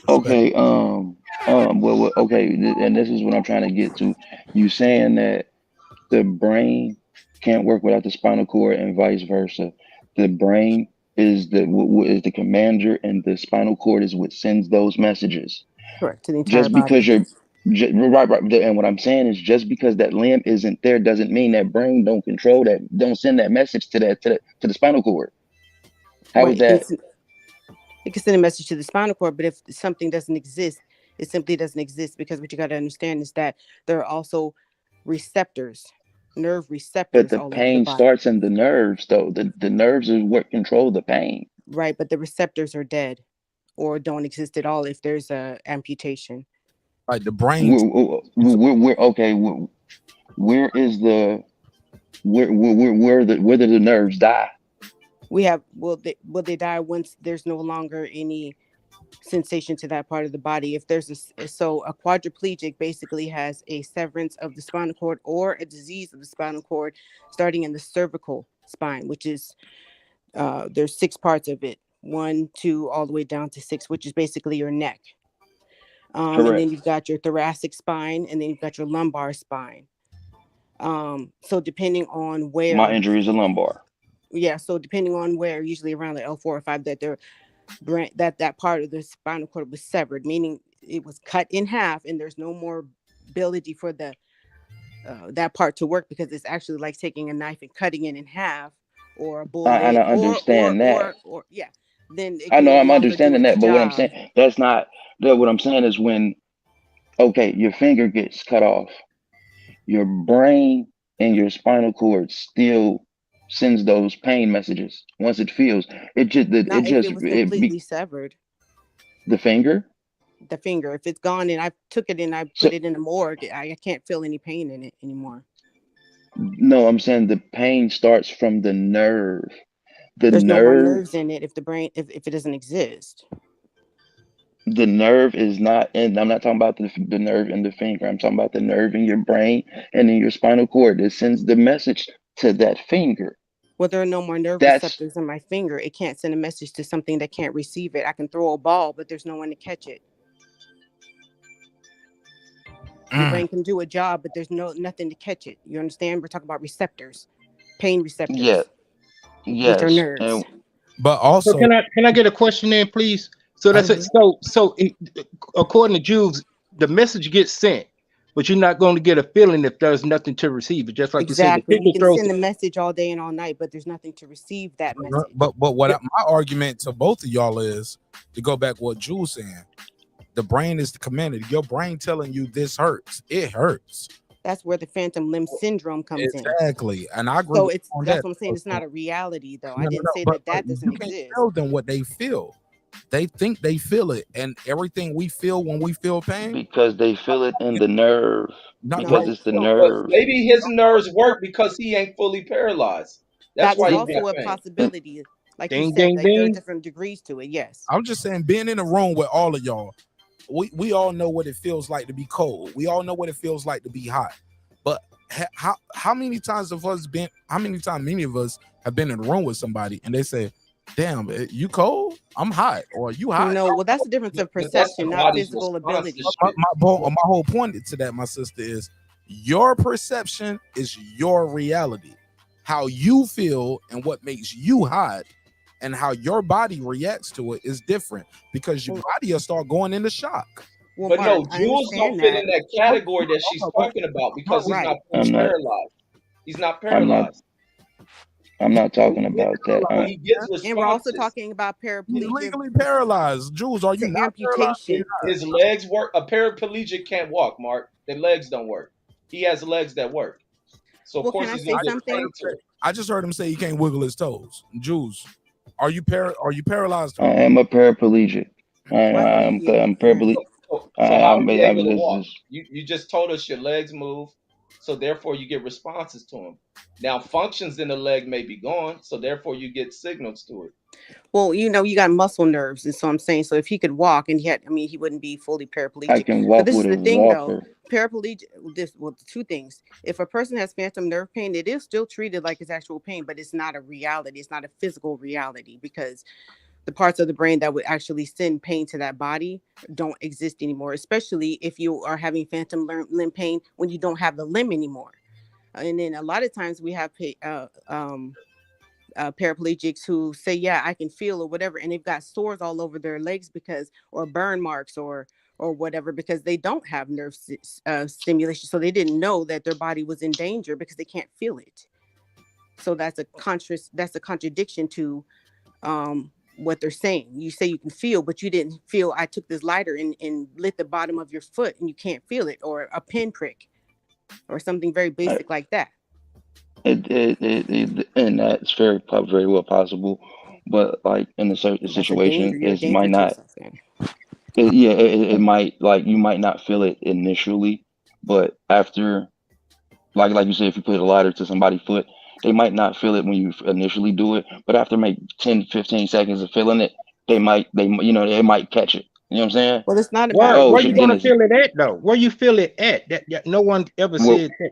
Okay, okay, and this is what I'm trying to get to. You saying that the brain can't work without the spinal cord and vice versa. The brain is the commander, and the spinal cord is what sends those messages. Correct. To the entire body. Right, right. And what I'm saying is, just because that limb isn't there doesn't mean that brain don't control that, don't send that message to the spinal cord. How Well, is that? it can send a message to the spinal cord, but if something doesn't exist, it simply doesn't exist, because what you got to understand is that there are also receptors, nerve But receptors the all over the pain body. starts in the nerves, though. The nerves is what control the pain. Right, but the receptors are dead or don't exist at all if there's a amputation. Like the brain. We're okay. Where is the where do the nerves die? We have will they die once there's no longer any sensation to that part of the body? If there's a quadriplegic basically has a severance of the spinal cord or a disease of the spinal cord starting in the cervical spine, which is there's 6 parts of it, 1, 2, all the way down to 6, which is basically your neck. And then you've got your thoracic spine, and then you've got your lumbar spine. So depending on where My injury is a lumbar. Yeah, so depending on where, usually around the L4 or 5, that that part of the spinal cord was severed, meaning it was cut in half, and there's no more ability for the that part to work, because it's actually like taking a knife and cutting it in half, or a And bullet, I understand that. or yeah, then it I can know no I'm longer do understanding its that, but what I'm job. saying, that's not that. What I'm saying is, when your finger gets cut off, your brain and your spinal cord still sends those pain messages. Once it feels it, Not if it was completely severed. the finger. The finger, if it's gone and I took it and I So put it in the morgue, I can't feel any pain in it anymore. no, I'm saying the pain starts from the nerve. The There's no more nerve, nerves in it if the brain, if it doesn't exist. the nerve is not, and I'm not talking about the nerve in the finger. I'm talking about the nerve in your brain and in your spinal cord that sends the message to that finger. Well, there are no more nerve That's receptors in my finger. It can't send a message to something that can't receive it. I can throw a ball, but there's no one to catch it. Your brain can do a job, but there's nothing to catch it. You understand? We're talking about receptors, pain yeah, receptors, which are yes, nerves. But So also, can I get a question in, please? So that's it. According to Jews, the message gets sent, but you're not going to get a feeling if there's nothing to receive it. Just like you said, the Exactly. You picture can throws. send a message all day and all night, but there's nothing to receive that message. but my argument to both of y'all is to go back what Jules saying. The brain is the commander. Your brain telling you this hurts. It hurts. That's where the phantom limb syndrome comes in. Exactly, and I agree So with it's you on that's that. what I'm saying. It's not a reality, though. I No, didn't say but that doesn't you can't exist. tell them what they feel. They think they feel it, and everything we feel when we feel pain. because they feel it in the nerve. Because it's the But nerve. maybe his nerves work because he ain't fully paralyzed. That's That is why he also got a pain. possibility. Like you Ding, said, ding, like there are ding. different degrees to it. Yes. I'm just saying, being in a room with all of y'all, we all know what it feels like to be cold. We all know what it feels like to be hot. But how many times have us been? How many times many of us have been in a room with somebody and they say, "Damn, you cold? I'm hot," or "You hot?" No, well, that's the difference of But that's the perception, not body's physical response to ability. shit. My whole point to that, my sister, is your perception is your reality. How you feel and what makes you hot and how your body reacts to it is different, because your body will start going into shock. Well, But no, Mark, I Jules don't understand fit that. in that category that she's talking about because he's not Right. fully I'm not. paralyzed. He's not I'm not. paralyzed. I'm not talking about that. So he gets And we're also responses. talking about He's paraplegia legally paralyzed. Jules, are you to not paralyzed? amputation. His legs work. A paraplegic can't walk, Mark. Their legs don't work. He has legs that work. So of Well, can course I he's say gonna get something? paid to it. I just heard him say he can't wiggle his toes. Jules, are you paralyzed? I am a paraplegic. Why wouldn't you? I'm paraplegic. So how are you able to This walk? is You just told us your legs move, so therefore you get responses to them. Now functions in the leg may be gone, so therefore you get signals to it. Well, you got muscle nerves, and so I'm saying, so if he could walk and he wouldn't be fully I paraplegic. can But walk this is with a the thing, though. walker. Paraplegic, two things. If a person has phantom nerve pain, it is still treated like it's actual pain, but it's not a reality. It's not a physical reality, because the parts of the brain that would actually send pain to that body don't exist anymore, especially if you are having phantom limb pain when you don't have the limb anymore. And then a lot of times we have paraplegics who say, yeah, I can feel or whatever, and they've got sores all over their legs or burn marks or or whatever, because they don't have nerve stimulation. So they didn't know that their body was in danger because they can't feel it. So that's a contradiction to what they're saying. You say you can feel, but you didn't feel. I took this lighter and lit the bottom of your foot and you can't feel it, or a pinprick or something very basic like that. And that's very well possible, but like in a certain That's a situation, danger. You're a it danger might to not. yourself then. It might, like, you might not feel it initially, but after, like you said, if you put a lighter to somebody's foot, they might not feel it when you initially do it, but after maybe 10, 15 seconds of feeling it, they might catch it. You know what I'm saying? Well, it's not Where about. Oh where you shit, then gonna it's feel it at though? Where you feel it at? That no one ever well, said that.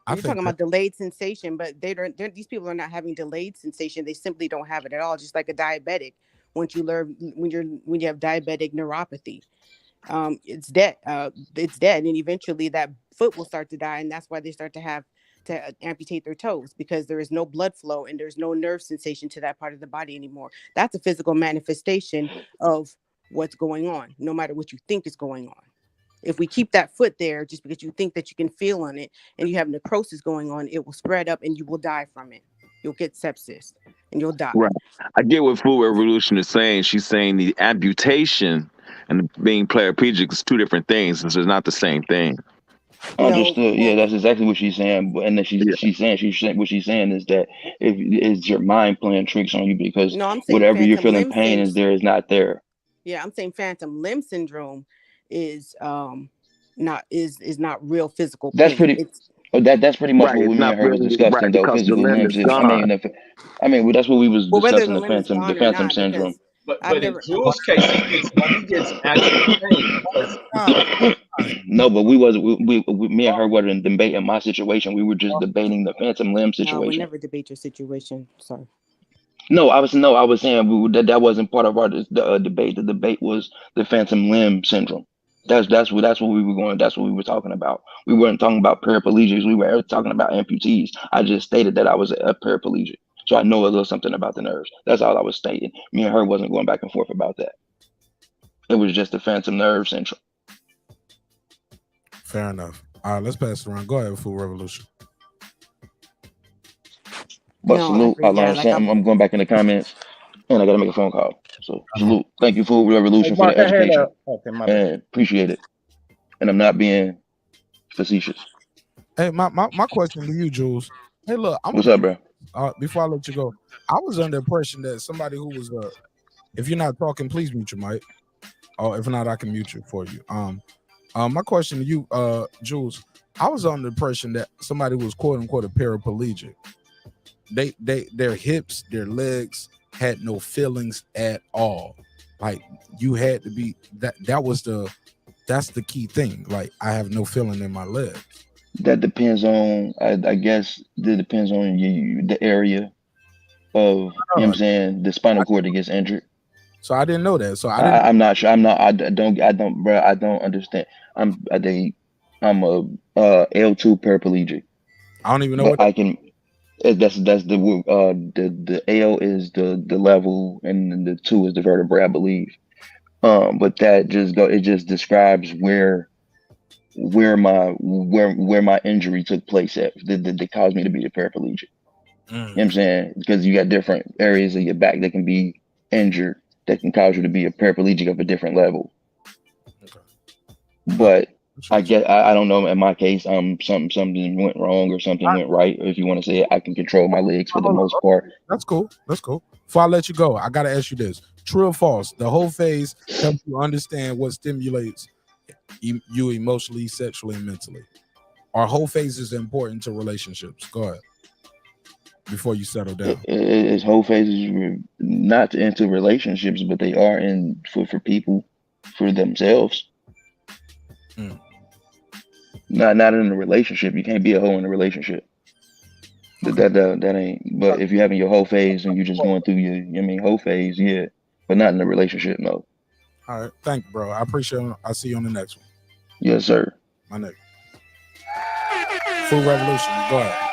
You're talking about delayed sensation, but these people are not having delayed sensation. They simply don't have it at all. Just like a diabetic, when you have diabetic neuropathy, it's dead. It's dead, and eventually that foot will start to die, and that's why they start to have to amputate their toes, because there is no blood flow and there's no nerve sensation to that part of the body anymore. That's a physical manifestation of what's going on, no matter what you think is going on. If we keep that foot there just because you think that you can feel on it and you have necrosis going on, it will spread up and you will die from it. You'll get sepsis and you'll die. Right. I get what Food Revolution is saying. She's saying the amputation and being paraplegic is two different things. It's not the same thing. Understood. Yeah, that's exactly what she's saying. And then she's saying what she's saying is that if it's your mind playing tricks on you, because No, I'm saying whatever you're phantom feeling limb pain is there is not there. Yeah, I'm saying phantom limb syndrome is not real physical That's pain. pretty. That's pretty much Right. what It's me not and her was really right discussing, though. because the Physical limb limb is syndrome. gone. Well, that's what we was Well, whether discussing, the the limb is phantom gone or not, syndrome. But in Jules' case, he gets actual pain because No, but me and her wasn't debating my situation. We were just debating the phantom limb No, I would situation. never debate your situation. Sorry. No, I was saying that wasn't part of our debate. The debate was the phantom limb syndrome. That's what we were going. That's what we were talking about. We weren't talking about paraplegics. We were talking about amputees. I just stated that I was a paraplegic, so I know a little something about the nerves. That's all I was stating. Me and her wasn't going back and forth about that. It was just the phantom nerve syndrome. Fair enough. All right, let's pass it around. Go ahead, Food Revolution. But No, salute. I learned something. I'm going back in the comments, and I got to make a phone call. So salute. Thank you, Food Revolution, for the education. And appreciate it. And I'm not being facetious. Hey, my question to you, Jules. Hey, look, What's up, bro? Before I let you go, I was under the impression that somebody who was if you're not talking, please mute your mic. Or if not, I can mute you for you. My question to you, Jules, I was under the impression that somebody who was quote unquote a paraplegic, their hips, their legs had no feelings at all. Like you had to be that's the key thing. Like I have no feeling in my legs. That depends on, I guess, it depends on the area of, you know what I'm saying, the spinal cord that gets injured. So I didn't know that. So I'm not sure. I don't, bro. I don't understand. I'm a L2 paraplegic. I don't even know what I can. That's the L is the level, and the 2 is the vertebrae, I believe. But that just describes where my injury took place at that caused me to be a paraplegic. You know what I'm saying? Because you got different areas of your back that can be injured that can cause you to be a paraplegic of a different level. Okay. But I don't know. In my case, something went wrong or something went right. Or if you want to say it, I can control my legs for the most part. That's cool. That's cool. Before I let you go, I gotta ask you this: true or false? The whole phase helps you understand what stimulates you emotionally, sexually, and mentally. Our whole phase is important to relationships. Go ahead. Before you settle down, his whole phase is not into relationships, but they are in for people, for themselves. Not in a relationship. You can't be a hoe in a relationship. That ain't. But if you're having your whole phase and you're just going through your whole phase, yeah, but not in a relationship, no. All right, thank you, bro. I appreciate it. I'll see you on the next one. Yes, sir. My nigga. Food Revolution. Go ahead.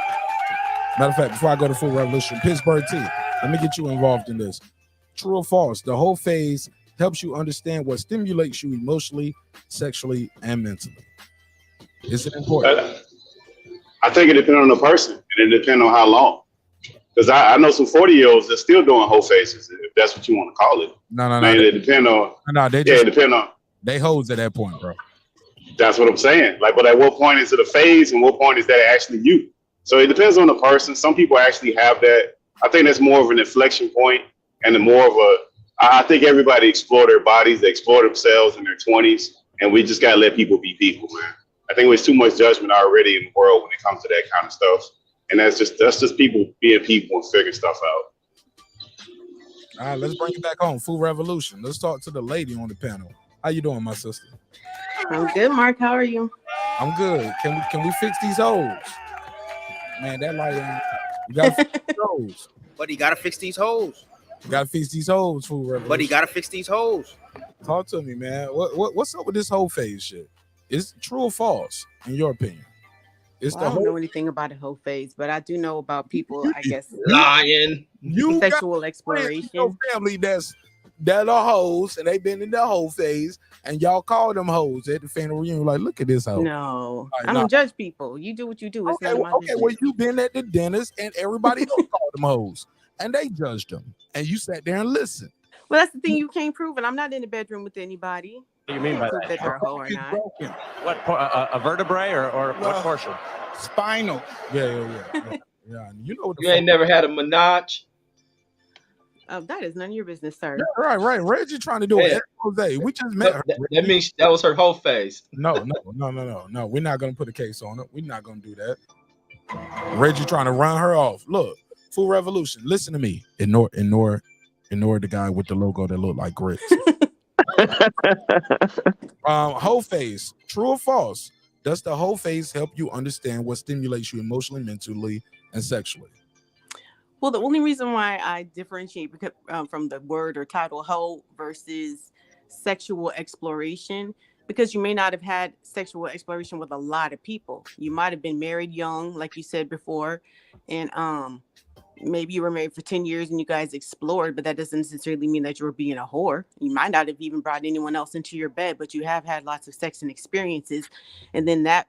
Matter of fact, before I go to Food Revolution, Pittsburgh T, let me get you involved in this. True or false? The whole phase helps you understand what stimulates you emotionally, sexually, and mentally. Is it important? I think it depends on the person, and it depends on how long. Because I know some 40-year-olds that still doing whole faces, if that's what you want to call it. No. It depends on. No, they Yeah, just it depends on. they hoes at that point, bro. That's what I'm saying. Like, but at what point is it a phase, and what point is that actually you? So it depends on the person. Some people actually have that. I think that's more of an inflection point, and more of a. I think everybody explore their bodies, they explore themselves in their 20s, and we just gotta let people be people, man. I think there's too much judgment already in the world when it comes to that kind of stuff, and that's just people being people and figuring stuff out. All right, let's bring it back home. Food Revolution. Let's talk to the lady on the panel. How you doing, my sister? I'm good, Mark. How are you? I'm good. Can we fix these hoes? Man, that light ain't. You gotta fix these hoes. But he gotta fix these hoes. You gotta fix these hoes, Food Revolution. But he gotta fix these hoes. Talk to me, man. What's up with this whole phase shit? Is it true or false, in your opinion? I don't know anything about a whole phase, but I do know about people, I guess, lying. You sexual got exploration. Your family that are hoes and they been in the whole phase, and y'all call them hoes at the family reunion. Like, look at this hoe. No, Like, I don't judge people. You do what you do. It's Okay, not my business. well, you been at the dinners and everybody else called them hoes, and they judged them, and you sat there and listened. Well, that's the thing you can't prove, and I'm not in the bedroom with anybody. What do you mean by Prove that? that they're a hoe or not. What a vertebrae or what portion? Spinal. Yeah. You know what? You ain't never had a menage. That is none of your business, sir. Yeah, right. Reggie trying to do it. Jose, we just met her. That means that was her whole phase. No. We're not gonna put a case on it. We're not gonna do that. Reggie trying to run her off. Look, Food Revolution. Listen to me. Ignore the guy with the logo that looked like grits. Whole phase. True or false? Does the whole phase help you understand what stimulates you emotionally, mentally, and sexually? Well, the only reason why I differentiate from the word or title "hoe" versus sexual exploration, because you may not have had sexual exploration with a lot of people. You might have been married young, like you said before, and maybe you were married for 10 years and you guys explored, but that doesn't necessarily mean that you were being a whore. You might not have even brought anyone else into your bed, but you have had lots of sex and experiences. And then that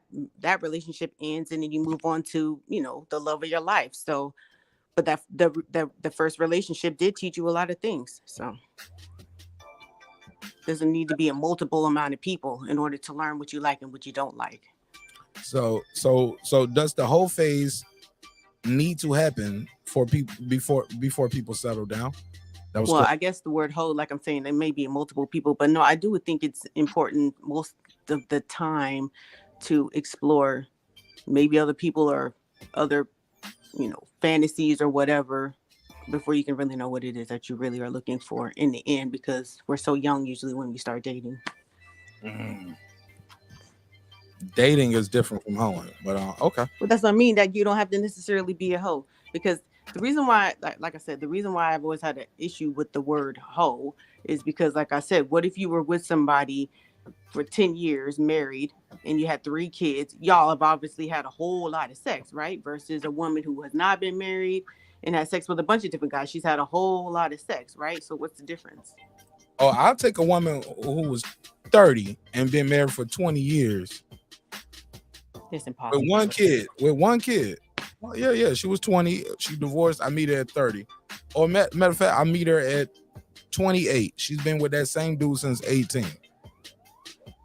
relationship ends, and then you move on to, the love of your life. So, but that the first relationship did teach you a lot of things. So doesn't need to be a multiple amount of people in order to learn what you like and what you don't like. So does the whole phase need to happen for people before people settle down? I guess the word "hoe," like I'm saying, there may be multiple people, but no, I do think it's important most of the time to explore maybe other people or other, fantasies or whatever before you can really know what it is that you really are looking for in the end, because we're so young usually when we start dating. Dating is different from hoeing, but okay. Well, that's what I mean, that you don't have to necessarily be a hoe, because the reason why, like I said, the reason why I've always had an issue with the word hoe is because, like I said, what if you were with somebody for 10 years married and you had 3 kids? Y'all have obviously had a whole lot of sex, right? Versus a woman who has not been married and had sex with a bunch of different guys. She's had a whole lot of sex, right? So what's the difference? Oh, I'll take a woman who was 30 and been married for 20 years. It's impossible. With one kid. Well, yeah. She was 20. She divorced. I meet her at 30. Or matter of fact, I meet her at 28. She's been with that same dude since 18.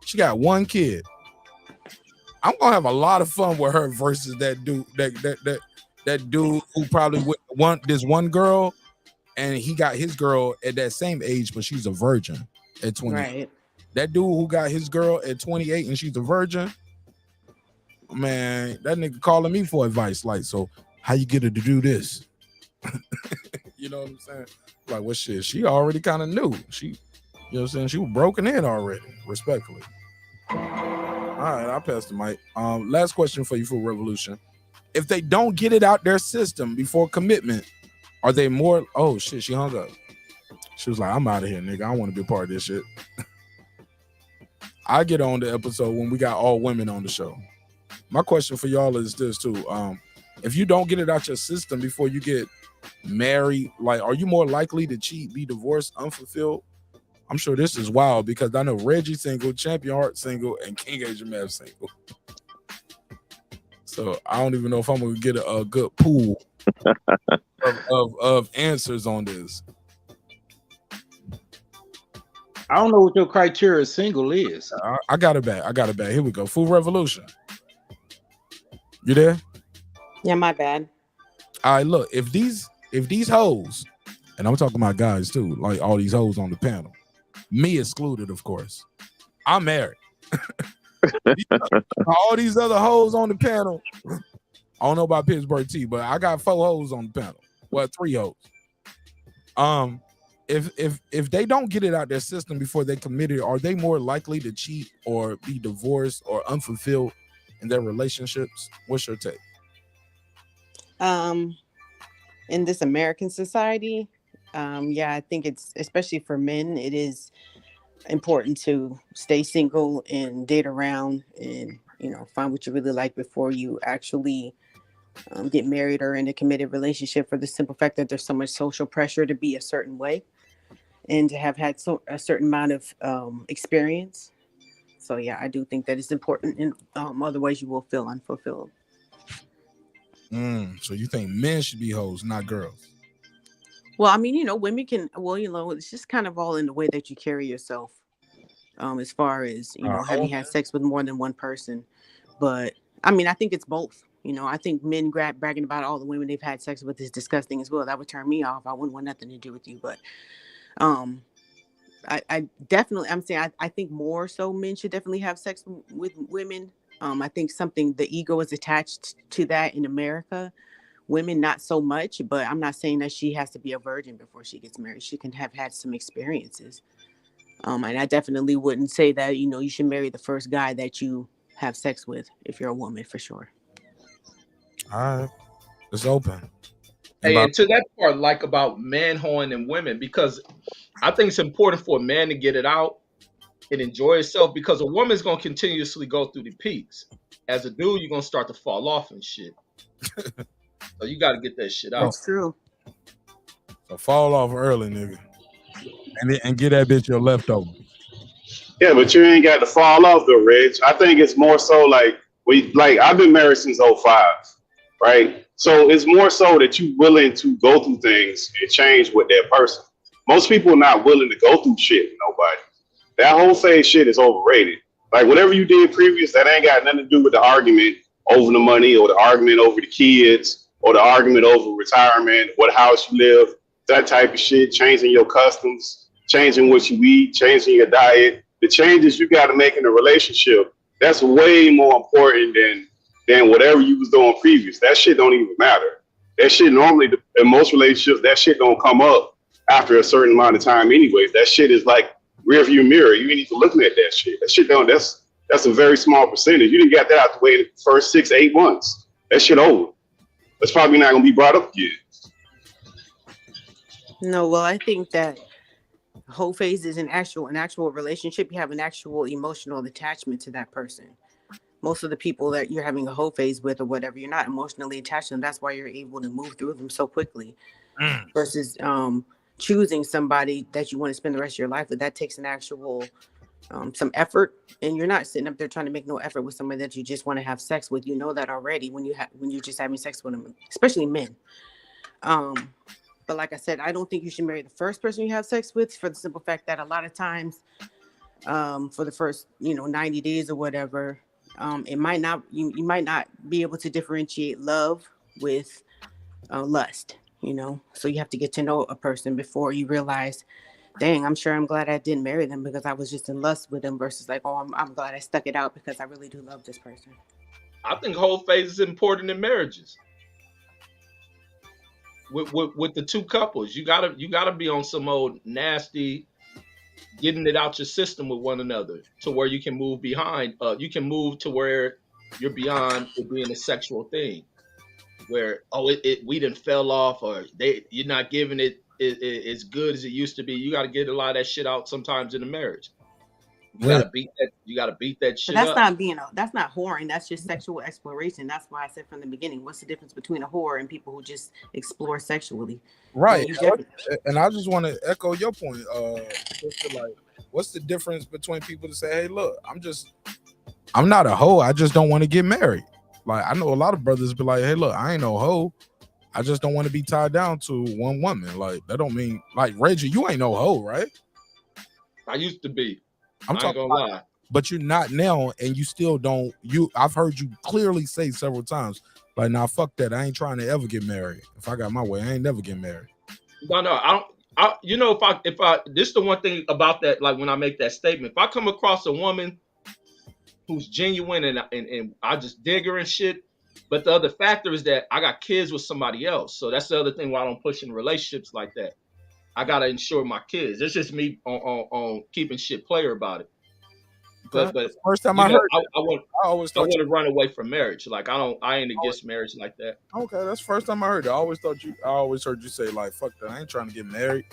She got 1 kid. I'm gonna have a lot of fun with her versus that dude. That dude who probably with this one girl, and he got his girl at that same age, but she's a virgin at 20. Right. That dude who got his girl at 28 and she's a virgin, man, that nigga calling me for advice. Like, so how you get her to do this? You know what I'm saying? Like, what shit? She already kind of knew. She, you know what I'm saying? She was broken in already, respectfully. All right, I'll pass the mic. Last question for you, Food Revolution. If they don't get it out their system before commitment, are they more? Oh shit, she hung up. She was like, I'm out of here, nigga. I don't want to be a part of this shit. I get on the episode when we got all women on the show. My question for y'all is this too. If you don't get it out your system before you get married, like, are you more likely to cheat, be divorced, unfulfilled, I'm sure this is wild because I know Reggie single, Champion Heart single, and King Asia Mav single. So I don't even know if I'm gonna get a good pool of answers on this. I don't know what your criteria single is. I got it back. Here we go. Food Revolution. You there? Yeah, my bad. All right, look, if these hoes, and I'm talking about guys too, like all these hoes on the panel, me excluded, of course. I'm married. All these other hoes on the panel, I don't know about Pittsburgh T, but I got 4 hoes on the panel. Well, 3 hoes. If they don't get it out their system before they commit it, are they more likely to cheat or be divorced or unfulfilled in their relationships? What's your take? In this American society, yeah, I think it's, especially for men, it is important to stay single and date around and, you know, find what you really like before you actually get married or in a committed relationship, for the simple fact that there's so much social pressure to be a certain way and to have had a certain amount of experience. So yeah, I do think that it's important, and otherwise you will feel unfulfilled. So you think men should be hoes, not girls? Well, I mean, you know, women can, well, you know, it's just kind of all in the way that you carry yourself, as far as, you know, having had sex with more than one person. But I mean, I think it's both. You know, I think men bragging about all the women they've had sex with is disgusting as well. That would turn me off. I wouldn't want nothing to do with you. But I definitely, I'm saying, I think more so men should definitely have sex with women. I think the ego is attached to that in America. Women, not so much, but I'm not saying that she has to be a virgin before she gets married. She can have had some experiences. And I definitely wouldn't say that, you know, you should marry the first guy that you have sex with if you're a woman, for sure. All right. It's open. Hey, and to that part, like about man hoeing and women, because I think it's important for a man to get it out and enjoy himself, because a woman's going to continuously go through the peaks. As a dude, you're going to start to fall off and shit. So you got to get that shit out. That's true. So fall off early, nigga. And get that bitch your leftover. Yeah, but you ain't got to fall off though, Reg. I think it's more so like I've been married since 05, right? So it's more so that you willing to go through things and change with that person. Most people are not willing to go through shit with nobody. That whole phase shit is overrated. Like whatever you did previous, that ain't got nothing to do with the argument over the money or the argument over the kids or the argument over retirement, what house you live, that type of shit, changing your customs, changing what you eat, changing your diet. The changes you got to make in a relationship, that's way more important than whatever you was doing previous. That shit don't even matter. That shit normally, in most relationships, that shit don't come up after a certain amount of time anyways. That shit is like rear view mirror. You ain't even looking at that shit. That shit don't, that's a very small percentage. You didn't get that out the way in the first 6-8 months. That shit over. That's probably not gonna be brought up again. No, well, I think that whole phase is an actual relationship. You have an actual emotional attachment to that person. Most of the people that you're having a whole phase with or whatever, you're not emotionally attached to them. That's why you're able to move through them so quickly. Versus choosing somebody that you want to spend the rest of your life with. That takes an actual some effort, and you're not sitting up there trying to make no effort with somebody that you just want to have sex with. You know that already when you're just having sex with them, especially men. But like I said, I don't think you should marry the first person you have sex with, for the simple fact that a lot of times, for the first 90 days or whatever, it might not you might not be able to differentiate love with lust. So you have to get to know a person before you realize, dang, I'm glad I didn't marry them because I was just in lust with them, versus like, oh, I'm glad I stuck it out because I really do love this person. I think whole phase is important in marriages. With the two couples, you gotta be on some old nasty, getting it out your system with one another to where you can move behind. You can move to where you're beyond it being a sexual thing, where we done fell off, or you're not giving it as good as it used to be. You got to get a lot of that shit out sometimes in a marriage. You gotta beat that. You gotta beat that But shit that's up. that's not whoring. That's just sexual exploration. That's why I said from the beginning, what's the difference between a whore and people who just explore sexually? Right. You definitely, And I just want to echo your point. Sister, like, what's the difference between people to say, hey, look, I'm not a hoe. I just don't want to get married. Like, I know a lot of brothers be like, hey, look, I ain't no hoe. I just don't want to be tied down to one woman. Like, that don't mean, like, Reggie, you ain't no hoe, right? I used to be. I'm I ain't talking gonna about, lie. but you're not now, and you still don't. I've heard you clearly say several times, like, nah, fuck that. I ain't trying to ever get married. If I got my way, I ain't never get married. No, I don't. You know, if I this is the one thing about that, like when I make that statement, if I come across a woman who's genuine and I just dig her and shit, but the other factor is that I got kids with somebody else, so that's the other thing why I don't push in relationships like that. I gotta ensure my kids. It's just me on keeping shit player about it. But First time you I know, heard I that. want to run away from marriage. Like I ain't against marriage like that. Okay, that's the first time I heard it. I always heard you say, like, fuck that. I ain't trying to get married.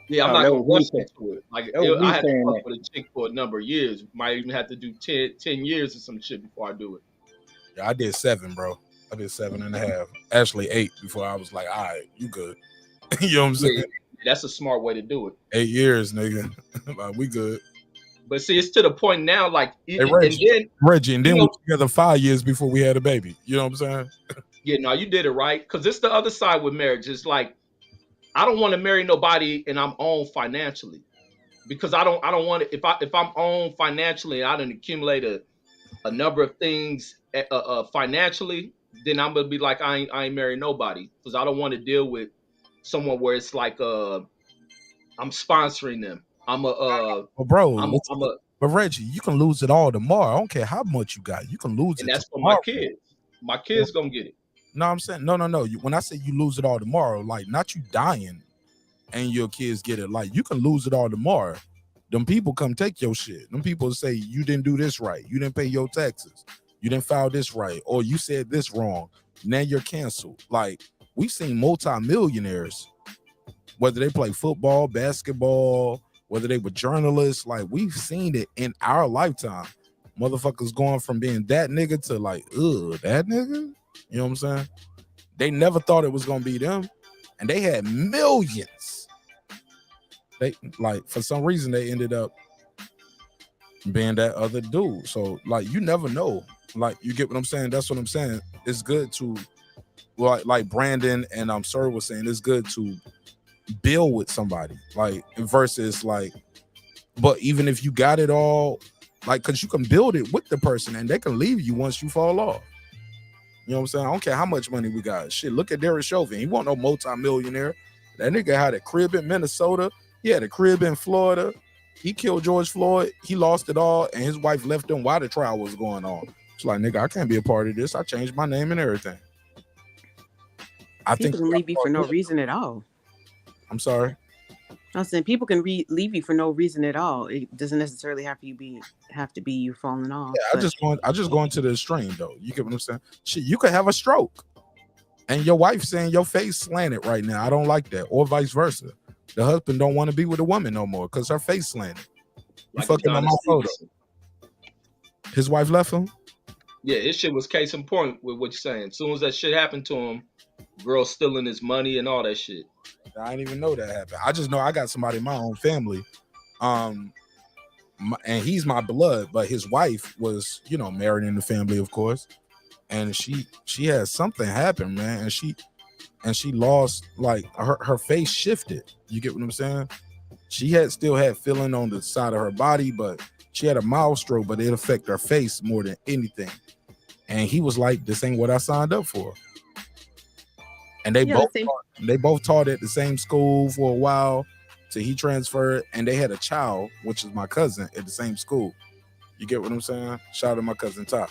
Yeah, I'm No, not that gonna was me rush saying. into it. Like That was I me had to saying fuck that. with a chick for a number of years. Might even have to do 10 years or some shit before I do it. Yeah, I did 7, bro. I did 7.5. Actually 8 before I was like, all right, you good. You know what I'm saying? Yeah, that's a smart way to do it. 8 years, nigga. Like, we good. But see, it's to the point now, like, Hey, and Reggie, and then you we know, were together 5 years before we had a baby. You know what I'm saying? yeah, no, you did it right. Because it's the other side with marriage. It's like I don't want to marry nobody and I'm on financially. Because I don't want to, if I'm on financially and I didn't accumulate a number of things financially, then I'm gonna be like I ain't marry nobody because I don't want to deal with someone where it's like I'm sponsoring them. Well, bro, but Reggie, you can lose it all tomorrow. I don't care how much you got. You can lose and it that's for my tomorrow. kids. My kids gonna get it. No, I'm saying no. When I say you lose it all tomorrow, like, not you dying and your kids get it. Like, you can lose it all tomorrow. Them people come take your shit. Them people say you didn't do this right. You didn't pay your taxes. You didn't file this right. Or you said this wrong. Now you're canceled. Like, we've seen multimillionaires, whether they play football, basketball, whether they were journalists, like, we've seen it in our lifetime. Motherfuckers going from being that nigga to like, that nigga? You know what I'm saying? They never thought it was gonna be them. And they had millions. They, like, for some reason they ended up being that other dude. So, like, you never know. Like, you get what I'm saying? That's what I'm saying. It's good to, like Brandon and Sir was saying, it's good to build with somebody, like, versus like, but even if you got it all, like, because you can build it with the person and they can leave you once you fall off. You know what I'm saying? I don't care how much money we got. Shit, look at Derek Chauvin. He wasn't no multi-millionaire. That nigga had a crib in Minnesota. He had a crib in Florida. He killed George Floyd. He lost it all, and his wife left him while the trial was going on. It's like, nigga, I can't be a part of this. I changed my name and everything. people can leave you for no reason at all. I'm sorry. I was saying people can leave you for no reason at all. It doesn't necessarily have to be you falling off. Yeah, I just go into the extreme though. You get what I'm saying? Shit, you could have a stroke, and your wife saying your face slanted right now. I don't like that, or vice versa. The husband don't want to be with a woman no more because her face slanted. You Like fucking on my photo. His wife left him. Yeah, his shit was case in point with what you're saying. As soon as that shit happened to him, girl stealing his money and all that shit. I didn't even know that happened. I just know I got somebody in my own family, and he's my blood, but his wife was, married in the family, of course, and she had something happen, man, and she lost, like, her face shifted. You get what I'm saying? She still had feeling on the side of her body, but she had a mild stroke, but it affected her face more than anything. And he was like, "This ain't what I signed up for." And they both taught at the same school for a while till he transferred, and they had a child, which is my cousin, at the same school. You get what I'm saying? Shout out to my cousin Ty.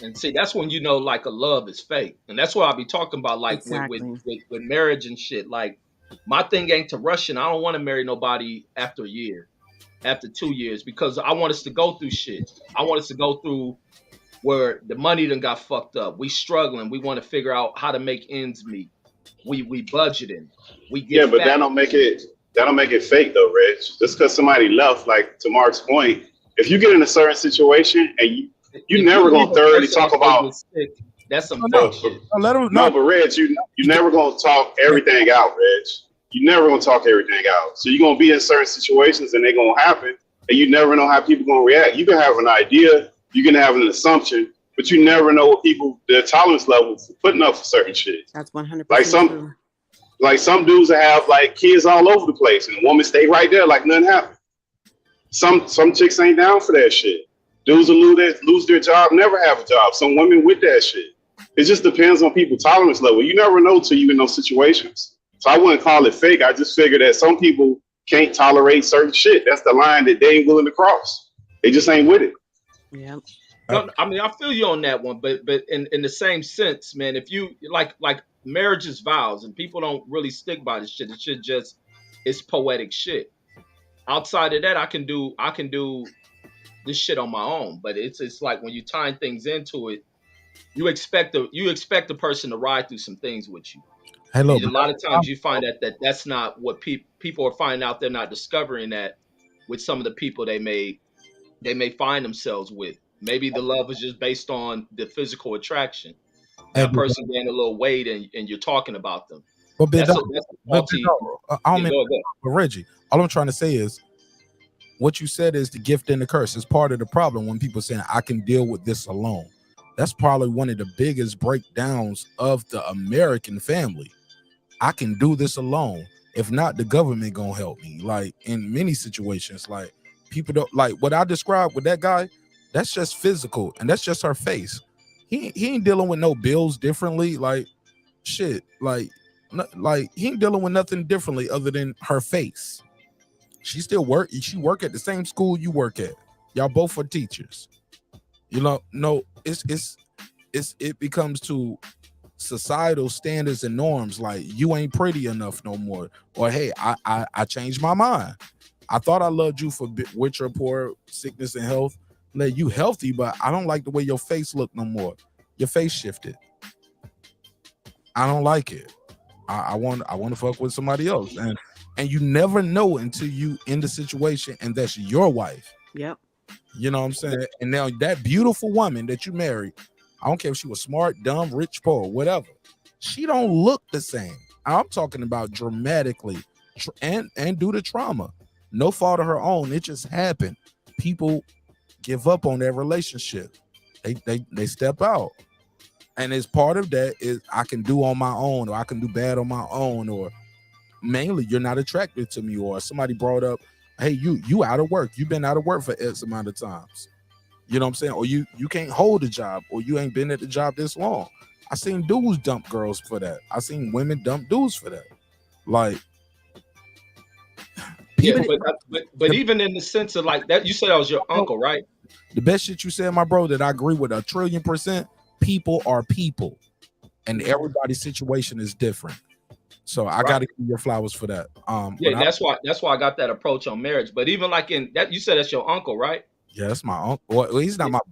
And see, that's when you know, like, a love is fake. And that's what I be talking about, like, exactly. with marriage and shit. Like, my thing ain't to rush in. I don't want to marry nobody after a year, after 2 years, because I want us to go through shit. I want us to go through where the money done got fucked up. We struggling. We want to figure out how to make ends meet. We budgeting. We get but fat. that don't make it That don't make it fake though, Reg. Just because somebody left, like to Mark's point, if you get in a certain situation and you never gonna thoroughly talk about. That's some No, fake shit. but Reg, you never gonna talk everything out, Reg. You never gonna talk everything out. So you're gonna be in certain situations and they're gonna happen, and you never know how people gonna react. You can have an idea, you can have an assumption, but you never know what their tolerance level for putting up for certain shit. That's 100% Like true. some dudes that have like kids all over the place, and the woman stay right there like nothing happened. Some chicks ain't down for that shit. Dudes will lose their job, never have a job. Some women with that shit. It just depends on people's tolerance level. You never know till you in those situations. So I wouldn't call it fake. I just figured that some people can't tolerate certain shit. That's the line that they ain't willing to cross. They just ain't with it. Yeah. No, I mean, I feel you on that one, but in the same sense, man, if you like marriage is vows and people don't really stick by this shit. It should just it's poetic shit. Outside of that, I can do this shit on my own. But it's like when you tying things into it, you expect the person to ride through some things with you. Hello. And a lot of times you find that's not what people are finding out. They're not discovering that with some of the people they may find themselves with. Maybe the love is just based on the physical attraction. That person gained a little weight and you're talking about them. But Reggie, all I'm trying to say is what you said is the gift and the curse. It's part of the problem when people saying I can deal with this alone. That's probably one of the biggest breakdowns of the American family. I can do this alone. If not, the government gonna help me. Like in many situations, like people don't like what I described with that guy. That's just physical, and that's just her face. He ain't dealing with no bills differently. Like shit. Like he ain't dealing with nothing differently other than her face. She still work. She work at the same school you work at. Y'all both are teachers. You know, no, it becomes to societal standards and norms. Like you ain't pretty enough no more, or hey, I changed my mind. I thought I loved you for with your poor sickness and health. Like you healthy, but I don't like the way your face look no more. Your face shifted. I don't like it. I want to fuck with somebody else, and you never know until you in the situation, and that's your wife. Yep. You know what I'm saying? And now that beautiful woman that you married, I don't care if she was smart, dumb, rich, poor, whatever. She don't look the same. I'm talking about dramatically, and due to trauma, no fault of her own. It just happened. People give up on their relationship. They step out. And as part of that is I can do on my own, or I can do bad on my own, or mainly you're not attracted to me, or somebody brought up, hey, you out of work. You've been out of work for X amount of times. You know what I'm saying? Or you can't hold a job, or you ain't been at the job this long. I seen dudes dump girls for that. I seen women dump dudes for that. Like, yeah, but even in the sense of like that, you said that was your uncle, right? The best shit you said, my bro, that I agree with 1,000,000,000%. People are people, and everybody's situation is different. So I got to give your flowers for that. Yeah, that's why I got that approach on marriage. But even like in that, you said that's your uncle, right? Yeah, that's my uncle. Well, he's not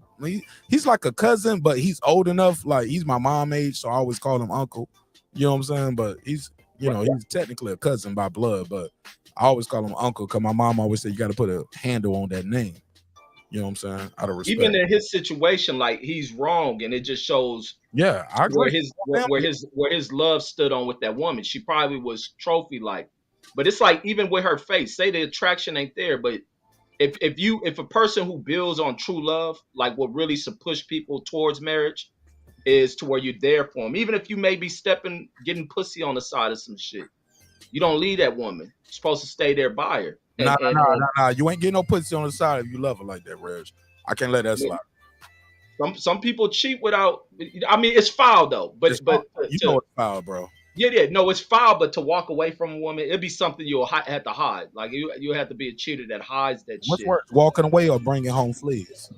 he's like a cousin, but he's old enough. Like he's my mom age, so I always call him uncle. You know what I'm saying? But he's he's technically a cousin by blood, but I always call him uncle because my mom always said you got to put a handle on that name. You know what I'm saying? Out of respect. Even in his situation, like he's wrong, and it just shows. Yeah, I agree. Where his love stood on with that woman. She probably was trophy like, but it's like even with her face, say the attraction ain't there, but if a person who builds on true love, like what really push people towards marriage, is to where you're there for them, even if you may be getting pussy on the side of some shit, you don't leave that woman. You're supposed to stay there by her. Nah. You ain't getting no pussy on the side if you love her like that, Reg. I can't let that slide. Some people cheat without. I mean, it's foul though. But it's foul, bro. Yeah, no, it's foul. But to walk away from a woman, it'd be something you'll have to hide. Like you have to be a cheater that hides that What's shit. worse, walking away or bringing home fleas?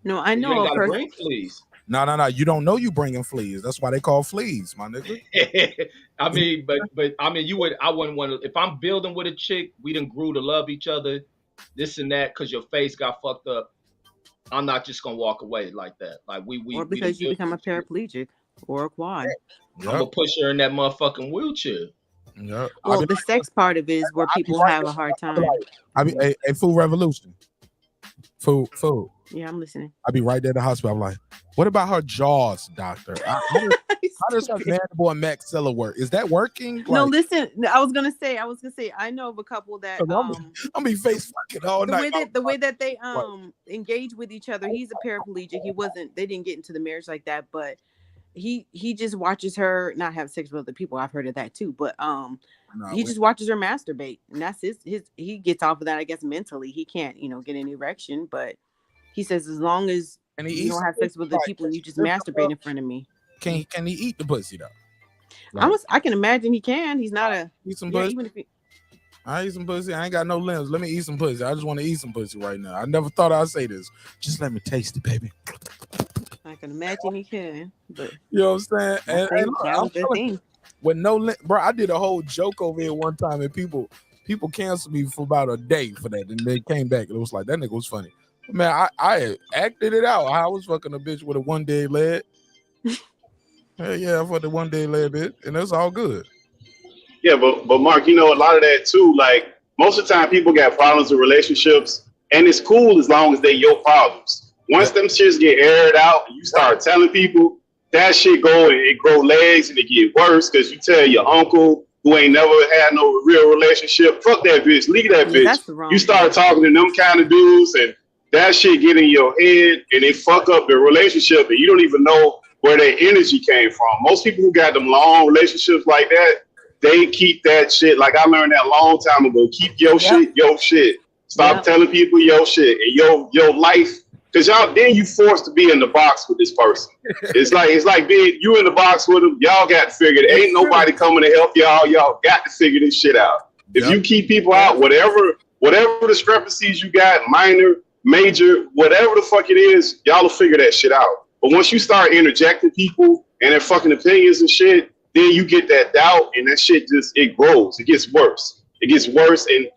No, I know. You ain't gotta bring fleas. No. You don't know you bringing fleas. That's why they call fleas, my nigga. I mean, but I mean, I wouldn't want to. If I'm building with a chick, we done grew to love each other, this and that, because your face got fucked up. I'm not just gonna walk away like that. Like we or because you become a paraplegic or a quad. I'm gonna push her in that motherfucking wheelchair. Yeah. Well, the sex part of it is where people have a hard time. I be a Food Revolution. Food. Yeah, I'm listening. I be right there at the hospital. I'm like, what about her jaws, doctor? How does her mandible and maxilla work? Is that working? No, listen. I was gonna say. I know of a couple that I'm be face fucking all night. The way that they engage with each other. He's a paraplegic. They didn't get into the marriage like that, but he just watches her not have sex with other people. I've heard of that too, but he just watches her masturbate, and that's his. He gets off of that, I guess, mentally. He can't, get an erection, but he says as long as you don't have sex with the people, you just masturbate in front of me. Can he eat the pussy though? I can imagine he can. He's not a eat some pussy. Even if I eat some pussy. I ain't got no limbs. Let me eat some pussy. I just want to eat some pussy right now. I never thought I'd say this. Just let me taste it, baby. I can imagine he can, but you know what I'm saying? And with no bro, I did a whole joke over here one time, and people canceled me for about a day for that, and they came back and it was like that nigga was funny. Man, I acted it out. I was fucking a bitch with a 1 day leg. Hell yeah, I fucked a 1 day leg bitch, and that's all good. Yeah, but Marq, a lot of that too. Like most of the time, people got problems with relationships, and it's cool as long as they're your problems. Once them shits get aired out, and you start telling people, that shit go and it grow legs and it get worse because you tell your uncle who ain't never had no real relationship, fuck that bitch, leave that bitch. You start talking to them kind of dudes, and that shit get in your head, and they fuck up the relationship, and you don't even know where their energy came from. Most people who got them long relationships like that, they keep that shit. Like I learned that a long time ago. Keep your shit, your shit. Stop telling people your shit and your life. Cause then you forced to be in the box with this person. It's like being you in the box with them. Y'all got to figure it. Ain't nobody coming to help y'all. Y'all got to figure this shit out. If you keep people out, whatever discrepancies you got, minor, major, whatever the fuck it is, y'all will figure that shit out. But once you start interjecting people and their fucking opinions and shit, then you get that doubt, and that shit it grows. It gets worse. It gets worse, and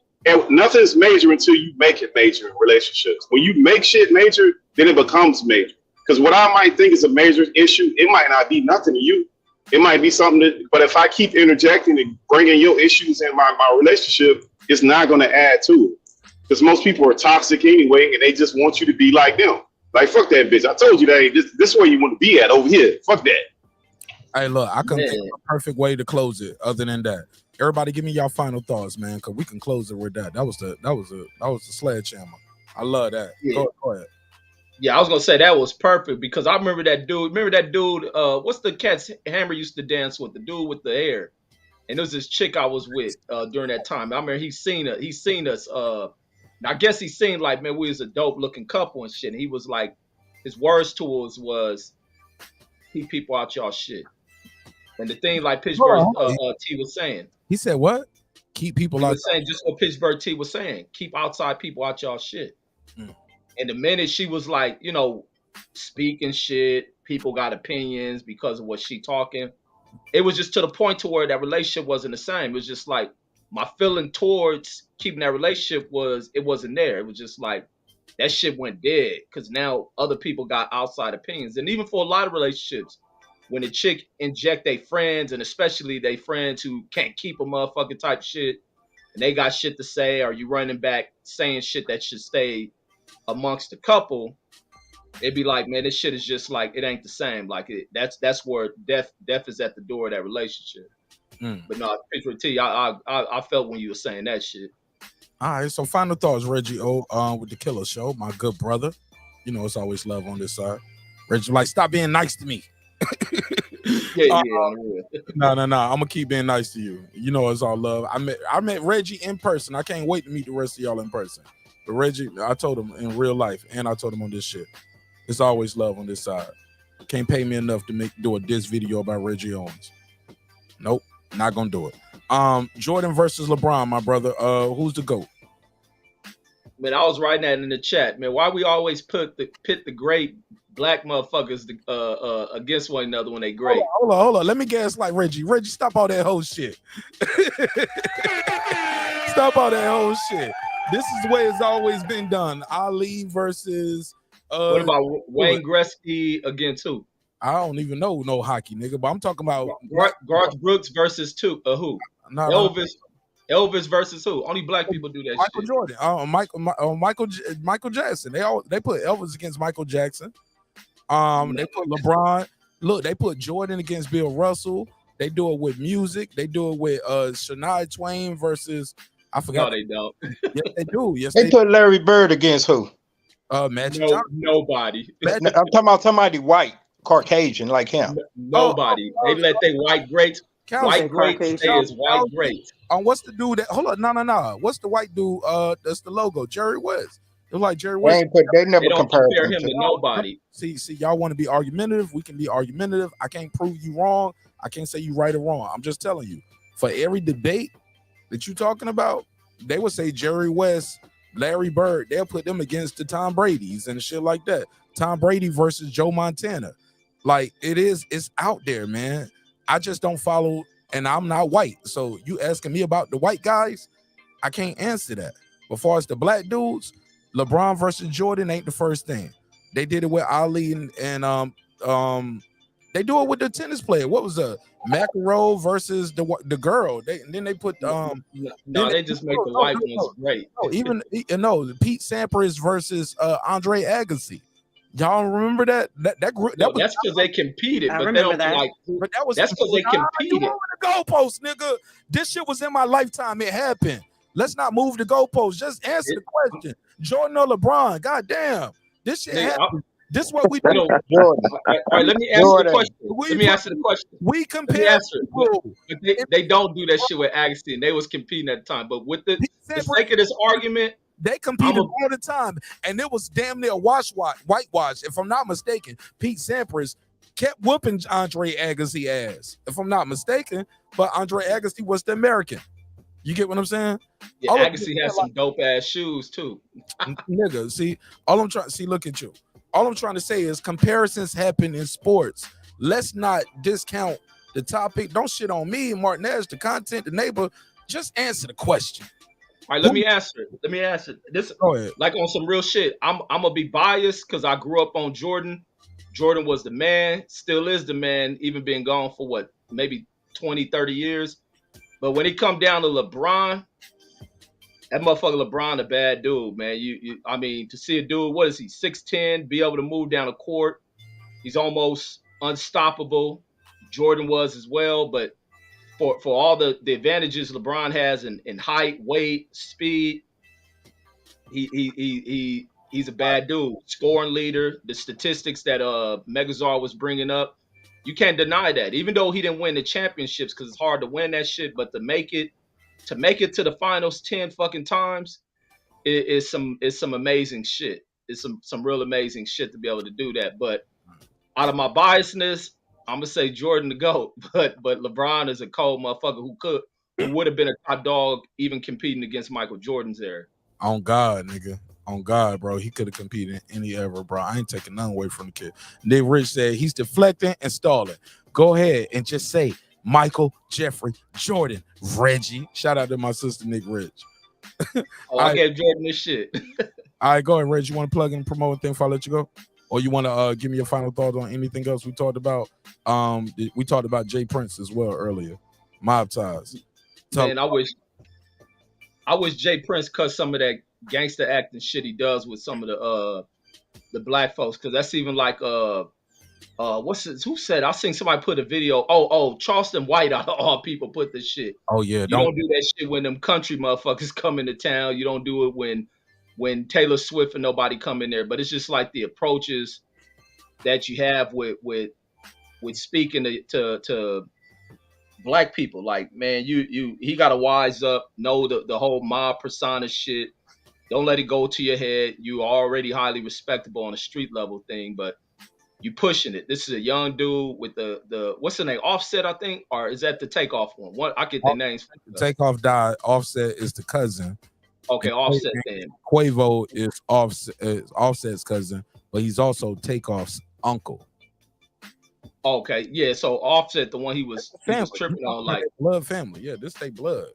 nothing's major until you make it major in relationships. When you make shit major, then it becomes major. Because what I might think is a major issue, it might not be nothing to you. It might be something but if I keep interjecting and bringing your issues in my relationship, it's not going to add to it. Because most people are toxic anyway, and they just want you to be like them. Like, fuck that bitch. I told you that ain't this where you want to be at over here. Fuck that. Hey, look, I couldn't think of a perfect way to close it other than that. Everybody give me y'all final thoughts, man, because we can close it with that. That was the sledgehammer. I love that. Yeah. Go ahead. Yeah, I was gonna say that was perfect because I remember that dude. What's the cat's Hammer used to dance with? The dude with the hair. And there was this chick I was with during that time. I remember he's seen us. I guess he seemed like, man, we was a dope looking couple and shit. And he was like, his words to us was, keep people out y'all shit. And the thing like Pittsburgh T was saying. He said what? Keep people out. He was saying just what Pittsburgh T was saying. Keep outside people out y'all shit. And the minute she was like, speaking shit, people got opinions because of what she talking. It was just to the point to where that relationship wasn't the same. It was just like my feeling towards keeping that relationship wasn't there. It was just like that shit went dead because now other people got outside opinions. And even for a lot of relationships, when a chick inject their friends, and especially they friends who can't keep a motherfucking type shit, and they got shit to say, or you running back saying shit that should stay amongst the couple, it'd be like, man, this shit is just like, it ain't the same. Like that's where death is at the door of that relationship. But no, Pittsburgh T, I felt when you were saying that shit. All right, so final thoughts, Reggie O, with the Killer Show, my good brother. It's always love on this side. Reggie, like, stop being nice to me. No, I'm gonna keep being nice to you. It's all love. I met Reggie in person. I can't wait to meet the rest of y'all in person. But Reggie, I told him in real life, and I told him on this shit. It's always love on this side. Can't pay me enough to do a diss video about Reggie Owens. Nope, not gonna do it. Jordan versus LeBron, my brother. Who's the GOAT? Man, I was writing that in the chat. Man, why we always pit the great black motherfuckers against one another when they great? Hold on. Let me gaslight Reggie. Reggie, stop all that whole shit. Stop all that whole shit. This is the way it's always been done. Ali versus. What about Wayne Gretzky against who? I don't even know no hockey, nigga. But I'm talking about Garth Brooks versus who? No. Elvis versus who? Only black people do that Michael shit. Jordan. Michael Jackson. They put Elvis against Michael Jackson. They put LeBron. Look, they put Jordan against Bill Russell. They do it with music. They do it with Shania Twain versus I forgot. No, they don't. Yes, they do. Yes, They put Larry Bird against who? Magic Johnson. Nobody. I'm talking about somebody white, Caucasian like him. Nobody. They let their white greats stay as white greats. What's the dude that? Hold on, no. What's the white dude? That's the logo. Jerry West. It's like Jerry West. They never They don't compare compare him to nobody. See, y'all want to be argumentative. We can be argumentative. I can't prove you wrong. I can't say you right or wrong. I'm just telling you. For every debate that you talking about, they would say Jerry West, Larry Bird. They'll put them against the Tom Brady's and shit like that. Tom Brady versus Joe Montana. Like it's out there, man. I just don't follow, and I'm not white. So you asking me about the white guys, I can't answer that. But far as the black dudes, LeBron versus Jordan ain't the first thing. They did it with Ali and they do it with the tennis player. What was the McEnroe versus the girl? Then they put they just make the white ones great. No, Pete Sampras versus Andre Agassi. Y'all remember that? That group. That's because they competed. I but remember they don't that. that's because they competed. You the goalpost, nigga. This shit was in my lifetime. It happened. Let's not move the goalpost. Just answer the question. Jordan or LeBron? God damn. This shit happened. This is what we do. Jordan. All right, let me answer the question. We compare. They don't do that shit with Agassi, and they was competing at the time. But with the sake of this argument, they competed all the time, and it was damn near whitewash. If I'm not mistaken, Pete Sampras kept whooping Andre Agassi ass. If I'm not mistaken, but Andre Agassi was the American. You get what I'm saying? Yeah, Agassi has some dope ass shoes too. Nigga, see, look at you. All I'm trying to say is comparisons happen in sports. Let's not discount the topic. Don't shit on me, Marq Nash, the content, the neighbor. Just answer the question. All right, let me answer it. This, like on some real shit. I'm gonna be biased because I grew up on Jordan. Jordan was the man, still is the man, even been gone for what, maybe 20, 30 years. But when it come down to LeBron, that motherfucker LeBron a bad dude, man. I mean, to see a dude, what is he, 6'10", be able to move down the court. He's almost unstoppable. Jordan was as well, but for all the advantages LeBron has in height, weight, speed, he's a bad dude. Scoring leader, the statistics that Megazar was bringing up, you can't deny that. Even though he didn't win the championships, because it's hard to win that shit, but to make it to the finals 10 fucking times is some amazing shit. It's some real amazing shit to be able to do that. But out of my biasness, I'm gonna say Jordan the GOAT, but LeBron is a cold motherfucker who would have been a top dog even competing against Michael Jordan's era. On God, nigga. On God, bro. He could have competed in any era, bro. I ain't taking nothing away from the kid. Nick Rich said he's deflecting and stalling. Go ahead and just say Michael, Jeffrey, Jordan, Reggie. Shout out to my sister Nick Rich. I gave Jordan this shit. All right, go ahead, Reggie. You want to plug and promote a thing before I let you go? Or you want to give me your final thoughts on anything else we talked about? We talked about Jay Prince as well earlier. Mob ties. Man, I wish Jay Prince cut some of that gangster acting shit he does with some of the black folks, because that's even like who said, I seen somebody put a video, Charleston White out of all people put this shit. Oh yeah, you don't do that shit when them country motherfuckers come into town. You don't do it when Taylor Swift and nobody come in there. But it's just like the approaches that you have with speaking to black people. Like, man, he gotta wise up, know the whole mob persona shit. Don't let it go to your head. You are already highly respectable on a street level thing, but you pushing it. This is a young dude with the what's the name? Offset, I think, or is that the Takeoff one? What, I get their names. Takeoff died. Offset is the cousin. Okay, Offset then. Quavo is Offset's cousin, but he's also Takeoff's uncle. Okay, yeah. So Offset, the one he was tripping on, like blood family. Yeah, this they blood.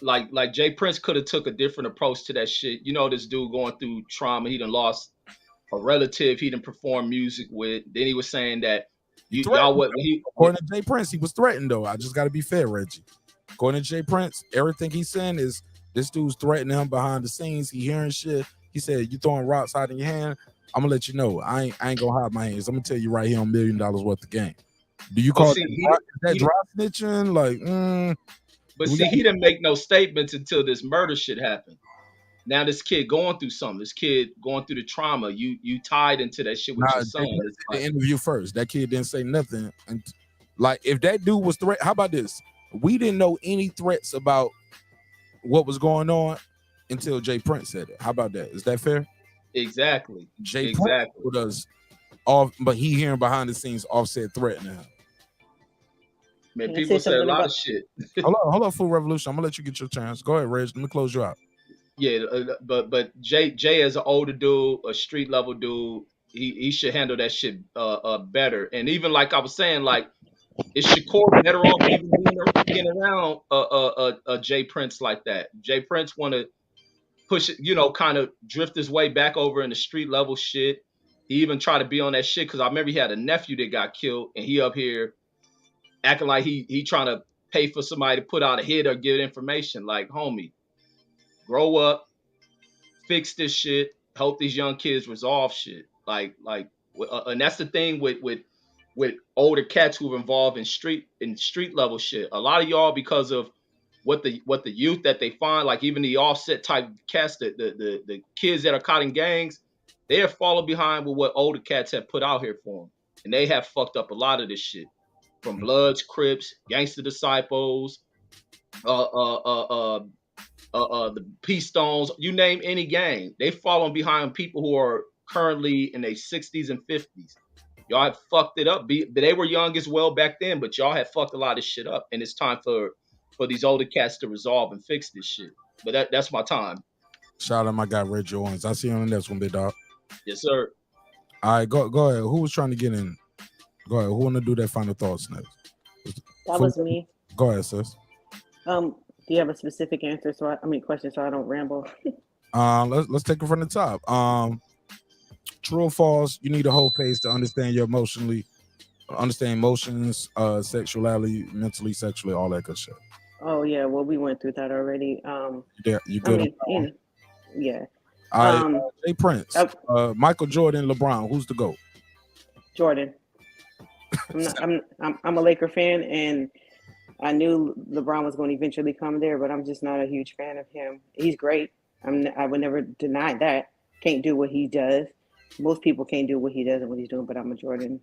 Like Jay Prince could have took a different approach to that shit. You know, this dude going through trauma. He done lost a relative he didn't perform music with. Then he was saying that y'all what according to Jay Prince, he was threatened though. I just got to be fair, Reggie. According to Jay Prince, everything he's saying is this dude's threatening him behind the scenes. He hearing shit. He said, "You throwing rocks hiding your hand? I'm gonna let you know. I ain't gonna hide my hands. I'm gonna tell you right here on $1 million worth of game." Do you call that dry snitching? Like, but see, he didn't make no statements until this murder shit happened. Now this kid going through something. This kid going through the trauma. You tied into that shit with your son. It's like, the interview first. That kid didn't say nothing. And like, if that dude was threat, how about this? We didn't know any threats about what was going on until Jay Prince said it. How about that? Is that fair? Exactly. Jay Prince does off, but he hearing behind the scenes Offset threatening him. Man, people say a lot of shit. hold on, Food Revolution. I'm gonna let you get your chance. Go ahead, Reg. Let me close you out. Yeah, but Jay as an older dude, a street level dude, he should handle that shit better. And even like I was saying, like, is Shakur better off even being around a Jay Prince like that? Jay Prince want to push it, kind of drift his way back over in the street level shit. He even tried to be on that shit because I remember he had a nephew that got killed, and he up here acting like he trying to pay for somebody to put out a hit or give information. Like, homie, grow up, fix this shit, help these young kids resolve shit. And that's the thing with older cats who are involved in street level shit. A lot of y'all, because of what the youth that they find, like even the Offset type cats, the kids that are caught in gangs, they have fallen behind with what older cats have put out here for them, and they have fucked up a lot of this shit, from Bloods, Crips, Gangster Disciples, the Peace Stones, you name any gang, they fallen behind people who are currently in their 60s and 50s. Y'all have fucked it up. They were young as well back then, but y'all have fucked a lot of shit up, and it's time for these older cats to resolve and fix this shit. But that's my time. Shout out my guy Reggie Owens. I see you on the next one, big dog. Yes, sir. All right, go ahead. Who was trying to get in? Go ahead. Who want to do their final thoughts next? That was me. Go ahead, sis. Do you have a specific answer? Question, so I don't ramble. Let's take it from the top. True or false? You need a whole face to understand emotions, sexuality, mentally, sexually, all that good shit. Oh yeah, well we went through that already. Yeah, you good? Yeah. All right, Jay Prince, Michael Jordan, LeBron. Who's the GOAT? Jordan. I'm a Laker fan, and I knew LeBron was going to eventually come there, but I'm just not a huge fan of him. He's great. I would never deny that. Can't do what he does. Most people can't do what he does and what he's doing, but I'm a Jordan.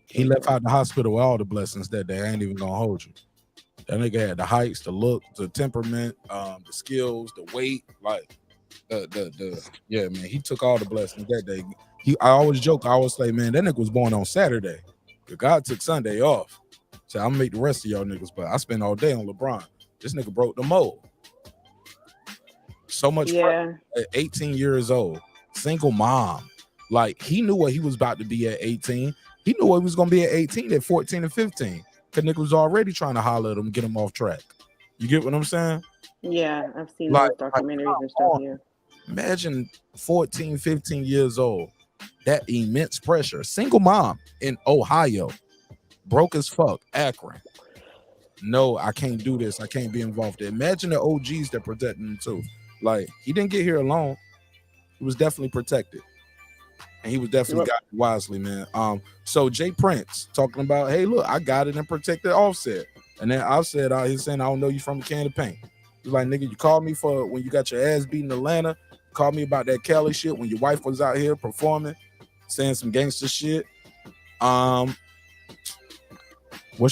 He left out the hospital with all the blessings that day. I ain't even gonna hold you. That nigga had the heights, the look, the temperament, the skills, the weight, like yeah, man. He took all the blessings that day. I always joke, I always say, man, that nigga was born on Saturday. God took Sunday off. So I'm gonna make the rest of y'all niggas, but I spent all day on LeBron. This nigga broke the mold. So much pressure at 18 years old, single mom. Like, he knew what he was about to be at 18. He knew what he was gonna be at 18, at 14 and 15. Cause nigga was already trying to holler at him, get him off track. You get what I'm saying? Yeah, I've seen those documentaries and stuff. Yeah. Imagine 14, 15 years old, that immense pressure. Single mom in Ohio, broke as fuck, Akron. No, I can't do this. I can't be involved. Imagine the OGs that protected him too. Like, he didn't get here alone. He was definitely protected. And he was definitely guided wisely, man. So Jay Prince talking about, hey, look, I got it and protected Offset. And then Offset out here saying, I don't know you from a can of paint. He's like, nigga, you called me for when you got your ass beat in Atlanta. Called me about that Kelly shit when your wife was out here performing, saying some gangster shit. What's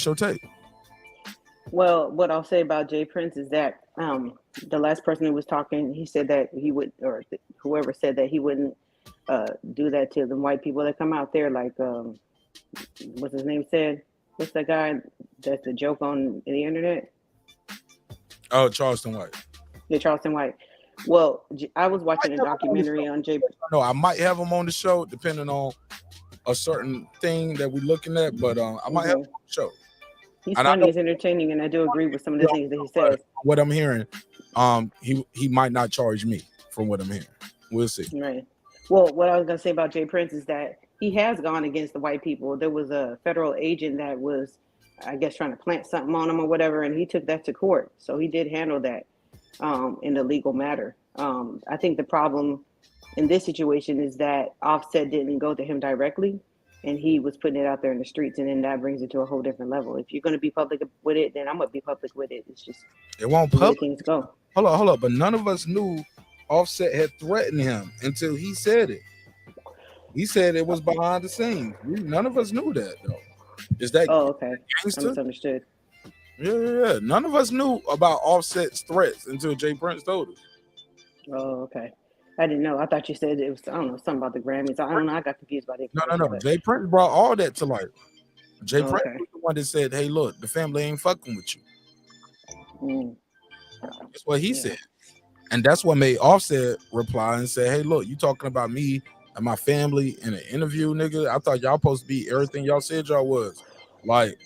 your take? Well, what I'll say about Jay Prince is that the last person who was talking, he said that he would, or whoever said that he wouldn't do that to the white people that come out there. Like, what's his name said? What's that guy that's a joke on the internet? Oh, Charleston White. Yeah, Charleston White. Well, I was watching a documentary on Jay. No, I might have him on the show depending on a certain thing that we're looking at, but I might have him on the show. He's funny, he's entertaining, and I do agree with some of the things that he says. What I'm hearing, he might not charge me from what I'm hearing. We'll see. Right. Well, what I was gonna say about Jay Prince is that he has gone against the white people. There was a federal agent that was I guess, trying to plant something on him or whatever, and he took that to court. So he did handle that in the legal matter. I think the problem in this situation is that Offset didn't go to him directly, and he was putting it out there in the streets, and then that brings it to a whole different level. If you're going to be public with it, then I'm going to be public with it. It's just it won't the way public. things go. Hold up. But none of us knew Offset had threatened him until he said it. He said it was behind the scenes. None of us knew that, though. Is that okay? Gangster? I misunderstood. Yeah. None of us knew about Offset's threats until Jay Prince told us. Oh, okay. I didn't know. I thought you said it was, I don't know, something about the Grammys. I don't know. I got confused by it. No. Jay Prince brought all that to light. Jay Prince okay. was the one that said, hey, look, the family ain't fucking with you. That's what he said. And that's what made Offset reply and say, hey, look, you talking about me and my family in an interview, nigga? I thought y'all supposed to be everything y'all said y'all was. Like,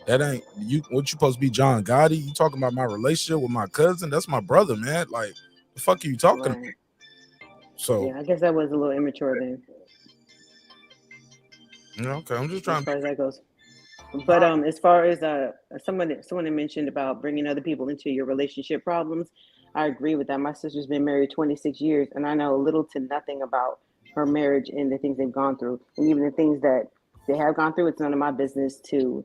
that ain't you. What you supposed to be, John Gotti? You talking about my relationship with my cousin? That's my brother, man. Like, the fuck are you talking about? So yeah, I guess that was a little immature then. Okay, I'm just trying as far as that goes. But as far as someone had mentioned about bringing other people into your relationship problems, I agree with that. My sister's been married 26 years, and I know little to nothing about her marriage and the things they've gone through, and even the things that they have gone through. It's none of my business to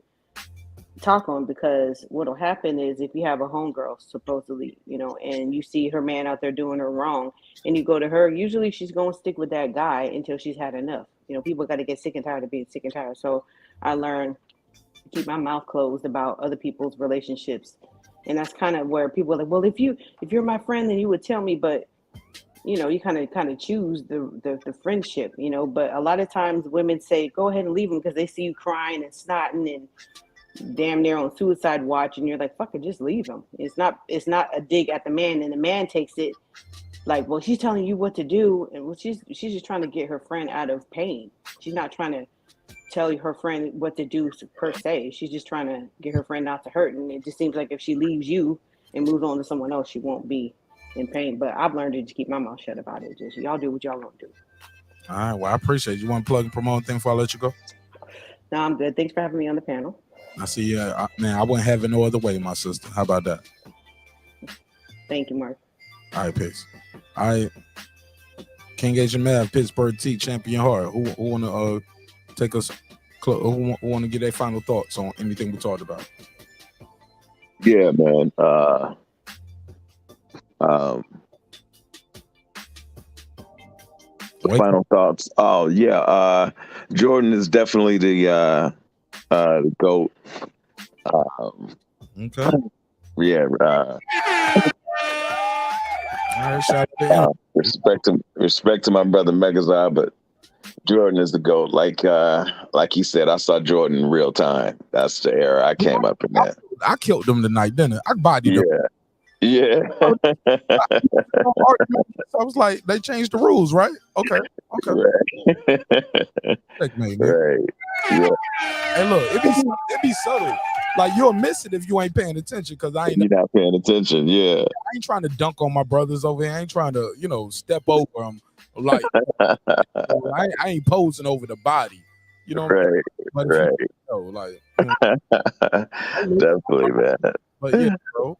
talk on, because what'll happen is if you have a homegirl, supposedly, and you see her man out there doing her wrong, and you go to her, usually she's going to stick with that guy until she's had enough. People got to get sick and tired of being sick and tired. So I learned to keep my mouth closed about other people's relationships. And that's kind of where people are like, well, if you're my friend, then you would tell me. But you kind of choose the friendship, but a lot of times women say, go ahead and leave him, because they see you crying and snotting and damn near on suicide watch, and you're like, fuck it, just leave him. It's not a dig at the man, and the man takes it like, well, she's telling you what to do, and well, she's just trying to get her friend out of pain. She's not trying to tell her friend what to do per se. She's just trying to get her friend not to hurt, and it just seems like if she leaves you and moves on to someone else, she won't be in pain. But I've learned to just keep my mouth shut about it. Just y'all do what y'all want to do. All right, well, I appreciate you. Want to plug and promote thing before I let you go? No, I'm good. Thanks for having me on the panel. I see. Man, I wouldn't have it no other way, my sister. How about that? Thank you, Mark. All right, peace. All right, King Agent Mav, Pittsburgh T, Champion Heart. Who want to take us? Who want to get their final thoughts on anything we talked about? Yeah, man. Final thoughts. Oh yeah, Jordan is definitely the GOAT. Okay. Yeah. All right, shout out to respect to my brother Megazar, but Jordan is the GOAT. Like he said, I saw Jordan in real time. That's the era I came up in that. I killed him tonight, didn't I? I bodied him. Yeah. I was like, they changed the rules, right? Okay. Checkmate, right. Yeah. Hey, look, it be subtle. Like, you'll miss it if you ain't paying attention, because You're not paying attention. Yeah. I ain't trying to dunk on my brothers over here. I ain't trying to, step over them. Like, I ain't posing over the body. You know what I mean? But definitely, man. But yeah, bro.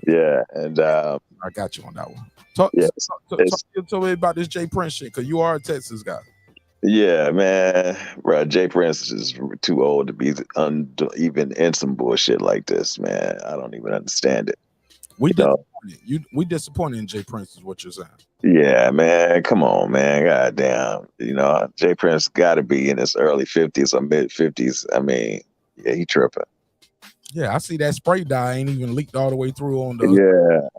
Yeah, and I got you on that one. Talk to me about this Jay Prince shit, because you are a Texas guy. Yeah, man, bro. Jay Prince is too old to be even in some bullshit like this, man. I don't even understand it. We disappointed in Jay Prince, is what you're saying. Yeah, man. Come on, man. Goddamn. Jay Prince got to be in his early 50s or mid 50s. I mean, yeah, he tripping. Yeah, I see that spray dye ain't even leaked all the way through on the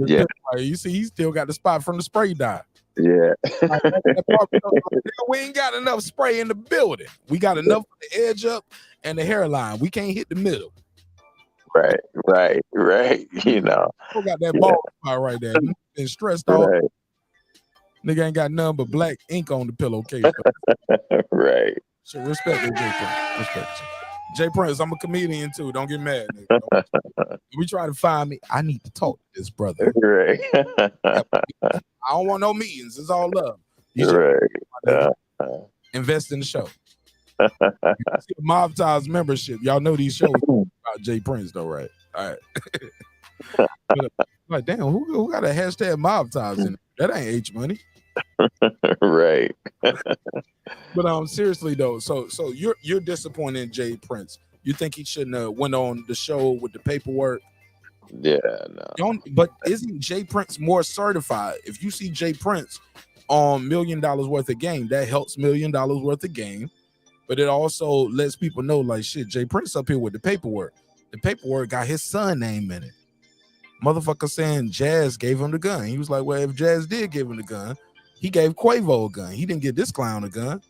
yeah. You see, he still got the spot from the spray dye. Yeah. We ain't got enough spray in the building. We got enough for the edge up and the hairline. We can't hit the middle. Right. We got that ball spot right there. Been stressed out. Right. Nigga ain't got nothing but black ink on the pillowcase. Right. So respect it, Jay Prince. Respect you. Jay Prince, I'm a comedian too. Don't get mad, nigga. We try to find me. I need to talk to this brother. Right. I don't want no meetings. It's all love. Right. Invest in the show. See the Mob Ties membership. Y'all know these shows about Jay Prince, though, right? All right. But, like, damn, who got a hashtag Mob Ties in it? That ain't H Money. Right. But seriously though, so you're disappointed in Jay Prince. You think he shouldn't have went on the show with the paperwork? Yeah, no. But isn't Jay Prince more certified? If you see Jay Prince on $1 million worth of game, that helps $1 million worth of game. But it also lets people know, like, shit, Jay Prince up here with the paperwork. The paperwork got his son name in it. Motherfucker saying Jazz gave him the gun. He was like, well, if Jazz did give him the gun, he gave Quavo a gun. He didn't give this clown a gun.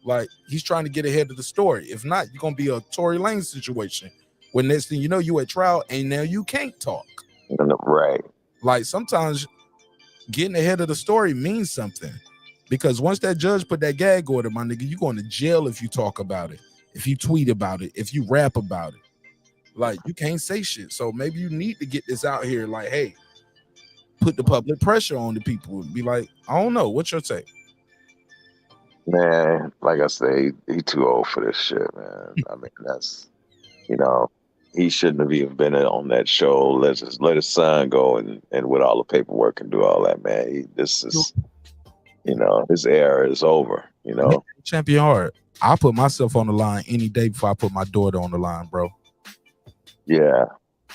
Like, he's trying to get ahead of the story. If not, you're going to be a Tory Lanez situation where next thing you know, you at trial and now you can't talk. Right. Like, sometimes getting ahead of the story means something. Because once that judge put that gag order, my nigga, you going to jail if you talk about it, if you tweet about it, if you rap about it. Like, you can't say shit. So maybe you need to get this out here. Like, hey, put the public pressure on the people and be like, I don't know. What's your take? Man, like I say, he too old for this shit, man. I mean, that's, he shouldn't have even been on that show. Let his son go and with all the paperwork and do all that, man. This is, his era is over, Champion Heart. I put myself on the line any day before I put my daughter on the line, bro. Yeah.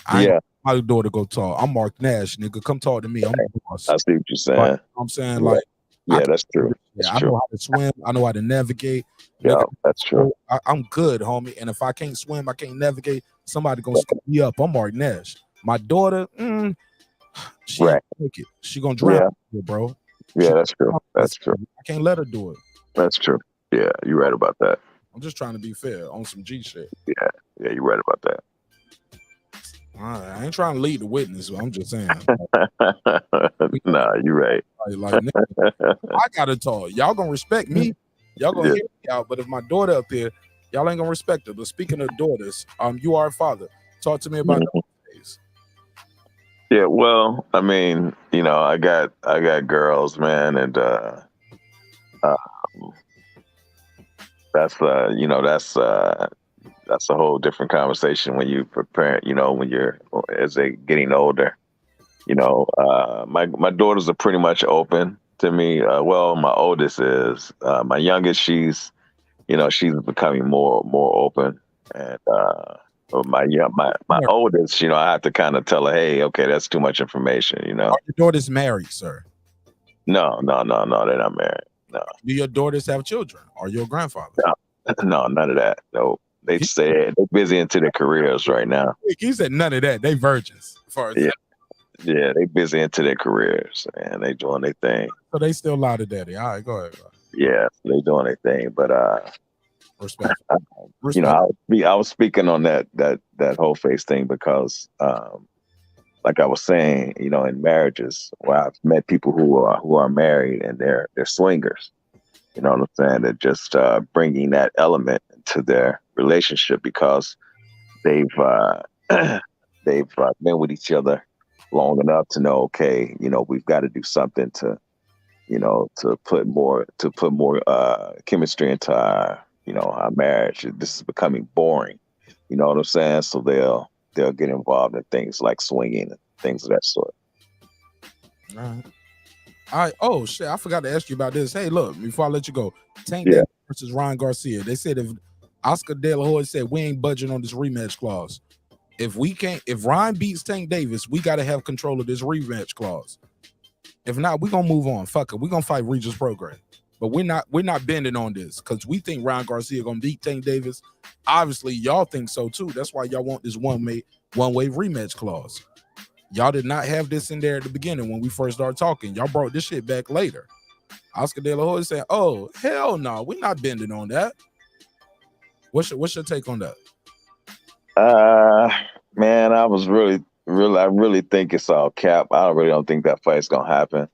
I ain't my daughter go talk. I'm Marq Nash, nigga. Come talk to me. I'm the boss. I see what you're saying. Like, I'm saying, like, yeah, that's true. I know how to swim. I know how to navigate. Yeah, nigga, that's true. I'm good, homie. And if I can't swim, I can't navigate, somebody gonna scoop me up. I'm Marq Nash. My daughter, she ain't take it. She gonna drown, bro. Yeah, that's true. That's true. I can't let her do it. That's true. Yeah, you're right about that. I'm just trying to be fair on some G shit. Yeah, you're right about that. I ain't trying to lead the witness. I'm just saying. Nah, you're right. Like, I gotta talk. Y'all gonna respect me. Y'all gonna hear me out. But if my daughter up there, y'all ain't gonna respect her. But speaking of daughters, you are a father. Talk to me about those days. Yeah, well, I mean, I got girls, man, and that's a whole different conversation when you prepare, when you're as they getting older. My daughters are pretty much open to me. Well, my oldest is. My youngest, she's becoming more open, and my oldest, I have to kind of tell her, hey, okay, that's too much information. Are your daughters married, sir? No, they're not married. No. Do your daughters have children? Are you a grandfather? No, none of that. No. They say they're busy into their careers right now. He said none of that. They virgins. As far as yeah, they busy into their careers and they doing their thing. So they still lie to daddy. All right, go ahead. Yeah, they doing their thing. But respect. I was speaking on that whole face thing because like I was saying, in marriages where I've met people who are married and they're swingers. You know what I'm saying? They're just bringing that element into their relationship because they've been with each other long enough to know, okay, we've got to do something to put more chemistry into our marriage. This is becoming boring. You know what I'm saying? So they'll get involved in things like swinging and things of that sort. All right. Oh shit! I forgot to ask you about this. Hey, look, before I let you go, Tank Davis versus Ryan Garcia. They said if Oscar De La Hoya said we ain't budging on this rematch clause. If Ryan beats Tank Davis, we got to have control of this rematch clause. If not, we're gonna move on. Fuck it. We're gonna fight Regis Program. But we're not bending on this because we think Ryan Garcia gonna beat Tank Davis. Obviously, y'all think so too. That's why y'all want this one-way rematch clause. Y'all did not have this in there at the beginning when we first started talking. Y'all brought this shit back later. Oscar De La Hoya said, "Oh hell no, we're not bending on that." What's your take on that? Man, I really think it's all cap. I really don't think that fight's gonna happen.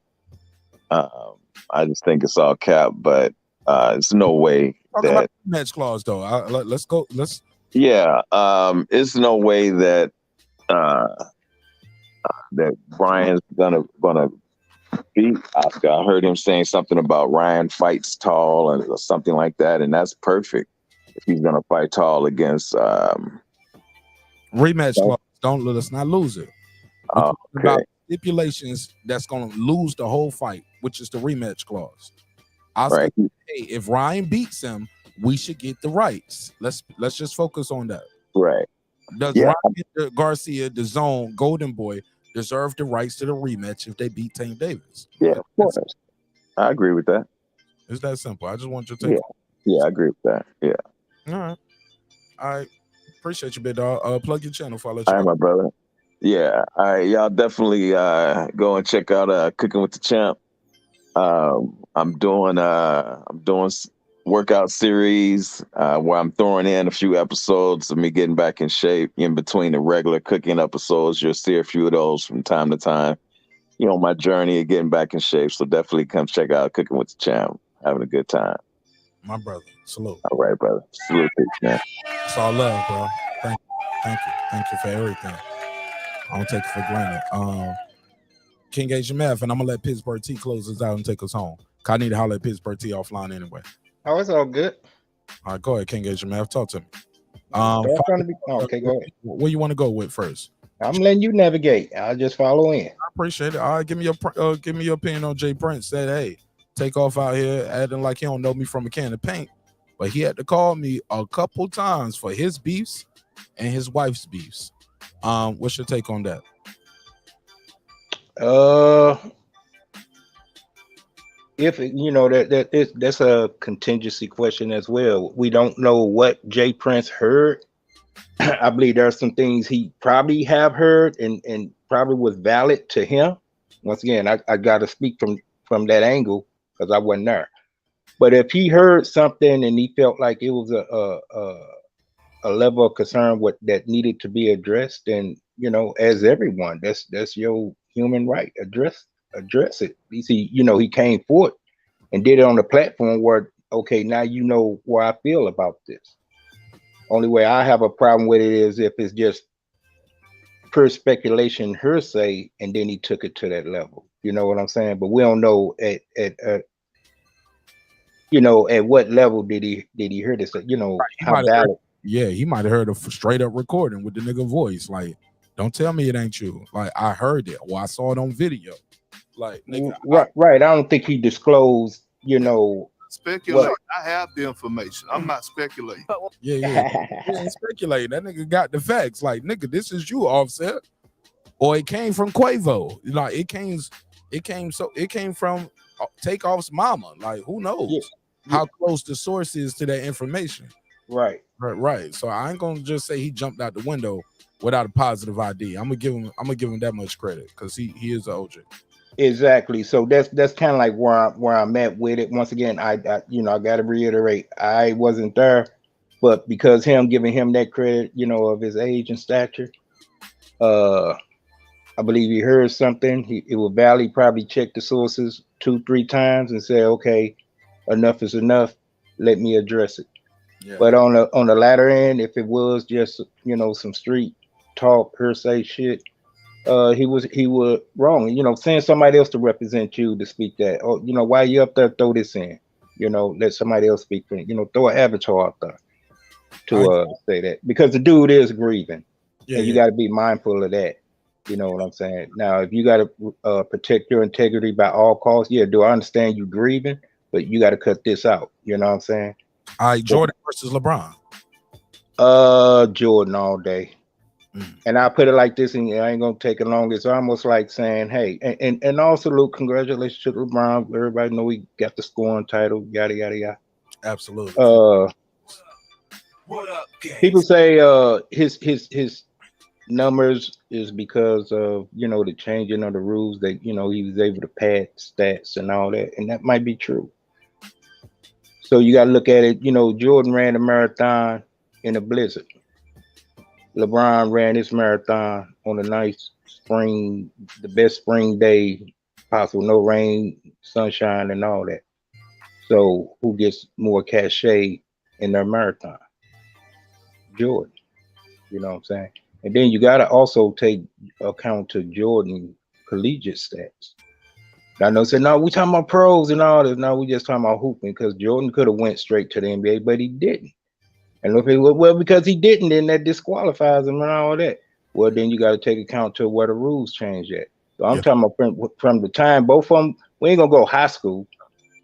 I just think it's all cap, but it's no way Talk about the match clause though. Let's go. Yeah, it's no way that that Brian's gonna beat Oscar. I heard him saying something about Ryan fights tall or something like that, and that's perfect. if he's gonna fight tall against rematch clause. Don't let us not lose it. We're talking about stipulations that's gonna lose the whole fight, which is the rematch clause. Oscar, hey, if Ryan beats him, we should get the rights. Let's just focus on that. Right. Does Ryan Garcia, the Zone, Golden Boy, deserve the rights to the rematch if they beat Tank Davis? Yeah, of course. I agree with that. It's that simple. I just want your take. Yeah, I agree with that. Yeah. All right. I appreciate you, big dog. Plug your channel for I let you All right, my brother. Yeah. All right, y'all definitely go and check out Cooking with the Champ. I'm doing workout series where I'm throwing in a few episodes of me getting back in shape in between the regular cooking episodes. You'll see a few of those from time to time. You know, my journey of getting back in shape. So definitely come check out Cooking with the Champ. Having a good time. My brother. Salute. All right, brother. Salute, man. It's all love, bro. Thank you. Thank you for everything. I don't take it for granted. King H Math, and I'm gonna let Pittsburgh T close us out and take us home. I need to holler at Pittsburgh T offline anyway. Oh, it's all good. All right, go ahead, King H Math. Talk to me. Okay, go ahead. Where you want to go with first? I'm letting you navigate. I'll just follow in. I appreciate it. All right, give me your opinion on Jay Prince. Said, hey, Takeoff out here acting like he don't know me from a can of paint, but he had to call me a couple times for his beefs and his wife's beefs. What's your take on that? If you know that's a contingency question as well. We don't know what Jay Prince heard. I believe there are some things he probably have heard and probably was valid to him. Once again, I got to speak from that angle because I wasn't there. But if he heard something and he felt like it was a level of concern that needed to be addressed, then as everyone, that's your human right. Address it. At least he came forth and did it on the platform where, okay, now you know where I feel about this. Only way I have a problem with it is if it's just pure speculation, hearsay, and then he took it to that level. You know what I'm saying? But we don't know at what level did he hear this? How valid. He might have heard a straight up recording with the nigga voice. Like, don't tell me it ain't you. Like, I heard it or I saw it on video. Like, nigga, right. I don't think he disclosed, Speculate. I have the information. I'm not speculating. Yeah. He ain't speculating. That nigga got the facts. Like, nigga, this is you, Offset. Or it came from Quavo. Like, it came from Takeoff's mama. Like, who knows how close the source is to that information. Right. So I ain't gonna just say he jumped out the window without a positive ID. I'm gonna give him that much credit because he is an OG. Exactly. So that's kind of like where I'm at with it. Once again, I got to reiterate, I wasn't there, but because giving him that credit, of his age and stature, I believe he heard something. It would validly probably check the sources 2-3 times and say, okay, enough is enough. Let me address it. Yeah. But on the latter end, if it was just some street talk, hearsay shit, he was wrong. Send somebody else to represent you to speak that. Or why you up there? Throw this in. Let somebody else speak for you. Throw an avatar out there to say that, because the dude is grieving, and you got to be mindful of that. You know what I'm saying? Now, if you got to protect your integrity by all costs, do I understand you grieving? But you got to cut this out. You know what I'm saying? All right, Jordan versus LeBron. Jordan all day. And I put it like this, and I ain't gonna take it long. It's almost like saying, hey, and also, Luke, congratulations to LeBron. Everybody know he got the scoring title, yada yada yada. Absolutely. What up, gang? People say his numbers is because of the changing of the rules that he was able to pad stats and all that, and that might be true. So you got to look at it. Jordan ran a marathon in a blizzard. LeBron ran his marathon on a nice spring, the best spring day possible, no rain, sunshine, and all that. So who gets more cachet in their marathon? Jordan. You know what I'm saying? And then you got to also take account to Jordan collegiate stats. I know said, no, we talking about pros and all this. No, we just talking about hooping, because Jordan could have went straight to the NBA, but he didn't. And if it well, because he didn't, then that disqualifies him and all that. Well, then you got to take account to where the rules change at. So I'm talking about from the time both of them. We ain't gonna go high school.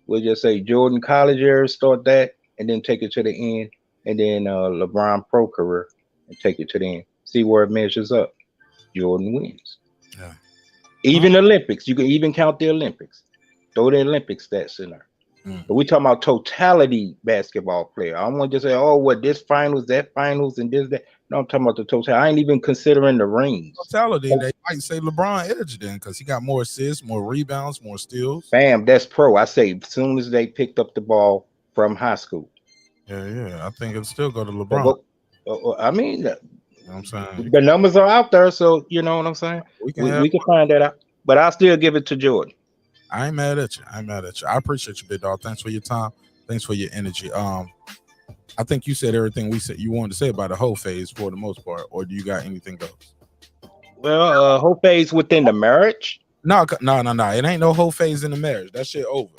We'll just say Jordan college years, start that, and then take it to the end, and then LeBron pro career, and take it to the end. See where it measures up. Jordan wins. Yeah. Even Olympics, you can even count the Olympics. Throw the Olympic stats in there. But we talking about totality basketball player. I don't want to just say, oh, what this finals, that finals, and this, that. No, I'm talking about the total. I ain't even considering the rings. Totality, they might say LeBron edged then because he got more assists, more rebounds, more steals. Bam, that's pro. I say as soon as they picked up the ball from high school. Yeah. I think it'll still go to LeBron. I mean, you know what I'm saying? The numbers are out there, so you know what I'm saying? We can find that out. But I'll still give it to Jordan. I ain't mad at you. I appreciate you, big dog. Thanks for your time. Thanks for your energy. I think you said everything you wanted to say about the whole phase for the most part, or do you got anything else? Well, whole phase within the marriage? No. It ain't no whole phase in the marriage. That shit over.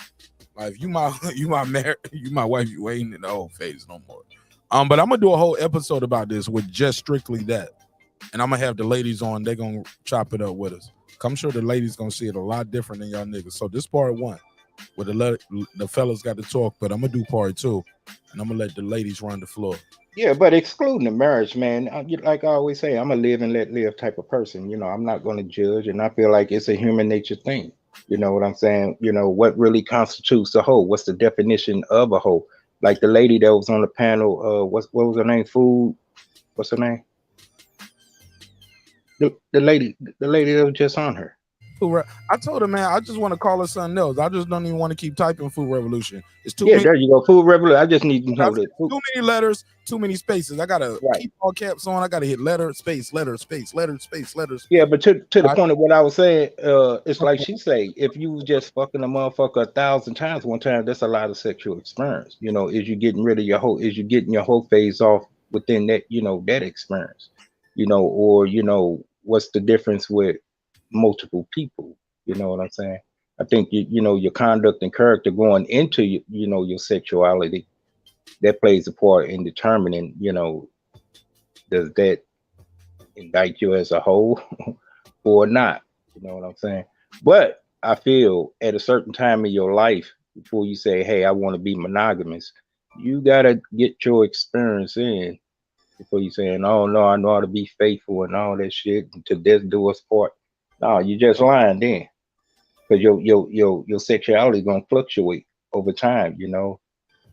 Like if you my wife, you ain't in the whole phase no more. But I'm gonna do a whole episode about this with just strictly that, and I'm gonna have the ladies on. They're gonna chop it up with us. I'm sure the ladies gonna see it a lot different than y'all niggas. So this part one, where the fellas got to talk, but I'm gonna do part two, and I'm gonna let the ladies run the floor. Yeah, but excluding the marriage, man, like I always say, I'm a live and let live type of person. You know, I'm not going to judge, and I feel like it's a human nature thing. You know what I'm saying? You know, what really constitutes a hoe? What's the definition of a hoe? Like the lady that was on the panel, what was her name? Food? What's her name? The lady that was just on her. I told her, man, I just want to call her something else. I just don't even want to keep typing Food Revolution. It's too many. There you go, Food Revolution. I just need to know that. Too many letters, too many spaces. I gotta keep all caps on. I gotta hit letter, space, letter, space, letter, space, letter. Space. Yeah, but to the point of what I was saying, it's like she say, if you just fucking a motherfucker 1,000 times one time, that's a lot of sexual experience. You know, is you getting rid of your whole? Is you getting your whole phase off within that? You know, that experience. You know, or you know, what's the difference with multiple people? You know what I'm saying? I think you know your conduct and character going into you know your sexuality, that plays a part in determining, you know, does that indict you as a whole or not? You know what I'm saying? But I feel at a certain time in your life, before you say, hey, I want to be monogamous, you gotta get your experience in before you saying, oh no, I know how to be faithful and all that shit to death do us part. No, you just lying then. Because your sexuality is gonna fluctuate over time, you know.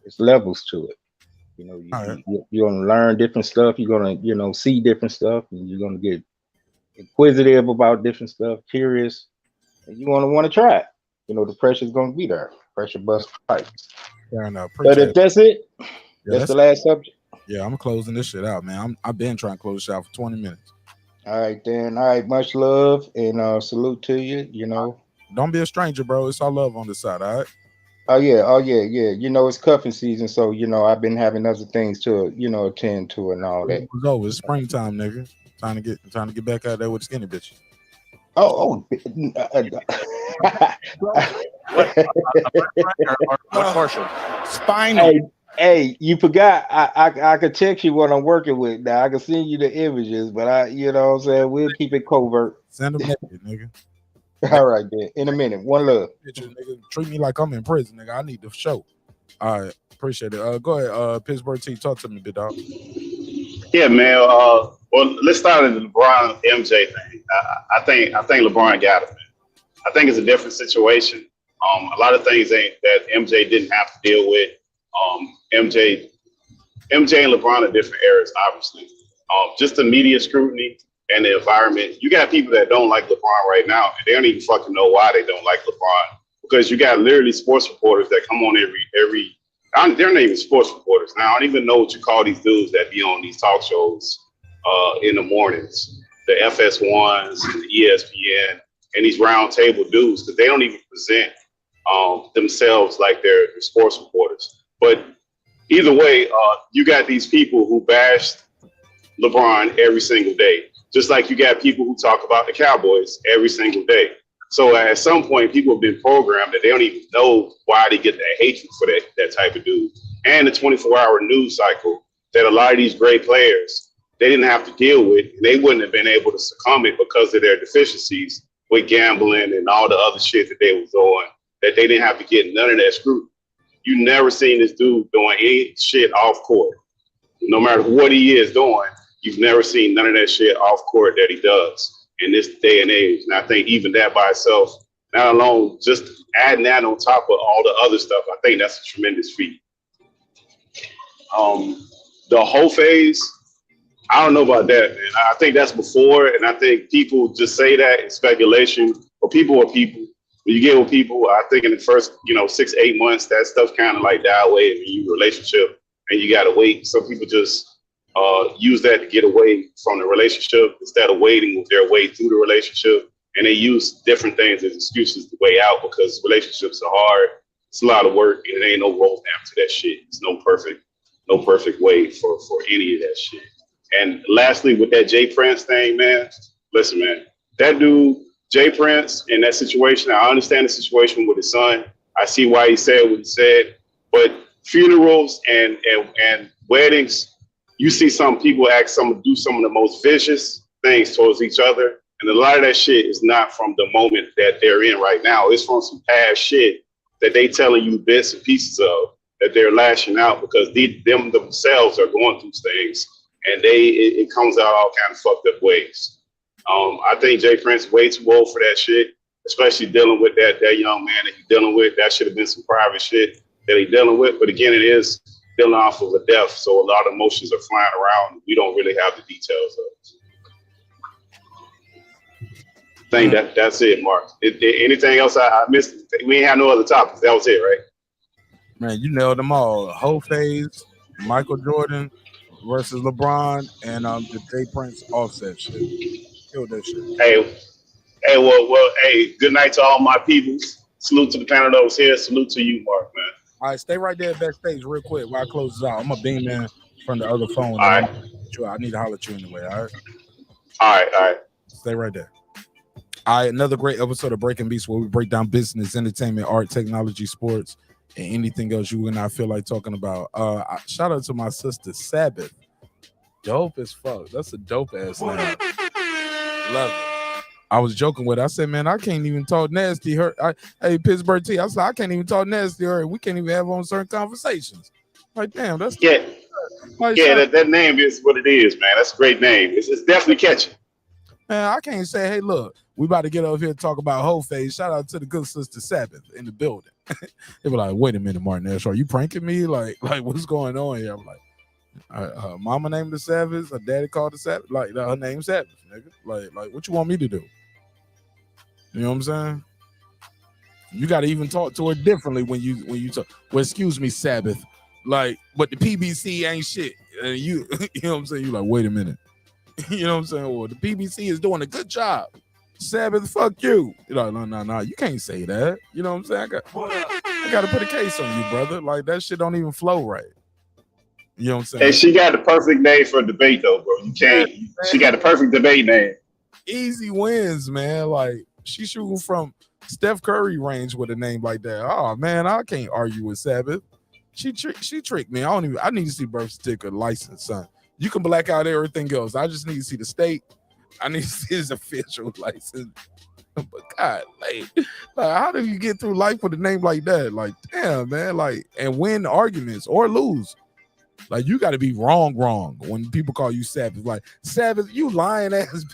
It's levels to it. You know, you're gonna learn different stuff, you're gonna, you know, see different stuff, and you're gonna get inquisitive about different stuff, curious, and you wanna try it. You know, the pressure's gonna be there. Pressure bust pipes. Fair enough. But if that's it, that's the last subject. Yeah, I'm closing this shit out, man. I've been trying to close this out for 20 minutes. All right, then. All right, much love and salute to you. You know, don't be a stranger, bro. It's all love on this side, all right? Oh yeah. You know, it's cuffing season, so you know I've been having other things to, you know, attend to and all that. It's over. It's springtime, nigga. Trying to get back out there with skinny bitches. What portion? Spinal. Hey, you forgot. I could text you what I'm working with. Now I can send you the images, but you know what I'm saying, we'll keep it covert. Send them naked, nigga. All right, then. In a minute. One love. Nigga, treat me like I'm in prison, nigga. I need the show. All right, appreciate it. Go ahead, Pittsburgh T. Talk to me, big dog. Yeah, man. Well, let's start with the LeBron MJ thing. I think LeBron got it, man. I think it's a different situation. A lot of things that MJ didn't have to deal with. MJ and LeBron are different eras, obviously. Just the media scrutiny and the environment. You got people that don't like LeBron right now, and they don't even fucking know why they don't like LeBron. Because you got literally sports reporters that come on every. They're not even sports reporters now. I don't even know what you call these dudes that be on these talk shows in the mornings. The FS1s and the ESPN and these round table dudes, because they don't even present themselves like they're sports reporters. But either way, you got these people who bashed LeBron every single day, just like you got people who talk about the Cowboys every single day. So at some point, people have been programmed that they don't even know why they get that hatred for that type of dude. And the 24-hour news cycle that a lot of these great players, they didn't have to deal with, and they wouldn't have been able to succumb it because of their deficiencies with gambling and all the other shit that they was doing, that they didn't have to get none of that scrutiny. You never seen this dude doing any shit off court. No matter what he is doing, you've never seen none of that shit off court that he does in this day and age. And I think even that by itself, not alone, just adding that on top of all the other stuff, I think that's a tremendous feat. The whole phase, I don't know about that, man. I think that's before, and I think people just say that in speculation. But people are people. When you get with people, I think in the first, 6, 8 months, that stuff kind of like die away in your relationship, and you got to wait. Some people just use that to get away from the relationship instead of waiting their way through the relationship. And they use different things as excuses to way out because relationships are hard. It's a lot of work, and there ain't no roadmap to that shit. It's no perfect way for any of that shit. And lastly, with that Jay Prince thing, man, listen, man, that dude, Jay Prince, in that situation, I understand the situation with his son. I see why he said what he said. But funerals and weddings, you see some people do some of the most vicious things towards each other. And a lot of that shit is not from the moment that they're in right now. It's from some past shit that they telling you bits and pieces of that they're lashing out because them themselves are going through things, and it comes out all kind of fucked up ways. I think Jay Prince is way too old for that shit, especially dealing with that young man that he's dealing with. That should have been some private shit that he's dealing with. But again, it is dealing off of a death, so a lot of emotions are flying around. We don't really have the details of it. I think that's it, Mark. Anything else I missed? We ain't have no other topics. That was it, right? Man, you nailed them all. Whole phase, Michael Jordan versus LeBron, and the Jay Prince offset shit. Killed that shit. Hey, well, hey, good night to all my people. Salute to the panel that was here. Salute to you, Mark, man. All right, stay right there backstage real quick while I close this out. I'm gonna beam in from the other phone. All right. I need to holler at you anyway, all right? All right. Stay right there. All right, another great episode of Breaking Beats where we break down business, entertainment, art, technology, sports, and anything else you and I feel like talking about. Shout out to my sister Sabbath. Dope as fuck. That's a dope ass name. Love it. I was joking with her. I said, man, I can't even talk nasty. Hey, Pittsburgh T. I said, I can't even talk nasty. Her. We can't even have on certain conversations. Like, damn, that's that name is what it is, man. That's a great name. It's definitely catchy. Man, I can't say, hey, look, we about to get over here and talk about whole phase. Shout out to the good sister Sabbath in the building. They were like, wait a minute, Marqnash, are you pranking me? Like what's going on here? I'm like, her mama named the Sabbath, her daddy called the Sabbath. Like, her name's Sabbath, nigga. Like, what you want me to do? You know what I'm saying? You got to even talk to her differently when you talk. Well, excuse me, Sabbath. Like, but the PBC ain't shit. And you know what I'm saying? You like, wait a minute. You know what I'm saying? Well, the PBC is doing a good job. Sabbath, fuck you. You're like, no, you can't say that. You know what I'm saying? I got to put a case on you, brother. Like, that shit don't even flow right. You know what I'm saying? Hey, she got the perfect name for a debate, though, bro. You can't. She got the perfect debate name. Easy wins, man. Like, she shooting from Steph Curry range with a name like that. Oh man, I can't argue with Sabbath. She tricked me. I need to see birth certificate, license, son. You can black out everything else. I just need to see the state. I need to see his official license. But God, like how do you get through life with a name like that? Like, damn, man. Like, and win arguments or lose. Like, you got to be wrong when people call you Sabbath. Like, Sabbath, you lying ass.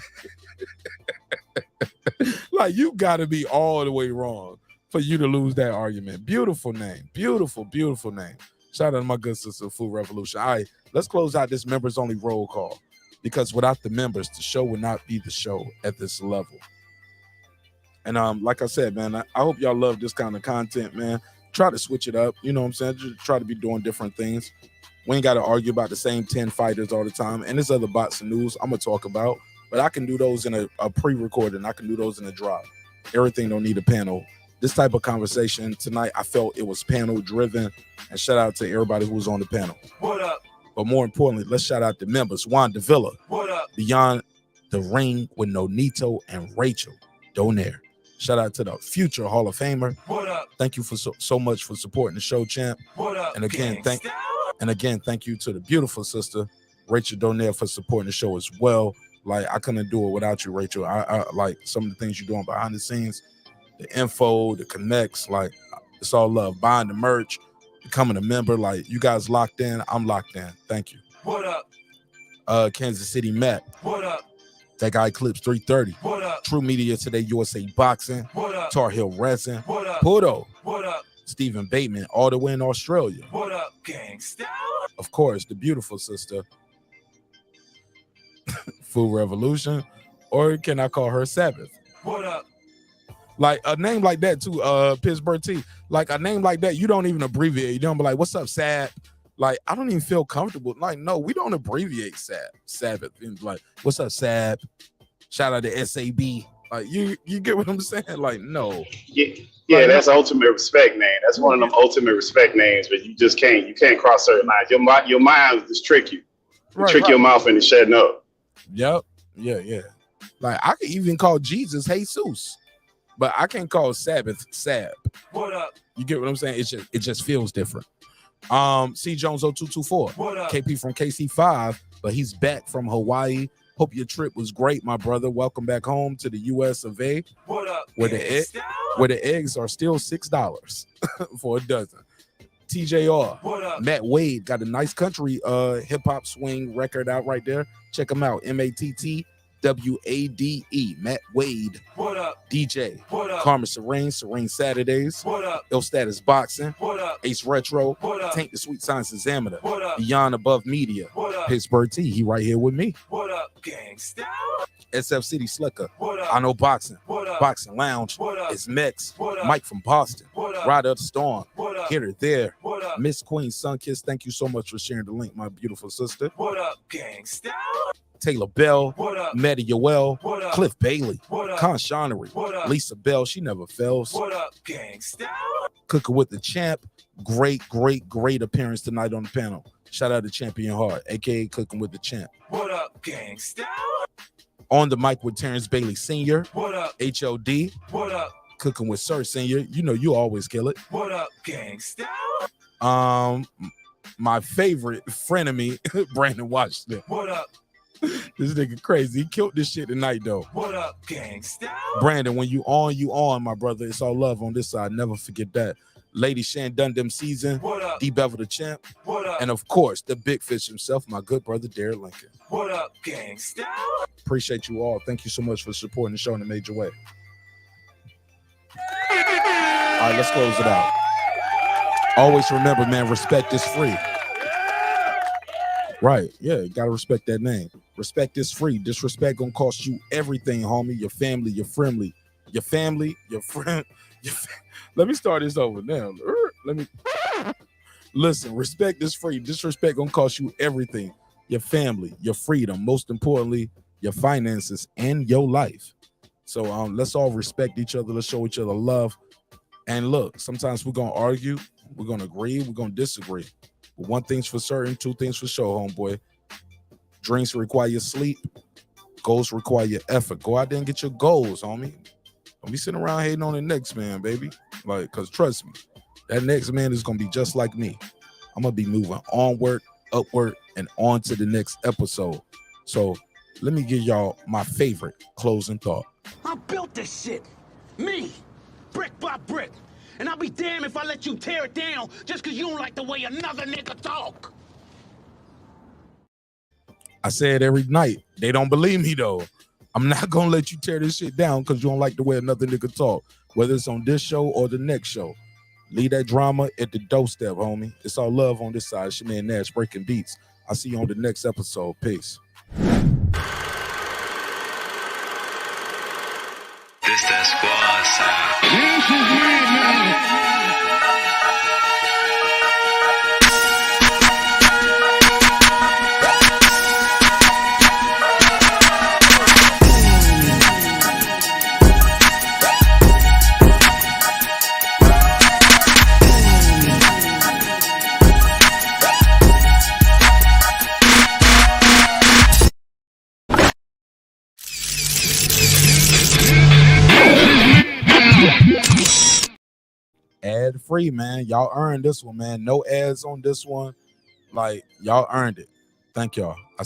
Like, you got to be all the way wrong for you to lose that argument. Beautiful name. Beautiful name. Shout out to my good sister, Food Revolution. All right, let's close out this members only roll call, because without the members, the show would not be the show at this level. And like I said, man, I hope y'all love this kind of content, man. Try to switch it up. You know what I'm saying? Just try to be doing different things. We ain't got to argue about the same 10 fighters all the time. And there's other bots and news I'm going to talk about, but I can do those in a pre-recorded, and I can do those in a drop. Everything don't need a panel. This type of conversation tonight, I felt it was panel driven, and shout out to everybody who was on the panel. What up? But more importantly, let's shout out the members. Juan Davila. What up? Beyond the Ring with Nonito and Rachel Donaire. Shout out to the future Hall of Famer. What up? Thank you for so much for supporting the show, champ. What up? And again, And again, thank you to the beautiful sister, Rachel Donnell, for supporting the show as well. Like, I couldn't do it without you, Rachel. I like some of the things you're doing behind the scenes, the info, the connects, like, it's all love. Buying the merch, becoming a member, like, you guys locked in, I'm locked in. Thank you. What up? Kansas City Matt. What up? That guy Clips 330. What up? True Media Today, USA Boxing. What up? Tar Heel Resin. What up? Pudo. What up? Stephen Bateman, all the way in Australia. What up, gangsta? Of course, the beautiful sister, Food Revolution, or can I call her Sabbath? What up? Like a name like that too, Pittsburgh T. Like a name like that, you don't even abbreviate. You don't be like, "What's up, Sab?" Like, I don't even feel comfortable. Like, no, we don't abbreviate Sabbath. And like, "What's up, Sab?" Shout out to SAB. Like, you get what I'm saying? Like, no. Yeah, that's ultimate respect name. That's one of them ultimate respect names, but you can't cross certain lines. Your mind will just trick you. Trick your mouth into shutting up. Yep. Yeah. Like, I could even call Jesus Jesus, but I can't call Sabbath Sab. What up? You get what I'm saying? It just feels different. C Jones 0224. What up? KP from KC5, but he's back from Hawaii. Hope your trip was great, my brother. Welcome back home to the US of A. What up? Where the eggs are still $6 for a dozen. TJR. What up? Matt Wade got a nice country hip hop swing record out right there. Check him out. MATTWADE. Matt Wade. What up? DJ. What up? Karma Serene Saturdays. What up? Ill Status Boxing. What up? Ace Retro. What up? Tank the Sweet Science Examiner. What up? Beyond Above Media. What up? Pittsburgh T. He right here with me. What up, gangsta? SF City Slicker. What up? I Know Boxing. What up? Boxing Lounge. What up? It's Mex. What up? Mike from Boston. What up? Rider of the Storm. What up? Here, there. What up? Miss Queen Sunkiss. Thank you so much for sharing the link, my beautiful sister. What up, gangsta? Taylor Bell. What up? Maddie Yoel. What up? Cliff Bailey. What up? Con Shonery. What up? Lisa Bell. She never fails. What up, gangsta? Cooking with the Champ. Great appearance tonight on the panel. Shout out to Champion Heart, aka Cooking with the Champ. What up, gangsta? On the mic with Terrence Bailey Sr. What up? HOD. What up? Cooking with Sir Sr. You know you always kill it. What up, gangsta? My favorite frenemy, Brandon Washington. What up? This nigga crazy. He killed this shit tonight though. What up, gangsta? Brandon, when you on, my brother. It's all love on this side. Never forget that. Lady Shan Dundam Season. What up? D Bevel the Champ. What up? And of course, the big fish himself, my good brother Derek Lincoln. What up, gangsta? Appreciate you all. Thank you so much for supporting the show in a major way. All right, let's close it out. Always remember, man, respect is free. Right, yeah, you gotta respect that name. Respect is free. Disrespect gonna cost you everything, homie. Your family, your friend. Let me start this over now. Listen, respect is free. Disrespect gonna cost you everything. Your family, your freedom, most importantly, your finances and your life. So let's all respect each other. Let's show each other love. And look, sometimes we're gonna argue, we're gonna agree, we're gonna disagree. But one thing's for certain, two things for sure, homeboy. Dreams require sleep. Goals require your effort. Go out there and get your goals, homie. Don't be sitting around hating on the next man, baby. Like, cause trust me, that next man is gonna be just like me. I'm gonna be moving onward, upward, and on to the next episode. So let me give y'all my favorite closing thought. I built this shit. Me. Brick by brick. And I'll be damned if I let you tear it down just because you don't like the way another nigga talk. I say it every night. They don't believe me though. I'm not gonna let you tear this shit down because you don't like the way another nigga talk, whether it's on this show or the next show. Leave that drama at the doorstep, homie. It's all love on this side. It's your man Nash breaking beats. I'll see you on the next episode. Peace. This that squad side. Ad free, man. Y'all earned this one, man. No ads on this one. Like, y'all earned it. Thank y'all.